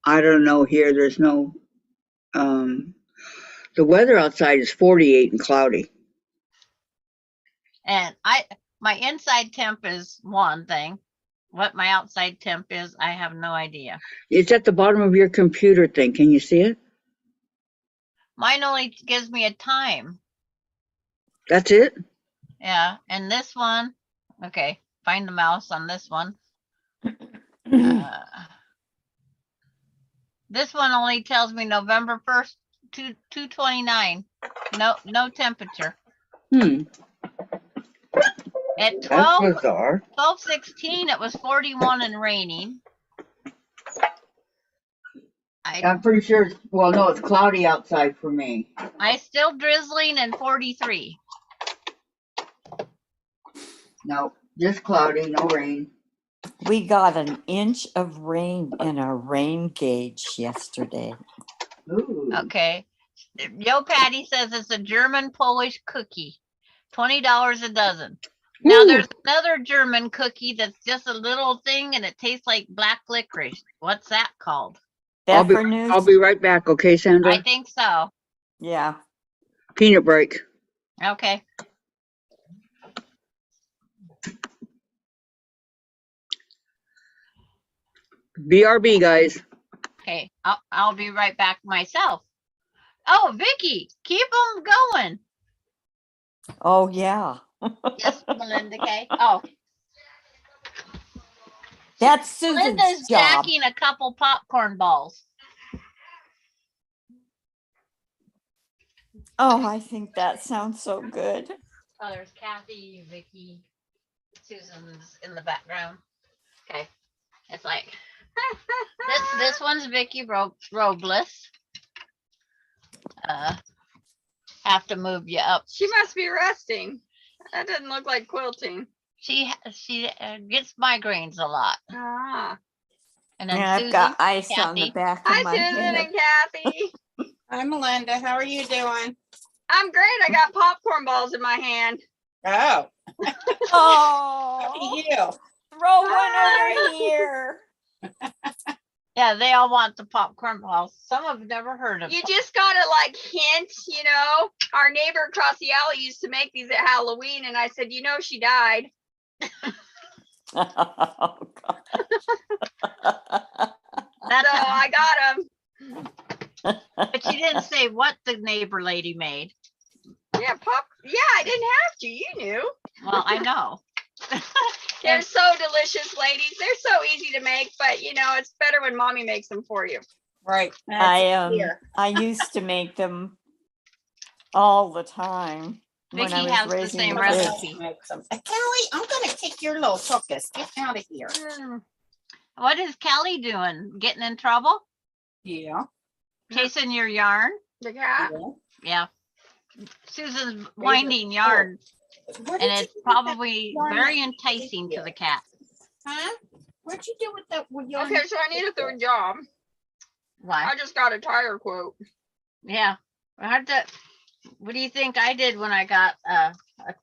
I don't know here. There's no, the weather outside is 48 and cloudy. And my inside temp is one thing. What my outside temp is, I have no idea. It's at the bottom of your computer thing. Can you see it? Mine only gives me a time. That's it? Yeah. And this one, okay, find the mouse on this one. This one only tells me November 1st, 229. No temperature. At That's 12, bizarre. 12:16, it was 41 and raining. I'm pretty sure well, no, it's cloudy outside for me. I still drizzling and 43. No, just cloudy, no rain. We got an inch of rain in our rain gauge yesterday. Ooh. Okay. Yo Patty says it's a German Polish cookie. $20 a dozen. Now Ooh. there's another German cookie that's just a little thing and it tastes like black licorice. What's that called? I'll Pfeffernuss? be right back, okay, Sandra? I think so. Yeah. Peanut break. Okay. BRB, guys. Okay. I'll be right back myself. Oh, Vicky, keep them going. Oh, yeah. Yes, Melinda K. Oh, That's Susan's Linda's job. jacking a couple popcorn balls. Oh, I think that sounds so good. Oh, there's Kathy, Vicky, Susan's in the background. Okay. It's like this one's Vicky Robles. Have to move you up. She must be resting. That doesn't look like quilting. She gets migraines a lot. Ah. And then Yeah, Susan, I've got ice on the Kathy. back of Hi, my Susan head. and Kathy. Hi, Melinda. How are you doing? I'm great. I got popcorn balls in my hand. Oh, Oh, you. throw one over here. yeah, they all want the popcorn balls. Some have never heard of You them. just gotta like hint, you know. Our neighbor across the alley used to make these at Halloween, and I said, you know, she died. Oh, God. That's So I got them. but she didn't say what the neighbor lady made. Yeah, I didn't have to. You knew. Well, I know. They're And- so delicious, ladies. They're so easy to make, but you know, it's better when mommy makes them for you. Right. I used to make them all the time when Vicky I was has the raising same the kids. recipe. Kelly, I'm gonna kick your little focus. Get out of here. What is Kelly doing? Getting in trouble? Yeah. Chasing your yarn? The cat. Yeah. Susan's winding yarn, and it's probably very enticing to the cat. Huh? What'd you do with that? Yarn? Okay, so I need a third job. Why? I just got a tire quote. Yeah. I had to, what do you think I did when I got a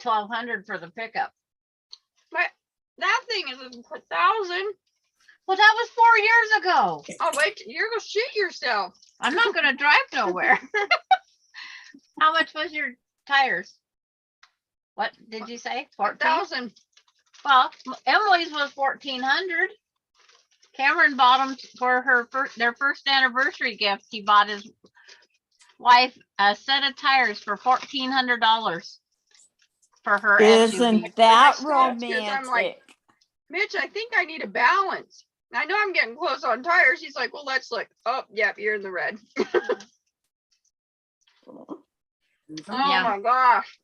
1200 for the pickup? But that thing is 1,000. Well, that was 4 years ago. Oh wait, you're gonna shoot yourself. I'm not gonna drive nowhere. How much was your tires? What did you say? 14? 1,000. Well, Emily's was 1,400. Cameron bought them for their first anniversary gift. He bought his wife a set of tires for $1,400 for her Isn't SUV. that stopped 'cause I'm like, romantic? Mitch, I think I need a balance. I know I'm getting close on tires. He's like, well, let's look. Oh, yep, you're in the red. Oh Yeah. my gosh.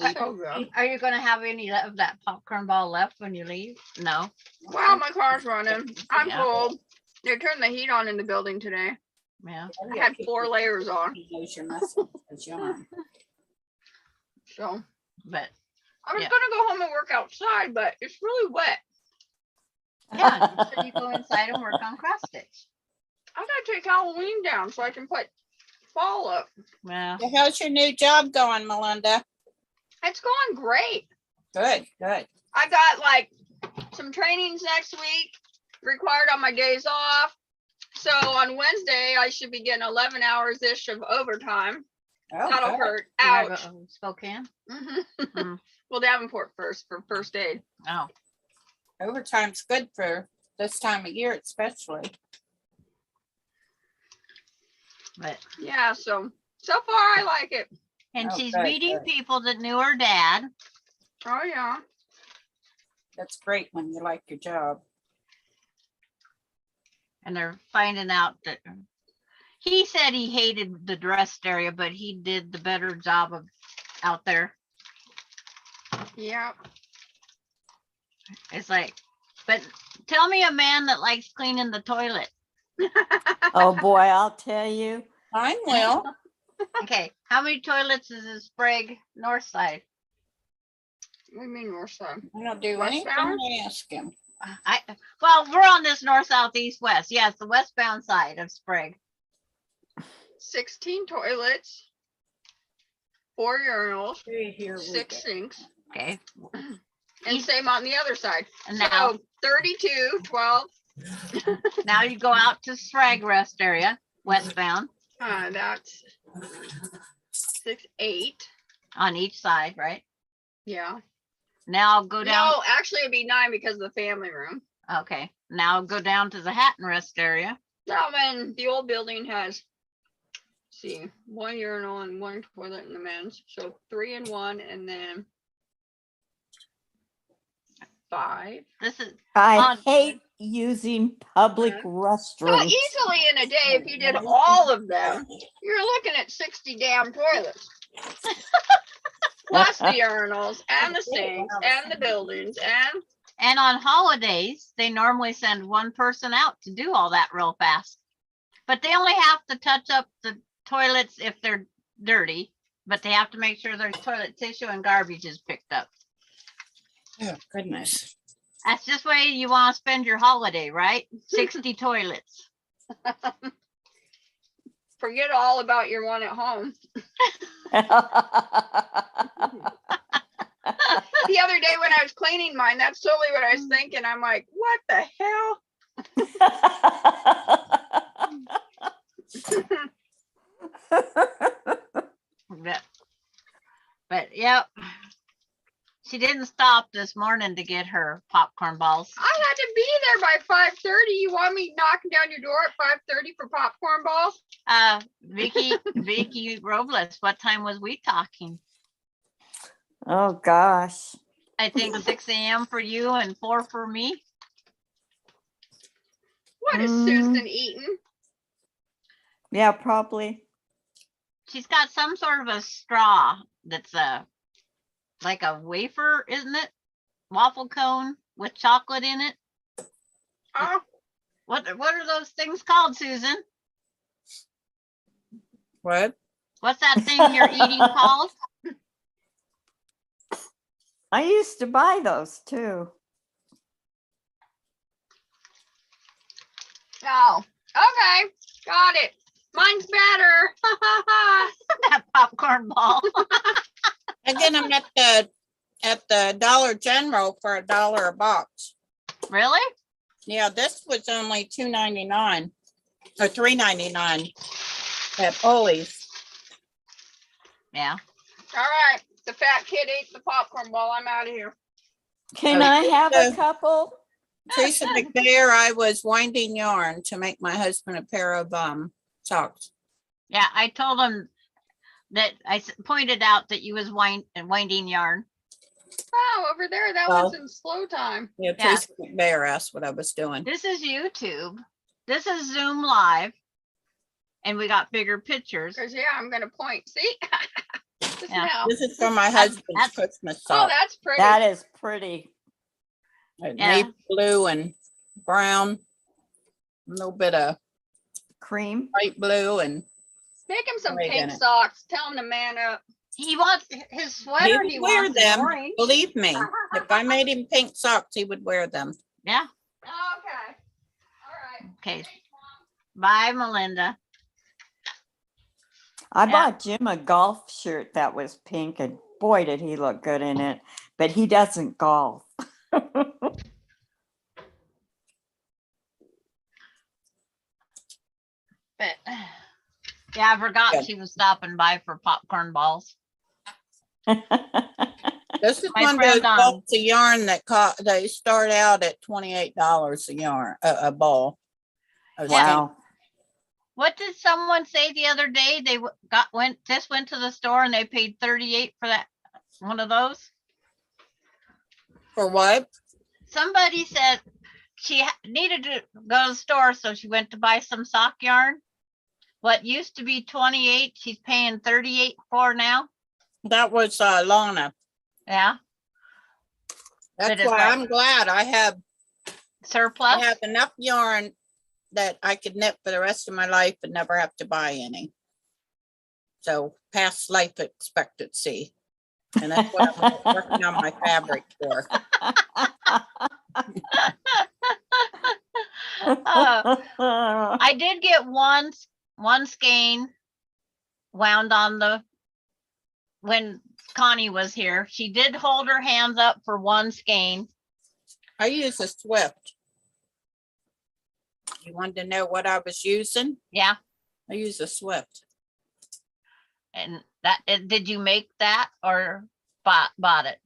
Uh, So good. Are you gonna have any of that popcorn ball left when you leave? No. Wow, my car's running. I'm Yeah. cold. They turned the heat on in the building today. Yeah. I had 4 layers on. Use your muscles as yarn. So But I was Yeah. gonna go home and work outside, but it's really wet. yeah, so you go inside and work on cross stitch. I gotta take Halloween down so I can put fall up. Well, So how's your new job going, Melinda? It's going great. Good, good. I got like some trainings next week required on my days off. So on Wednesday, I should be getting 11 hours ish of overtime. Oh, That'll good. hurt. you gotta Ouch. go Spokane. Mhm. Mm. Well, Davenport first for first aid. Oh, Overtime's good for this time of year, especially. but Yeah, so far I like it. and Oh, she's good, meeting good. people that knew her dad. Oh yeah. That's great when you like your job. And they're finding out that he said he hated the dressed area, but he did the better job of out there. Yeah. It's like, but tell me a man that likes cleaning the toilet. Oh, boy, I'll tell you. Mine will. Okay, how many toilets is in Sprague North Side? What do you mean north side? I don't do Westbound? anything I ask him. Well, we're on this north, south, east, west. Yes, the westbound side of Sprague. 16 toilets, 4 urinals, Here we 6 go. sinks, Okay, and same on the other side. and now, So 32, 12. now you go out to Sprague Rest area, westbound, That's 6, 8. on each side, right? Yeah. Now go down. No, actually it'd be 9 because of the family room. Okay, now go down to the Hatton Rest area. Now then, the old building has, see, 1 urinal and 1 toilet in the men's. So 3 in 1, and then 5. This is, I On- hate using public So restrooms. easily in a day, if you did all of them, you're looking at 60 damn toilets. Plus the urinals and the sinks and the buildings and on holidays, they normally send one person out to do all that real fast. But they only have to touch up the toilets if they're dirty, but they have to make sure there's toilet tissue and garbage is picked up. Oh, goodness. That's just the way you want to spend your holiday, right? 60 toilets. forget all about your one at home. The other day when I was cleaning mine, that's totally what I was thinking. I'm like, what the hell? But yep. She didn't stop this morning to get her popcorn balls. I had to be there by 5:30. You want me knocking down your door at 5:30 for popcorn balls? Vicky Robles, what time was we talking? Oh, gosh. I think 6 a.m. for you and 4 for me. What is Susan eating? Yeah, probably. She's got some sort of a straw that's like a wafer, isn't it? Waffle cone with chocolate in it. Oh, What are those things called, Susan? What? What's that thing you're eating called? I used to buy those too. oh, okay, got it. Mine's better. That popcorn ball. I get them at the Dollar General for $1 a box. Really? Yeah, this was only $2.99 or $3.99 at Ollie's. Yeah. All right, the fat kid ate the popcorn ball. I'm out of here. Can Oh, I have a so- couple? Teresa McBayer, I was winding yarn to make my husband a pair of socks. Yeah, I told him that pointed out that you was winding yarn. Oh, over there, that Well- one's in slow time. Yeah, Yeah. Teresa McBayer asked what I was doing. This is YouTube. This is Zoom Live. And we got bigger pictures. Cause yeah, I'm gonna point. See? Just Yeah. now. This is for my That's- husband's Christmas Oh, sock. that's pretty. That is pretty. Yeah. Navy blue and brown, a little bit of Cream. light blue, and Make him some Right in pink it. socks. Tell him to man up. He wants his he sweater. would He wear wants is them. orange. Believe me, if I made him pink socks, he would wear them. Yeah. Okay. All right. Okay. Bye, Melinda. I Yeah. bought Jim a golf shirt that was pink, and boy, did he look good in it. But he doesn't golf. But yeah, I forgot Yeah. she was stopping by for popcorn balls. This is My one of those friend, balls of yarn that they start out at $28 a yarn, a ball. of skein. Wow. What did someone say the other day? They went to the store and they paid 38 for that one of those. For what? Somebody said she needed to go to the store, so she went to buy some sock yarn. What used to be 28, she's paying 38 for now. That was Lana. Yeah, That's it's why like- I'm glad I have surplus. enough yarn that I could knit for the rest of my life and never have to buy any. So past life expectancy. And that's what I'm working on my fabric for. I did get one skein wound on when Connie was here. She did hold her hands up for one skein. I use a Swift. You wanted to know what I was using? Yeah, I use a Swift. and did you make that or bought it?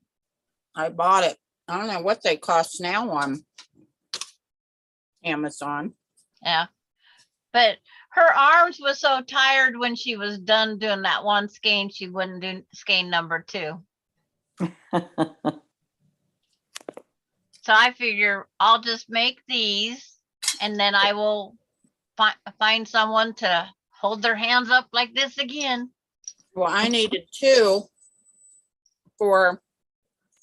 I bought it. I don't know what they cost now on Amazon. Yeah, but her arms was so tired when she was done doing that one skein, she wouldn't do skein number 2. So I figure I'll just make these and then I will find someone to hold their hands up like this again. Well, I needed 2 for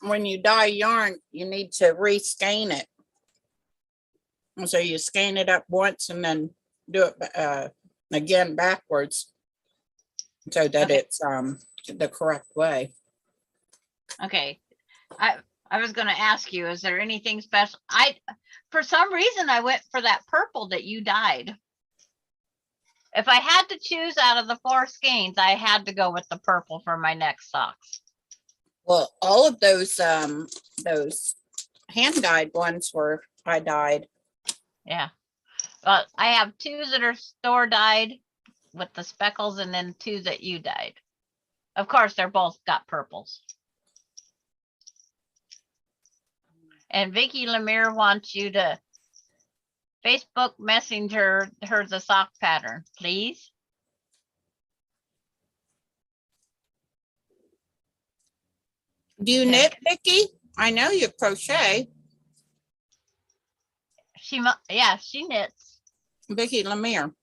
when you dye yarn, you need to reskein it. And so you skein it up once and then do it again backwards so that Okay. it's the correct way. Okay. I was going to ask you, is there anything special? For some reason, I went for that purple that you dyed. If I had to choose out of the 4 skeins, I had to go with the purple for my next socks. Well, all of those hand dyed ones were I dyed. Yeah. Well, I have 2 that are store dyed with the speckles and then 2 that you dyed. Of course, they're both got purples. And Vicky Lemire wants you to Facebook Messenger her the sock pattern, please. Do you Okay. knit, Vicky? I know you crochet. Yeah, she knits. Vicky Lemire.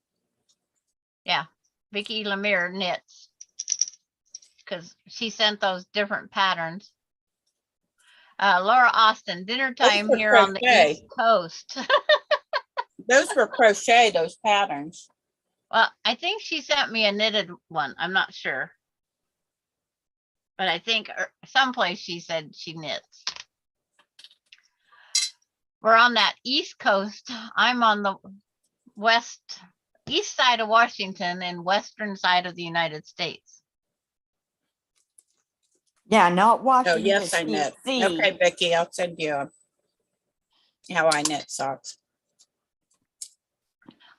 Vicky Lemire knits. Because she sent those different patterns. Laura Austin, dinner time were here on the crochet. East Coast. Those were crochet, those patterns. Well, I think she sent me a knitted one. I'm not sure. But I think someplace she said she knits. We're on that East Coast. I'm on the east side of Washington and western side of the United States. Yeah, not Oh, Washington. yes, I knit. DC. Okay, Vicky, I'll send you how I knit socks.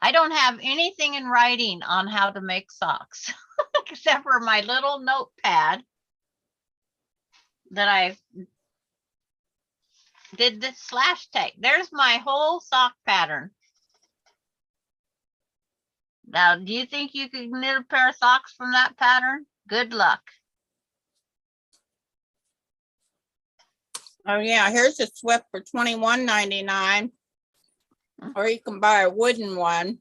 I don't have anything in writing on how to make socks except for my little notepad that I did this slash tag. There's my whole sock pattern. Now, do you think you could knit a pair of socks from that pattern? Good luck. Oh yeah, here's a sweat for $21.99. Or you can buy a wooden one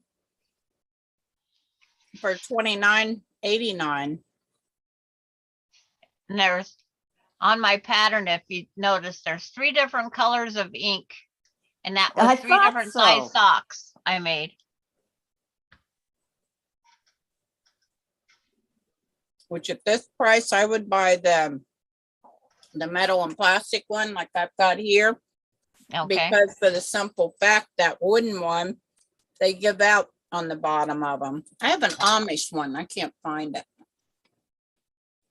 for $29.89. And there's on my pattern, if you notice, there's 3 different colors of ink. And that was I 3 thought different size so. socks I made. Which at this price, I would buy the metal and plastic one like I've got here. Okay. Because for the simple fact that wooden one, they give out on the bottom of them. I have an Amish one. I can't find it.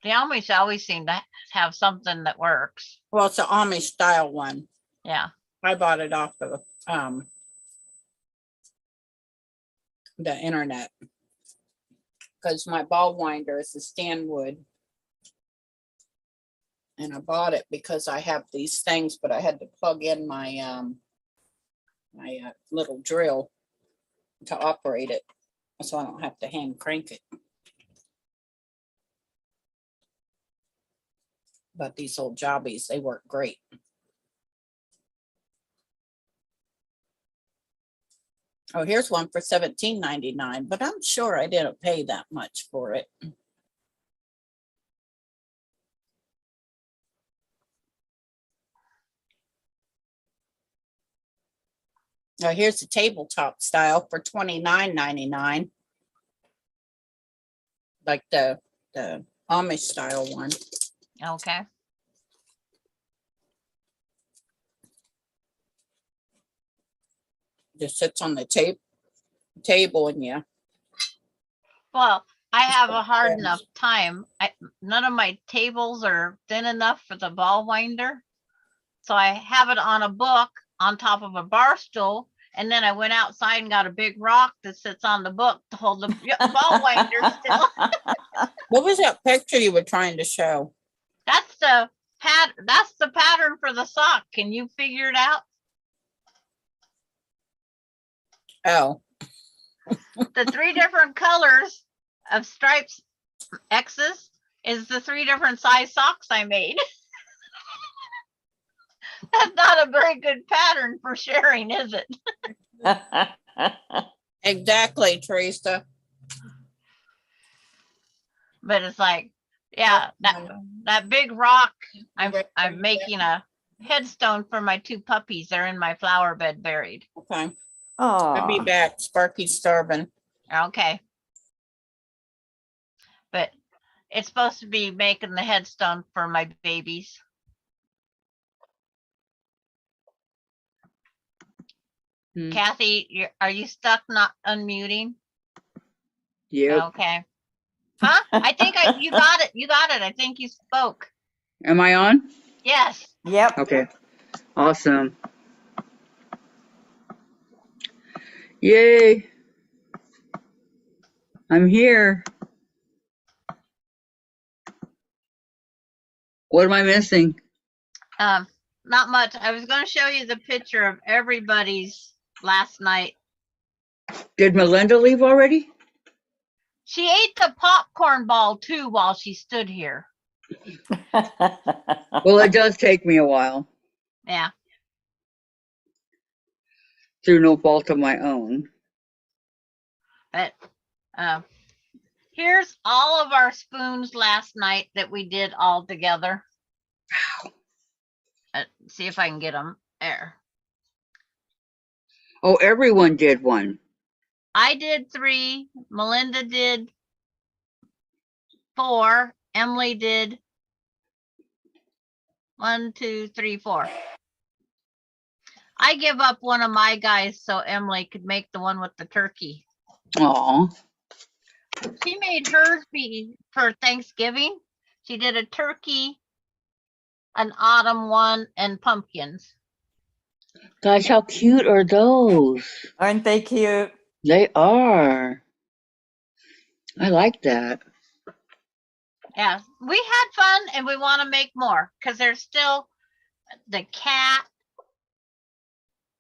The Amish always seem to have something that works. Well, it's an Amish style one. Yeah. I bought it off of the internet. Because my ball winder is a Stanwood. And I bought it because I have these things, but I had to plug in my little drill to operate it, so I don't have to hand crank it. But these old jobbies, they work great. Oh, here's one for $17.99, but I'm sure I didn't pay that much for it. Now here's the tabletop style for $29.99. Like the Amish style one. Okay. Just sits on the table and yeah. Well, I have a hard friends. enough time. None of my tables are thin enough for the ball winder. So I have it on a book on top of a bar stool. And then I went outside and got a big rock that sits on the book to hold the ball winder still. What was that picture you were trying to show? That's the pattern for the sock. Can you figure it out? Oh, The 3 different colors of stripes X's is the 3 different size socks I made. That's not a very good pattern for sharing, is it? exactly, Teresa. But it's like, yeah, that big rock. I'm making a headstone for my 2 puppies. They're in my flower bed buried. Okay, I'll be Oh, back. Sparky's starving. Okay. But it's supposed to be making the headstone for my babies. Kathy, are you stuck not unmuting? Yep. Okay. Huh? I think you got it. You got it. I think you spoke. Am I on? Yes. yep. Okay. Awesome. Yay. I'm here. What am I missing? Not much. I was going to show you the picture of everybody's last night. Did Melinda leave already? She ate the popcorn ball too while she stood here. Well, it does take me a while Yeah. through no fault of my own. But here's all of our spoons last night that we did all together. See if I can get them there. Oh, everyone did one. I did 3. Melinda did 4. Emily did 1, 2, 3, 4. I give up one of my guys so Emily could make the one with the turkey. Aw. She made hers be for Thanksgiving. She did a turkey, an autumn one, and pumpkins. Gosh, how cute are those? Aren't they cute? They are. I like that. Yeah, we had fun and we want to make more because there's still the cat.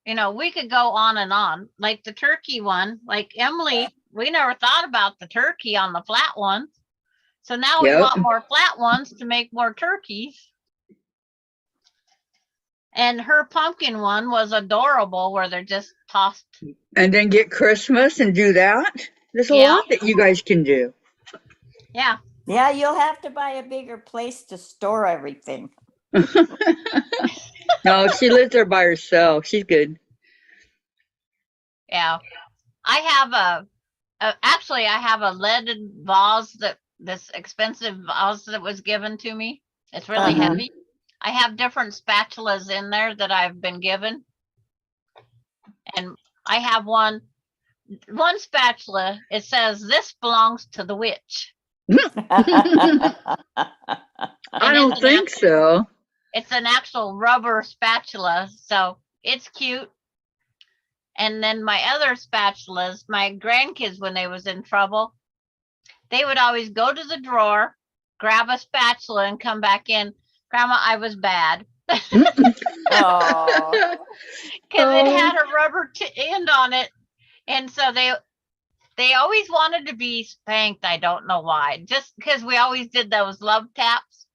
You know, we could go on and on. Like the turkey one, like Emily, we never thought about the turkey on the flat ones. So now we Yep. want more flat ones to make more turkeys. And her pumpkin one was adorable where they're just tossed. And then get Christmas and do that. There's a Yeah. lot that you guys can do. Yeah. Yeah, you'll have to buy a bigger place to store everything. No, she lives there by herself. She's good. Yeah. I have actually I have a leaded vase that this expensive vase that was given to me. It's really Uh-huh. heavy. I have different spatulas in there that I've been given. And I have one spatula. It says this belongs to the witch. I don't think so. It's an actual rubber spatula, so it's cute. And then my other spatulas, my grandkids, when they was in trouble, they would always go to the drawer, grab a spatula and come back in. Grandma, I was bad. Oh, Because it had a rubber end on it. And so they always wanted to be spanked. I don't know why. Just because we always did those love taps.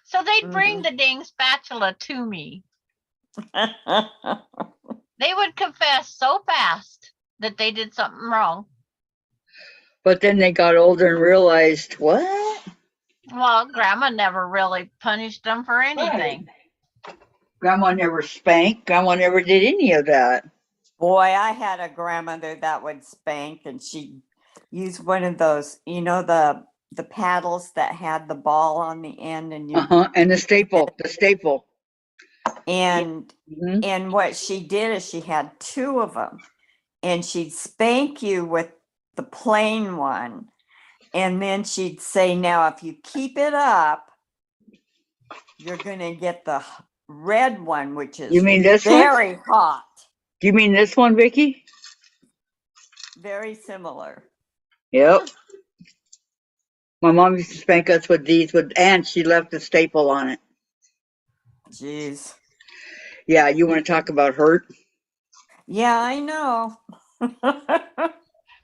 So they'd bring the dang spatula to me. They would confess so fast that they did something wrong. But then they got older and realized, what? Well, Grandma never really punished them for anything. Grandma never spanked. Grandma never did any of that. boy, I had a grandmother that would spank, and she'd use one of those, you know, the paddles that had the ball on the end, and you And the staple. and Mhm. and what she did is she had 2 of them, and she'd spank you with the plain one, and then she'd say, now if you keep it up, you're gonna get the red one, which is You mean this one? very hot. Do you mean this one, Vicky? Very similar. Yep. My mom used to spank us with these, and she left a staple on it. Jeez. Yeah, you want to talk about hurt? Yeah, I know.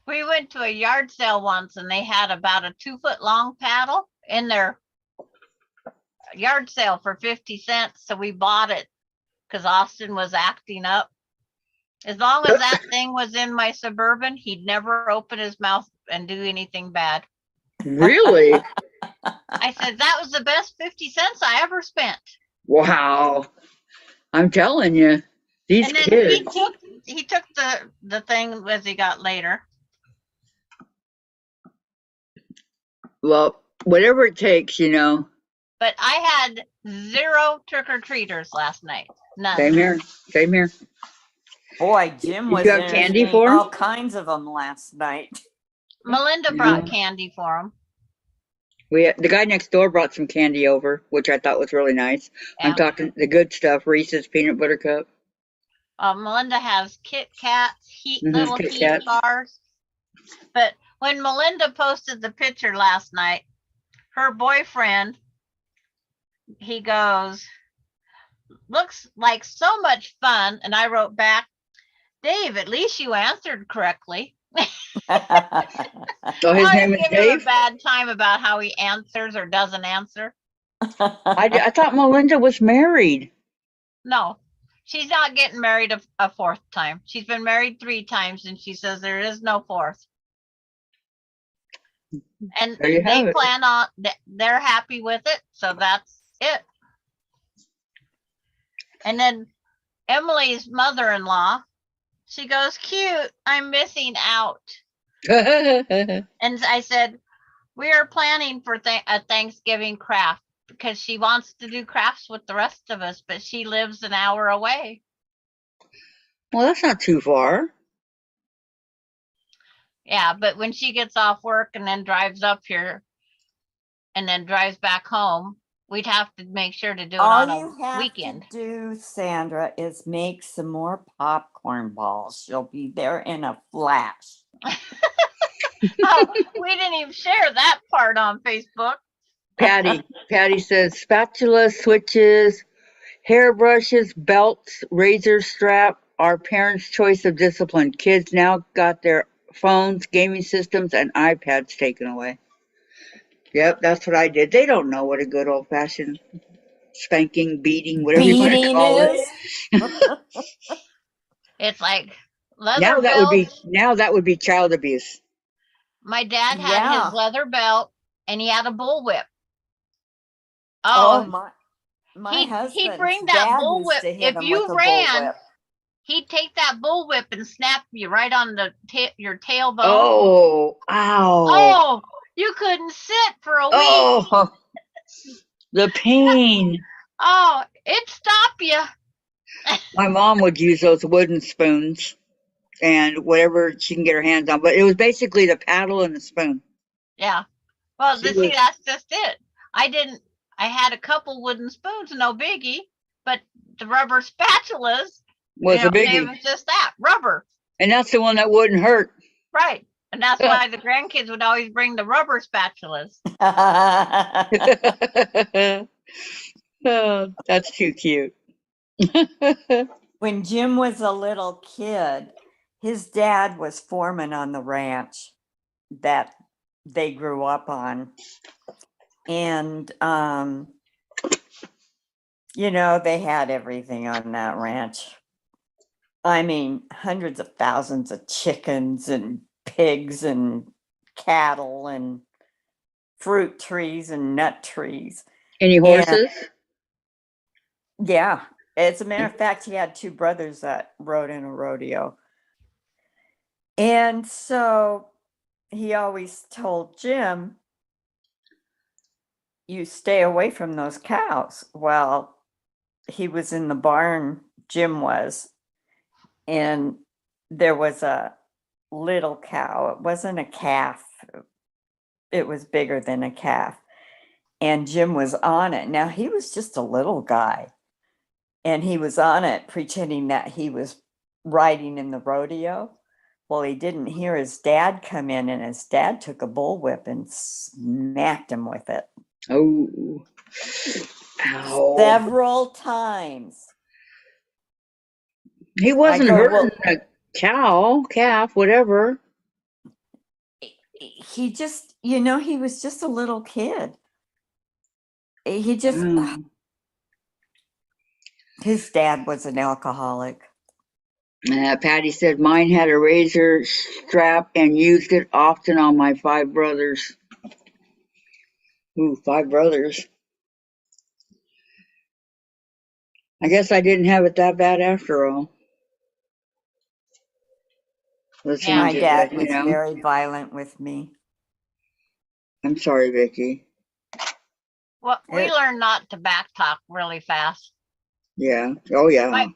We went to a yard sale once and they had about a 2-foot long paddle in their yard sale for 50 cents. So we bought it because Austin was acting up. As long as that thing was in my Suburban, he'd never open his mouth and do anything bad. Really? I said, that was the best 50 cents I ever spent. Wow. I'm telling you, these And then kids. he took the thing as he got later. Well, whatever it takes, you know. But I had 0 trick-or-treaters last night. None. Same here. Same here. Boy, Jim Did was you have candy entertaining for 'em? all kinds of them last night. Melinda brought candy for him. The guy next door brought some candy over, which I thought was really nice. Yeah. I'm talking the good stuff, Reese's peanut butter cup. Melinda has Kit Kats, Mhm, little Kit heat Kats. bars. But when Melinda posted the picture last night, her boyfriend, he goes, looks like so much fun. And I wrote back, Dave, at least you answered correctly. So his I name is give him a Dave? bad time about how he answers or doesn't answer. I thought Melinda was married. No, she's not getting married a fourth time. She's been married 3 times and she says there is no fourth. And There you they have it. plan on, they're happy with it. So that's it. And then Emily's mother-in-law, she goes, cute, I'm missing out. And I said, we are planning for a Thanksgiving craft because she wants to do crafts with the rest of us, but she lives an hour away. Well, that's not too far. Yeah, but when she gets off work and then drives up here and then drives back home, we'd have to make sure to do it All on you a have weekend. to do, Sandra, is make some more popcorn balls. She'll be there in a flash. Oh, we didn't even share that part on Facebook. Patty says spatula, switches, hairbrushes, belts, razor strap, our parents' choice of discipline. Kids now got their phones, gaming systems, and iPads taken away. Yep, that's what I did. They don't know what a good old fashioned spanking, beating, whatever you want to Beating call it. is. It's like leather Now that would be child abuse. My dad had Yeah. his leather belt and he had a bullwhip. Oh, Oh, my he'd husband's bring that dad bullwhip. used to hit If him you with a ran, bullwhip. he'd take that bullwhip and snap you right on the your tailbone. Oh, ow. Oh, you couldn't sit for a week. Oh, the pain. Oh, it'd stop you. My mom would use those wooden spoons and whatever she can get her hands on, but it was basically the paddle and the spoon. Yeah. Well, She see, was- that's just it. I had a couple wooden spoons, no biggie, but the rubber spatulas, Was a it biggie. was just that, rubber. And that's the one that wouldn't hurt. Right. And that's why the grandkids would always bring the rubber spatulas. Oh, that's too cute. When Jim was a little kid, his dad was foreman on the ranch that they grew up on. And, they had everything on that ranch. I mean, hundreds of thousands of chickens and pigs and cattle and fruit trees and nut trees. Any horses? Yeah. As a matter of fact, he had 2 brothers that rode in a rodeo. And so he always told Jim, you stay away from those cows. Well, he was in the barn, Jim was, and there was a little cow. It wasn't a calf. It was bigger than a calf. And Jim was on it. Now, he was just a little guy. And he was on it pretending that he was riding in the rodeo. Well, he didn't hear his dad come in, and his dad took a bullwhip and smacked him with it. Oh. Ow. Several times. He wasn't I go, hurting a calf, whatever. He just, he was just a little kid. He just, his dad was an alcoholic. Patty said mine had a razor strap and used it often on my 5 brothers. Ooh, 5 brothers. I guess I didn't have it that bad after all. My dad was very violent with me. I'm sorry, Vicki. Well, we learned not to backtalk really fast. Yeah. Oh, yeah.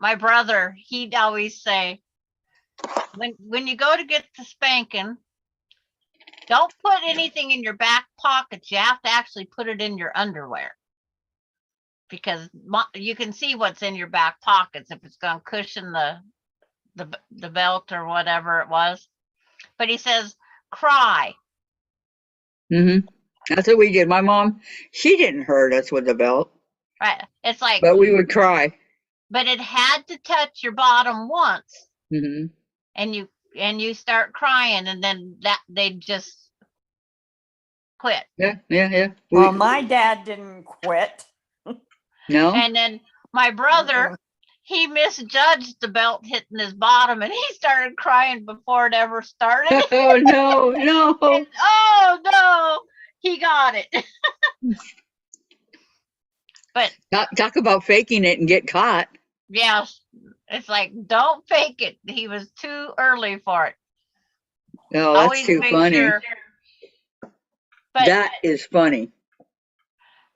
My brother, he'd always say, when you go to get the spanking, don't put anything in your back pockets. You have to actually put it in your underwear. Because you can see what's in your back pockets if it's going to cushion the belt or whatever it was. But he says, cry. Mm-hmm. That's what we did. My mom, she didn't hurt us with the belt. Right. It's like, but we would cry. But it had to touch your bottom once. Mm-hmm. And you start crying, and then they'd just quit. Yeah, yeah, yeah. Well, my dad didn't quit. No? And then my brother, he misjudged the belt hitting his bottom and he started crying before it ever started. Oh, no, no. Oh no, he got it. But Talk about faking it and get caught. yes, it's like, don't fake it. He was too early for it. Oh, that's Always too make funny. sure. But That is funny.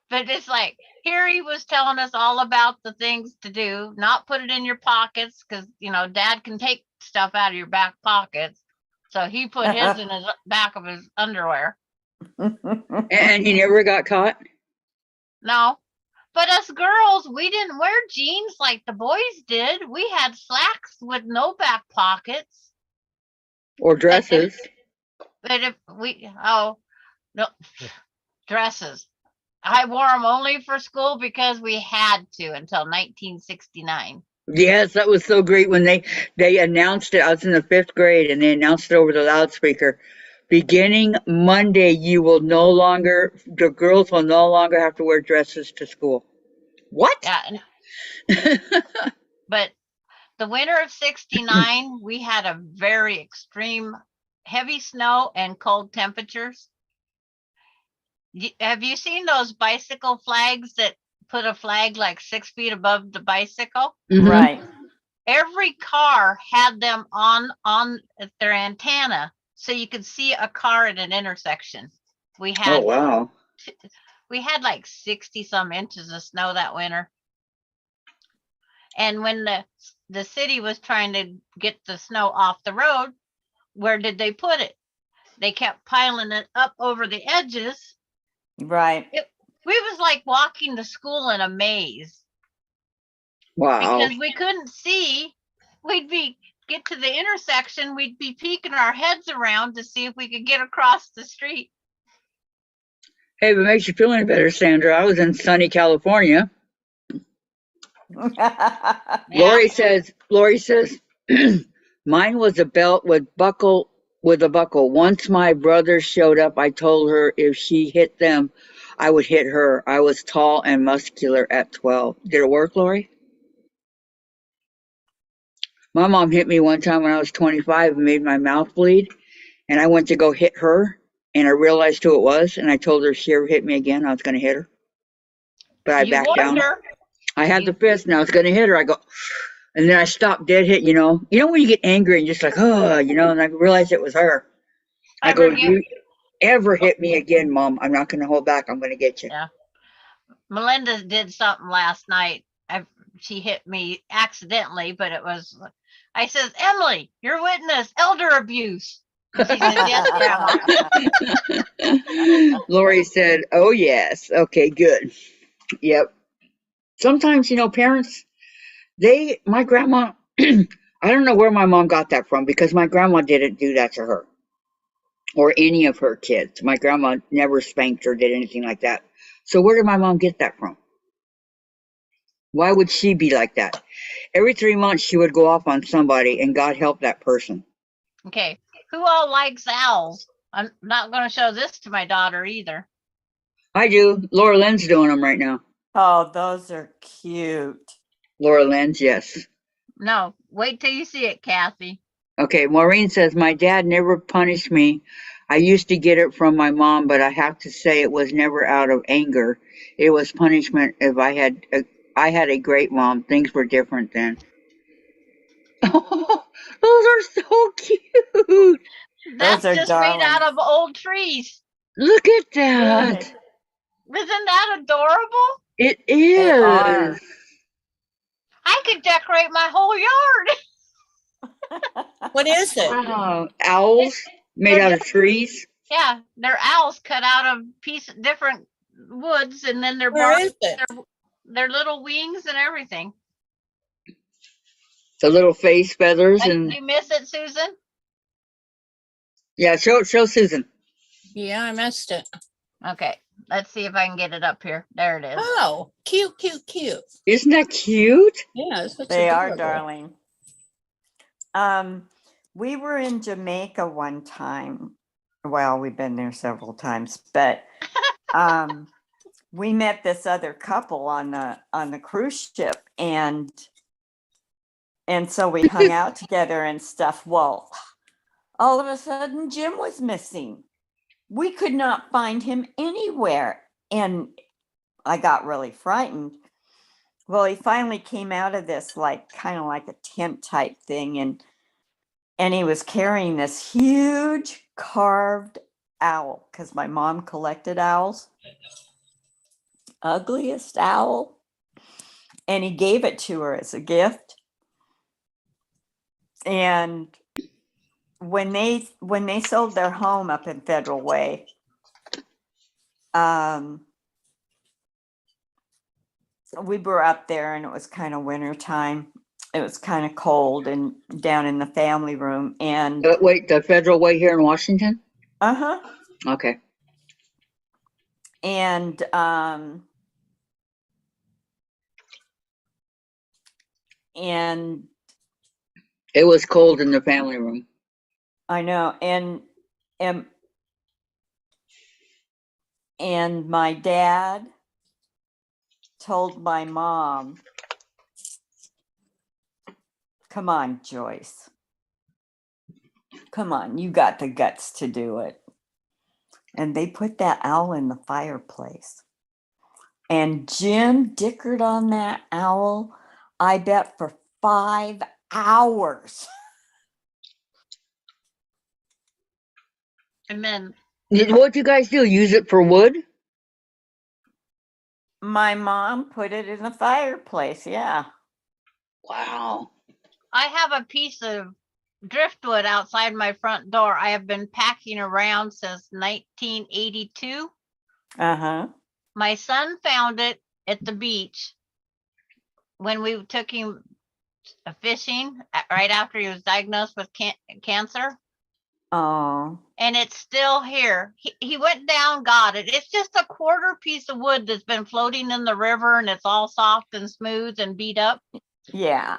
But it's like, here he was telling us all about the things to do, not put it in your pockets, because, dad can take stuff out of your back pockets. So he put his in his back of his underwear. And he never got caught? No. But us girls, we didn't wear jeans like the boys did. We had slacks with no back pockets. Or dresses? But if no, dresses. I wore them only for school because we had to until 1969. Yes, that was so great when they announced it. I was in the 5th grade and they announced it over the loudspeaker. Beginning Monday, the girls will no longer have to wear dresses to school. What? Yeah. But the winter of 69, we had a very extreme heavy snow and cold temperatures. Have you seen those bicycle flags that put a flag like 6 feet above the bicycle? Mhm. Right. Every car had them on their antenna, so you could see a car at an intersection. We Oh, had wow. like 60 some inches of snow that winter. And when the city was trying to get the snow off the road, where did they put it? They kept piling it up over the edges. Right. We was like walking to school in a maze Wow. because we couldn't see. Get to the intersection, we'd be peeking our heads around to see if we could get across the street. Hey, if it makes you feel any better, Sandra, I was in sunny California. Yeah. Lori says, mine was a belt with a buckle. Once my brother showed up, I told her if she hit them, I would hit her. I was tall and muscular at 12. Did it work, Lori? My mom hit me one time when I was 25 and made my mouth bleed. And I went to go hit her and I realized who it was. And I told her if she ever hit me again, I was going to hit her. But I You backed down. wonder. I had the fist and I was going to hit her. I go, and then I stopped dead hit, when you get angry and just like, and I realized it was her. I go, you ever hit me again, Mom, I'm not going to hold back. I'm going to get you. Yeah. Melinda did something last night. She hit me accidentally, but I says, Emily, your witness, elder abuse. She said, yes, Grandma. Lori said, oh, yes. Okay, good. Yep. Sometimes, parents, my grandma, I don't know where my mom got that from because my grandma didn't do that to her or any of her kids. My grandma never spanked or did anything like that. So where did my mom get that from? Why would she be like that? Every 3 months she would go off on somebody and God help that person. Okay. Who all likes owls? I'm not going to show this to my daughter either. I do. Laura Lynn's doing them right now. Oh, those are cute. Laura Lynn's, yes. No, wait till you see it, Kathy. Okay, Maureen says, my dad never punished me. I used to get it from my mom, but I have to say it was never out of anger. It was punishment. If I had a great mom, things were different then. Oh, those are so cute. That's are just darling. made out of old trees. Look at that. Isn't that adorable? It They are. is. I could decorate my whole yard. What is it? Wow. Owls made out of trees. Yeah, they're owls cut out of different woods, and then their Where bark, is it? their little wings and everything. The little face feathers and You miss it, Susan? yeah, show Susan. Yeah, I missed it. Okay, let's see if I can get it up here. There it is. Oh, cute, cute, cute. Isn't that cute? Yeah, that's They are adorable. darling. We were in Jamaica one time Well, we've been there several times, but we met this other couple on the cruise ship, and so we hung out together and stuff. Well, all of a sudden Jim was missing. We could not find him anywhere, and I got really frightened. Well, he finally came out of this like kind of like a tent type thing, and he was carrying this huge carved owl, because my mom collected owls. Ugliest owl. And he gave it to her as a gift. And when they sold their home up in Federal Way, we were up there, and it was kind of winter time. It was kind of cold and down in the family room, and Wait, the Federal Way here in Washington? uh-huh. Okay. And It was cold in the family room. I know, and my dad told my mom, "Come on, Joyce. Come on, you got the guts to do it." And they put that owl in the fireplace. And Jim dickered on that owl, I bet, for 5 hours. And then What'd you guys do? Use it for wood? My mom put it in the fireplace, yeah. Wow. I have a piece of driftwood outside my front door. I have been packing around since 1982. Uh-huh. My son found it at the beach when we took him fishing right after he was diagnosed with cancer. Oh. And it's still here. He went down, got it. It's just a quarter piece of wood that's been floating in the river, and it's all soft and smooth and beat up. Yeah.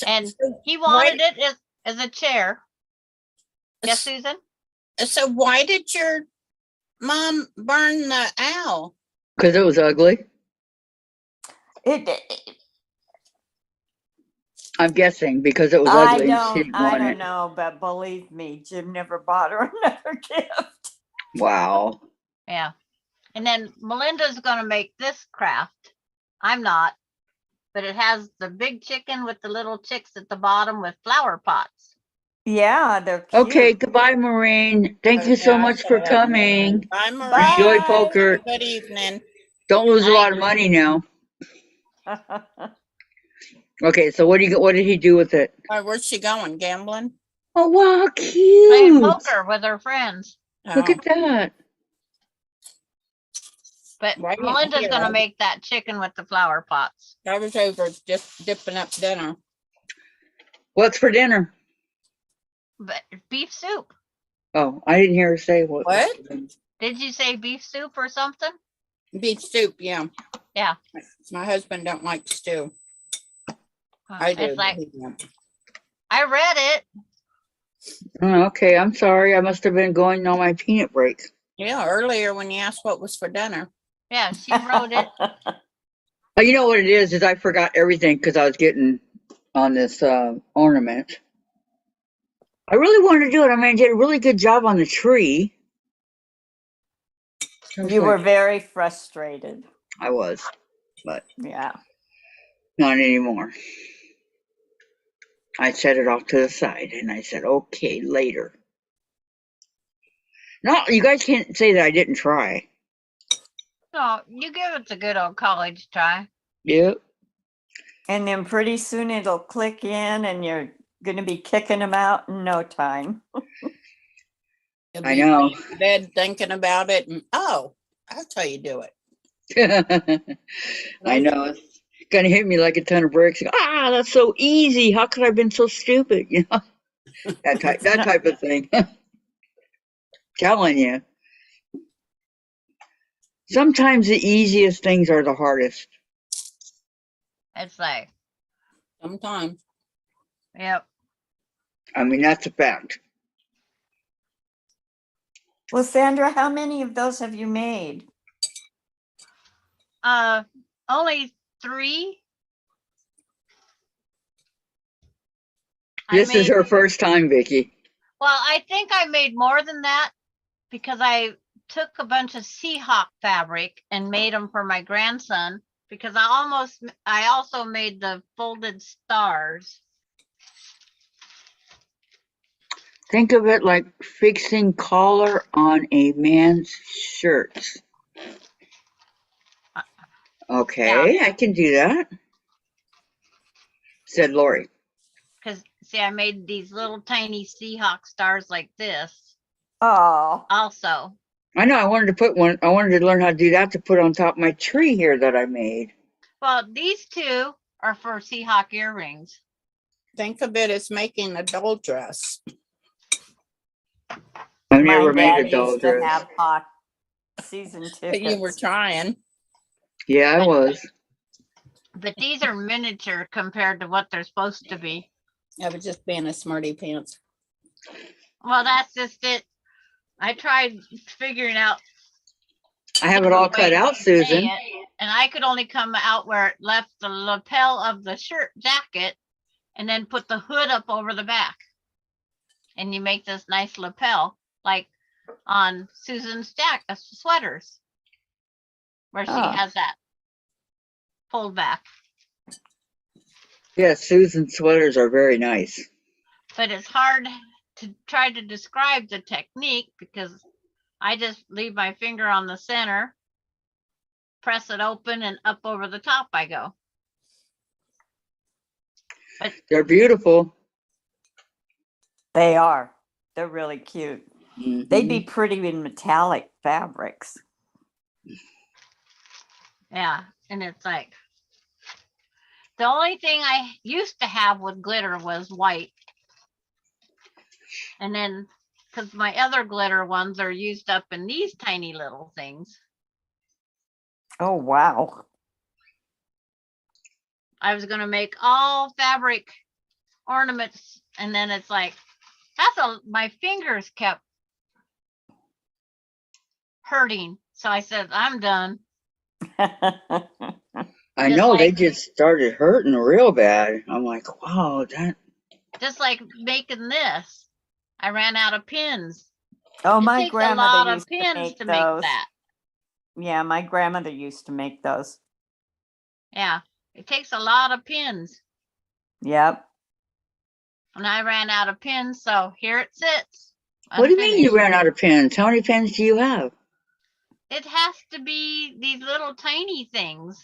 And So he why- wanted it as a chair. Yes, Susan? So why did your mom burn the owl? Because it was ugly. I'm guessing because it was ugly. She didn't I want don't it. know, but believe me, Jim never bought her another gift. Wow. Yeah. And then Melinda's going to make this craft. I'm not, but it has the big chicken with the little chicks at the bottom with flower pots. Yeah, they're cute. Okay, goodbye, Maureen. Thank you so Yeah, I much saw for that. coming. Bye, Marie. Bye. Enjoy poker. Good evening. Don't lose a Bye. lot of money now. Okay, so what did he do with it? Where's she going? Gambling? Oh wow, Playing cute. poker with her friends. Look Oh, at that. But Why didn't Melinda's you? going to make that chicken with the flower pots. I was over just dipping up dinner. What's for dinner? But beef soup. Oh, I didn't hear her say what. What? Did you say beef soup or something? Beef soup, yeah. Yeah. My husband don't like stew. I do. It's but like, he don't. I read it. Oh, okay, I'm sorry. I must have been going on my peanut break. Yeah, earlier when you asked what was for dinner. Yeah, she wrote it. You know what it is I forgot everything because I was getting on this ornament. I really wanted to do it. I mean, I did a really good job on the tree. You were very frustrated. I was, but Yeah. not anymore. I set it off to the side and I said, okay, later. No, you guys can't say that I didn't try. No, you give it the good old college try. Yep. And then pretty soon it'll click in and you're going to be kicking them out in no time. You'll I be know. in bed thinking about it, and oh, that's how you do it. I know. It's gonna hit me like a ton of bricks. Ah, that's so easy. How could I have been so stupid? You know, that type of thing. Telling you. Sometimes the easiest things are the hardest. It's like, Sometimes. yep. I mean, that's a fact. Well, Sandra, how many of those have you made? Only 3. I This is made, her first time, Vicky. well, I think I made more than that because I took a bunch of Seahawk fabric and made them for my grandson because I also made the folded stars. Think of it like fixing collar on a man's shirt. Okay, I can do that, said Lori. Because see, I made these little tiny Seahawk stars like this Oh, also. I know I wanted to put one, I wanted to learn how to do that to put on top of my tree here that I made. Well, these 2 are for Seahawk earrings. Think of it as making a doll dress. I've my never made a dad doll used to dress. have hawk season But you were tickets. trying. Yeah, I was. But these are miniature compared to what they're supposed to be. I was just being a smarty pants. Well, that's just it. I tried figuring out I have it all cut out, say Susan. it, and I could only come out where it left the lapel of the shirt jacket and then put the hood up over the back. And you make this nice lapel like on Susan's sweaters where she Oh. has that pulled back. Yes, Susan's sweaters are very nice. But it's hard to try to describe the technique because I just leave my finger on the center, press it open, and up over the top I go. They're beautiful. They are. They're really cute. They'd be Mhm. pretty in metallic fabrics. Yeah, and it's like the only thing I used to have with glitter was white. And then because my other glitter ones are used up in these tiny little things, Oh, wow. I was going to make all fabric ornaments. And then it's like, my fingers kept hurting. So I said, I'm done. I Just know they like- just started hurting real bad. I'm like, wow, that. Just like making this, I ran out of pins. Oh, It my takes a lot grandmother of used to pins make to make those. that. Yeah, my grandmother used to make those. Yeah, it takes a lot of pins. Yep. And I ran out of pins, so here it sits. What do you mean you unfinished. ran out of pins? How many pins do you have? It has to be these little tiny things.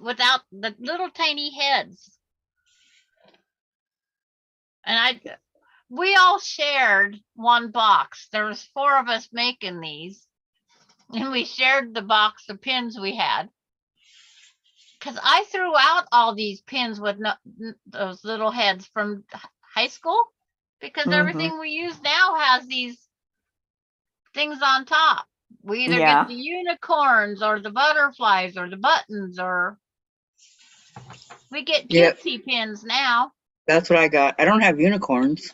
Without the little tiny heads. And we all shared one box. There was 4 of us making these. And we shared the box of pins we had. Because I threw out all these pins with those little heads from high school. Because everything we use now has these things on top. We either Yeah. get the unicorns or the butterflies or the buttons, or we get Yep. cutesy pins now. That's what I got. I don't have unicorns.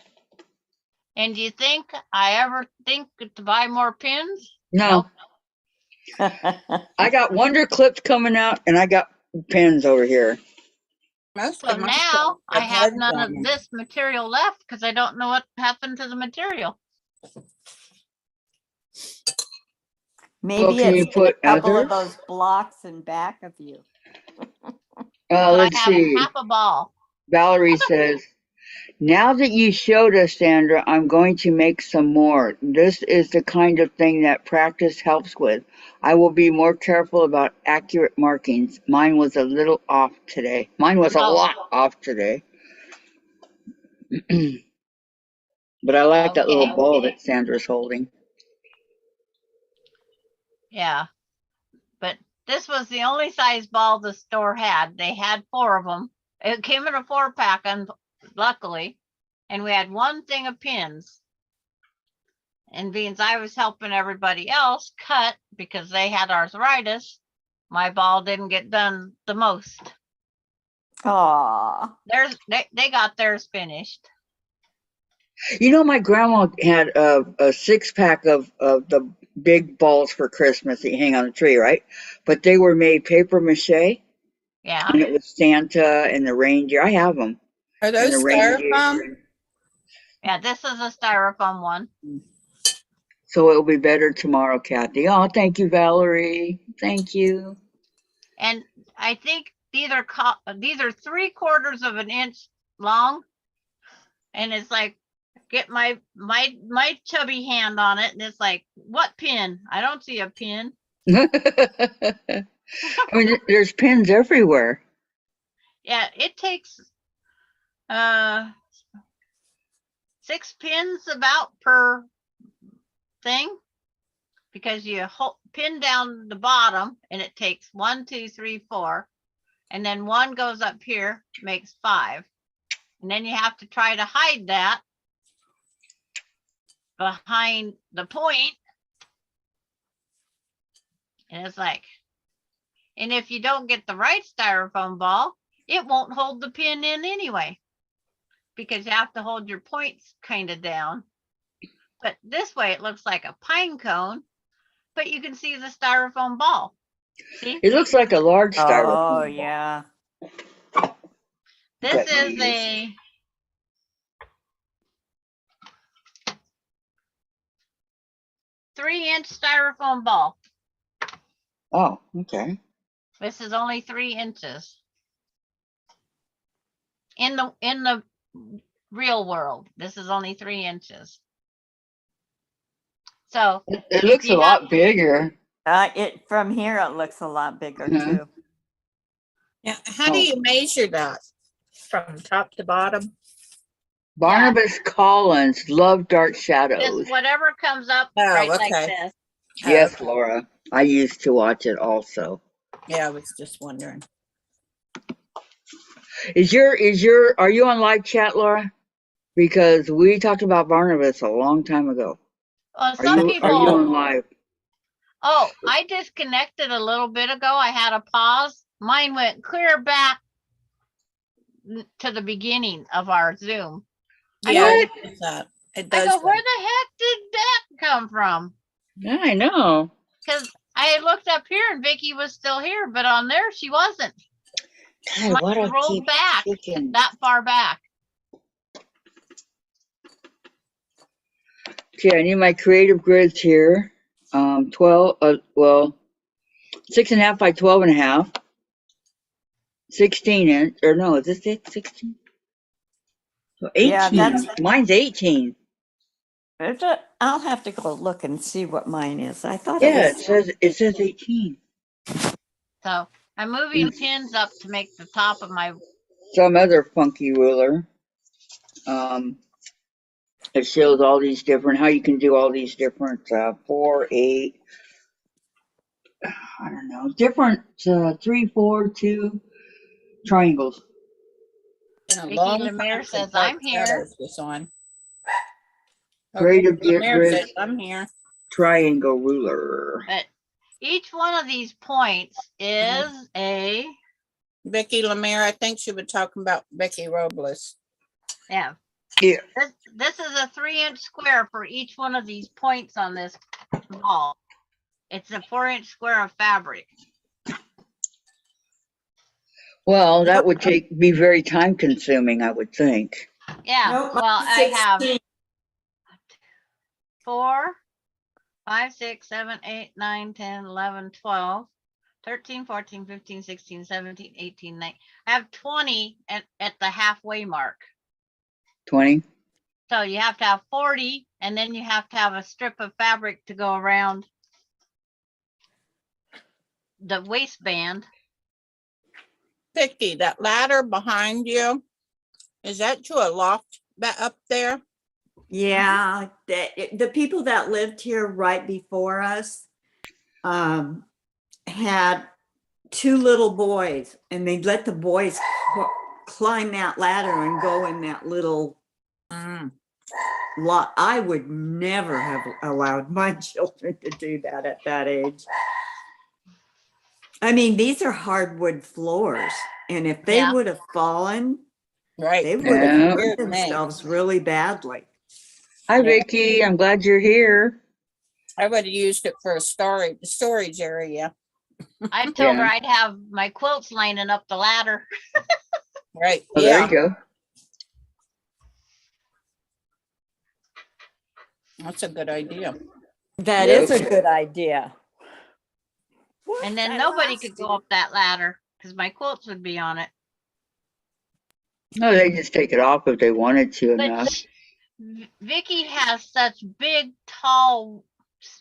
And do you think I ever think to buy more pins? No, I got Wonder Clips coming out, and I got pins over here. Most So of my now stuff I have heads none on of them. this material left because I don't know what happened to the material. Maybe can you it's in a put couple others? of those blocks in back of you. So Let's I have see. half a ball. Valerie says, now that you showed us, Sandra, I'm going to make some more. This is the kind of thing that practice helps with. I will be more careful about accurate markings. Mine was a little off today. Mine was a Oh. lot off today. But I like that little Okay. ball that Sandra's holding. Yeah. But this was the only size ball the store had. They had 4 of them. It came in a 4-pack, luckily. And we had 1 thing of pins. And being I was helping everybody else cut because they had arthritis, my ball didn't get done the most. Aw. They got theirs finished. You know, my grandma had a 6-pack of the big balls for Christmas that you hang on the tree, right? But they were made paper mache, Yeah. and it was Santa and the reindeer. I have them. Are And those the styrofoam? reindeer. Yeah, this is a styrofoam one. So it'll be better tomorrow, Kathy. Oh, thank you, Valerie. Thank you. And I think these are 3/4 of an inch long. And it's like, get my chubby hand on it, and it's like, what pin? I don't see a pin. I mean, there's pins everywhere. Yeah, it takes 6 pins about per thing, because you pin down the bottom and it takes 1, 2, 3, 4, and then one goes up here, makes 5, and then you have to try to hide that behind the point. And it's like, and if you don't get the right styrofoam ball, it won't hold the pin in anyway, because you have to hold your points kind of down. But this way it looks like a pine cone, but you can see the styrofoam ball. See? It looks like a large styrofoam. Oh, ball. yeah. This But is you- a 3-inch styrofoam ball. Oh, okay. This is only 3 inches. In the real world, this is only 3 inches. So It looks a you lot bigger. From here, it looks a lot bigger Mhm. too. Yeah, how do Oh. you measure that? From top to bottom? Barnabas Collins, Love Dark Shadows. just whatever comes up Oh, right like okay. this. Yes, Okay. Laura. I used to watch it also. Yeah, I was just wondering. Are you on live chat, Laura? Because we talked about Barnabas a long time ago. Well, Are some you people. on live? Oh, I disconnected a little bit ago. I had a pause. Mine went clear back to the beginning of our Zoom. Yeah, What? it does that. It I does go, where that. the heck did that come from? Yeah, I know. Because I had looked up here and Vicky was still here, but on there she wasn't. God, Must what have I rolled keep back kicking. that far back. Okay, I need my creative grids here. 12, 6.5 by 12.5. 16 inch, or no, is this it? 16? So 18. Yeah, that's- Mine's 18. I'll have to go look and see what mine is. I thought Yeah, it was. it says 18. So I'm moving pins up to make the top of my. Some other funky ruler. It shows all these different, how you can do all these different 4, 8, I don't know, different 3, 4, 2 triangles. Been a Vicky long Lemire time says, since Dark I'm here. Shadows was on. Creative Vicky Lemire grid says, I'm here. triangle ruler. But each one of these points is a, Vicky Lemire, I think she was talking about Becky Robles. yeah. Yeah. This is a 3-inch square for each one of these points on this ball. It's a 4-inch square of fabric. Well, that would be very time consuming, I would think. Yeah, Nope, well, I have 16. 4, 5, 6, 7, 8, 9, 10, 11, 12, 13, 14, 15, 16, 17, 18, 19. I have 20 at the halfway mark. 20. So you have to have 40, and then you have to have a strip of fabric to go around the waistband. Vicky, that ladder behind you, is that to a loft up there? Yeah, the people that lived here right before us had 2 little boys, and they'd let the boys climb that ladder and go in that little lot. I would never have allowed my children to do that at that age. I mean, these are hardwood floors, and if they Yeah. would have fallen, Right. they would Yeah. have hurt themselves really badly. Hi, Vicky. I'm glad you're here. I would have used it for a storage area, I told her Yeah. I'd have my quilts lining up the ladder. right? Oh, there Yeah, you go. that's a good idea. That Yep. is a good idea. And then I nobody lost could it. go up that ladder because my quilts would be on it. No, they just take it off if they wanted to But enough. Vicky has such big, tall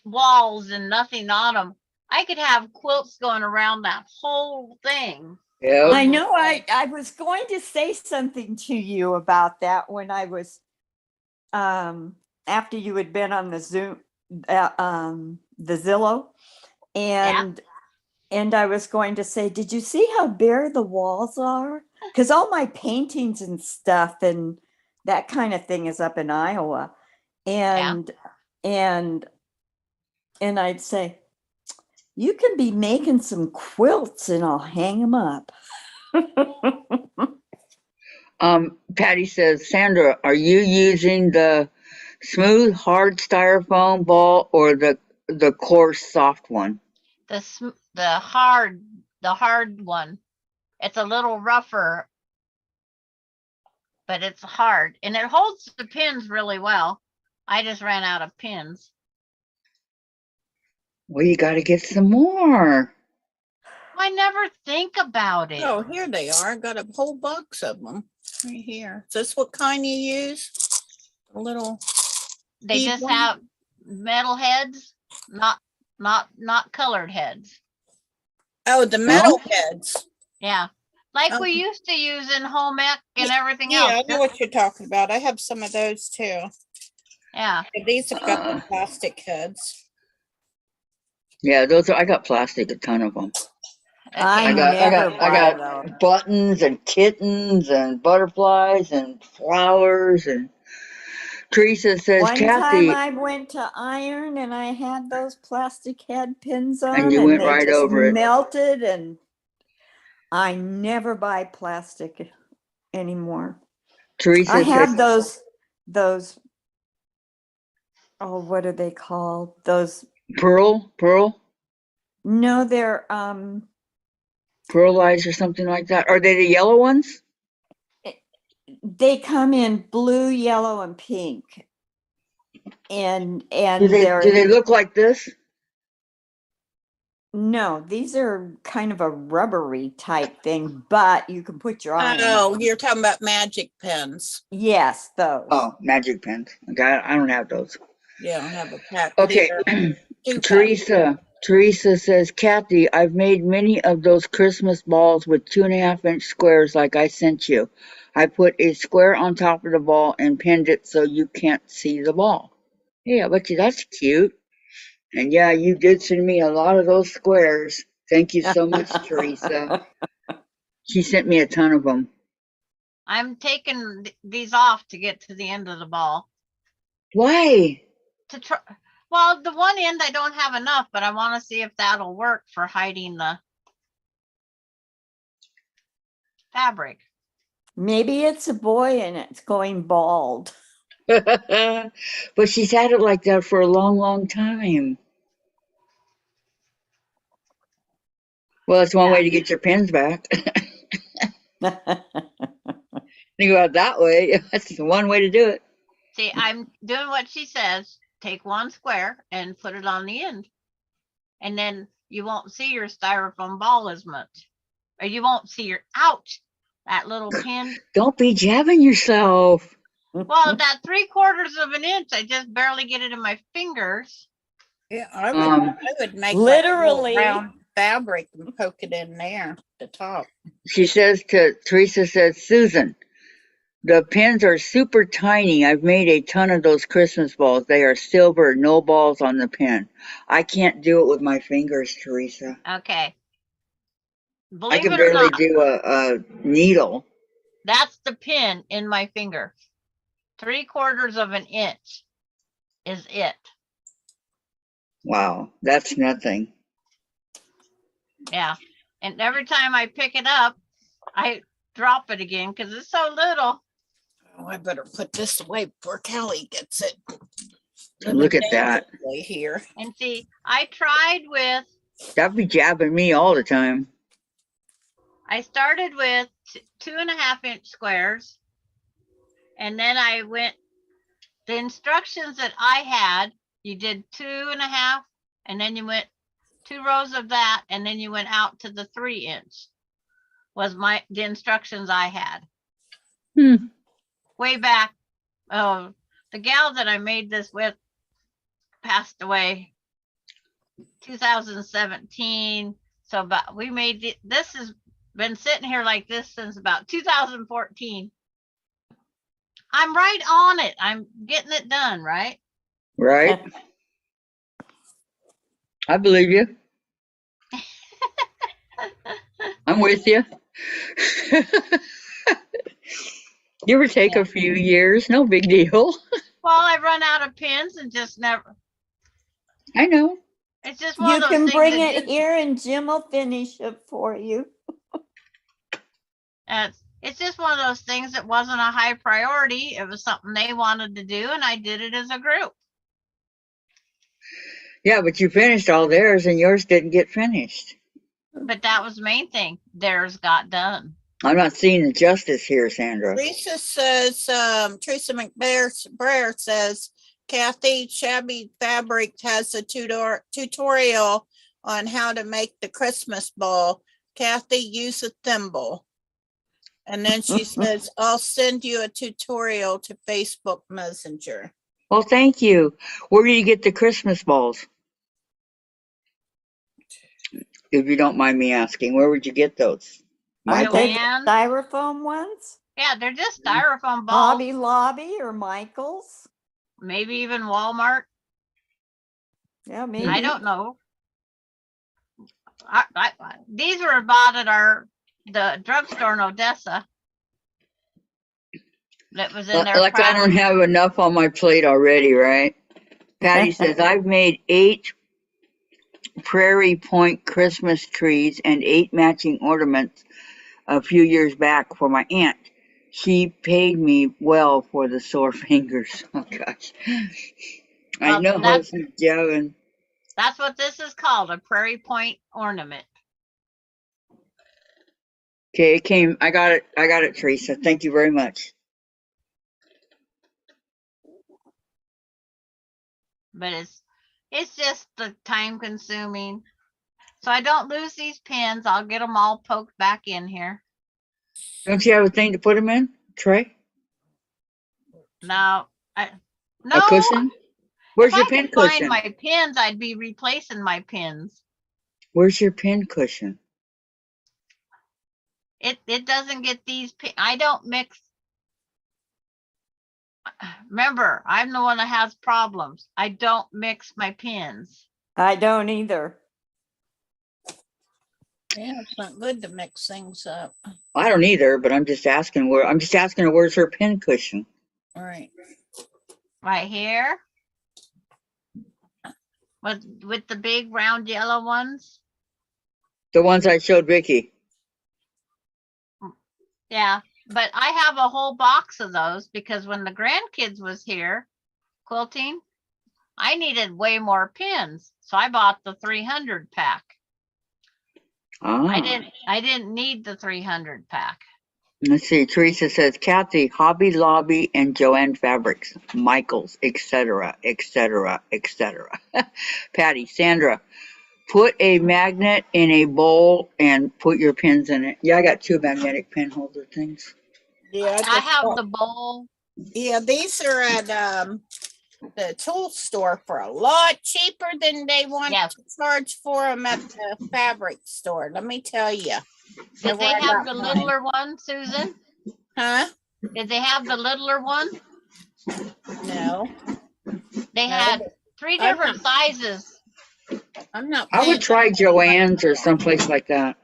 walls and nothing on them. I could have quilts going around that whole thing. Yep. I know I was going to say something to you about that when I was after you had been on the Zoom the Zillow and I was going to say, did you see how bare the walls are? Because all my paintings and stuff and that kind of thing is up in Iowa. And and I'd say, you can be making some quilts and I'll hang them up. Patty says, Sandra, are you using the smooth, hard styrofoam ball or the coarse, soft one? The hard one. It's a little rougher, but it's hard and it holds the pins really well. I just ran out of pins. Well, you got to get some more. I never think about it. Oh, here they are. I got a whole box of them right here. Is this what kind you use? A little. They bead just one? have metal heads, not colored heads. Oh, the metal heads. Yeah. Like we Okay. used to use in home ec and everything Yeah, I else. know what you're talking about. I have some of those too. Yeah. And these have got the plastic heads. Yeah, those are. I got plastic, a ton of them. I Okay. never I buy got those. buttons and kittens and butterflies and flowers and. Teresa says, One time Kathy, I went to iron and I had those plastic head pins on and you and went they right just over it. melted and I never buy plastic anymore. Teresa I says, have those oh what are they called? Those pearl, no, they're pearl eyes or something like that. Are they the yellow ones? they come in blue, yellow, and pink. And Do they're they look like this? no, these are kind of a rubbery type thing, but you can put your eye on Oh, them. you're talking about magic pens. Yes, those. Oh, magic pens. Okay, I don't have those. Yeah, I have a pack. Okay, Two packs. Teresa says, Kathy, I've made many of those Christmas balls with 2.5-inch squares like I sent you. I put a square on top of the ball and pinned it so you can't see the ball. Yeah, I bet you that's cute. And yeah, you did send me a lot of those squares. Thank you so much, Teresa. She sent me a ton of them. I'm taking these off to get to the end of the ball. Why? To try. Well, the one end I don't have enough, but I want to see if that'll work for hiding the fabric. Maybe it's a boy and it's going bald. But she's had it like that for a long, long time. Well, it's one way to get your pins back. Think about it that way. That's one way to do it. See, I'm doing what she says. Take one square and put it on the end. And then you won't see your styrofoam ball as much. Or you won't see your, ouch, that little pin. Don't be jabbing yourself. Well, that 3/4 of an inch, I just barely get it in my fingers. Yeah, I would make Literally. like a little round fabric and poke it in there at the top. She says Teresa says, Susan, the pins are super tiny. I've made a ton of those Christmas balls. They are silver, no balls on the pin. I can't do it with my fingers, Teresa. Okay. I Believe can it or barely not, do a needle. that's the pin in my finger. 3/4 of an inch is it. Wow, that's nothing. Yeah. And every time I pick it up, I drop it again because it's so little. Oh, I better put this away before Callie gets it. Look at that. Dangerously here. And see, I tried with, That'd be jabbing me all the time. I started with 2.5-inch squares. And then I went, the instructions that I had, you did 2.5, and then you went 2 rows of that, and then you went out to the 3-inch was the instructions I had. Hmm. Way back. Oh, the gal that I made this with passed away 2017. So about we made this has been sitting here like this since about 2014. I'm right on it. I'm getting it done, right? Right? I believe you. I'm with you. Give or take a few years, no big deal. Well, I run out of pins and just never. I know. It's just one You of those can things bring that it didn't- here and Jim will finish it for you. It's just one of those things that wasn't a high priority. It was something they wanted to do, and I did it as a group. Yeah, but you finished all theirs and yours didn't get finished. But that was the main thing. Theirs got done. I'm not seeing the justice here, Sandra. Teresa says, Teresa McBrayer says, Kathy, Shabby Fabric has a tutorial on how to make the Christmas ball. Kathy, use a thimble. And then she says, I'll send you a tutorial to Facebook Messenger. Well, thank you. Where do you get the Christmas balls? If you don't mind me asking, where would you get those? Aren't they the Joanne? styrofoam ones? Yeah, they're just styrofoam balls. Hobby Lobby or Michael's? Maybe even Walmart. Yeah, maybe. I don't know. These were bought at the drugstore in Odessa. That was in there. Like I don't have enough on my plate already, right? Patty says, I've made 8 Prairie Point Christmas trees and 8 matching ornaments a few years back for my aunt. She paid me well for the sore fingers. Oh, gosh. I Well, know, that's- Joe. That's what this is called, a Prairie Point ornament. Okay, it came. I got it, Teresa. Thank you very much. But it's just the time consuming. So I don't lose these pins. I'll get them all poked back in here. Don't you have a thing to put them in, Trey? Now, A no. cushion? Where's If your I pin could find cushion? my pins, I'd be replacing my pins. Where's your pin cushion? It doesn't get these. I don't mix. Remember, I'm the one that has problems. I don't mix my pins. I don't either. Yeah, it's not good to mix things up. I don't either, but I'm just asking her where's her pin cushion. All right. Right here. With the big round yellow ones. The ones I showed Vicky. Yeah, but I have a whole box of those because when the grandkids was here quilting, I needed way more pins. So I bought the 300 pack. Ah. I didn't need the 300 pack. Let's see. Teresa says, Kathy, Hobby Lobby and Joanne Fabrics, Michaels, etc., etc., etc. Patty, Sandra, put a magnet in a bowl and put your pins in it. Yeah, I got 2 magnetic pin holder things. Yeah, I have the bowl. Yeah, these are at the tool store for a lot cheaper than they want Yeah. to charge for them at the fabric store. Let me tell you. Did they have the littler one, Susan? Huh? Did they have the littler one? No, They No. had 3 I'm different sizes. I'm not. I would paying try that. Joann's or someplace like that.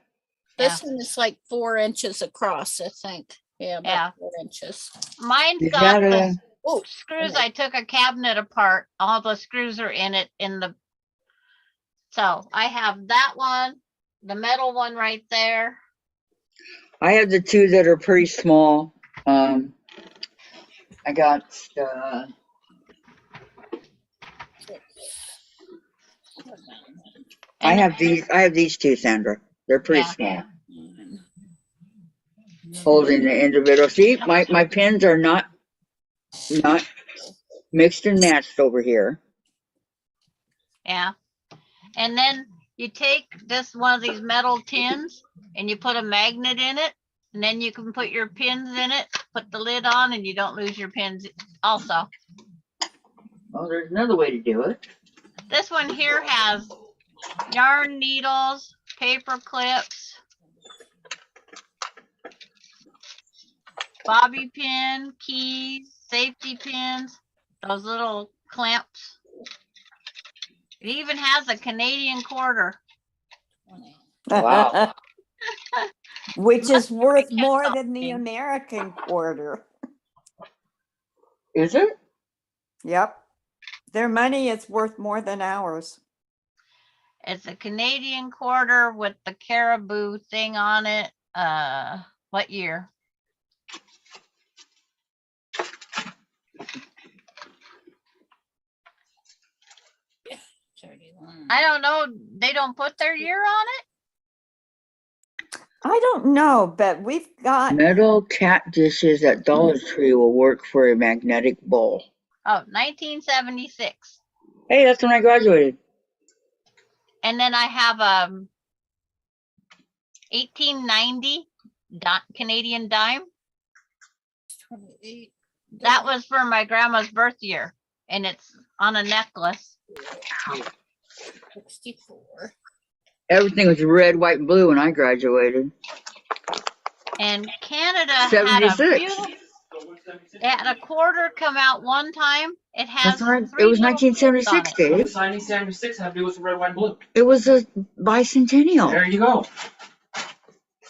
This one is like 4 inches across, I think. Yeah, about Yeah. 4 inches. Mine's You got gotta- the Oh, screws. I took a cabinet apart. All the screws are in it so I have that one, the metal one right there. I have the 2 that are pretty small. I got, I And have these two, Sandra. They're pretty Yeah. small. Holding the individual. See, my pins are not mixed and matched over here. Yeah. And then you take this one of these metal tins and you put a magnet in it, and then you can put your pins in it, put the lid on, and you don't lose your pins also. Well, there's another way to do it. This one here has yarn needles, paper clips, bobby pin, keys, safety pins, those little clamps. It even has a Canadian quarter. Wow. Which is worth get more than the something. American quarter. Is it? Yep. Their money is worth more than ours. It's a Canadian quarter with the caribou thing on it. What year? I don't know. They don't put their year on it. I don't know, but we've got, Metal cat dishes at Dollar Tree will work for a magnetic bowl. Oh, 1976. Hey, that's when I graduated. And then I have 1890 Canadian dime. 28, That was for my grandma's birth year, and it's on a necklace. 64. Everything was red, white, and blue when I graduated. And Canada had a 76. beautiful. They had a quarter come out one time. It has That's right. three It was little things on 1976, it. Dave. What's 1976 have to do with the red, white, and blue? It was a bicentennial. There you go.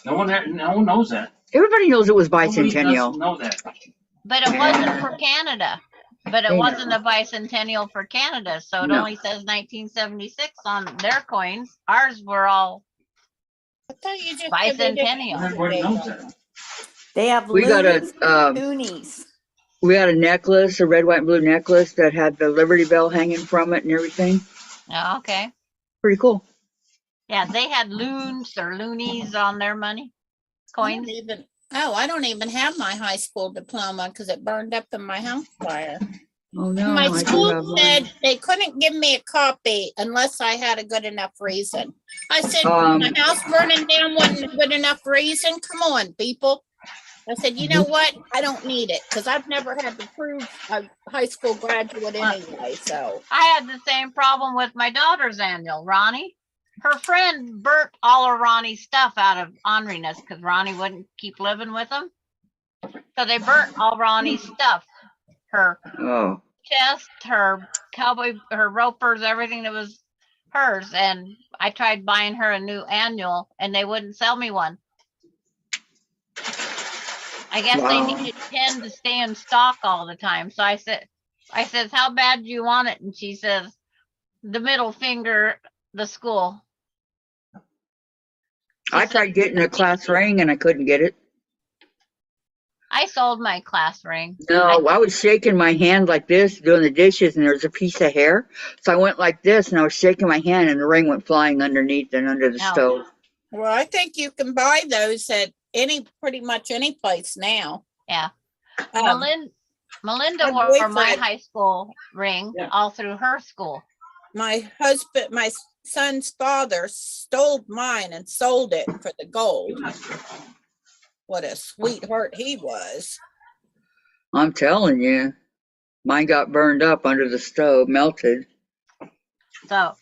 No one knows that. Everybody knows it was Nobody bicentennial. does know that. But it wasn't for Canada. But it I wasn't know. a bicentennial for Canada, so it No. only says 1976 on their coins. Ours were all I thought you just said they didn't bicentennial. have Everybody a knows date on that. them. they have We got loonies, a toonies. we had a necklace, a red, white, and blue necklace that had the Liberty Bell hanging from it and everything. Oh, okay. Pretty cool. Yeah, they had loons or loonies on their money coins. I don't even have my high school diploma because it burned up in my house fire. Oh no, My I do school have one. said they couldn't give me a copy unless I had a good enough reason. I said, Um, my house burning down wasn't a good enough reason. Come on, people. I said, you know what? I don't need it because I've never had to prove a high school graduate anyway. So I had the same problem with my daughter's annual, Ronnie. Her friend burnt all of Ronnie's stuff out of orneriness because Ronnie wouldn't keep living with them. So they burnt all Ronnie's stuff. Her Oh, chest, her cowboy, her ropers, everything that was hers. And I tried buying her a new annual and they wouldn't sell me one. I guess Wow. they needed 10 to stay in stock all the time. So I says, how bad do you want it? And she says, the middle finger, the school. I tried getting a class ring and I couldn't get it. I sold my class ring. No, I was shaking my hand like this, doing the dishes, and there was a piece of hair. So I went like this, and I was shaking my hand, and the ring went flying underneath and under the Oh. stove. well, I think you can buy those at pretty much any place now. Yeah. Um, Melinda my wore my boyfriend- high school ring Yeah. all through her school. my son's father stole mine and sold it for the gold. What a sweetheart he was. I'm telling you, mine got burned up under the stove, melted. So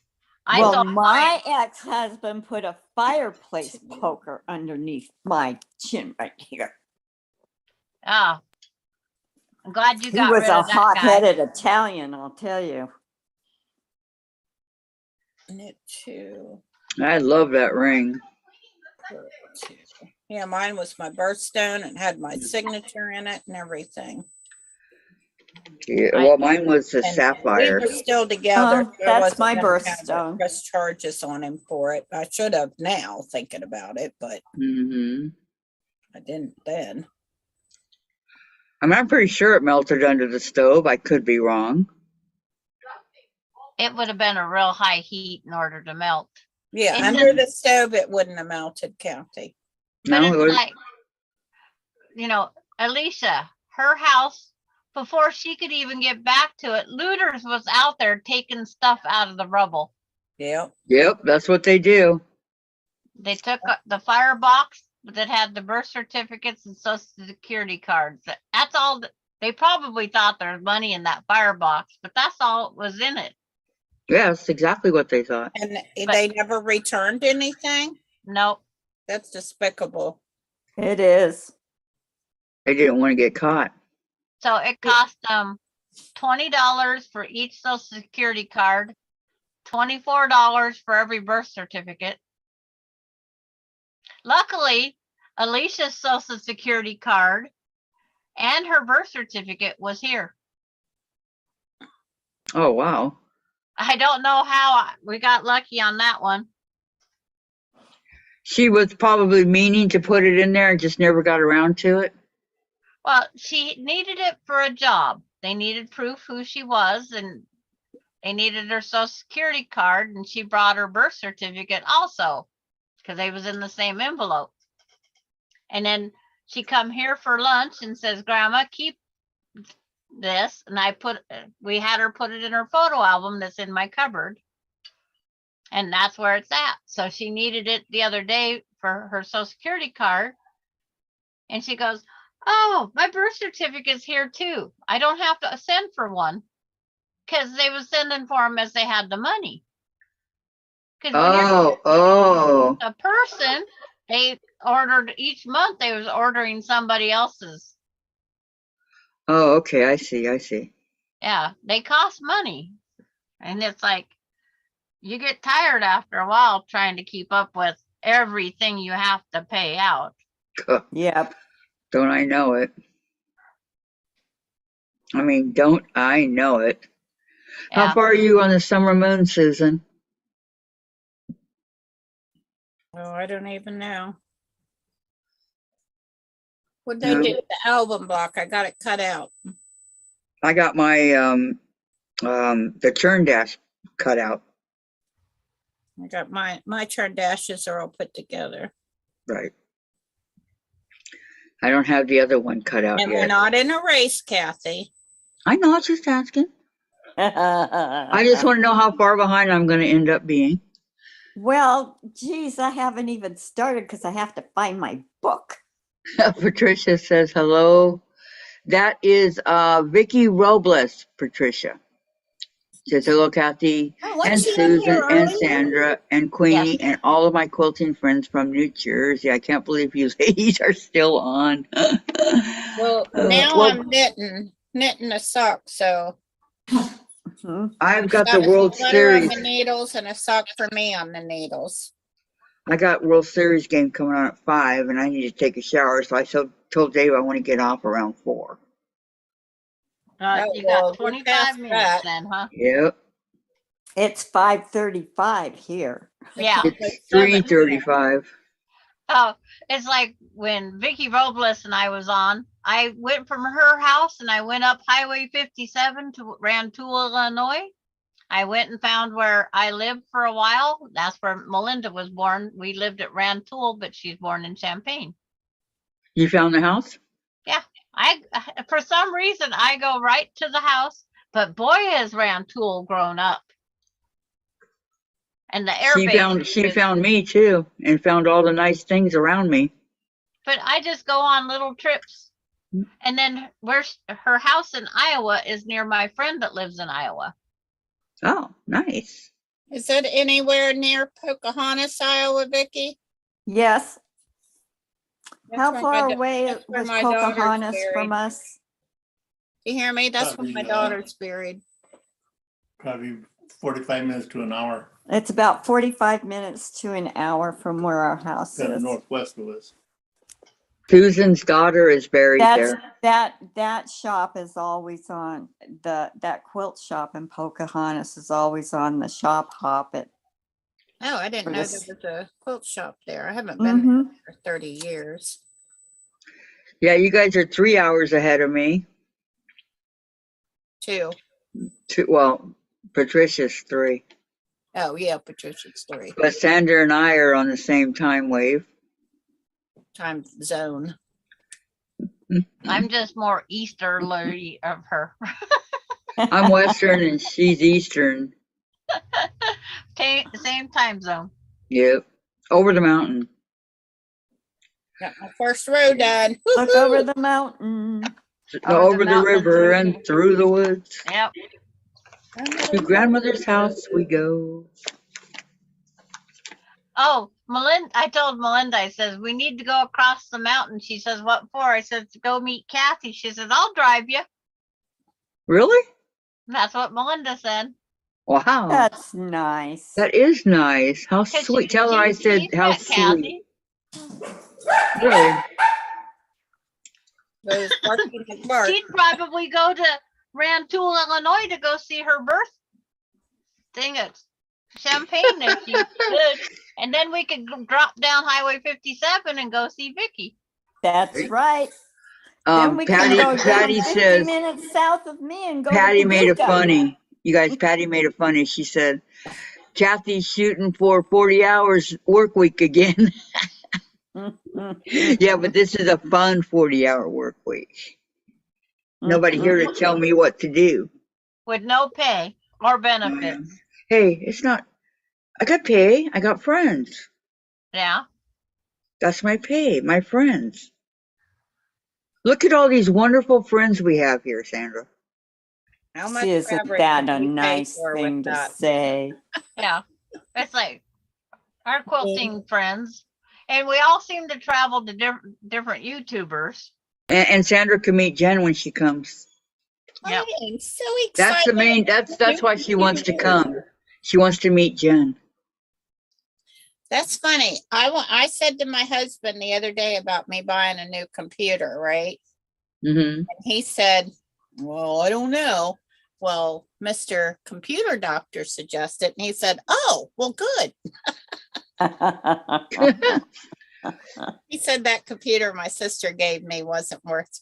I Well, sold my mine. ex-husband put a fireplace poker underneath my chin right here. Oh, I'm glad you He got was rid a of that guy. hot-headed Italian, I'll tell you. Knit two, I love that ring. purl two. Yeah, mine was my birthstone and had my signature in it and everything. Yeah, well, mine was a And sapphire. we were still together. Oh, so I that's wasn't my gonna have to birthstone. Press charges on him for it. I should have now, thinking about it, but Hmm I didn't then. I mean, I'm pretty sure it melted under the stove. I could be wrong. It would have been a real high heat in order to melt. Yeah, It's under just- the stove, it wouldn't have melted, County. But No, it's it was, like, Alicia, her house, before she could even get back to it, looters was out there taking stuff out of the rubble. Yep. yep, that's what they do. They took the firebox that had the birth certificates and social security cards. That's all. They probably thought there was money in that firebox, but that's all that was in it. Yeah, that's exactly what they thought. And they never returned anything? Nope. That's despicable. It is. They didn't want to get caught. So it cost them $20 for each social security card, $24 for every birth certificate. Luckily, Alicia's social security card and her birth certificate was here. Oh, wow. I don't know how we got lucky on that one. She was probably meaning to put it in there and just never got around to it. Well, she needed it for a job. They needed proof who she was, and they needed her social security card, and she brought her birth certificate also because they was in the same envelope. And then she come here for lunch and says, Grandma, keep this. And we had her put it in her photo album that's in my cupboard. And that's where it's at. So she needed it the other day for her social security card. And she goes, oh, my birth certificate's here too. I don't have to send for one. Because they was sending for them as they had the money. Because when you're Oh, a person, they ordered each month, they was ordering somebody else's. oh, okay. I see. Yeah, they cost money. And it's like, you get tired after a while trying to keep up with everything you have to pay out. Yep. Don't I know it? I mean, don't I know it? Yeah. How far are you on the summer moon, Susan? Oh, I don't even know. What they No. do with the album block? I got it cut out. I got my the churn dash cut out. I got my turn dashes are all put together. Right. I don't have the other one cut out And we're yet. not in a race, Kathy. I know, I was just asking. I just want to know how far behind I'm going to end up being. Well, geez, I haven't even started because I have to find my book. Patricia says hello. That is Vicky Robles, Patricia. Says hello, Kathy, Oh, and wasn't she in Susan, here and earlier? Sandra, and Queenie, and all of my quilting friends from New Jersey. I can't believe you ladies are still on. Well, now well, I'm knitting a sock, so Mhm. I've got got the a World sweater on Series. the needles and a sock for me on the needles. I got World Series game coming on at 5, and I need to take a shower. So I told Dave I want to get off around 4. Oh, You well, got we're 25 past minutes that. then, huh? Yep, It's 5:35 here. Yeah. it's 3:35. Oh, it's like when Vicky Robles and I was on, I went from her house and I went up Highway 57 to Rantoul, Illinois. I went and found where I lived for a while. That's where Melinda was born. We lived at Rantoul, but she's born in Champaign. You found the house? For some reason, I go right to the house, but boy, is Rantoul grown up. And the air base. She found me too, and found all the nice things around me. But I just go on little trips. And then where's her house in Iowa is near my friend that lives in Iowa. Oh, nice. Is it anywhere near Pocahontas, Iowa, Vicky? Yes. That's How where far my away that's where was my daughter's Pocahontas buried. from us? Do you hear me? That's where my Probably, daughter's buried. Probably 45 minutes to an hour, It's about 45 minutes to an hour from where our house kind of is. northwest of us. Susan's daughter is buried That's there. that shop is always on that quilt shop in Pocahontas is always on the shop hop at Oh, I didn't For know this- there was a quilt shop there. I haven't been Mhm. there for 30 years. Yeah, you guys are 3 hours ahead of me. 2. Well, Patricia's 3. Oh, yeah, Patricia's 3. But Sandra and I are on the same time wave. Time zone. I'm just more easterly of her. I'm Western and she's Eastern. Same time zone. Yep. Over the mountain. Got my first row done. Look Woohoo! over the mountain. Over the mountain and river through and through the woods. Yep. To grandmother's house we go. Oh, Melinda, I told Melinda, I says, we need to go across the mountain. She says, what for? I said, to go meet Kathy. She says, I'll drive you. Really? That's what Melinda said. Wow. That's nice. That is nice. How 'Cause sweet. Tell her I said she's how met sweet. Kathy. Really? Those barking at bark. She'd probably go to Rantoul, Illinois to go see her birth thing at Champaign if she could. And then we could drop down Highway 57 and go see Vicky. That's right. Then we Patty, can go down Patty 50 says, minutes south of me and go Patty to made it Paducah. funny. You guys, Patty made it funny. She said, Kathy's shooting for 40 hours work week again. Yeah, but this is a fun 40-hour work week. Nobody here to tell me what to do. With no pay or benefits. Hey, it's not, I got pay. I got friends. Yeah. That's my pay, my friends. Look at all these wonderful friends we have here, Sandra. How much Isn't fabric that did a you pay nice for thing with to that? say? Yeah. It's like our quilting friends. And we all seem to travel to different YouTubers. And Sandra can meet Jen when she comes. Yep. I am so excited. That's the main, that's why she wants to come. She wants to meet Jen. That's funny. I said to my husband the other day about me buying a new computer, right? Mm-hmm. And he said, well, I don't know. Well, Mr. Computer Doctor suggested, and he said, oh, well, good. He said that computer my sister gave me wasn't worth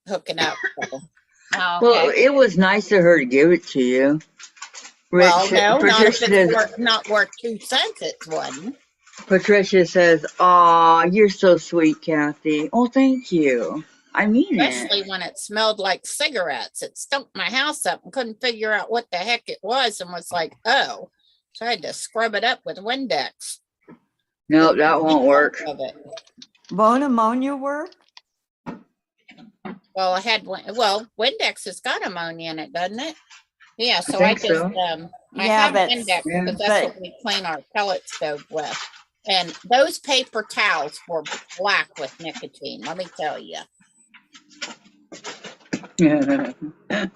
hooking up. So. Oh, Well, okay. it was nice of her to give it to you. Well, no, not if Patricia, it's not worth 2 cents. It wasn't. Patricia says, "Aw, you're so sweet, Kathy." Oh, thank you. I mean Especially it. when it smelled like cigarettes. It stunk my house up and couldn't figure out what the heck it was and was like, oh. So I had to scrub it up with Windex. No, that won't work. Of it. Won't ammonia work? Well, Windex has got ammonia in it, doesn't it? Yeah, so think I just so. I Yeah, have but- Windex Yeah. because that's but- what we clean our pellet stove with. And those paper towels were black with nicotine, let me tell you. But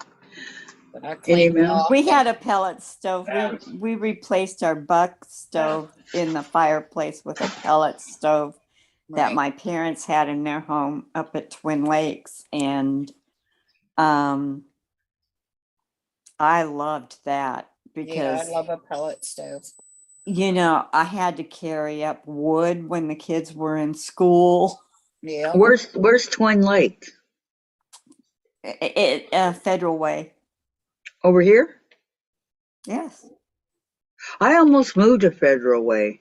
I cleaned it Email. off. We had a pellet stove. We replaced our buck stove in the fireplace with a pellet stove that Right. my parents had in their home up at Twin Lakes. And I loved that Yeah, because, I love a pellet stove. I had to carry up wood when the kids were in school. Yeah. Where's Twin Lake? Federal Way. Over here? Yes. I almost moved to Federal Way.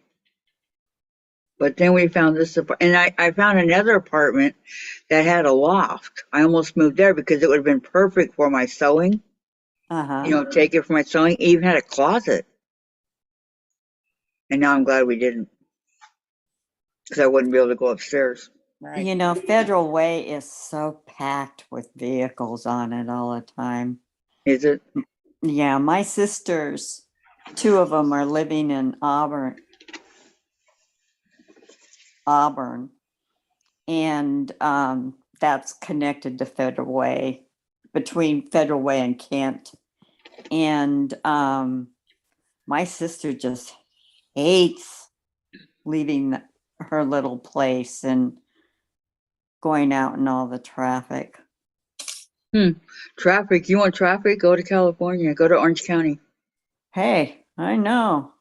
But then we found this, and I found another apartment that had a loft. I almost moved there because it would have been perfect for my sewing. Uh-huh. Take it for my sewing. It even had a closet. And now I'm glad we didn't. Because I wouldn't be able to go upstairs. Right. Federal Way is so packed with vehicles on it all the time. Is it? Yeah, my sisters, 2 of them are living in Auburn. And that's connected to Federal Way, between Federal Way and Kent. And my sister just hates leaving her little place and going out in all the traffic. Traffic. You want traffic? Go to California. Go to Orange County. Hey, I know.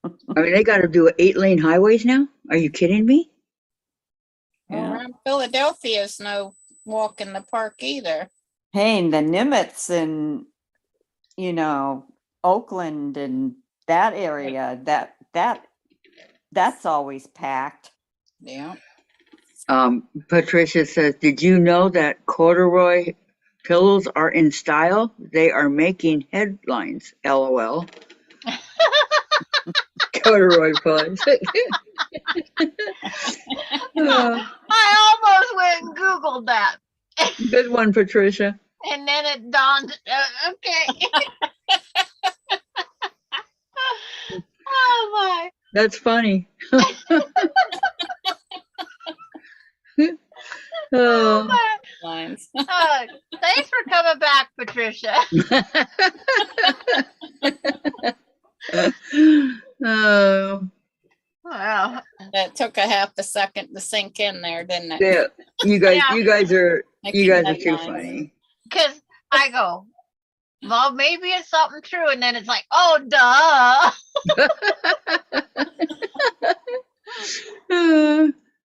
I mean, they got to do 8-lane highways now? Are you kidding me? Yeah. Around Philadelphia is no walk in the park either. Hey, and the Nimitz and, you know, Oakland and that area, that's always packed. Yeah. Patricia says, did you know that corduroy pillows are in style? They are making headlines. LOL. Corduroy pillows. I almost went and Googled that. Good one, Patricia. And then it dawned, okay. Oh my. That's funny. Oh. Lines. Thanks for coming back, Patricia. Oh, Well, That took a half a second to sink in there, didn't it? yeah. You guys are Making too headlines. funny. because I go, well, maybe it's something true. And then it's like, oh, duh.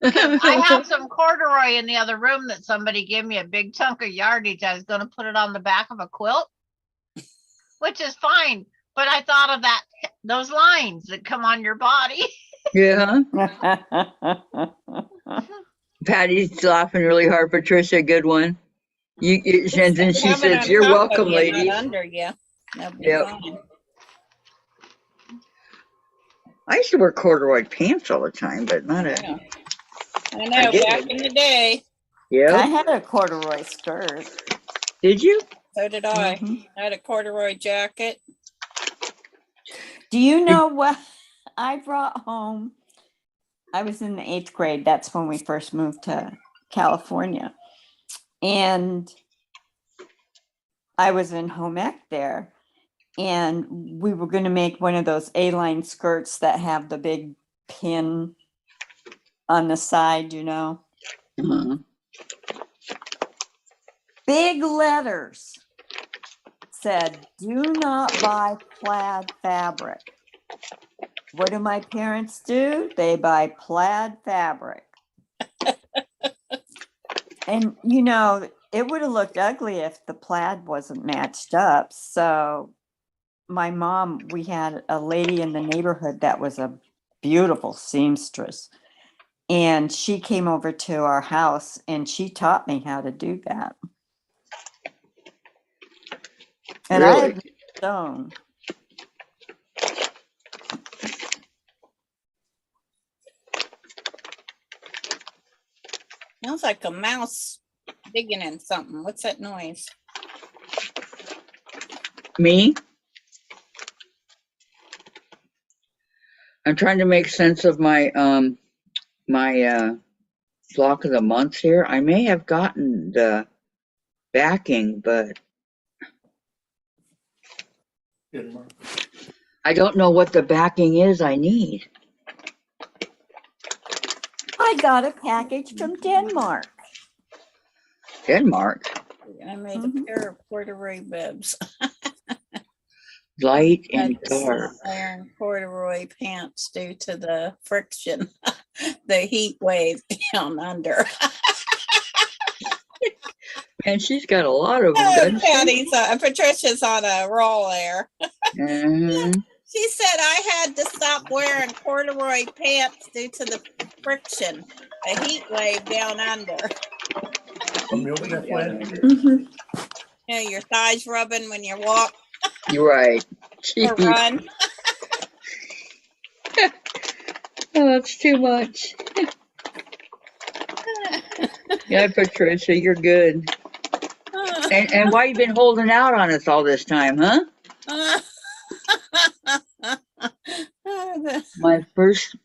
'Cause I have some corduroy in the other room that somebody gave me a big chunk of yardage. I was going to put it on the back of a quilt, which is fine. But I thought of those lines that come on your body. Yeah. Patty's laughing really hard. Patricia, good one. And then she Have it says, on "You're top of welcome, you, not ladies." under you. That'll be Yep. fine. I used to wear corduroy pants all the time, but not a. Yeah. I know, did. back in the day. I Yeah. had a corduroy skirt. Did you? So did I. Mhm. I had a corduroy jacket. Do you know what I brought home? I was in the 8th grade. That's when we first moved to California. And I was in home ec there. And we were going to make one of those A-line skirts that have the big pin on the side, you know. Uh-huh. Big letters said, "Do not buy plaid fabric." What do my parents do? They buy plaid fabric. And, you know, it would have looked ugly if the plaid wasn't matched up. So my mom, we had a lady in the neighborhood that was a beautiful seamstress. And she came over to our house and she taught me how to do that. And I Really? had sewn. Sounds like a mouse digging in something. What's that noise? Me? I'm trying to make sense of my block of the month here. I may have gotten the backing, but Denmark. I don't know what the backing is I need. I got a package from Denmark. Denmark, I made Mhm. a pair of corduroy bibs. light Had and to dark. stop wearing corduroy pants due to the friction, the heat wave down under. And she's got a lot of them, doesn't she? Patty's, Patricia's on a roll there. Mhm. She said I had to stop wearing corduroy pants due to the friction, the heat wave down under. Kom ihåg det själv. Mhm. You know, your thighs rubbing when you walk You're right. or Jeez. run. Oh, that's too much. Yeah, Patricia, you're good. And why you been holding out on us all this time, huh? My first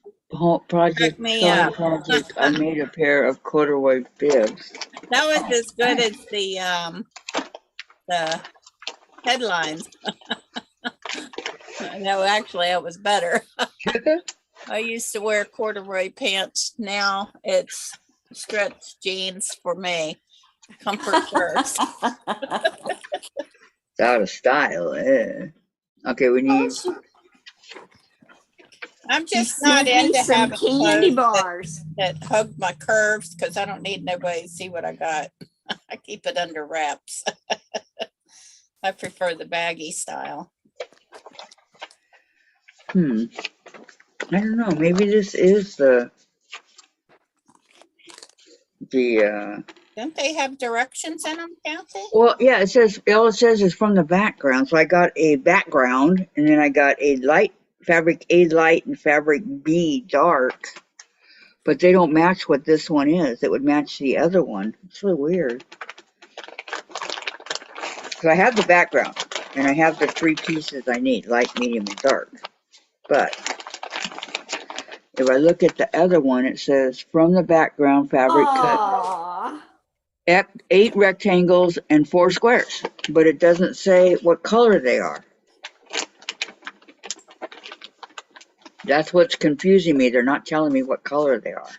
project, me sewing up. project, I made a pair of corduroy bibs. That was as good as the headlines. No, actually, it was better. I used to wear corduroy pants. Now it's stretch jeans for me. Comfort shirts. It's out of style. Eh. Okay, we need. I'm She just not sent me into some having candy clothes that, bars. that hug my curves because I don't need nobody to see what I got. I keep it under wraps. I prefer the baggy style. I don't know. Maybe this is the Don't they have directions in them, Kathy? well, yeah, it says, all it says is from the background. So I got a background and then I got a light, fabric A light and fabric B dark, but they don't match what this one is. It would match the other one. It's really weird. So I have the background and I have the 3 pieces I need, light, medium, and dark. But if I look at the other one, it says from the background fabric cut Aww. 8 rectangles and 4 squares, but it doesn't say what color they are. That's what's confusing me. They're not telling me what color they are.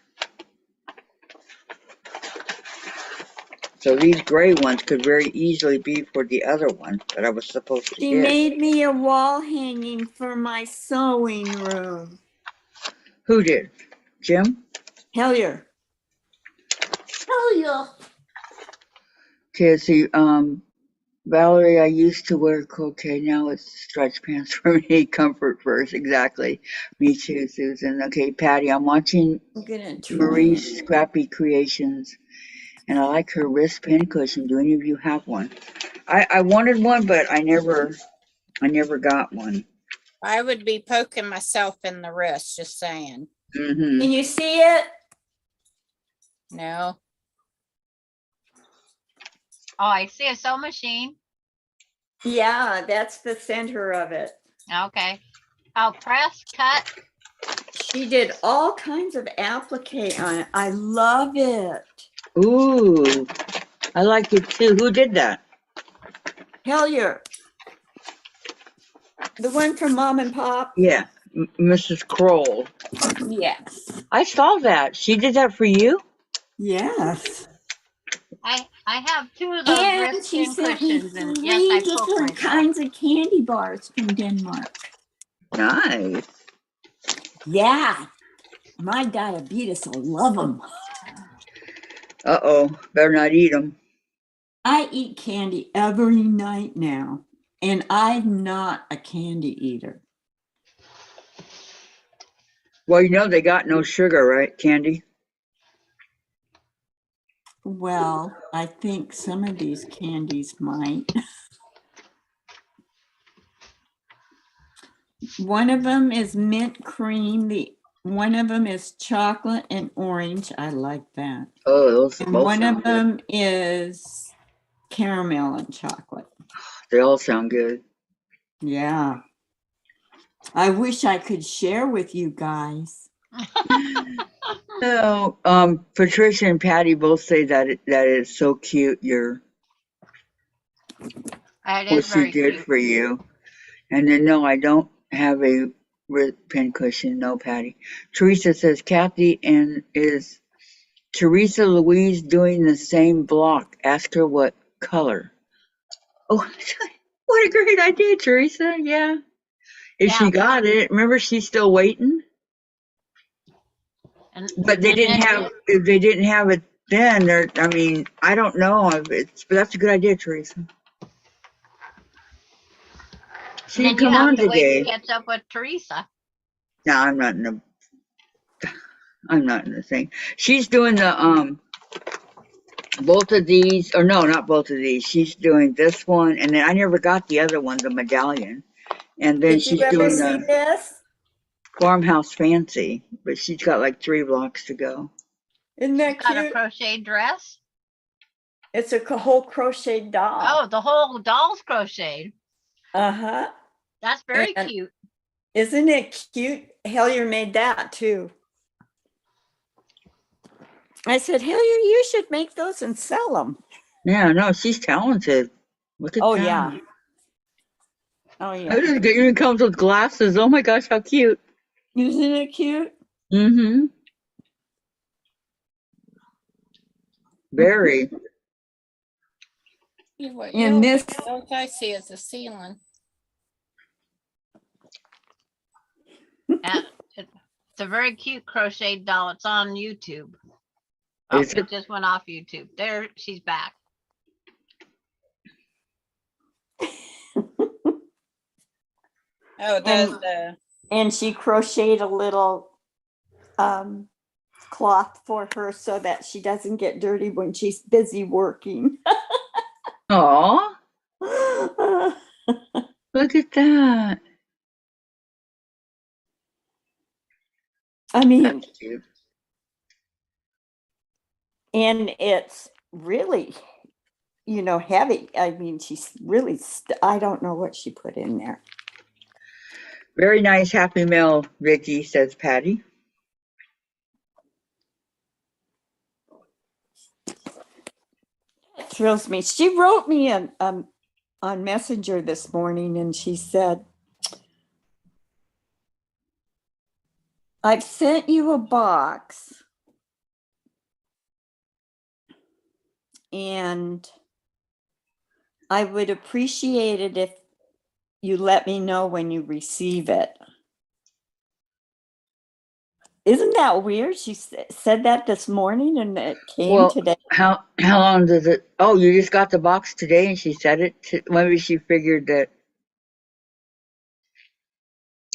So these gray ones could very easily be for the other one that I was supposed to She get. made me a wall hanging for my sewing room. Who did? Jim? Hellier. Hellier. Okay, see, Valerie, I used to wear croquet. Now it's stretch pants for me. Comfort first, exactly. Me too, Susan. Okay, Patty, I'm watching I'm gonna try. Marie's Scrappy Creations, and I like her wrist pin cushion. Do any of you have one? I wanted one, but I never got one. I would be poking myself in the wrist, just saying. Mm-hmm. Can you see it? No. Oh, I see a sewing machine. Yeah, that's the center of it. Okay. Oh, press, cut. She did all kinds of applique on it. I love it. Ooh, I like it too. Who did that? Hellier. The one from Mom and Pop? Yeah, Mrs. Kroll. Yes. I saw that. She did that for you? Yes. I have 2 of those And wrist she pin sent me cushions, and 3 yes, I poke different myself. kinds of candy bars from Denmark. Nice. Yeah. My diabetes will love them. Uh-oh, better not eat them. I eat candy every night now, and I'm not a candy eater. Well, you know they got no sugar, right, Candy? Well, I think some of these candies might. One of them is mint cream. One of them is chocolate and orange. I like that. Oh, those And both one sound of good. them is caramel and chocolate. They all sound good. Yeah. I wish I could share with you guys. So, Patricia and Patty both say that that is so cute. It What is she very did cute. for you. And then no, I don't have a wrist pin cushion. No, Patty. Teresa says Kathy and is Teresa Louise doing the same block. Ask her what color. Oh, what a great idea, Teresa. Yeah. If she Yeah. got it, remember she's still waiting. But they And didn't then have. If they didn't have it then, they're. I mean, I don't know. But that's a good idea, Teresa. She then didn't you come have on to wait to today. catch up with Teresa. No, I'm not in the. I'm not in the thing. She's doing the both of these, or no, not both of these. She's doing this one, and then I never got the other one, the medallion. And then Did you she's ever doing see the this? farmhouse fancy, but she's got like 3 blocks to go. Isn't that Got a cute? crochet dress. It's a whole crocheted doll. Oh, the whole doll's crocheted. Uh-huh. That's very And- cute. Isn't it cute? Hellier made that too. I said, Hellier, you should make those and sell them. Yeah, no, she's talented. Look at Oh, that. yeah. Oh, It yeah. even comes with glasses. Oh my gosh, how cute. Isn't it cute? Mm-hmm. Very. And this, All I see is the ceiling. And It's a very cute crocheted doll. It's on YouTube. Oh, Is it it? just went off YouTube. There, she's back. Oh, And she crocheted a little cloth for her so that she doesn't get dirty when she's busy working. Aw, look at that. I mean, That's cute. and it's really, heavy. I mean, she's really, I don't know what she put in there. Very nice Happy Meal, Ricky, says Patty. It thrills me. She wrote me on Messenger this morning and she said, I've sent you a box and I would appreciate it if you let me know when you receive it. Isn't that weird? She said that this morning and it came Well, today. how long does it? Oh, you just got the box today, and she said it. Maybe she figured that.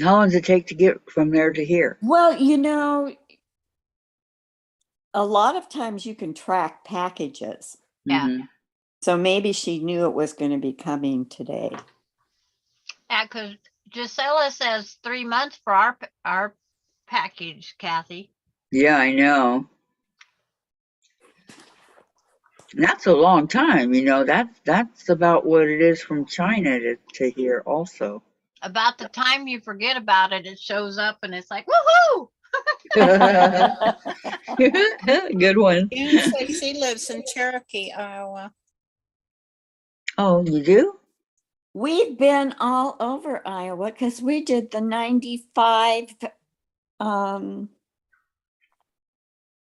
How long does it take to get from there to here? Well, a lot of times you can track packages. Yeah. Mhm. So maybe she knew it was going to be coming today. Yeah, because Gisela says 3 months for our package, Kathy. Yeah, I know. That's a long time. That's about what it is from China to here, also. About the time you forget about it, it shows up and it's like, woohoo! Good one. June says she lives in Cherokee, Iowa. Oh, you do? We've been all over Iowa because we did the 95,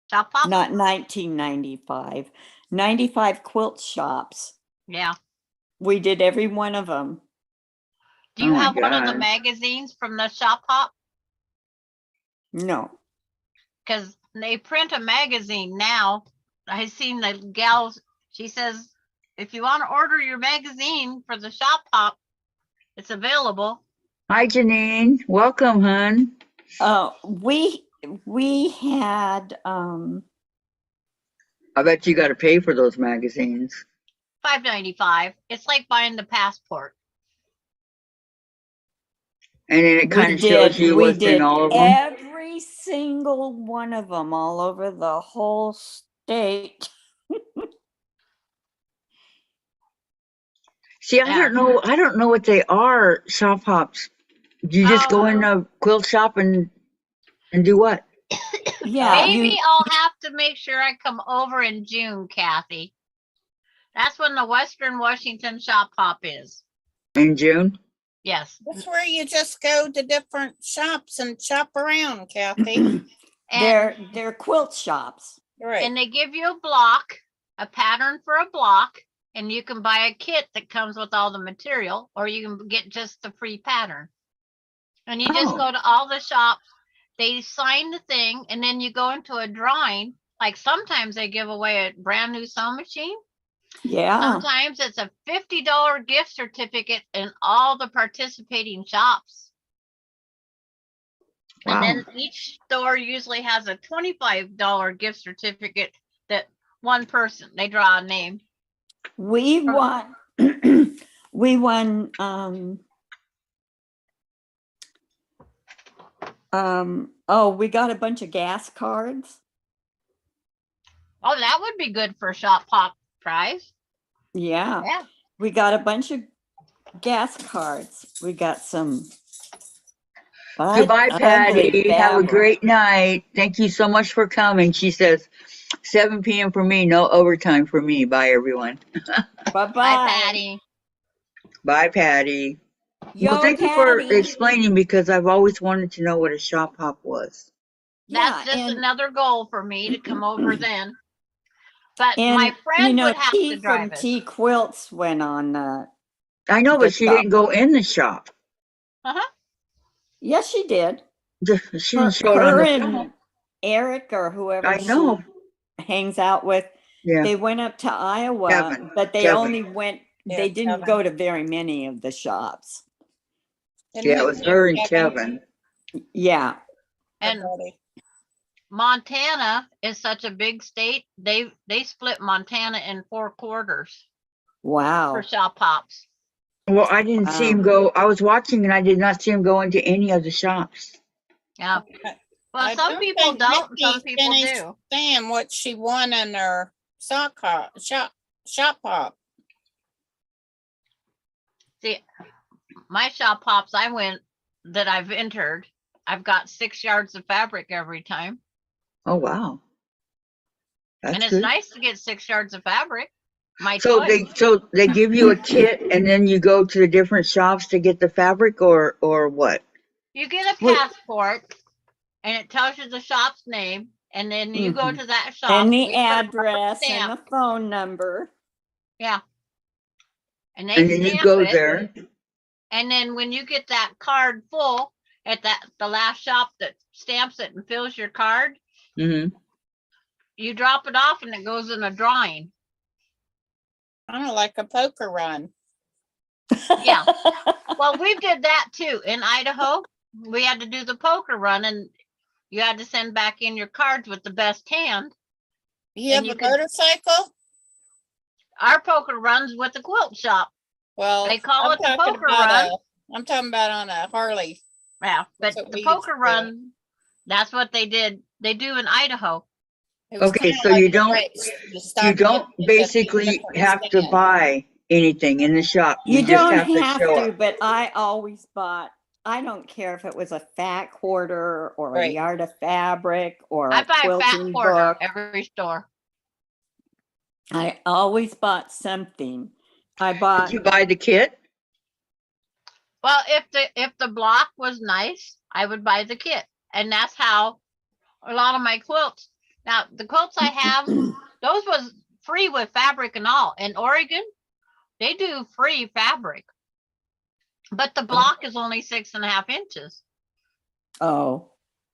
Chop pop? not 1995, 95 quilt shops. Yeah. We did every one of them. Do you Oh my have one of the God. magazines from the shop hop? No. Because they print a magazine now. I seen the gals. She says, if you want to order your magazine for the shop hop, it's available. Hi, Janine. Welcome, hon. We had I bet you got to pay for those magazines. $5.95. It's like buying the passport. And then it kind of shows you we what's did in all of them. every single one of them all over the whole state. See, I don't know what they are, shop hops. Do you just go in a quilt shop and do what? Yeah, Maybe I'll have to make sure I come over in June, Kathy. That's when the Western Washington shop hop is. In June? Yes. That's where you just go to different shops and shop around, Kathy. And, they're quilt shops. Right. and they give you a block, a pattern for a block, and you can buy a kit that comes with all the material, or you can get just the free pattern. And you just Oh. go to all the shops, they sign the thing, and then you go into a drawing. Like sometimes they give away a brand new sewing machine. Yeah. Sometimes it's a $50 gift certificate in all the participating shops. Wow. And then each store usually has a $25 gift certificate that one person, they draw a name. We won we won we got a bunch of gas cards. Oh, that would be good for shop pop prize. Yeah. Yeah. We got a bunch of gas cards. We got some. Goodbye, Patty. Have a great night. Thank you so much for coming. She says 7 p.m. for me, no overtime for me. Bye, everyone. Bye-bye. Bye, Patty. Bye, Patty. Yo, Well, thank you for Patty. explaining, because I've always wanted to know what a shop hop was. That's Yeah, just and- another goal for me to come over then. But And my friend would have T to drive from it. T Quilts went on that. I know, The but she shop. didn't go in the shop. Uh-huh. Yes, she did. She didn't show it on Her the and film. Eric or whoever I know. she hangs out with, Yeah. they went up to Iowa, Kevin, but they Kevin. only went, Yeah, they didn't Kevin. go to very many of the shops. And Yeah, it who- was her and Kevin. Yeah. her And buddy. Montana is such a big state. They split Montana in 4 quarters Wow. for shop hops. Well, I didn't see him go. I was watching and I did not see him go into any of the shops. Yeah. Well, I some don't people think don't, Nikki some people finished do. Saying what she won in her shop hop. See, my shop hops, I went that I've entered. I've got 6 yards of fabric every time. Oh, wow. That's And it's good. nice to get 6 yards of fabric. My So choice. they give you a kit and then you go to the different shops to get the fabric or what? You get a Wait. passport and it tells you the shop's name. And then you go Mhm. to that shop. And they the put a address and stamp. the phone number. Yeah. And they And then you stamp go it. there. And then when you get that card full at the last shop that stamps it and fills your card, Hmm. you drop it off and it goes in a drawing. Kind of like a poker run. Yeah. Well, we did that too in Idaho. We had to do the poker run and you had to send back in your cards with the best hand. You have And you a could- motorcycle? Our poker runs with the quilt shop. Well, They call I'm it the talking poker about run. I'm talking about on a Harley. Yeah, but That's what we the used to poker do. run, that's what they did. They do in Idaho. It was Okay, kinda so like you a don't- race. stop You and don't get basically different have to stand. buy anything in the shop. You just don't have to show have to, up. but I always bought, I don't care if it was a fat quarter or a Right. yard of fabric or I a buy a fat quilting quarter book. every store. I always bought something. I Did bought, you buy the kit? Well, if the block was nice, I would buy the kit. And that's how a lot of my quilts. Now, the quilts I have, those was free with fabric and all. In Oregon, they do free fabric. But the block is only 6.5 inches. oh,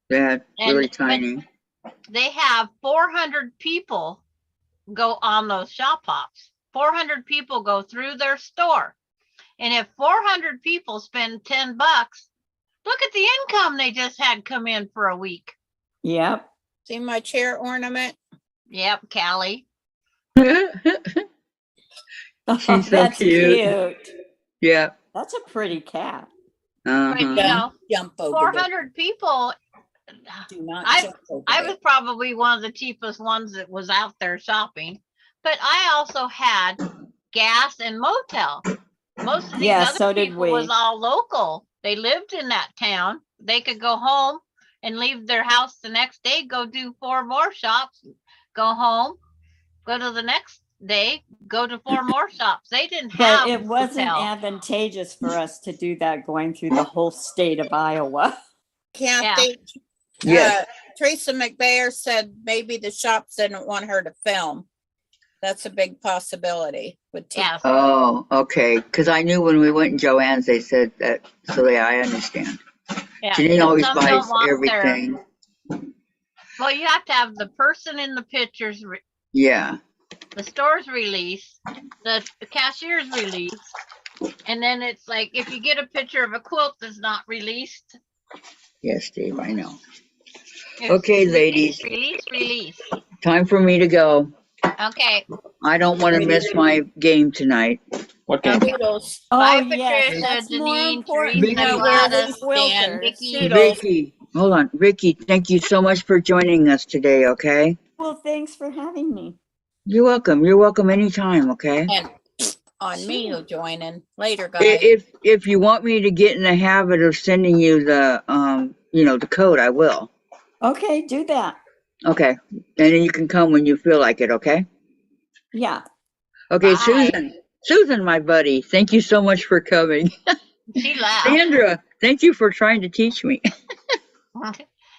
Yeah, really And- but- tiny. They have 400 people go on those shop hops. 400 people go through their store. And if 400 people spend $10, look at the income they just had come in for a week. yep. See my chair ornament? Yep, Callie. Oh, She's so that's cute. cute. Yeah. That's a pretty cat. But you Uh-huh. know, Jump over. 400 people. Do not I- jump over I there. was probably one of the cheapest ones that was out there shopping. But I also had gas and motel. Most of these Yeah, other so did people was we. all local. They lived in that town. They could go home and leave their house the next day, go do 4 more shops, go home, go to the next day, go to 4 more shops. They didn't have But it wasn't motel. advantageous for us to do that going through the whole state of Iowa. Kathy, Yes. Teresa McBayer said maybe the shops didn't want her to film. That's a big possibility with Yes. Oh, okay. Because I knew when we went in Joann's, they said that. So yeah, I understand. Yeah, Janine always some buys don't want their- everything. Well, you have to have the person in the pictures, Yeah. the store's release, the cashier's release, and then it's like if you get a picture of a quilt that's not released. Yes, Dave, I know. it's Okay, release, ladies. Release. Time for me to go. Okay. I don't want to miss my game tonight. What game? Doodles. Oh, Bye, yes, Patricia, that's more Janine, important Teresa, than Gladys, wearing Dan, quilters. Vicky. Doodles. Ricky, hold on. Ricky, thank you so much for joining us today, okay? Well, thanks for having me. You're welcome. You're welcome anytime, okay? And on me Sure. joining later, guys. If you want me to get in the habit of sending you the the code, I will. Okay, do that. Okay. And then you can come when you feel like it, okay? Yeah. Okay, Bye. Susan, my buddy, thank you so much for coming. She laughed. Sandra, thank you for trying to teach me.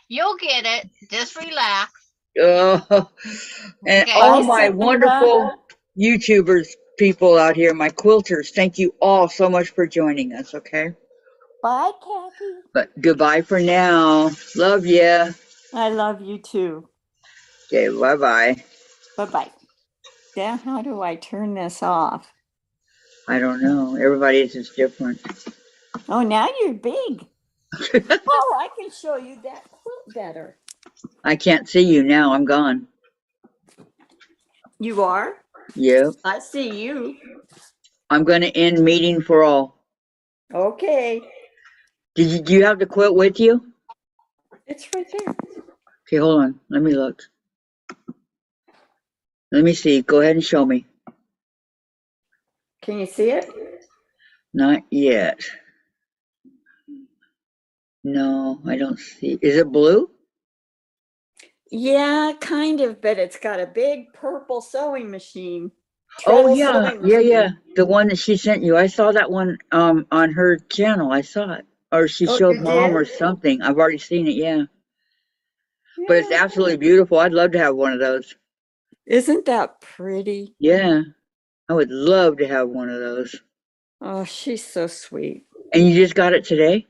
You'll get it. Just relax. Oh, and Okay. all Bye, my Sandra. wonderful YouTubers, people out here, my quilters, thank you all so much for joining us, okay? Bye, Kathy. But goodbye for now. Love ya. I love you too. Okay, bye-bye. Bye-bye. Now, how do I turn this off? I don't know. Everybody's is different. Oh, now you're big. Oh, I can show you that quilt better. I can't see you now. I'm gone. You are? Yep. I see you. I'm going to end meeting for all. Okay. Do you have the quilt with you? It's right there. Okay, hold on. Let me look. Let me see. Go ahead and show me. Can you see it? Not yet. No, I don't see. Is it blue? Yeah, kind of, but it's got a big purple sewing machine. Oh Treadle yeah, sewing yeah, machine. yeah. The one that she sent you. I saw that one on her channel. I saw it. Or she Oh, showed you mom or did? something. I've already seen it, yeah. But it's Yeah. absolutely beautiful. I'd love to have one of those. Isn't that pretty? Yeah. I would love to have one of those. Oh, she's so sweet. And you just got it today?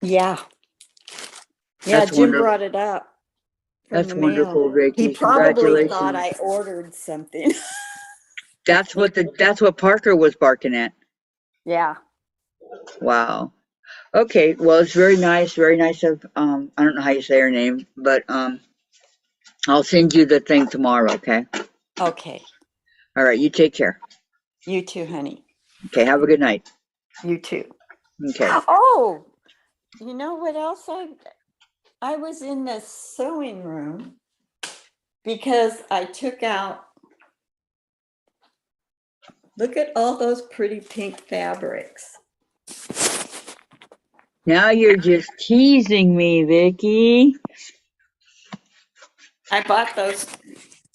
Yeah. Yeah, That's Jim wonderful. brought it up from That's the mail. wonderful, He Vicky. probably thought Congratulations. I ordered something. That's what Parker was barking at. Yeah. Wow. Okay, well it's very nice of I don't know how you say her name, but I'll send you the thing tomorrow, okay? Okay. All right, you take care. You too, honey. Okay, have a good night. You too. Okay. Oh, you know what else I was in the sewing room because I took out, look at all those pretty pink fabrics. Now you're just teasing me, Vicky. I bought those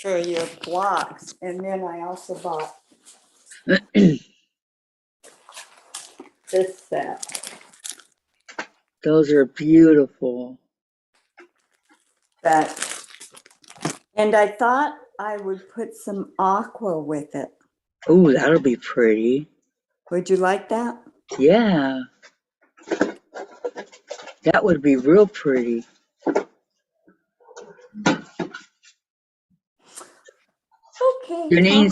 for your blocks, and then I also bought this set. Those are beautiful. And I thought I would put some aqua with it. Ooh, that'll be pretty. Would you like that? Yeah. That would be real pretty. Okay. Janine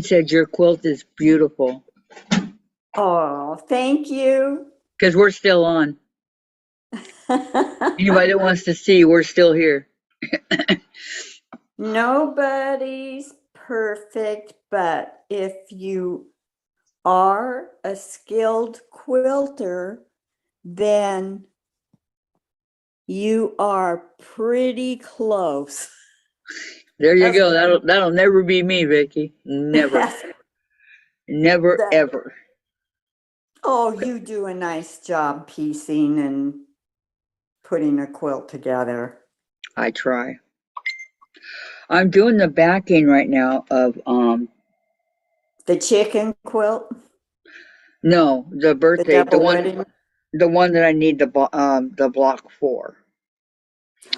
said your quilt is beautiful. Oh, thank you. Because we're still on. Anybody that wants to see, we're still here. Nobody's perfect, but if you are a skilled quilter, then you are pretty close. There you That's- go. That'll never be me, Vicky. Never. Never, That- ever. Oh, you do a nice job piecing and putting a quilt together. I try. I'm doing the backing right now of The chicken quilt, no, the the birthday, double wedding. the one that I need the block for.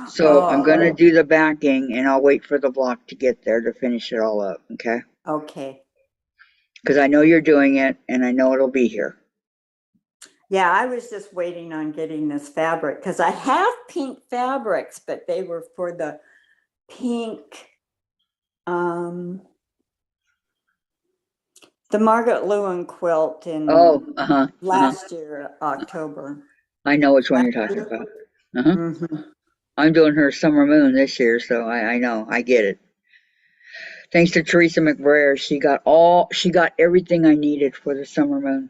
So I'm Oh, gonna do the backing and I'll wait for the block to get there to finish it all up, okay? okay. Because I know you're doing it and I know it'll be here. Yeah, I was just waiting on getting this fabric because I have pink fabrics, but they were for the pink, the Margaret Lewin quilt in last year, October. I know which one you're talking about. Mhm. I'm doing her summer moon this year, so I know, I get it. Thanks to Teresa McBrayer, she got everything I needed for the summer moon.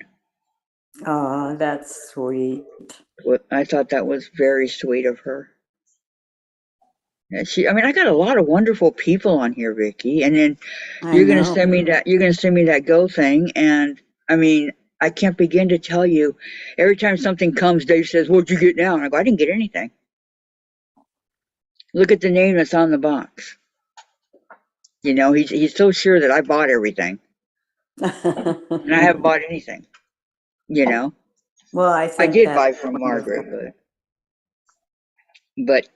Oh, that's sweet. I thought that was very sweet of her. I mean, I got a lot of wonderful people on here, Vicky, and then you're gonna send me that Go thing, and I mean, I can't begin to tell you. Every time something comes, Dave says, "What'd you get now?" And I go, "I didn't get anything. Look at the name that's on the box." You know, he's so sure that I bought everything, and I haven't bought anything. You know, Well, I I think did that's buy from wonderful. Margaret, but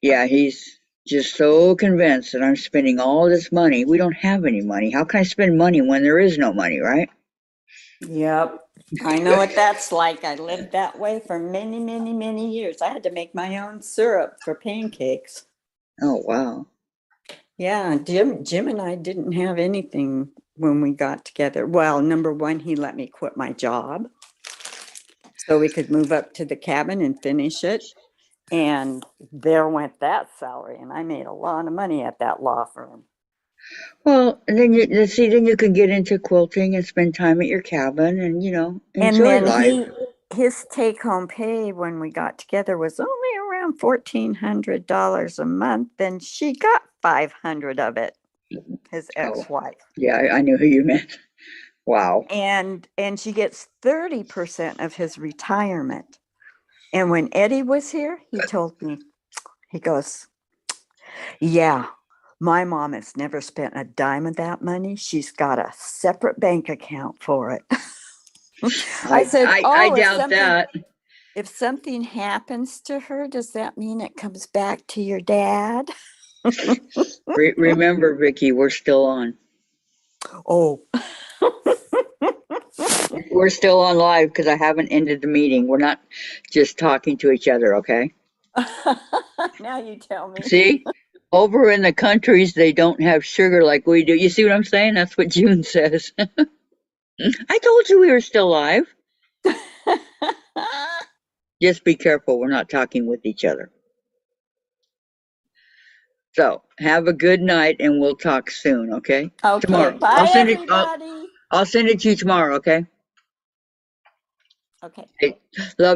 yeah, he's just so convinced that I'm spending all this money. We don't have any money. How can I spend money when there is no money, right? Yep. I know what that's like. I lived that way for many, many, many years. I had to make my own syrup for pancakes. Oh, wow. Yeah, Jim and I didn't have anything when we got together. Well, number one, he let me quit my job so we could move up to the cabin and finish it. And there went that salary, and I made a lot of money at that law firm. Well, and then then you can get into quilting and spend time at your cabin and, And enjoy then life. his take-home pay when we got together was only around $1,400 a month, and she got 500 of it, his Oh. ex-wife. Yeah, I knew who you meant. Wow. And she gets 30% of his retirement. And when Eddie was here, he told me, he goes, yeah, my mom has never spent a dime of that money. She's got a separate bank account for it. I said, I doubt that. If something happens to her, does that mean it comes back to your dad? Remember, Vicky, we're still on. Oh. We're still on live because I haven't ended the meeting. We're not just talking to each other, okay? Now you tell me. See? Over in the countries, they don't have sugar like we do. You see what I'm saying? That's what June says. I told you we were still live. Just be careful. We're not talking with each other. So have a good night and we'll talk soon, okay? Okay, Tomorrow. bye I'll everybody. I'll send it to you tomorrow, okay? Okay. Okay. Love